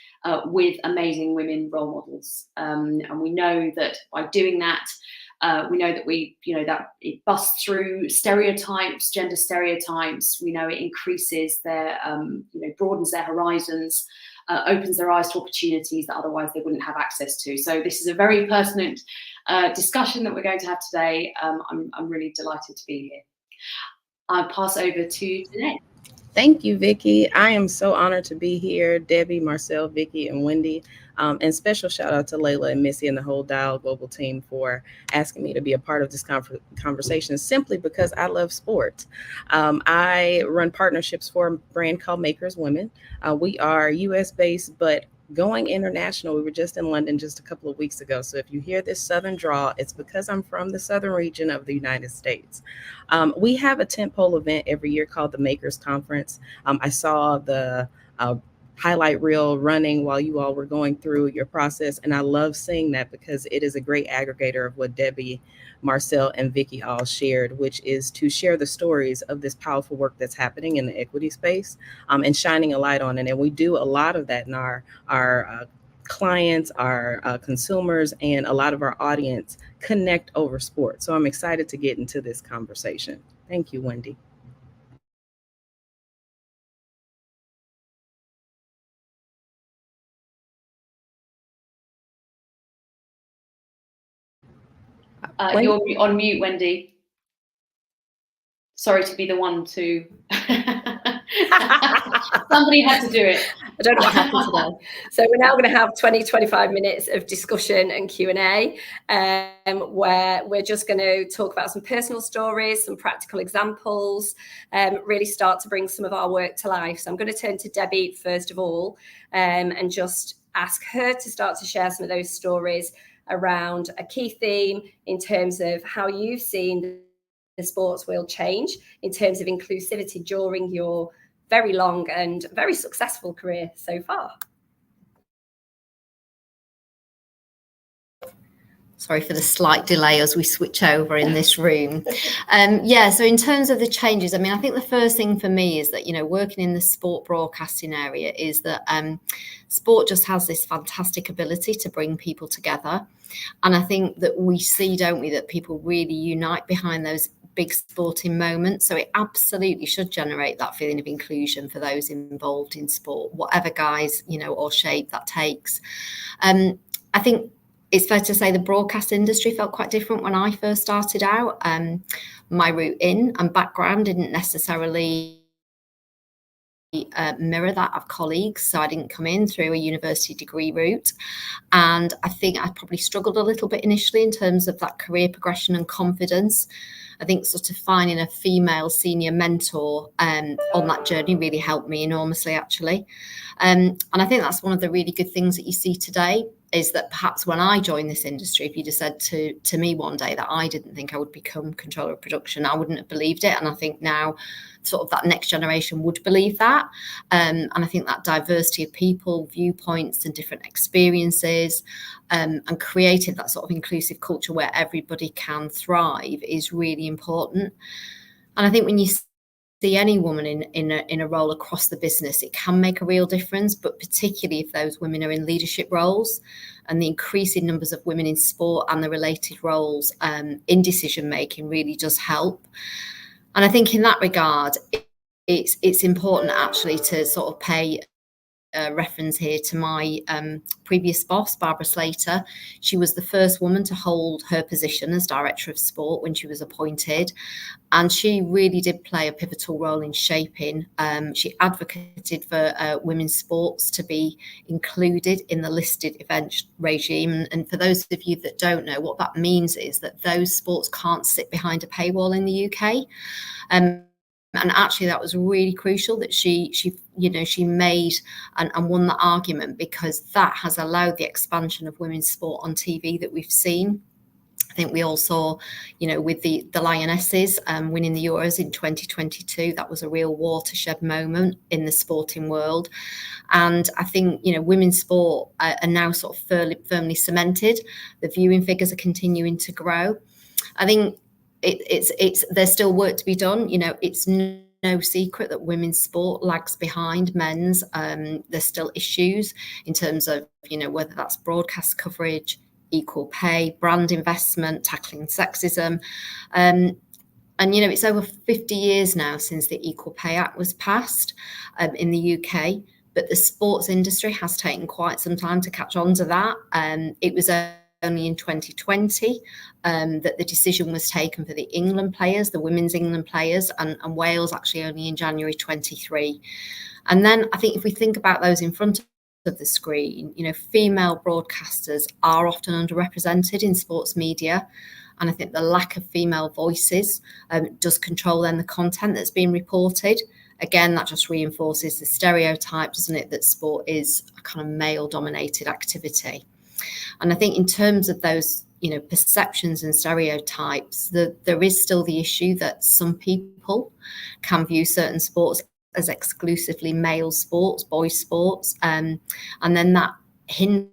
with amazing women role models. And we know that by doing that, we know that that it busts through stereotypes, gender stereotypes. We know it increases their, broadens their horizons, opens their eyes to opportunities that otherwise they wouldn't have access to. So this is a very pertinent discussion that we're going to have today. I'm really delighted to be here. I'll pass over to Jeanette. Thank you, Vicky. I am so honored to be here. Debbie, Marcel, Vicky, and Wendy. And special shout out to Layla and Missy and the whole Dial Global team for asking me to be a part of this conversation simply because I love sports. I run partnerships for a brand called Makers Women. We are US based, but going international. We were just in London just a couple of weeks ago. So if you hear this Southern drawl, it's because I'm from the Southern region of the United States. We have a tentpole event every year called the Makers Conference. I saw the highlight reel running while you all were going through your process. And I love seeing that because it is a great aggregator of what Debbie, Marcel, and Vicky all shared, which is to share the stories of this powerful work that's happening in the equity space and shining a light on it. And we do a lot of that in our clients, our consumers, and a lot of our audience connect over sports. So I'm excited to get into this conversation. Thank you, Wendy. You're on mute, Wendy. Sorry to be the one to... Somebody had to do it. I don't know what happened today. So we're now going to have 20-25 minutes of discussion and Q&A, where we're just going to talk about some personal stories, some practical examples, really start to bring some of our work to life. So I'm going to turn to Debbie first of all, and just ask her to start to share some of those stories around a key theme in terms of how you've seen the sports world change in terms of inclusivity during your very long and very successful career so far. Sorry for the slight delay as we switch over in this room. So in terms of the changes, I mean, I think the first thing for me is that, working in the sport broadcasting area is that sport just has this fantastic ability to bring people together. And I think that we see, don't we, that people really unite behind those big sporting moments. So it absolutely should generate that feeling of inclusion for those involved in sport, whatever guise, or shape that takes. I think it's fair to say the broadcast industry felt quite different when I first started out. My route in and background didn't necessarily mirror that of colleagues. So I didn't come in through a university degree route. And I think I probably struggled a little bit initially in terms of that career progression and confidence. I think sort of finding a female senior mentor on that journey really helped me enormously, actually. And I think that's one of the really good things that you see today. is that perhaps when I joined this industry, if you'd have said to me one day that I didn't think I would become controller of production, I wouldn't have believed it. And I think now sort of that next generation would believe that. And I think that diversity of people, viewpoints and different experiences, and creating that sort of inclusive culture where everybody can thrive is really important. And I think when you see any woman in a role across the business, it can make a real difference, but particularly if those women are in leadership roles, and the increasing numbers of women in sport and the related roles in decision making really does help. And I think in that regard, it's important actually to sort of pay reference here to my previous boss, Barbara Slater. She was the first woman to hold her position as Director of Sport when she was appointed. And she really did play a pivotal role in shaping. She advocated for women's sports to be included in the listed event regime. And for those of you that don't know, what that means is that those sports can't sit behind a paywall in the UK. And actually, that was really crucial that she made and won that argument, because that has allowed the expansion of women's sport on TV that we've seen. I think we all saw, with the Lionesses winning the Euros in 2022, that was a real watershed moment in the sporting world. And I think, women's sport are now sort of firmly cemented. The viewing figures are continuing to grow. I think there's still work to be done. It's no secret that women's sport lags behind men's. There's still issues in terms of, whether that's broadcast coverage, equal pay, brand investment, tackling sexism. And, it's over 50 years now since the Equal Pay Act was passed in the UK, but the sports industry has taken quite some time to catch on to that. It was only in 2020 that the decision was taken for the England players, the women's England players, and Wales actually only in January 23. And then I think if we think about those in front of the screen, female broadcasters are often underrepresented in sports media. And I think the lack of female voices does control then the content that's being reported. Again, that just reinforces the stereotype, doesn't it, that sport is a kind of male-dominated activity. And I think in terms of those, perceptions and stereotypes, there is still the issue that some people can view certain sports as exclusively male sports, boys' sports, and then that hinders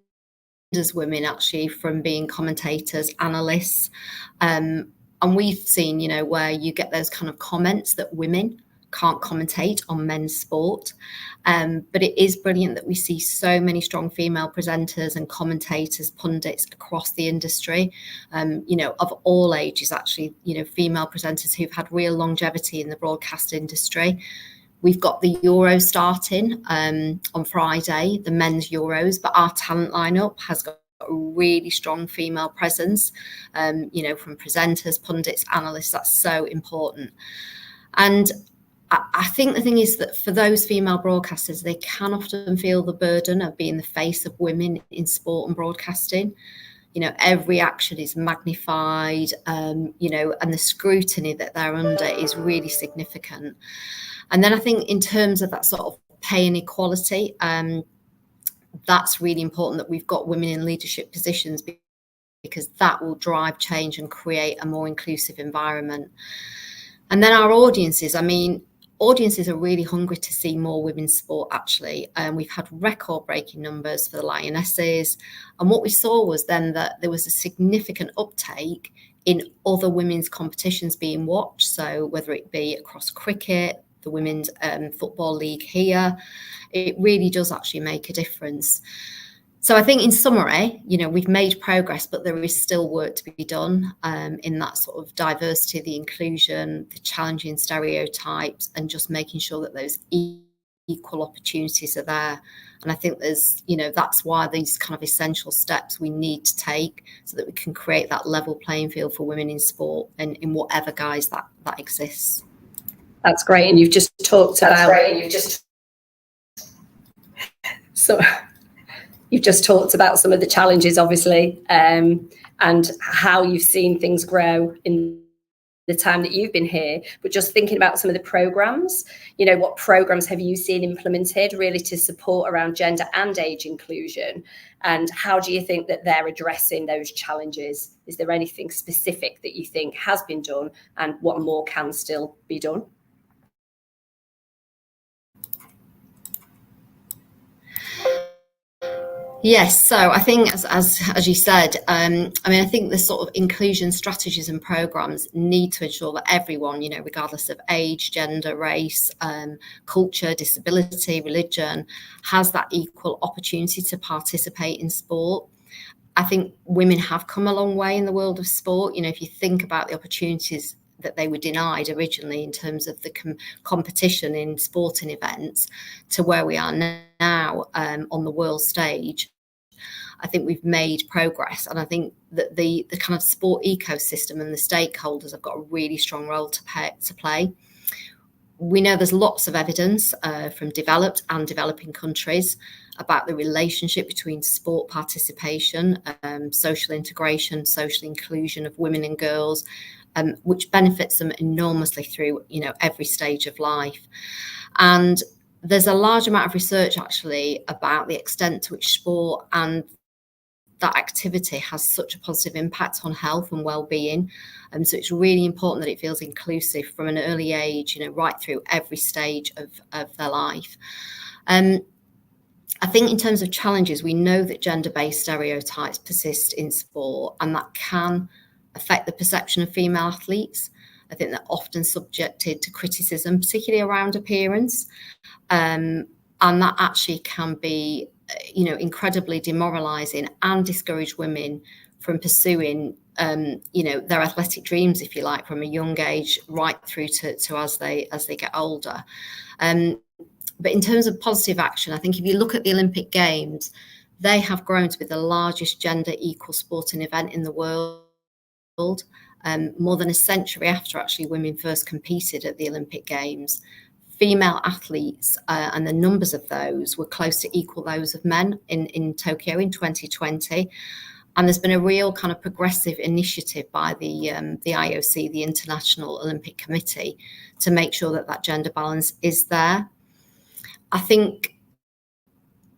women actually from being commentators, analysts. And we've seen, where you get those kind of comments that women can't commentate on men's sport. But it is brilliant that we see so many strong female presenters and commentators, pundits across the industry, of all ages, actually, female presenters who've had real longevity in the broadcast industry. We've got the Euros starting on Friday, the men's Euros, but our talent lineup has got a really strong female presence, from presenters, pundits, analysts. That's so important. And I think the thing is that for those female broadcasters, they can often feel the burden of being the face of women in sport and broadcasting. Every action is magnified, and the scrutiny that they're under is really significant. And then I think in terms of that sort of pay inequality, that's really important that we've got women in leadership positions, because that will drive change and create a more inclusive environment. And then our audiences, audiences are really hungry to see more women's sport, actually. We've had record-breaking numbers for the Lionesses. And what we saw was then that there was a significant uptake in other women's competitions being watched. So whether it be across cricket, the Women's Football League here, it really does actually make a difference. So I think in summary, we've made progress, but there is still work to be done in that sort of diversity, the inclusion, the challenging stereotypes, and just making sure that those equal opportunities are there. And I think there's, that's why these kind of essential steps we need to take so that we can create that level playing field for women in sport and in whatever guise that exists. That's great. And you've just talked about... You've just talked about some of the challenges, obviously, and how you've seen things grow in the time that you've been here, but just thinking about some of the programs, you know, what programs have you seen implemented really to support around gender and age inclusion? And how do you think that they're addressing those challenges? Is there anything specific that you think has been done and what more can still be done? Yes, so I think as you said, I mean, I think the sort of inclusion strategies and programs need to ensure that everyone, you know, regardless of age, gender, race, culture, disability, religion, has that equal opportunity to participate in sport. I think women have come a long way in the world of sport. You know, if you think about the opportunities that they were denied originally in terms of the competition in sporting events to where we are now on the world stage, I think we've made progress. And I think that the kind of sport ecosystem and the stakeholders have got a really strong role to play. We know there's lots of evidence from developed and developing countries about the relationship between sport participation, social integration, social inclusion of women and girls, which benefits them enormously through, you know, every stage of life. And there's a large amount of research actually about the extent to which sport and that activity has such a positive impact on health and well-being. So it's really important that it feels inclusive from an early age, you know, right through every stage of their life. I think in terms of challenges, we know that gender-based stereotypes persist in sport, and that can affect the perception of female athletes. I think they're often subjected to criticism, particularly around appearance. And that actually can be, you know, incredibly demoralizing and discourage women from pursuing, you know, their athletic dreams, if you like, from a young age right through to as they get older. But in terms of positive action, I think if you look at the Olympic Games, they have grown to be the largest gender equal sporting event in the world. More than a century after actually women first competed at the Olympic Games. Female athletes and the numbers of those were close to equal those of men in Tokyo in 2020. And there's been a real kind of progressive initiative by the IOC, the International Olympic Committee, to make sure that that gender balance is there. I think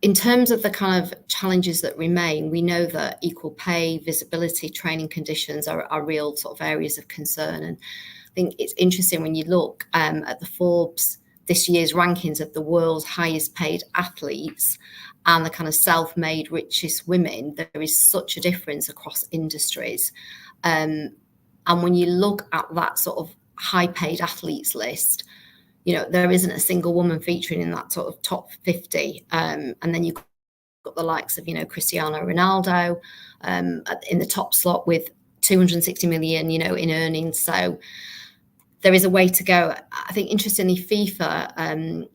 in terms of the kind of challenges that remain, we know that equal pay, visibility, training conditions are real sort of areas of concern. And I think it's interesting when you look at the Forbes this year's rankings of the world's highest paid athletes and the kind of self-made richest women, there is such a difference across industries. And when you look at that sort of high paid athletes list, you know, there isn't a single woman featuring in that sort of top 50. And then you've got the likes of, you know, Cristiano Ronaldo in the top slot with 260 million, you know, in earnings. So there is a way to go. I think, interestingly, FIFA,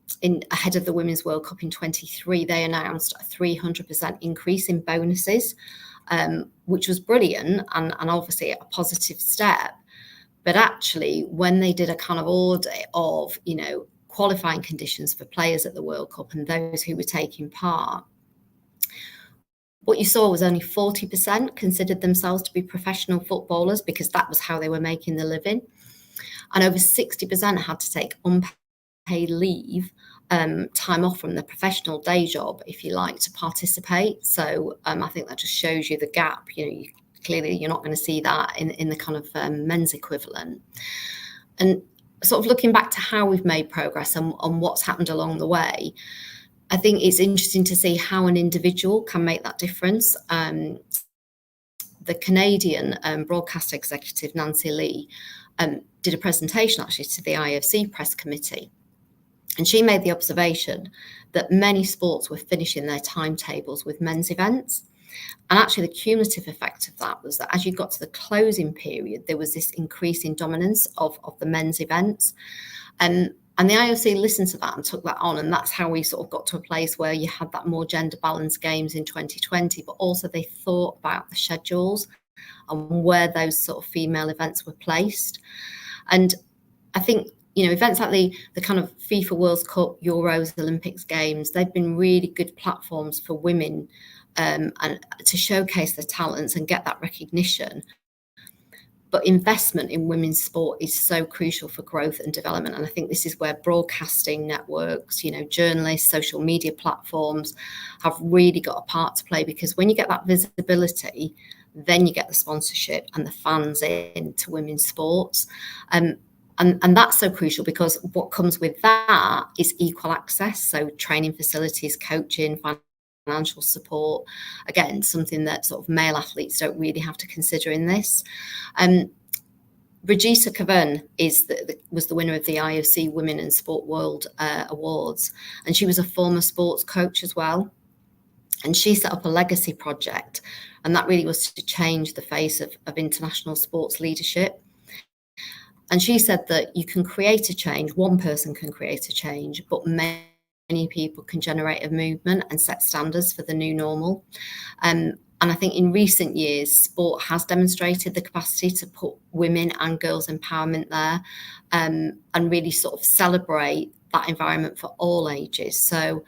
ahead of the Women's World Cup in 23, they announced a 300% increase in bonuses, which was brilliant and obviously a positive step. But actually, when they did a kind of audit of, you know, qualifying conditions for players at the World Cup and those who were taking part, what you saw was only 40% considered themselves to be professional footballers because that was how they were making the living. And over 60% had to take unpaid leave, time off from their professional day job, if you like, to participate. So I think that just shows you the gap. You know, clearly you're not going to see that in the kind of men's equivalent. And sort of looking back to how we've made progress and what's happened along the way, I think it's interesting to see how an individual can make that difference. The Canadian broadcast executive, Nancy Lee, did a presentation actually to the IOC press committee. And she made the observation that many sports were finishing their timetables with men's events. And actually the cumulative effect of that was that as you got to the closing period, there was this increase in dominance of the men's events. And the IOC listened to that and took that on. And that's how we sort of got to a place where you had that more gender balanced games in 2020, but also they thought about the schedules and where those sort of female events were placed. And I think, you know, events like the kind of FIFA World Cup, Euros, Olympics Games, they've been really good platforms for women and to showcase their talents and get that recognition. But investment in women's sport is so crucial for growth and development. And I think this is where broadcasting networks, journalists, social media platforms have really got a part to play, because when you get that visibility, then you get the sponsorship and the fans into women's sports. And that's so crucial, because what comes with that is equal access. So training facilities, coaching, financial support, again, something that sort of male athletes don't really have to consider in this. Regina Cavan was the winner of the IOC Women in Sport World Awards, and she was a former sports coach as well. And she set up a legacy project, and that really was to change the face of international sports leadership. And she said that you can create a change, one person can create a change, but many people can generate a movement and set standards for the new normal. And I think in recent years, sport has demonstrated the capacity to put women and girls' empowerment there, and really sort of celebrate that environment for all ages. So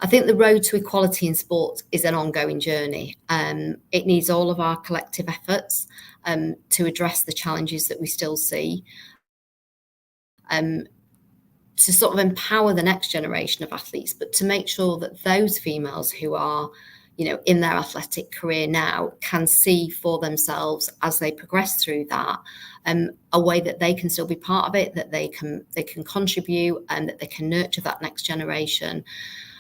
I think the road to equality in sport is an ongoing journey. It needs all of our collective efforts to address the challenges that we still see, to sort of empower the next generation of athletes, but to make sure that those females who are, in their athletic career now can see for themselves as they progress through that, a way that they can still be part of it, that they can contribute, and that they can nurture that next generation.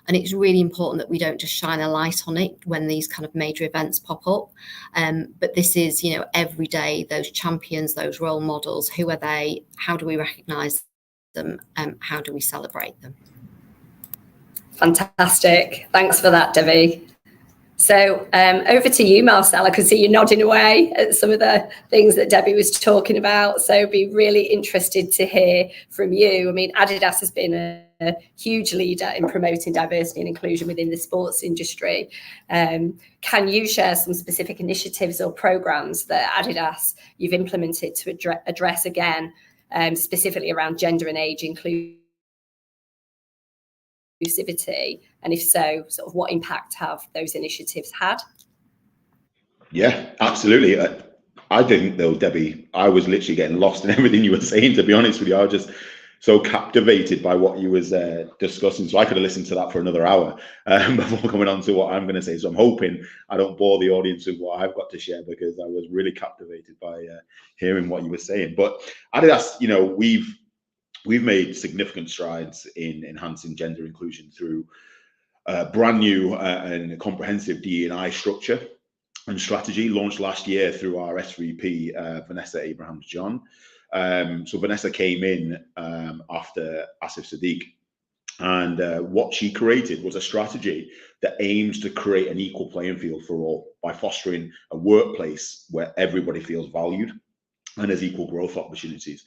And it's really important that we don't just shine a light on it when these kind of major events pop up. But this is, every day, those champions, those role models, who are they? How do we recognise them? How do we celebrate them? Fantastic. Thanks for that, Debbie. So over to you, Marcel. I can see you nodding away at some of the things that Debbie was talking about. So be really interested to hear from you. I mean, Adidas has been a huge leader in promoting diversity and inclusion within the sports industry. Can you share some specific initiatives or programs that Adidas you've implemented to address again, specifically around gender and age inclusivity? And if so, sort of what impact have those initiatives had? Yeah, absolutely. I think though, Debbie, I was literally getting lost in everything you were saying, to be honest with you. I was just so captivated by what you was discussing. So I could have listened to that for another hour before coming on to what I'm going to say. So I'm hoping I don't bore the audience with what I've got to share, because I was really captivated by hearing what you were saying. But Adidas, we've made significant strides in enhancing gender inclusion through brand new and comprehensive DE&I structure and strategy launched last year through our SVP, Vanessa Abrahams-John. So Vanessa came in after Asif Sadiq, and what she created was a strategy that aims to create an equal playing field for all by fostering a workplace where everybody feels valued and has equal growth opportunities.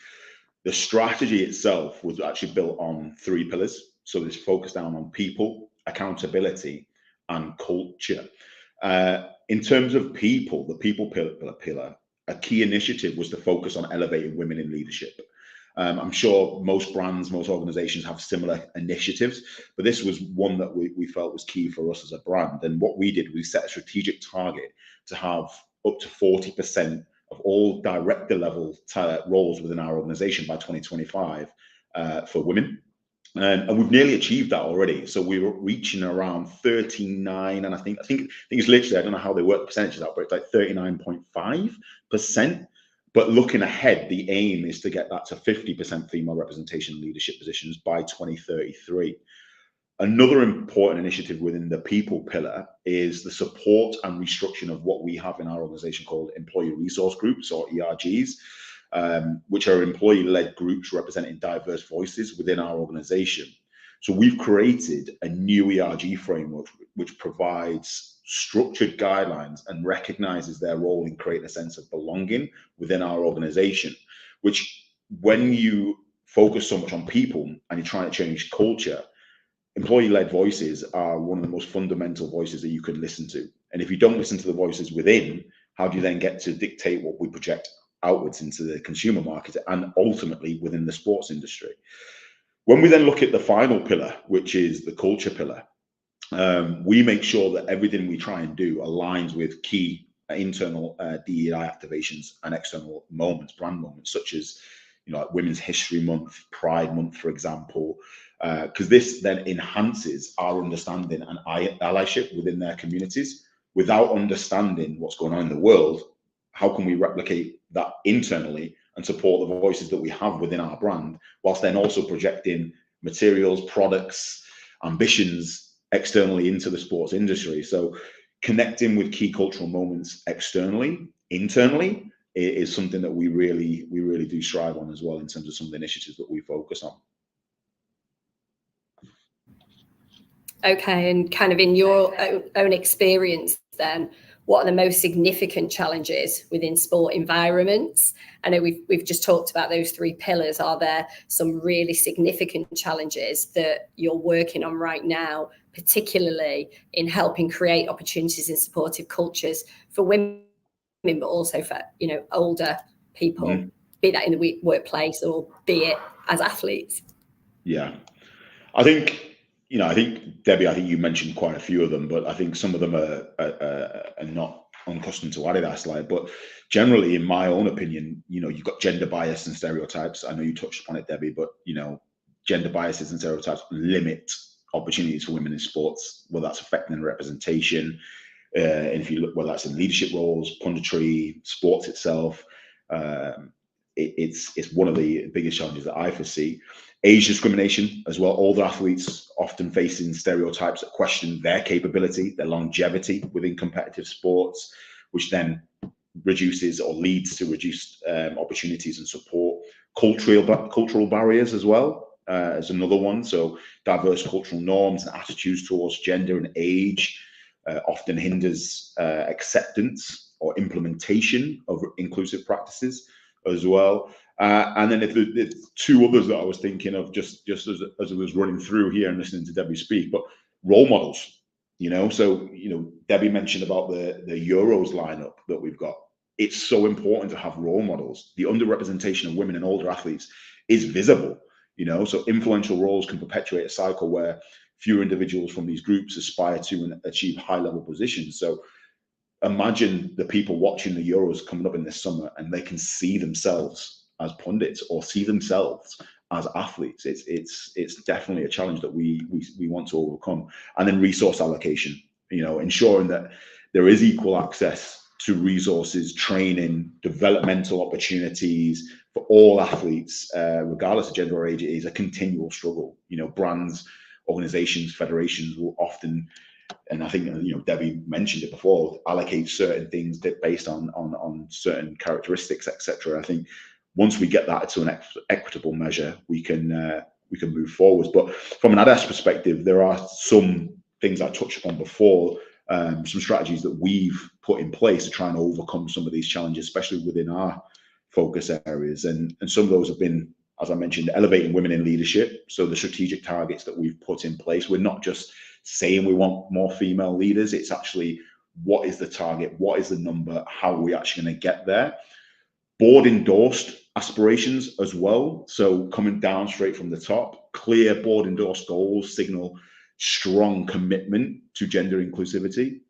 The strategy itself was actually built on 3 pillars. So it's focused down on people, accountability, and culture. In terms of people, the people pillar, a key initiative was to focus on elevating women in leadership. I'm sure most brands, most organizations have similar initiatives, but this was one that we felt was key for us as a brand. And what we did, we set a strategic target to have up to 40% of all director level roles within our organization by 2025 for women. And we've nearly achieved that already. So we were reaching around 39, and I think it's literally, I don't know how they work the percentages out, but it's like 39.5%. But looking ahead, the aim is to get that to 50% female representation in leadership positions by 2033. Another important initiative within the people pillar is the support and restructuring of what we have in our organization called employee resource groups, or ERGs, which are employee-led groups representing diverse voices within our organization. So we've created a new ERG framework which provides structured guidelines and recognizes their role in creating a sense of belonging within our organization, which when you focus so much on people and you're trying to change culture, employee-led voices are one of the most fundamental voices that you could listen to. And if you don't listen to the voices within, how do you then get to dictate what we project outwards into the consumer market and ultimately within the sports industry? When we then look at the final pillar, which is the culture pillar, we make sure that everything we try and do aligns with key internal DEI activations and external moments, brand moments, such as, you know, like Women's History Month, Pride Month, for example, because this then enhances our understanding and allyship within their communities. Without understanding what's going on in the world, how can we replicate that internally and support the voices that we have within our brand, whilst then also projecting materials, products, ambitions externally into the sports industry? So connecting with key cultural moments externally, internally, is something that we really do strive on as well, in terms of some of the initiatives that we focus on. Okay, and kind of in your own experience then, what are the most significant challenges within sport environments? I know we've just talked about those 3 pillars. Are there some really significant challenges that you're working on right now, particularly in helping create opportunities and supportive cultures for women, but also for, you know, older people, be that in the workplace or be it as athletes? Yeah, I think, you know, I think, Debbie, I think you mentioned quite a few of them, but I think some of them are not unaccustomed to Adidas, like, but generally, in my own opinion, you know, you've got gender bias and stereotypes. I know you touched upon it, Debbie, but, you know, gender biases and stereotypes limit opportunities for women in sports, whether that's affecting representation, and if you look, whether that's in leadership roles, punditry, sports itself, it's one of the biggest challenges that I foresee. Age discrimination as well. Older athletes often facing stereotypes that question their capability, their longevity within competitive sports, which then reduces or leads to reduced opportunities and support. Cultural barriers as well as another one. So diverse cultural norms and attitudes towards gender and age often hinders acceptance or implementation of inclusive practices as well. And then there's 2 others that I was thinking of just as I was running through here and listening to Debbie speak, but role models, you know. So, you know, Debbie mentioned about the Euros lineup that we've got. It's so important to have role models. The underrepresentation of women and older athletes is visible, you know, so influential roles can perpetuate a cycle where fewer individuals from these groups aspire to and achieve high-level positions. So imagine the people watching the Euros coming up in this summer, and they can see themselves as pundits or see themselves as athletes. It's definitely a challenge that we want to overcome. And then resource allocation, you know, ensuring that there is equal access to resources, training, developmental opportunities for all athletes, regardless of gender or age. It is a continual struggle. You know, brands, organizations, federations will often, and I think, you know, Debbie mentioned it before, allocate certain things based on certain characteristics, etc. I think once we get that to an equitable measure, we can move forwards. But from an Adidas perspective, there are some things I touched upon before, some strategies that we've put in place to try and overcome some of these challenges, especially within our focus areas. And some of those have been, as I mentioned, elevating women in leadership. So the strategic targets that we've put in place, we're not just saying we want more female leaders. It's actually, what is the target? What is the number? How are we actually going to get there? Board endorsed aspirations as well. So coming down straight from the top, clear board endorsed goals signal strong commitment to gender inclusivity,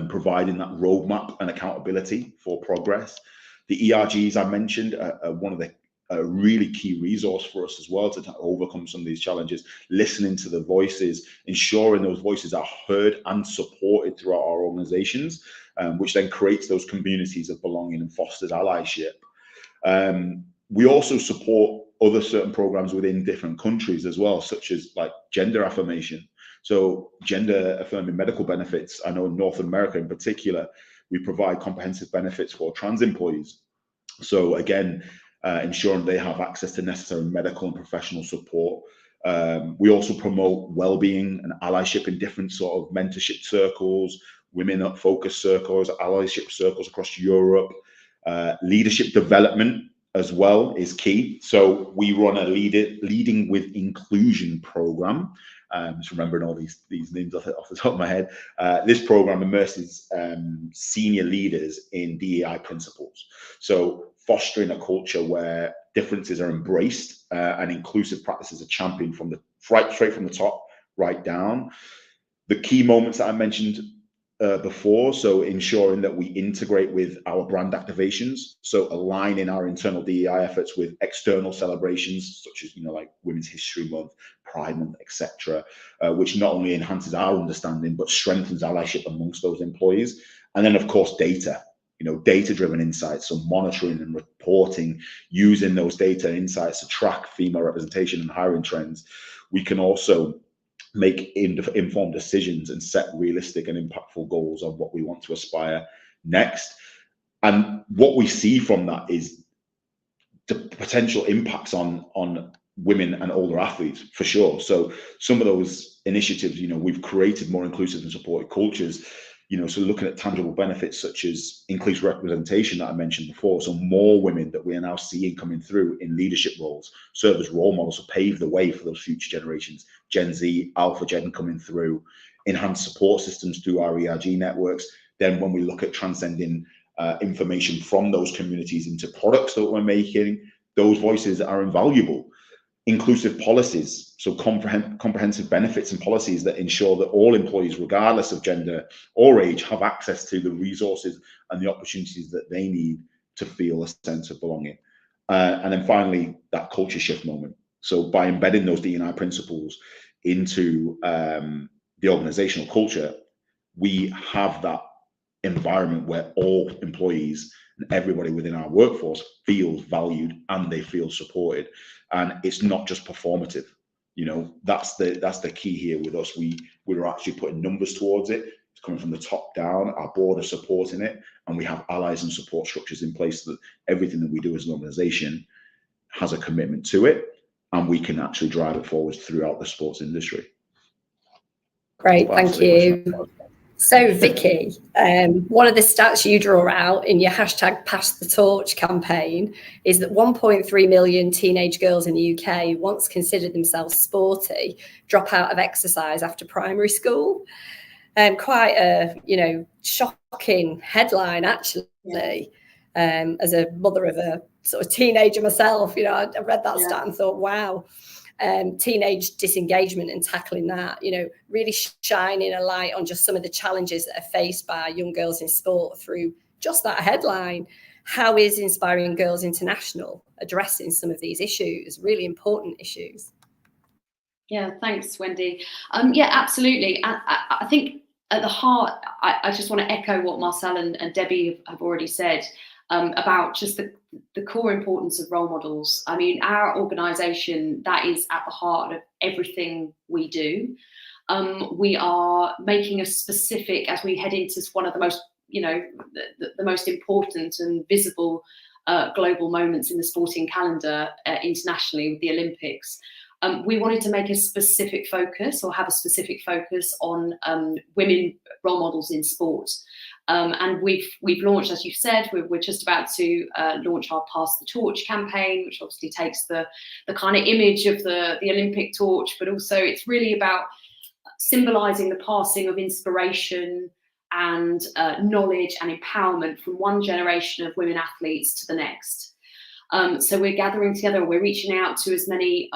providing that roadmap and accountability for progress. The ERGs I mentioned are one of the a really key resource for us as well to overcome some of these challenges, listening to the voices, ensuring those voices are heard and supported throughout our organizations, which then creates those communities of belonging and fosters allyship. We also support other certain programs within different countries as well, such as like gender affirmation. So gender affirming medical benefits. I know in North America in particular, we provide comprehensive benefits for trans employees. So again, ensuring they have access to necessary medical and professional support. We also promote well-being and allyship in different sort of mentorship circles, women focus circles, allyship circles across Europe. Leadership development as well is key. So we run a Leading with Inclusion program. Just remembering all these names off the top of my head. This program immerses senior leaders in DEI principles. So fostering a culture where differences are embraced and inclusive practices are championed from straight from the top right down. The key moments that I mentioned before, so ensuring that we integrate with our brand activations, so aligning our internal DEI efforts with external celebrations such as, like Women's History Month, Pride Month, etc., which not only enhances our understanding but strengthens allyship amongst those employees. And then, of course, data. Data-driven insights, so monitoring and reporting, using those data insights to track female representation and hiring trends. We can also make informed decisions and set realistic and impactful goals on what we want to aspire next. And what we see from that is the potential impacts on women and older athletes, for sure. So some of those initiatives, we've created more inclusive and supportive cultures. So looking at tangible benefits such as increased representation that I mentioned before, so more women that we are now seeing coming through in leadership roles, serve as role models to pave the way for those future generations, Gen Z, Alpha Gen coming through, enhanced support systems through our ERG networks. Then when we look at transcending information from those communities into products that we're making, those voices are invaluable. Inclusive policies, so comprehensive benefits and policies that ensure that all employees, regardless of gender or age, have access to the resources and the opportunities that they need to feel a sense of belonging. And then finally, that culture shift moment. So by embedding those D&I principles into the organizational culture, we have that environment where all employees and everybody within our workforce feels valued and they feel supported. And it's not just performative. That's the key here with us. We're actually putting numbers towards it. It's coming from the top down. Our board are supporting it, and we have allies and support structures in place so that everything that we do as an organization has a commitment to it, and we can actually drive it forward throughout the sports industry. Great, thank you. So Vicky, one of the stats you draw out in your hashtag Pass the Torch campaign is that 1.3 million teenage girls in the UK, once considered themselves sporty, drop out of exercise after primary school. Quite a shocking headline, actually. As a mother of a sort of teenager myself, I read that stat and thought, wow. Teenage disengagement and tackling that, really shining a light on just some of the challenges that are faced by young girls in sport through just that headline. How is Inspiring Girls International addressing some of these issues, really important issues? Yeah, thanks, Wendy. Yeah, absolutely. I think at the heart, I just want to echo what Marcel and Debbie have already said about just the core importance of role models. I mean, our organisation, that is at the heart of everything we do. We are making a specific, as we head into one of the most, the most important and visible global moments in the sporting calendar internationally with the Olympics. We wanted to make a specific focus, or have a specific focus on women role models in sport. And we've launched, as you said, we're just about to launch our Pass the Torch campaign, which obviously takes the kind of image of the Olympic torch, but also it's really about symbolising the passing of inspiration and knowledge and empowerment from one generation of women athletes to the next. So we're gathering together, we're reaching out to as many,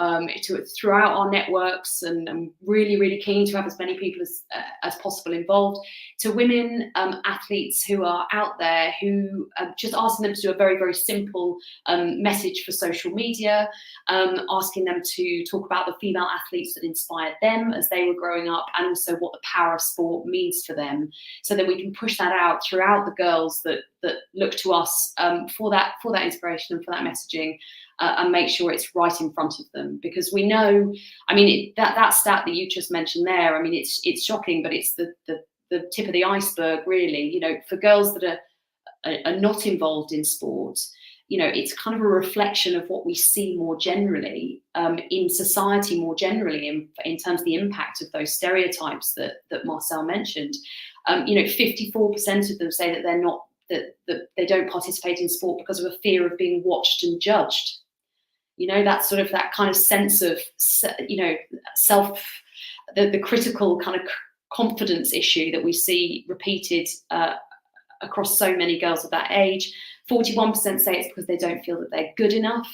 throughout our networks, and I'm really, really keen to have as many people as possible involved, to women athletes who are out there, who just asking them to do a very, very simple message for social media, asking them to talk about the female athletes that inspired them as they were growing up, and also what the power of sport means for them, so that we can push that out throughout the girls that look to us for that inspiration and for that messaging, and make sure it's right in front of them. Because we know, I mean, that stat that you just mentioned there, I mean, it's shocking, but it's the tip of the iceberg, really. For girls that are not involved in sport, it's kind of a reflection of what we see more generally in society, more generally, in terms of the impact of those stereotypes that Marcel mentioned. 54% of them say that they're not, that they don't participate in sport because of a fear of being watched and judged. That's sort of that kind of sense of, self, the critical kind of confidence issue that we see repeated across so many girls of that age. 41% say it's because they don't feel that they're good enough.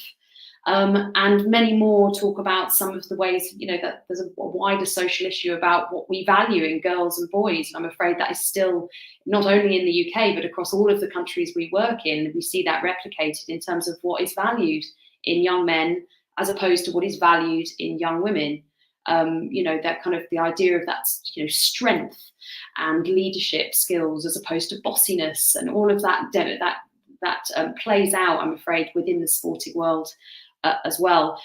And many more talk about some of the ways, you know, that there's a wider social issue about what we value in girls and boys. And I'm afraid that is still not only in the UK, but across all of the countries we work in, we see that replicated in terms of what is valued in young men as opposed to what is valued in young women. You know, that kind of the idea of that, you know, strength and leadership skills as opposed to bossiness, and all of that plays out, I'm afraid, within the sporting world as well.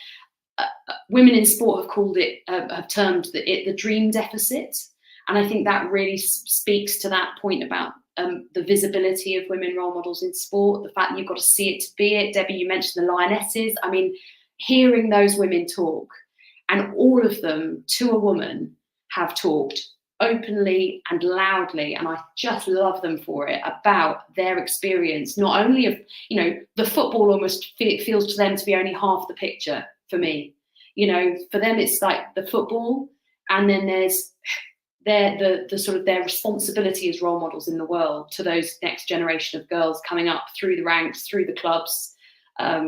Women in sport have called it, have termed it the dream deficit, and I think that really speaks to that point about the visibility of women role models in sport, the fact that you've got to see it to be it. Debbie, you mentioned the Lionesses. I mean, hearing those women talk, and all of them, to a woman, have talked openly and loudly, and I just love them for it, about their experience, not only of, you know, the football almost feels to them to be only half the picture for me. You know, for them it's like the football, and then there's the sort of their responsibility as role models in the world to those next generation of girls coming up through the ranks, through the clubs,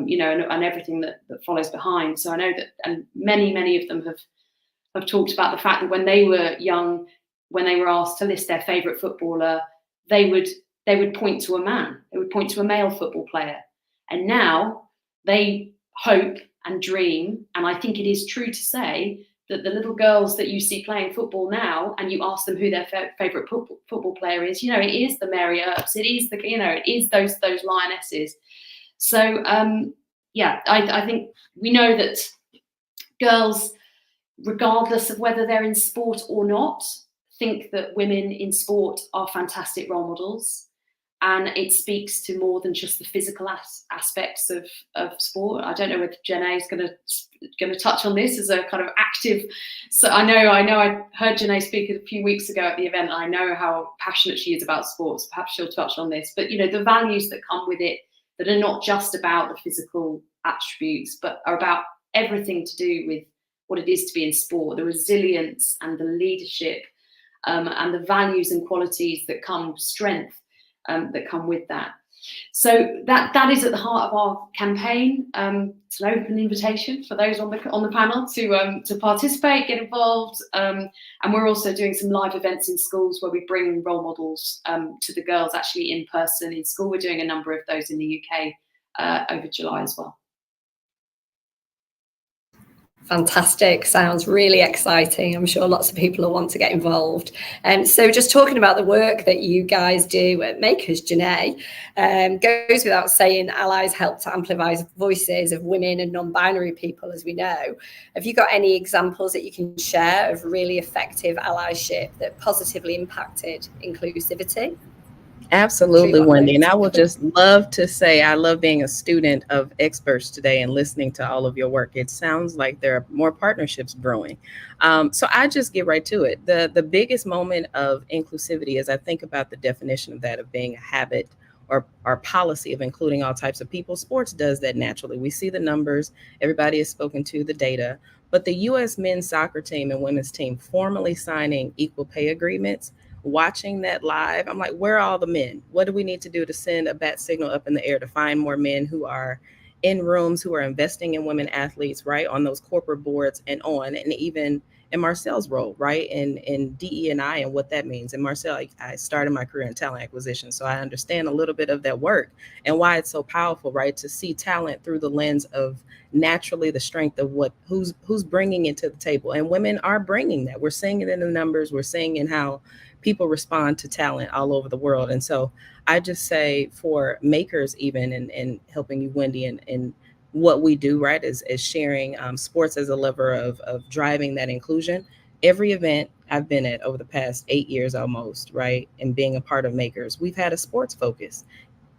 you know, and everything that follows behind. So I know that, and many of them have talked about the fact that when they were young, when they were asked to list their favourite footballer, they would point to a man, they would point to a male football player. And now they hope and dream, and I think it is true to say that the little girls that you see playing football now, and you ask them who their favourite football player is, you know, it is the Mary Earps, it is the, you know, it is those Lionesses. So yeah, I think we know that girls, regardless of whether they're in sport or not, think that women in sport are fantastic role models, and it speaks to more than just the physical aspects of sport. I don't know if Janae is going to touch on this as a kind of active. So I know I heard Janae speak a few weeks ago at the event. I know how passionate she is about sports. Perhaps she'll touch on this. But you know, the values that come with it, that are not just about the physical attributes, but are about everything to do with what it is to be in sport, the resilience and the leadership, and the values and qualities that come, strength that come with that. So that is at the heart of our campaign. It's an open invitation for those on the panel to participate, get involved, and we're also doing some live events in schools where we bring role models to the girls actually in person in school. We're doing a number of those in the UK over July as well. Fantastic. Sounds really exciting. I'm sure lots of people will want to get involved. So just talking about the work that you guys do at Makers, Janae, goes without saying, Allies help to amplify voices of women and non-binary people, as we know. Have you got any examples that you can share of really effective allyship that positively impacted inclusivity? Absolutely, Wendy. And I will just love to say I love being a student of experts today and listening to all of your work. It sounds like there are more partnerships brewing. So I just get right to it. The biggest moment of inclusivity, as I think about the definition of that, of being a habit or policy of including all types of people, sports does that naturally. We see the numbers, everybody has spoken to the data, but the U.S. men's soccer team and women's team formally signing equal pay agreements, watching that live, I'm like, where are all the men? What do we need to do to send a bat signal up in the air to find more men who are in rooms, who are investing in women athletes, right, on those corporate boards and on, and even in Marcel's role, right, in DE&I and what that means. And Marcel, I started my career in talent acquisition, so I understand a little bit of that work and why it's so powerful, right, to see talent through the lens of naturally the strength of who's bringing it to the table. And women are bringing that. We're seeing it in the numbers. We're seeing in how people respond to talent all over the world. And so I just say for Makers, even and helping you, Wendy, and what we do, right, is sharing sports as a lever of driving that inclusion. Every event I've been at over the past 8 years almost, right, and being a part of Makers, we've had a sports focus.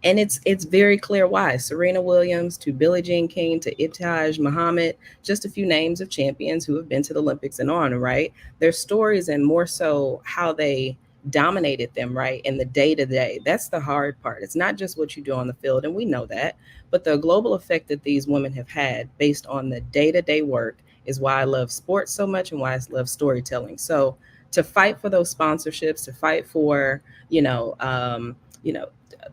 And it's very clear why. Serena Williams to Billie Jean King to Ibtihaj Muhammad, just a few names of champions who have been to the Olympics and on, right? Their stories and more so how they dominated them, right? In the day-to-day, that's the hard part. It's not just what you do on the field, and we know that, but the global effect that these women have had based on the day-to-day work is why I love sports so much and why I love storytelling. So to fight for those sponsorships, to fight for,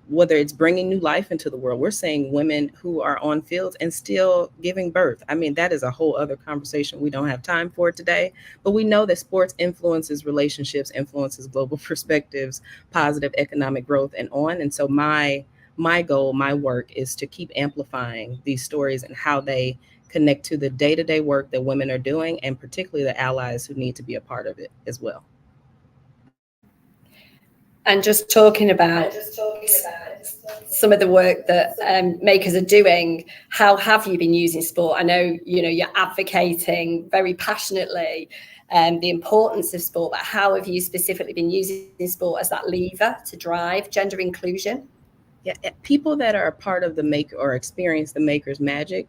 whether it's bringing new life into the world. We're seeing women who are on fields and still giving birth. I mean, that is a whole other conversation. We don't have time for it today, but we know that sports influences relationships, influences global perspectives, positive economic growth, and on. And so my goal, my work is to keep amplifying these stories and how they connect to the day-to-day work that women are doing, and particularly the allies who need to be a part of it as well. And just talking about some of the work that makers are doing, how have you been using sport? I know, you're advocating very passionately the importance of sport, but how have you specifically been using sport as that lever to drive gender inclusion? Yeah, people that are a part of the Maker or experience the Maker's magic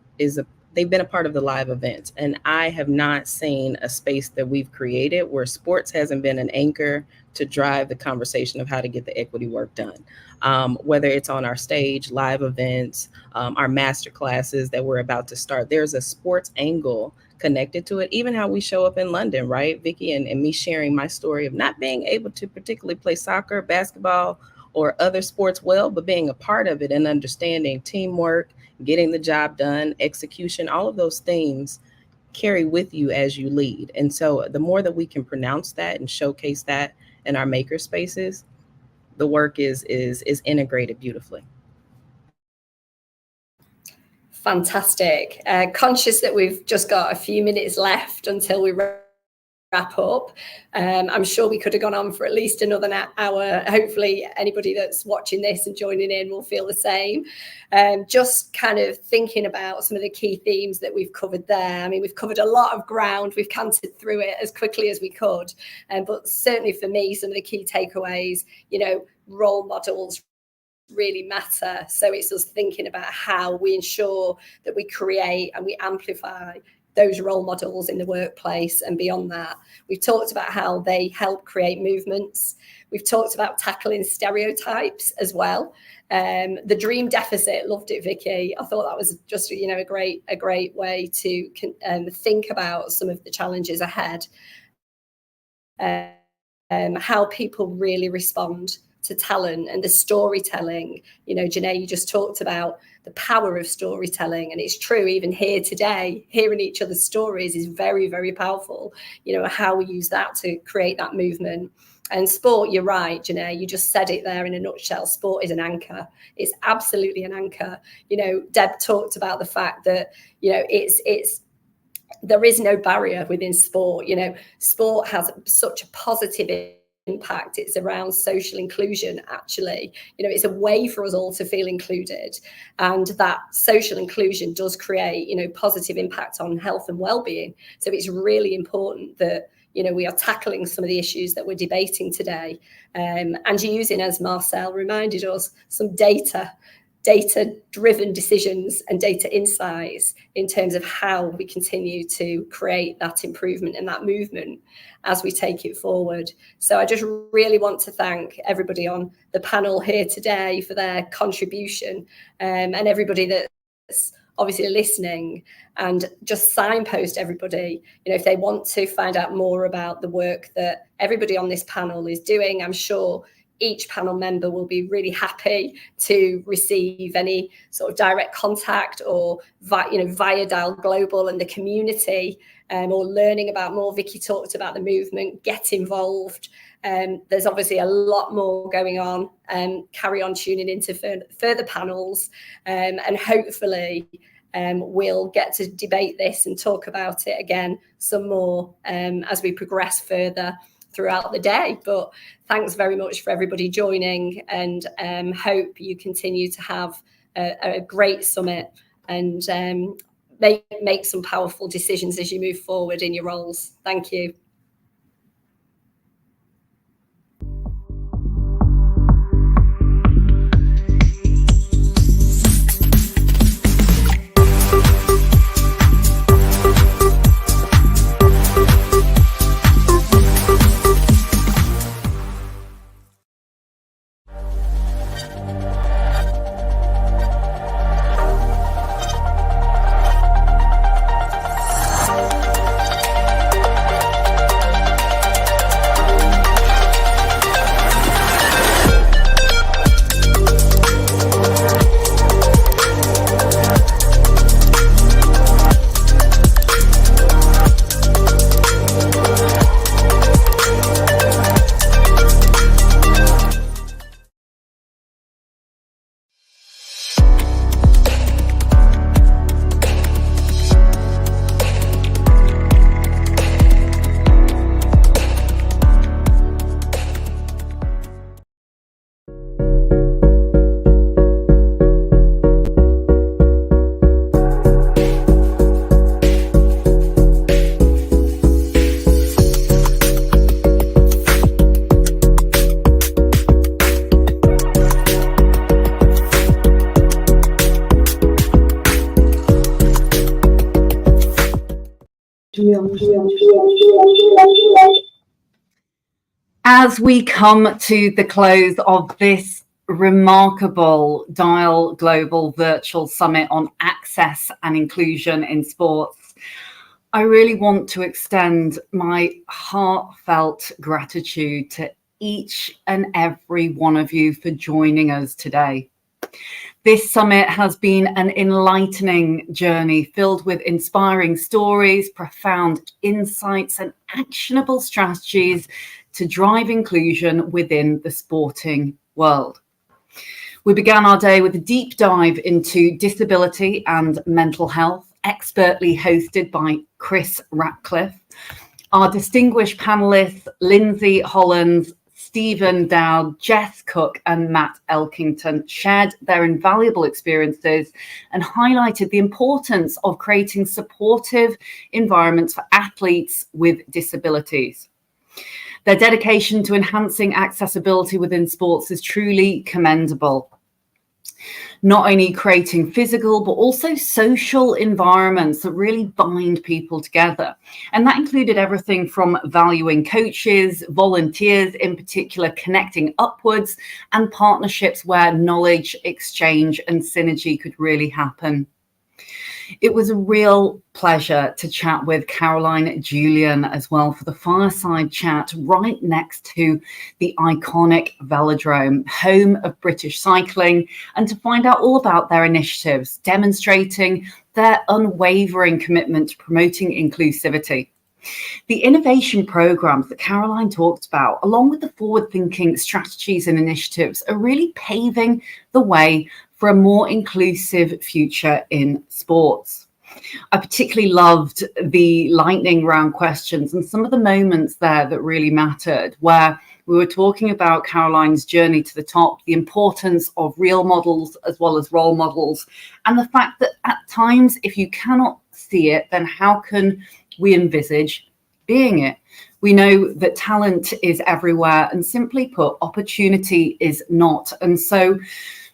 they've been a part of the live events. And I have not seen a space that we've created where sports hasn't been an anchor to drive the conversation of how to get the equity work done. Whether it's on our stage, live events, our master classes that we're about to start, there's a sports angle connected to it. Even how we show up in London, right? Vicky and me sharing my story of not being able to particularly play soccer, basketball, or other sports well, but being a part of it and understanding teamwork, getting the job done, execution, all of those things carry with you as you lead. And so the more that we can pronounce that and showcase that in our maker spaces, the work is integrated beautifully. Fantastic. Conscious that we've just got a few minutes left until we wrap up. I'm sure we could have gone on for at least another hour. Hopefully anybody that's watching this and joining in will feel the same. Just kind of thinking about some of the key themes that we've covered there. I mean, we've covered a lot of ground. We've cantered through it as quickly as we could. But certainly for me, some of the key takeaways, role models really matter. So it's us thinking about how we ensure that we create and we amplify those role models in the workplace and beyond that. We've talked about how they help create movements. We've talked about tackling stereotypes as well. The dream deficit, loved it, Vicky. I thought that was just, a great way to think about some of the challenges ahead. How people really respond to talent and the storytelling. Janae, you just talked about the power of storytelling, and it's true even here today. Hearing each other's stories is very, very powerful. How we use that to create that movement. And sport, you're right, Janae, you just said it there in a nutshell. Sport is an anchor. It's absolutely an anchor. Deb talked about the fact that, there is no barrier within sport. Sport has such a positive impact. It's around social inclusion, actually. It's a way for us all to feel included, and that social inclusion does create positive impact on health and well-being. So it's really important that we are tackling some of the issues that we're debating today, and using, as Marcel reminded us, some data-driven decisions and data insights in terms of how we continue to create that improvement and that movement as we take it forward. So I just really want to thank everybody on the panel here today for their contribution, and everybody that's obviously listening, and just signpost everybody, if they want to find out more about the work that everybody on this panel is doing. I'm sure each panel member will be really happy to receive any sort of direct contact or via Dial Global and the community, or learning about more. Vicky talked about the movement. Get involved. There's obviously a lot more going on. Carry on tuning into further panels, and hopefully we'll get to debate this and talk about it again some more as we progress further throughout the day. But thanks very much for everybody joining, and hope you continue to have a great summit and make some powerful decisions as you move forward in your roles. Thank you. As we come to the close of this remarkable Dial Global Virtual Summit on Access and Inclusion in Sports, I really want to extend my heartfelt gratitude to each and every one of you for joining us today. This summit has been an enlightening journey filled with inspiring stories, profound insights, and actionable strategies to drive inclusion within the sporting world. We began our day with a deep dive into disability and mental health, expertly hosted by Chris Ratcliffe. Our distinguished panelists, Lindsay Hollands, Stephen Dowd, Jess Cook and Matt Elkington shared their invaluable experiences and highlighted the importance of creating supportive environments for athletes with disabilities. Their dedication to enhancing accessibility within sports is truly commendable. Not only creating physical, but also social environments that really bind people together. And that included everything from valuing coaches, volunteers in particular, connecting upwards, and partnerships where knowledge exchange and synergy could really happen. It was a real pleasure to chat with Caroline Julian as well for the fireside chat right next to the iconic Velodrome, home of British cycling, and to find out all about their initiatives, demonstrating their unwavering commitment to promoting inclusivity. The innovation programs that Caroline talked about, along with the forward-thinking strategies and initiatives, are really paving the way for a more inclusive future in sports. I particularly loved the lightning round questions and some of the moments there that really mattered, where we were talking about Caroline's journey to the top, the importance of real models as well as role models, and the fact that at times, if you cannot see it, then how can we envisage being it? We know that talent is everywhere, and simply put, opportunity is not. And so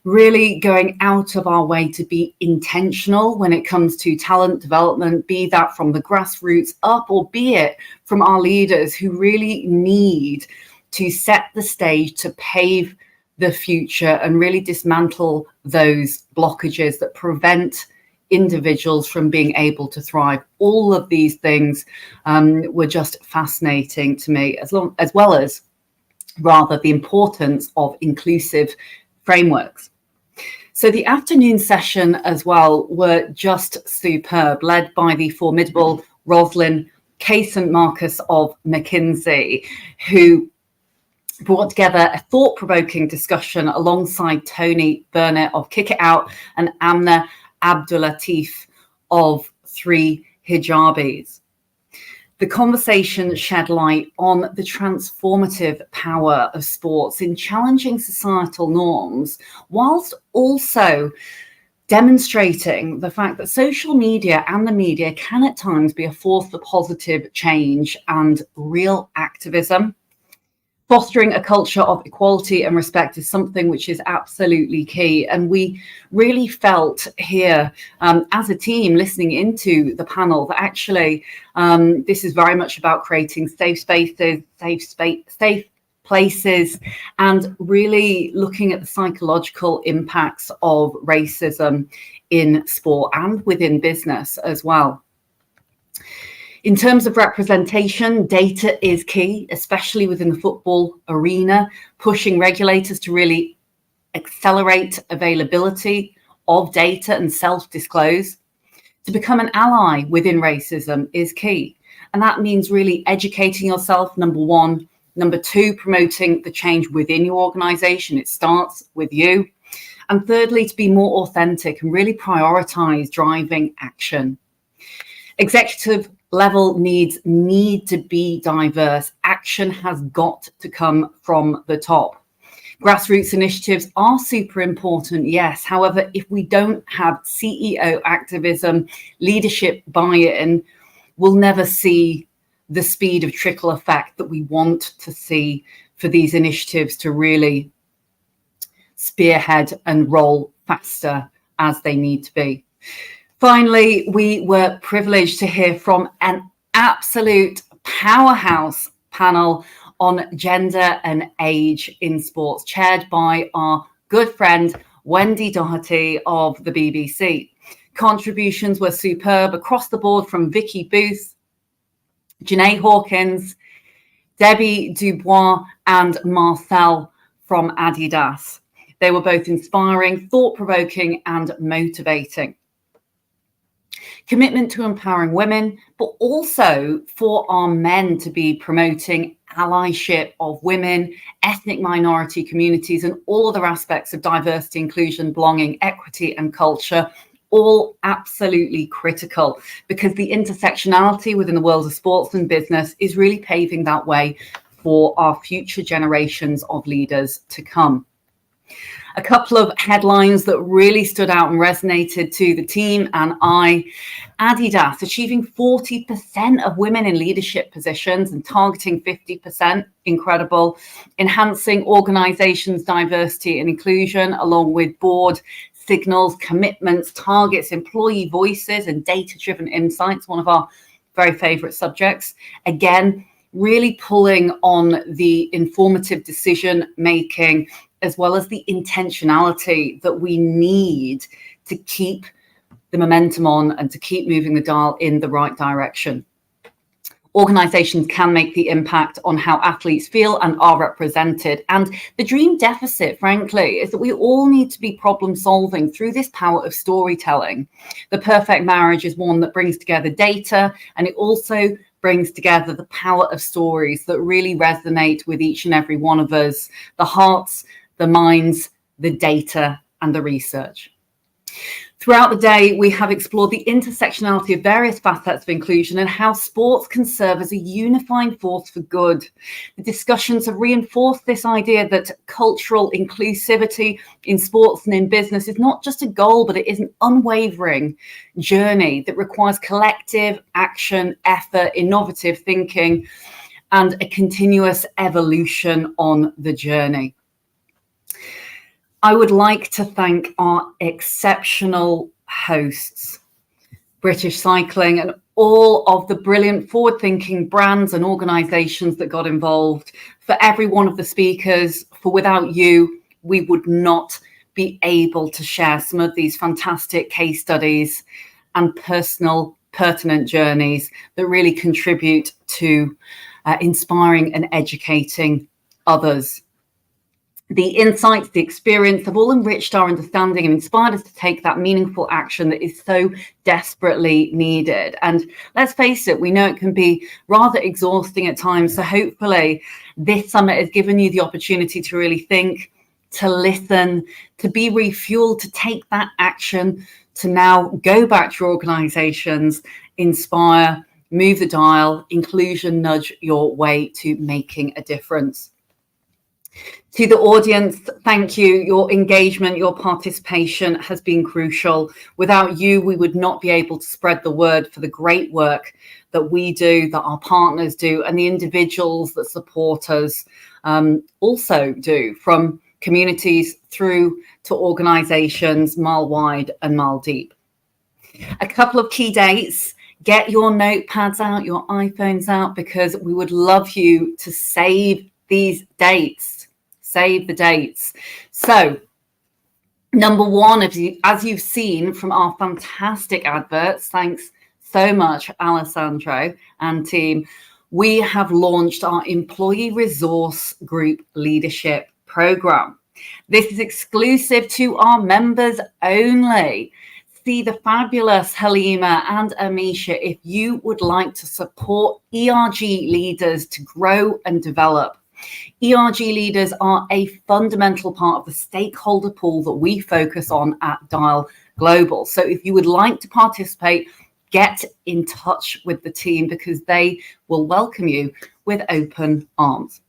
really going out of our way to be intentional when it comes to talent development, be that from the grassroots up or be it from our leaders who really need to set the stage to pave the future and really dismantle those blockages that prevent individuals from being able to thrive. All of these things were just fascinating to me, as well as rather the importance of inclusive frameworks. So the afternoon session as well were just superb, led by the formidable Roslyn St. Marcus of McKinsey, who brought together a thought-provoking discussion alongside Tony Burnett of Kick It Out and Amna Abdulatif of Three Hijabis. The conversation shed light on the transformative power of sports in challenging societal norms, whilst also demonstrating the fact that social media and the media can at times be a force for positive change and real activism. Fostering a culture of equality and respect is something which is absolutely key. And we really felt here as a team listening into the panel that actually this is very much about creating safe spaces, safe places, and really looking at the psychological impacts of racism in sport and within business as well. In terms of representation, data is key, especially within the football arena, pushing regulators to really accelerate availability of data and self-disclose. To become an ally within racism is key. And that means really educating yourself, number one. Number two, promoting the change within your organization. It starts with you. And thirdly, to be more authentic and really prioritize driving action. Executive level needs need to be diverse. Action has got to come from the top. Grassroots initiatives are super important, yes. However, if we don't have CEO activism, leadership buy-in, we'll never see the speed of trickle effect that we want to see for these initiatives to really spearhead and roll faster as they need to be. Finally, we were privileged to hear from an absolute powerhouse panel on gender and age in sports, chaired by our good friend Wendy Doherty of the BBC. Contributions were superb across the board from Vicky Booth, Janae Hawkins, Debbie Dubois, and Marcel from Adidas. They were both inspiring, thought-provoking, and motivating. Commitment to empowering women, but also for our men to be promoting allyship of women, ethnic minority communities, and all other aspects of diversity, inclusion, belonging, equity, and culture, all absolutely critical, because the intersectionality within the world of sports and business is really paving that way for our future generations of leaders to come. A couple of headlines that really stood out and resonated to the team and I. Adidas achieving 40% of women in leadership positions and targeting 50%, incredible. Enhancing organizations' diversity and inclusion, along with board signals, commitments, targets, employee voices, and data-driven insights, one of our very favorite subjects. Again, really pulling on the informative decision-making as well as the intentionality that we need to keep the momentum on and to keep moving the dial in the right direction. Organizations can make the impact on how athletes feel and are represented. And the dream deficit, frankly, is that we all need to be problem solving through this power of storytelling. The perfect marriage is one that brings together data, and it also brings together the power of stories that really resonate with each and every one of us, the hearts, the minds, the data, and the research. Throughout the day, we have explored the intersectionality of various facets of inclusion and how sports can serve as a unifying force for good. The discussions have reinforced this idea that cultural inclusivity in sports and in business is not just a goal, but it is an unwavering journey that requires collective action, effort, innovative thinking, and a continuous evolution on the journey. I would like to thank our exceptional hosts, British Cycling, and all of the brilliant forward-thinking brands and organisations that got involved, for every one of the speakers, for without you, we would not be able to share some of these fantastic case studies and personal, pertinent journeys that really contribute to inspiring and educating others. The insights, the experience have all enriched our understanding and inspired us to take that meaningful action that is so desperately needed. And let's face it, we know it can be rather exhausting at times. So hopefully this summit has given you the opportunity to really think, to listen, to be refueled, to take that action, to now go back to your organizations, inspire, move the dial, inclusion, nudge your way to making a difference. To the audience, thank you. Your engagement, your participation has been crucial. Without you, we would not be able to spread the word for the great work that we do, that our partners do, and the individuals that support us also do, from communities through to organizations mile wide and mile deep. A couple of key dates. Get your notepads out, your iPhones out, because we would love you to save these dates. Save the dates. So, number one, as you've seen from our fantastic adverts, thanks so much, Alessandro and team, we have launched our Employee Resource Group Leadership Program. This is exclusive to our members only. See the fabulous Halima and Amisha if you would like to support ERG leaders to grow and develop. ERG leaders are a fundamental part of the stakeholder pool that we focus on at Dial Global. So if you would like to participate, get in touch with the team because they will welcome you with open arms.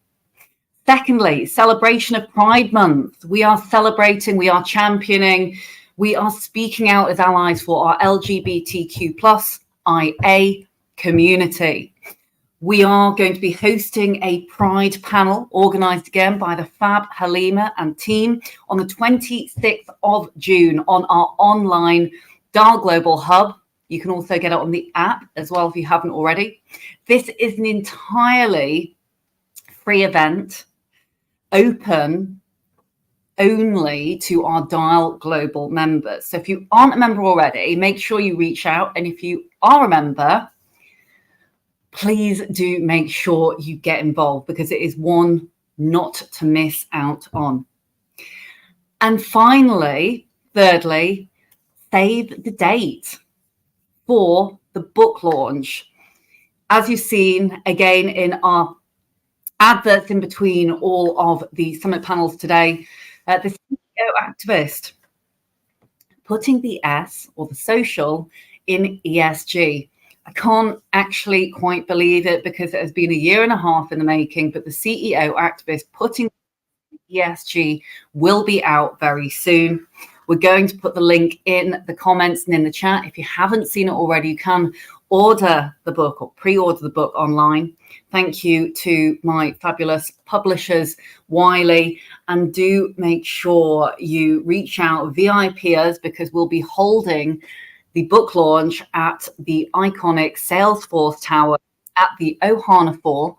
Secondly, celebration of Pride Month. We are celebrating, we are championing, we are speaking out as allies for our LGBTQ+ IA community. We are going to be hosting a Pride panel organised again by the fab Halima and team on the 26th of June on our online Dial Global Hub You can also get it on the app as well if you haven't already. This is an entirely free event, open only to our Dial Global members. So if you aren't a member already, make sure you reach out. And if you are a member, please do make sure you get involved, because it is one not to miss out on. And finally, thirdly, save the date for the book launch. As you've seen again in our adverts in between all of the summit panels today, the CEO activist putting the S or the social in ESG. I can't actually quite believe it, because it has been a year and a half in the making, but the CEO activist putting ESG will be out very soon. We're going to put the link in the comments and in the chat. If you haven't seen it already, you can order the book or pre-order the book online. Thank you to my fabulous publishers, Wiley, and do make sure you reach out, VIP us, because we'll be holding the book launch at the iconic Salesforce Tower at the Ohana 4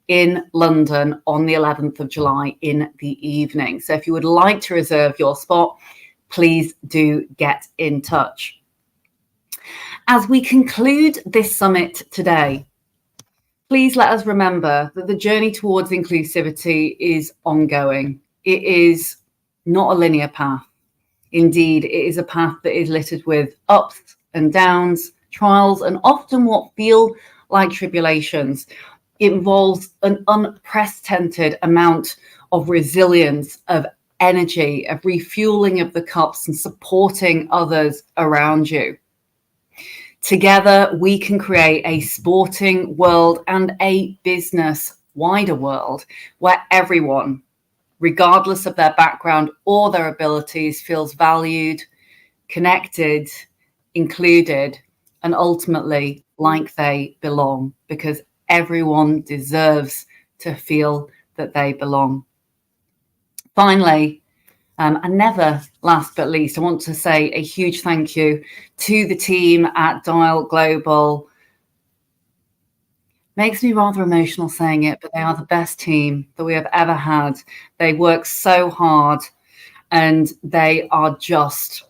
in London on the 11th of July in the evening. So if you would like to reserve your spot, please do get in touch. As we conclude this summit today, please let us remember that the journey towards inclusivity is ongoing. It is not a linear path. Indeed, it is a path that is littered with ups and downs, trials, and often what feel like tribulations. It involves an unprecedented amount of resilience, of energy, of refueling of the cups and supporting others around you. Together, we can create a sporting world and a business wider world where everyone, regardless of their background or their abilities, feels valued, connected, included, and ultimately like they belong, because everyone deserves to feel that they belong. Finally, and never last but least, I want to say a huge thank you to the team at Dial Global. Makes me rather emotional saying it, but they are the best team that we have ever had. They work so hard and they are just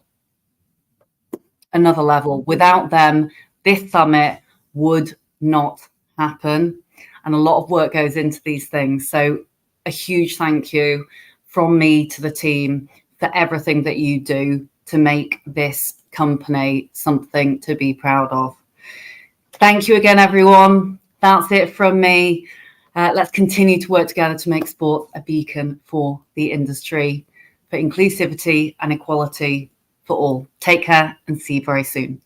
another level. Without them, this summit would not happen. And a lot of work goes into these things. So a huge thank you from me to the team for everything that you do to make this company something to be proud of. Thank you again, everyone. That's it from me. Let's continue to work together to make sport a beacon for the industry, for inclusivity and equality for all. Take care and see you very soon.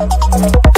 Thank you.